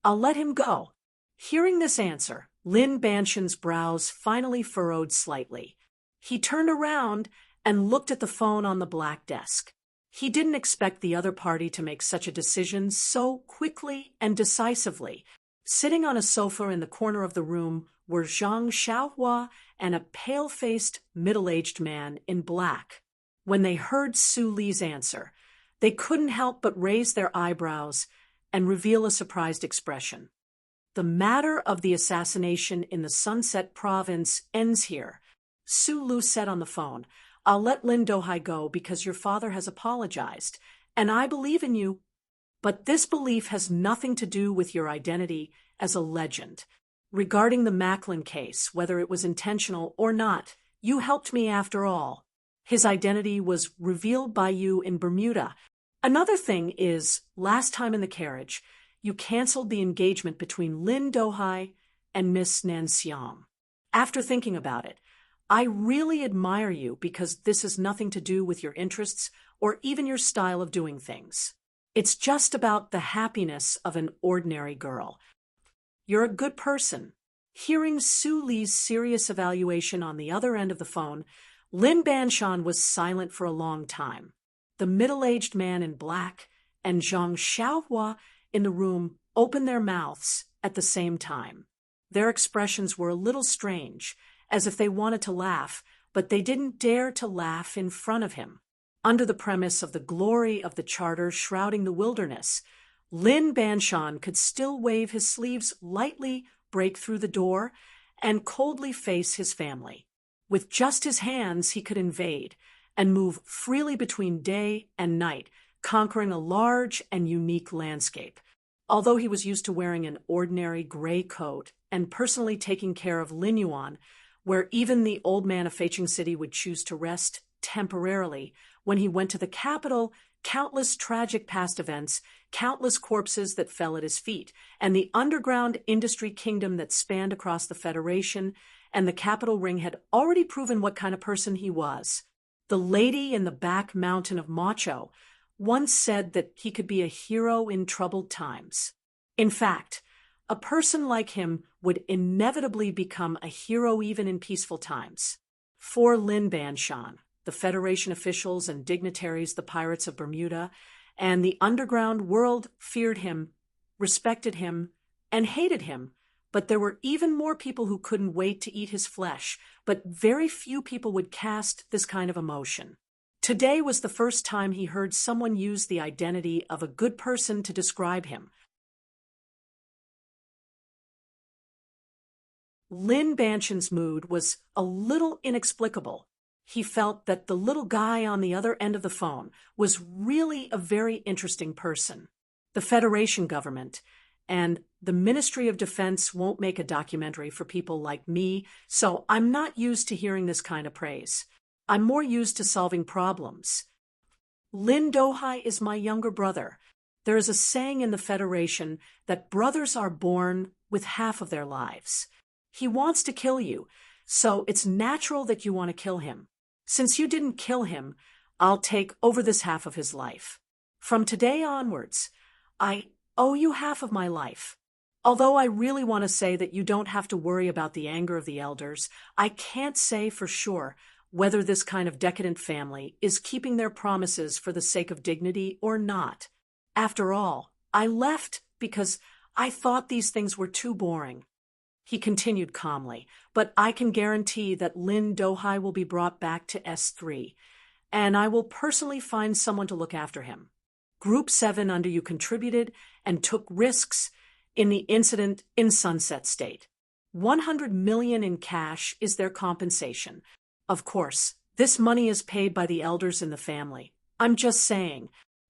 "I'll let him go." Hearing this answer, Lin Banshan's brows finally furrowed slightly. He turned around and looked at the phone on the black desk. He didn't expect the other party to make such a decision so quickly and decisively. Sitting on a sofa in the corner of the room were Zhang Xiaohua and a pale-faced, middle-aged man in black. When they heard Su Li's answer, they couldn't help but raise their eyebrows and reveal a surprised expression. "The matter of the assassination in the Sunset Province ends here," Su Lu said on the phone. "I'll let Lin Dohai go because your father has apologized, and I believe in you. But this belief has nothing to do with your identity as a legend. Regarding the Macklin case, whether it was intentional or not, you helped me after all. His identity was revealed by you in Bermuda. Another thing is, last time in the carriage, you canceled the engagement between Lin Dohai and Miss Nanxiang. After thinking about it, I really admire you because this has nothing to do with your interests or even your style of doing things. It's just about the happiness of an ordinary girl. You're a good person." Hearing Su Li's serious evaluation on the other end of the phone, Lin Banshan was silent for a long time. The middle-aged man in black and Zhang Xiaohua in the room opened their mouths at the same time. Their expressions were a little strange, as if they wanted to laugh, but they didn't dare to laugh in front of him. Under the premise of the glory of the charter shrouding the wilderness, Lin Banshan could still wave his sleeves lightly, break through the door, and coldly face his family. With just his hands, he could invade and move freely between day and night, conquering a large and unique landscape. Although he was used to wearing an ordinary gray coat and personally taking care of Lin Yuan, where even the old man of Feicheng City would choose to rest temporarily, when he went to the capital, countless tragic past events, countless corpses that fell at his feet, and the underground industry kingdom that spanned across the Federation and the capital ring had already proven what kind of person he was. The lady in the back mountain of Macho once said that he could be a hero in troubled times. In fact, a person like him would inevitably become a hero even in peaceful times. For Lin Banshan, the Federation officials and dignitaries, the pirates of Bermuda, and the underground world feared him, respected him, and hated him, but there were even more people who couldn't wait to eat his flesh, but very few people would cast this kind of emotion. Today was the first time he heard someone use the identity of a good person to describe him. Lin Banshan's mood was a little inexplicable. He felt that the little guy on the other end of the phone was really a very interesting person. The Federation government and the Ministry of Defense won't make a documentary for people like me, so I'm not used to hearing this kind of praise. I'm more used to solving problems. Lin Dohai is my younger brother. There is a saying in the Federation that brothers are born with half of their lives. He wants to kill you, so it's natural that you want to kill him. Since you didn't kill him, I'll take over this half of his life. From today onwards, I owe you half of my life. Although I really want to say that you don't have to worry about the anger of the elders, I can't say for sure whether this kind of decadent family is keeping their promises for the sake of dignity or not. After all, I left because I thought these things were too boring. He continued calmly, but I can guarantee that Lin Dohai will be brought back to S3, and I will personally find someone to look after him. Group 7 under you contributed and took risks in the incident in Sunset State. 100 million in cash is their compensation. Of course, this money is paid by the elders in the family. I'm just saying.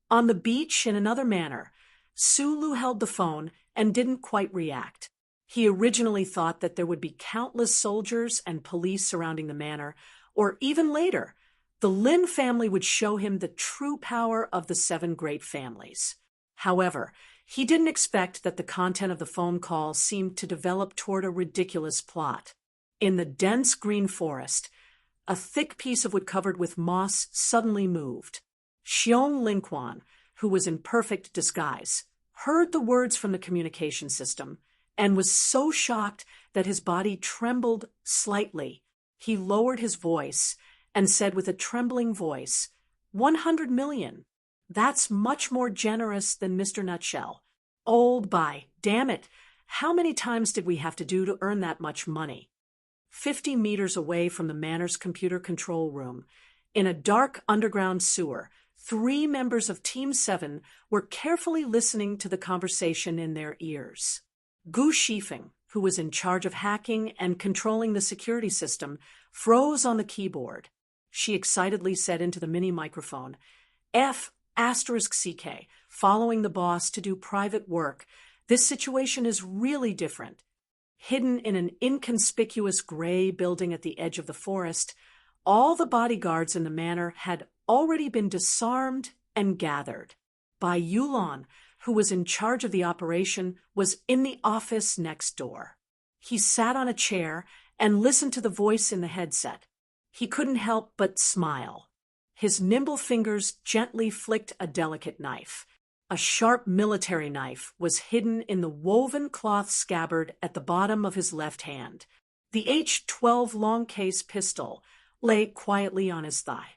On the beach, in another manner, Sulu held the phone and didn't quite react. He originally thought that there would be countless soldiers and police surrounding the manor, or even later, the Lin family would show him the true power of the 7 great families. However, he didn't expect that the content of the phone call seemed to develop toward a ridiculous plot. In the dense green forest, a thick piece of wood covered with moss suddenly moved. Xiong Linquan, who was in perfect disguise, heard the words from the communication system and was so shocked that his body trembled slightly. He lowered his voice and said with a trembling voice, 100 million. That's much more generous than Mr. Nutshell. Old by, damn it, how many times did we have to do to earn that much money? 50 meters away from the manor's computer control room, in a dark underground sewer, 3 members of Team 7 were carefully listening to the conversation in their ears. Gu Shifeng, who was in charge of hacking and controlling the security system, froze on the keyboard. She excitedly said into the mini microphone, F***CK, following the boss to do private work. This situation is really different. Hidden in an inconspicuous gray building at the edge of the forest, all the bodyguards in the manor had already been disarmed and gathered. Bai Yulon, who was in charge of the operation, was in the office next door. He sat on a chair and listened to the voice in the headset. He couldn't help but smile. His nimble fingers gently flicked a delicate knife. A sharp military knife was hidden in the woven cloth scabbard at the bottom of his left hand. The H-12 long case pistol lay quietly on his thigh.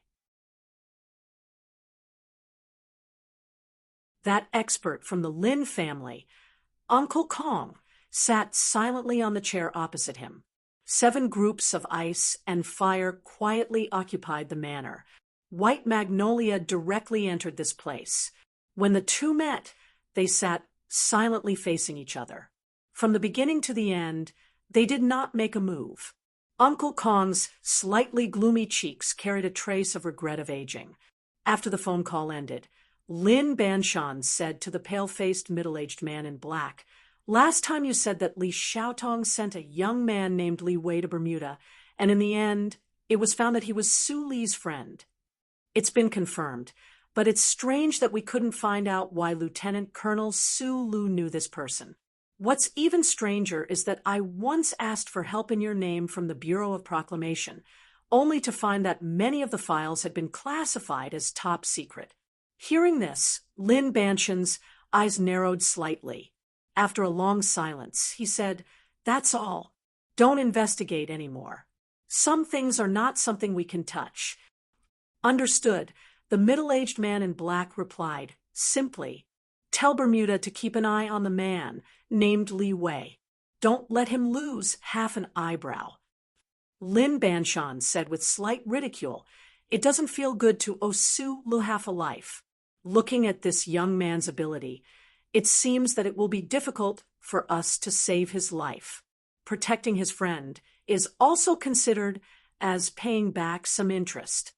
That expert from the Lin family, Uncle Kong, sat silently on the chair opposite him. 7 groups of ice and fire quietly occupied the manor. White magnolia directly entered this place. When the two met, they sat silently facing each other. From the beginning to the end, they did not make a move. Uncle Kong's slightly gloomy cheeks carried a trace of regret of aging. After the phone call ended, Lin Banshan said to the pale-faced middle-aged man in black, "Last time you said that Li Xiaotong sent a young man named Li Wei to Bermuda, and in the end, it was found that he was Su Li's friend. It's been confirmed, but it's strange that we couldn't find out why Lieutenant Colonel Su Lu knew this person. What's even stranger is that I once asked for help in your name from the Bureau of Proclamation, only to find that many of the files had been classified as top secret." Hearing this, Lin Banshan's eyes narrowed slightly. After a long silence, he said, "That's all. Don't investigate anymore. Some things are not something we can touch." "Understood," the middle-aged man in black replied, simply, "Tell Bermuda to keep an eye on the man named Li Wei. Don't let him lose half an eyebrow." Lin Banshan said with slight ridicule, "It doesn't feel good to owe Su Lu half a life. Looking at this young man's ability, it seems that it will be difficult for us to save his life. Protecting his friend is also considered as paying back some interest.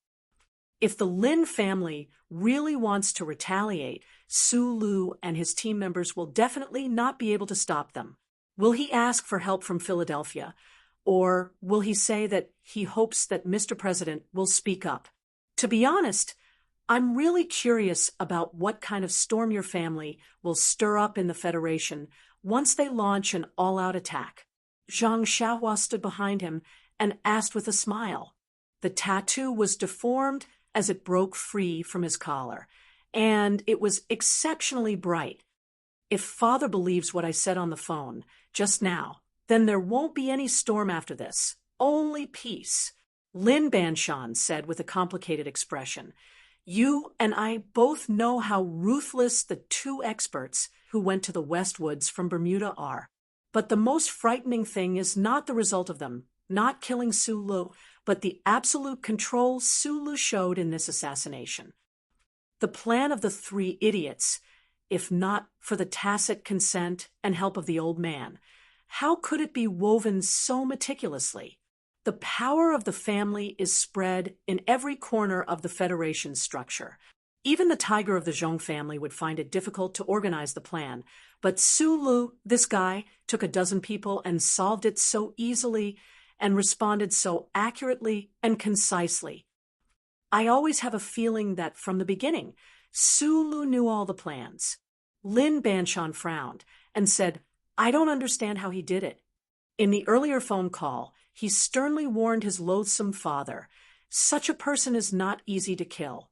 If the Lin family really wants to retaliate, Su Lu and his team members will definitely not be able to stop them. Will he ask for help from Philadelphia, Or will he say that he hopes that Mr. President will speak up? To be honest, I'm really curious about what kind of storm your family will stir up in the Federation once they launch an all-out attack. Zhang Xiaohua stood behind him and asked with a smile. The tattoo was deformed as it broke free from his collar, and it was exceptionally bright. If Father believes what I said on the phone just now, then there won't be any storm after this, only peace. Lin Banshan said with a complicated expression. You and I both know how ruthless the two experts who went to the Westwoods from Bermuda are. But the most frightening thing is not the result of them, not killing Sulu, but the absolute control Sulu showed in this assassination. The plan of the three idiots, if not for the tacit consent and help of the old man, how could it be woven so meticulously? The power of the family is spread in every corner of the Federation's structure. Even the tiger of the Zhong family would find it difficult to organize the plan, but Sulu, this guy, took a dozen people and solved it so easily and responded so accurately and concisely. I always have a feeling that from the beginning, Sulu knew all the plans. Lin Banshan frowned and said, I don't understand how he did it. In the earlier phone call, he sternly warned his loathsome father, such a person is not easy to kill.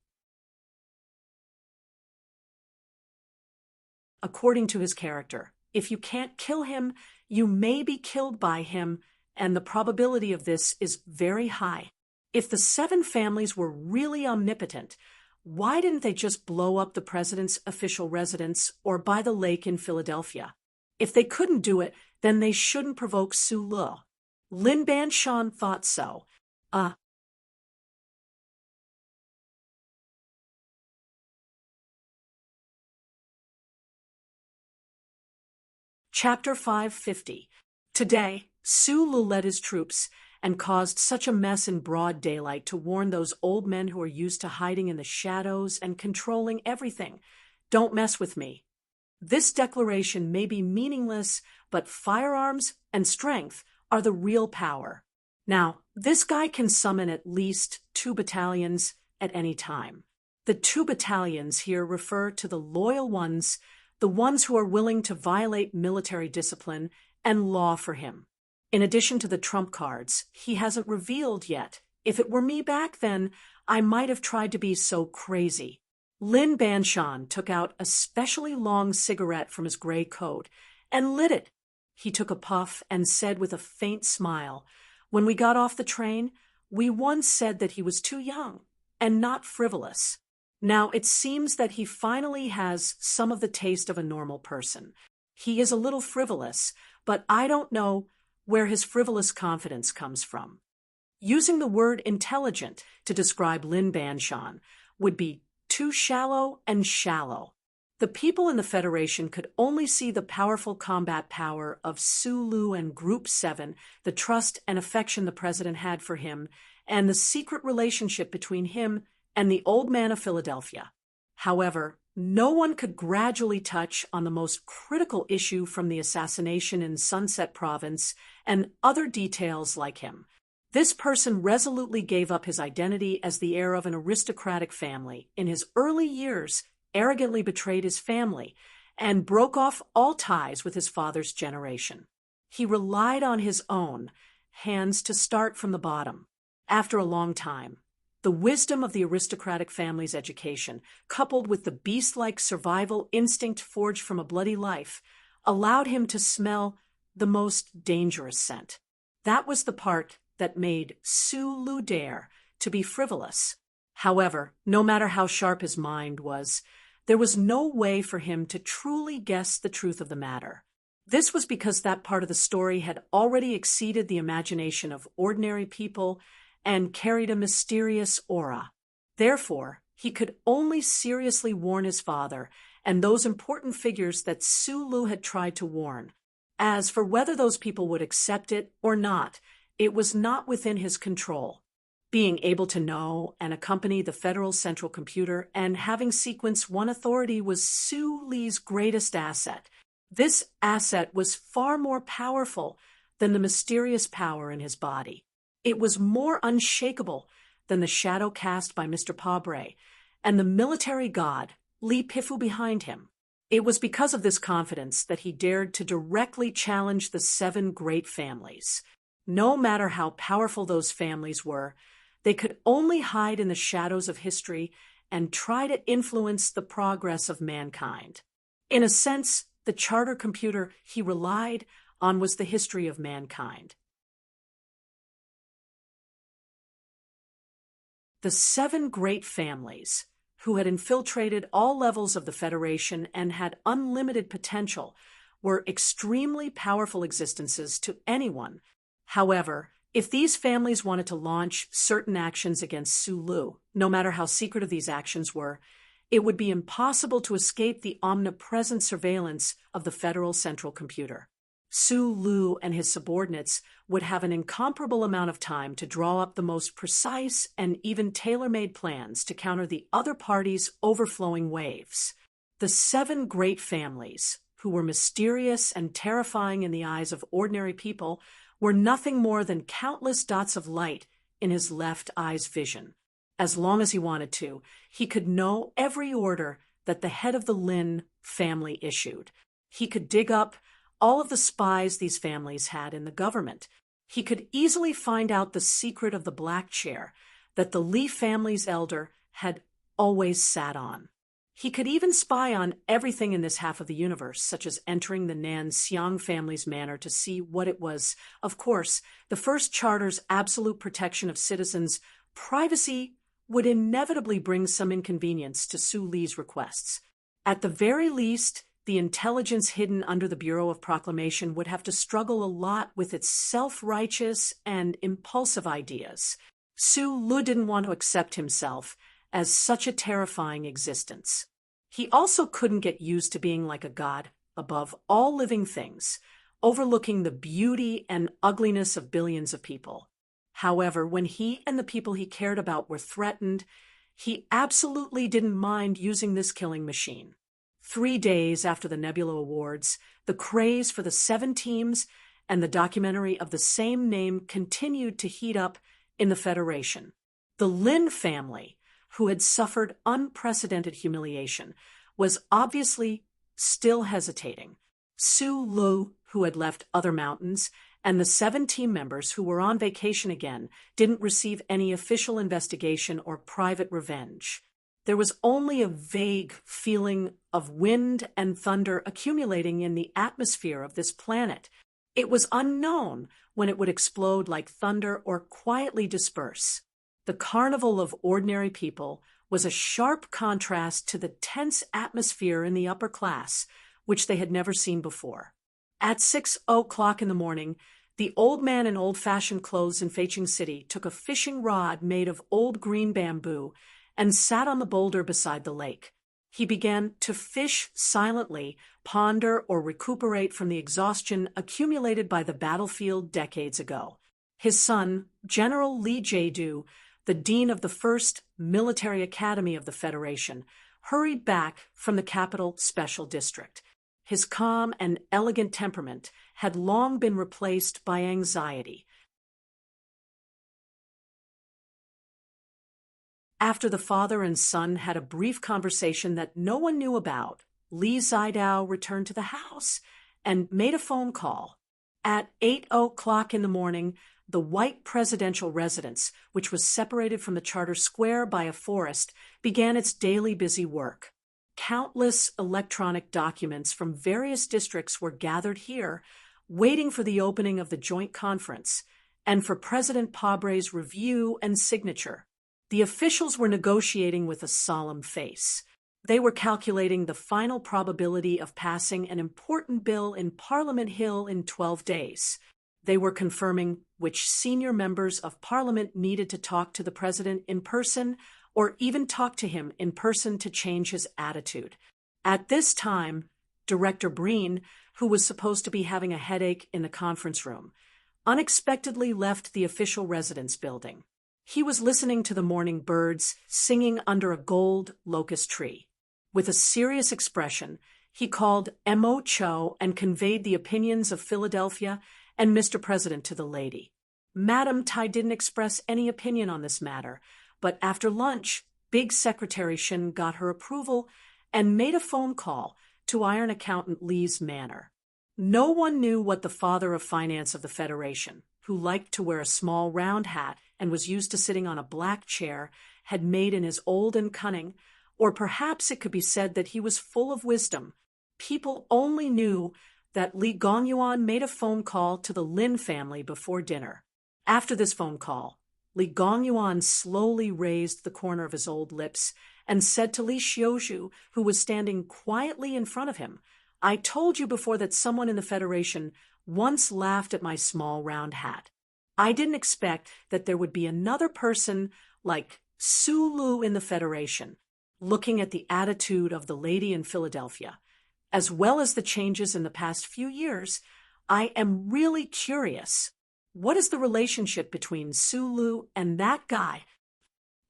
According to his character, if you can't kill him, you may be killed by him, and the probability of this is very high. If the 7 families were really omnipotent, why didn't they just blow up the president's official residence or by the lake in Philadelphia? If they couldn't do it, then they shouldn't provoke Sulu. Lin Banshan thought so. Chapter 550. Today, Sulu led his troops and caused such a mess in broad daylight to warn those old men who are used to hiding in the shadows and controlling everything. Don't mess with me. This declaration may be meaningless, but firearms and strength are the real power. Now, this guy can summon at least 2 battalions at any time. The 2 battalions here refer to the loyal ones, the ones who are willing to violate military discipline and law for him. In addition to the trump cards, he hasn't revealed yet. If it were me back then, I might have tried to be so crazy. Lin Banshan took out a specially long cigarette from his gray coat and lit it. He took a puff and said with a faint smile, when we got off the train, we once said that he was too young and not frivolous. Now it seems that he finally has some of the taste of a normal person. He is a little frivolous, but I don't know where his frivolous confidence comes from. Using the word intelligent to describe Lin Banshan would be too shallow and shallow. The people in the Federation could only see the powerful combat power of Sulu and Group 7, the trust and affection the president had for him, and the secret relationship between him and the old man of Philadelphia. However, no one could gradually touch on the most critical issue from the assassination in Sunset Province and other details like him. This person resolutely gave up his identity as the heir of an aristocratic family. In his early years, arrogantly betrayed his family and broke off all ties with his father's generation. He relied on his own hands to start from the bottom. After a long time, the wisdom of the aristocratic family's education, coupled with the beast-like survival instinct forged from a bloody life, allowed him to smell the most dangerous scent. That was the part that made Sulu dare to be frivolous. However, no matter how sharp his mind was, there was no way for him to truly guess the truth of the matter. This was because that part of the story had already exceeded the imagination of ordinary people and carried a mysterious aura. Therefore, he could only seriously warn his father and those important figures that Sulu had tried to warn. As for whether those people would accept it or not, it was not within his control. Being able to know and accompany the Federal Central Computer and having sequence 1 authority was Su Li's greatest asset. This asset was far more powerful than the mysterious power in his body. It was more unshakable than the shadow cast by Mr. Pabre and the military god, Li Pifu, behind him. It was because of this confidence that he dared to directly challenge the 7 great families. No matter how powerful those families were, they could only hide in the shadows of history and try to influence the progress of mankind. In a sense, the charter computer he relied on was the history of mankind. The 7 great families, who had infiltrated all levels of the Federation and had unlimited potential, were extremely powerful existences to anyone. However, if these families wanted to launch certain actions against Sulu, no matter how secretive these actions were, it would be impossible to escape the omnipresent surveillance of the Federal Central Computer. Sulu and his subordinates would have an incomparable amount of time to draw up the most precise and even tailor-made plans to counter the other party's overflowing waves. The 7 great families, who were mysterious and terrifying in the eyes of ordinary people, were nothing more than countless dots of light in his left eye's vision. As long as he wanted to, he could know every order that the head of the Lin family issued. He could dig up all of the spies these families had in the government. He could easily find out the secret of the black chair that the Li family's elder had always sat on. He could even spy on everything in this half of the universe, such as entering the Nan Xiang family's manor to see what it was. Of course, the first charter's absolute protection of citizens' privacy would inevitably bring some inconvenience to Su Li's requests. At the very least, the intelligence hidden under the Bureau of Proclamation would have to struggle a lot with its self-righteous and impulsive ideas. Su Lu didn't want to accept himself as such a terrifying existence. He also couldn't get used to being like a god above all living things, overlooking the beauty and ugliness of billions of people. However, when he and the people he cared about were threatened, he absolutely didn't mind using this killing machine. 3 days after the Nebula Awards, the craze for the 7 teams and the documentary of the same name continued to heat up in the Federation. The Lin family, who had suffered unprecedented humiliation, was obviously still hesitating. Su Lu, who had left other mountains, and the 7 team members who were on vacation again didn't receive any official investigation or private revenge. There was only a vague feeling of wind and thunder accumulating in the atmosphere of this planet. It was unknown when it would explode like thunder or quietly disperse. The carnival of ordinary people was a sharp contrast to the tense atmosphere in the upper class, which they had never seen before. At 6:00 in the morning, the old man in old-fashioned clothes in Feiqing City took a fishing rod made of old green bamboo and sat on the boulder beside the lake. He began to fish silently, ponder, or recuperate from the exhaustion accumulated by the battlefield decades ago. His son, General Li Jiedu, the dean of the first military academy of the Federation, hurried back from the capital special district. His calm and elegant temperament had long been replaced by anxiety. After the father and son had a brief conversation that no one knew about, Li Zidao returned to the house and made a phone call. At 8:00 in the morning, the white presidential residence, which was separated from the charter square by a forest, began its daily busy work. Countless electronic documents from various districts were gathered here, waiting for the opening of the joint conference and for President Pabre's review and signature. The officials were negotiating with a solemn face. They were calculating the final probability of passing an important bill in Parliament Hill in 12 days. They were confirming which senior members of Parliament needed to talk to the president in person or even talk to him in person to change his attitude. At this time, Director Breen, who was supposed to be having a headache in the conference room, unexpectedly left the official residence building. He was listening to the morning birds singing under a gold locust tree. With a serious expression, he called M.O. Cho and conveyed the opinions of Philadelphia and Mr. President to the lady. Madam Tai didn't express any opinion on this matter, but after lunch, Big Secretary Shin got her approval and made a phone call to Iron Accountant Lee's manor. No one knew what the father of finance of the Federation, who liked to wear a small round hat and was used to sitting on a black chair, had made in his old and cunning, or perhaps it could be said that he was full of wisdom. People only knew that Li Gongyuan made a phone call to the Lin family before dinner. After this phone call, Li Gongyuan slowly raised the corner of his old lips and said to Li Xiuzhu, who was standing quietly in front of him, "I told you before that someone in the Federation once laughed at my small round hat. I didn't expect that there would be another person like Sulu in the Federation." Looking at the attitude of the lady in Philadelphia, as well as the changes in the past few years, I am really curious. What is the relationship between Sulu and that guy?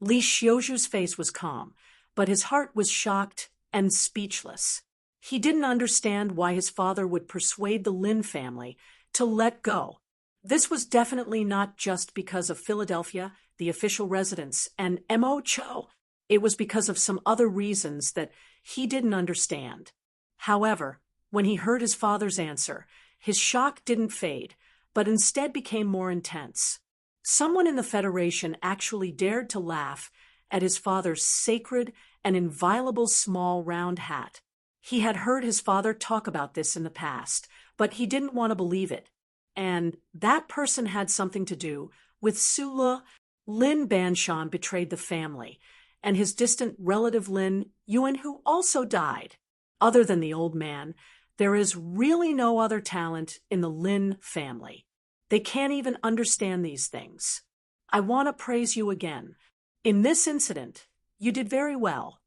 Li Xiuzhu's face was calm, but his heart was shocked and speechless. He didn't understand why his father would persuade the Lin family to let go. This was definitely not just because of Philadelphia, the official residence, and Mo Cho. It was because of some other reasons that he didn't understand. However, when he heard his father's answer, his shock didn't fade, but instead became more intense. Someone in the Federation actually dared to laugh at his father's sacred and inviolable small round hat. He had heard his father talk about this in the past, but he didn't want to believe it. And that person had something to do with Sulu. Lin Banshan betrayed the family, and his distant relative Lin Yuan, who also died. Other than the old man, there is really no other talent in the Lin family. They can't even understand these things. I want to praise you again. In this incident, you did very well.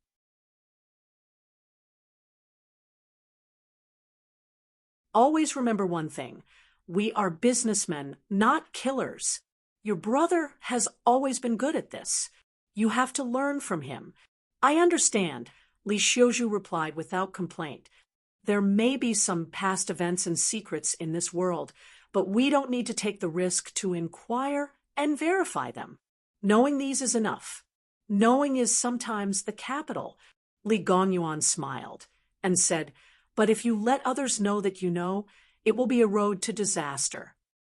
Always remember one thing. We are businessmen, not killers. Your brother has always been good at this. You have to learn from him. I understand, Li Xiuzhu replied without complaint. There may be some past events and secrets in this world, but we don't need to take the risk to inquire and verify them. Knowing these is enough. Knowing is sometimes the capital. Li Gongyuan smiled and said, "But if you let others know that you know, it will be a road to disaster."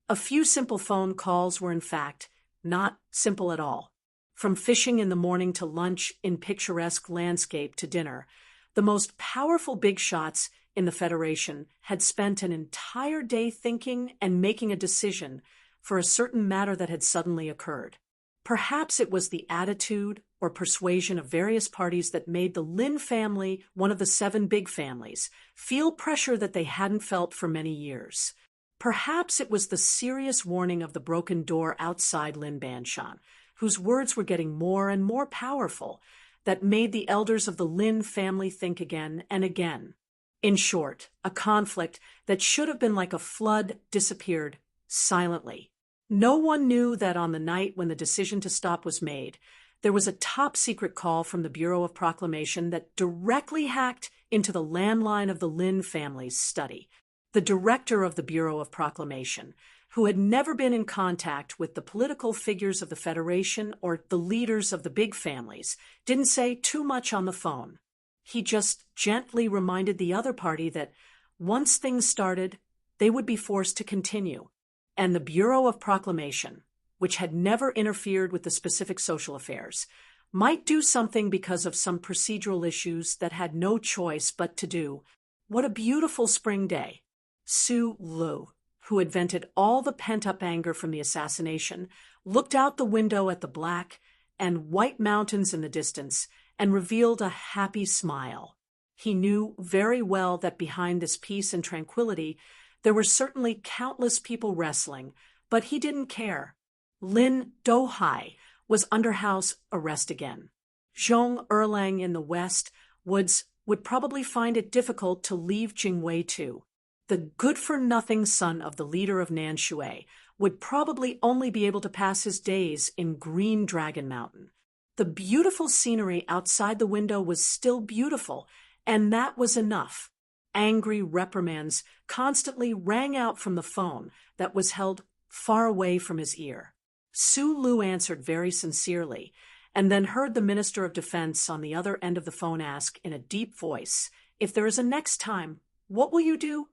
A few simple phone calls were in fact not simple at all. From fishing in the morning to lunch in picturesque landscape to dinner, the most powerful big shots in the Federation had spent an entire day thinking and making a decision for a certain matter that had suddenly occurred. Perhaps it was the attitude or persuasion of various parties that made the Lin family, one of the 7 big families, feel pressure that they hadn't felt for many years. Perhaps it was the serious warning of the broken door outside Lin Banshan, whose words were getting more and more powerful, that made the elders of the Lin family think again and again. In short, a conflict that should have been like a flood disappeared silently. No one knew that on the night when the decision to stop was made, there was a top-secret call from the Bureau of Proclamation that directly hacked into the landline of the Lin family's study. The director of the Bureau of Proclamation, who had never been in contact with the political figures of the Federation or the leaders of the big families, didn't say too much on the phone. He just gently reminded the other party that once things started, they would be forced to continue. And the Bureau of Proclamation, which had never interfered with the specific social affairs, might do something because of some procedural issues that had no choice but to do. What a beautiful spring day. Su Lu, who had vented all the pent-up anger from the assassination, looked out the window at the black and white mountains in the distance and revealed a happy smile. He knew very well that behind this peace and tranquility, there were certainly countless people wrestling, but he didn't care. Lin Dohai was under house arrest again. Zhong Erlang in the west woods would probably find it difficult to leave Jingwei too. The good-for-nothing son of the leader of Nanshui would probably only be able to pass his days in Green Dragon Mountain. The beautiful scenery outside the window was still beautiful, and that was enough. angry reprimands constantly rang out from the phone that was held far away from his ear. Su Lu answered very sincerely, and then heard the Minister of Defense on the other end of the phone ask in a deep voice, "If there is a next time, what will you do?"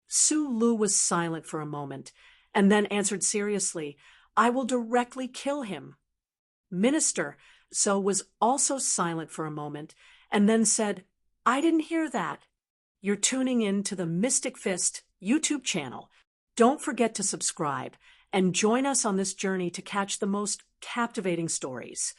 Su Lu was silent for a moment, and then answered seriously, "I will directly kill him." Minister So was also silent for a moment, and then said, "I didn't hear that." You're tuning in to the Mystic Fist YouTube channel. Don't forget to subscribe and join us on this journey to catch the most captivating stories.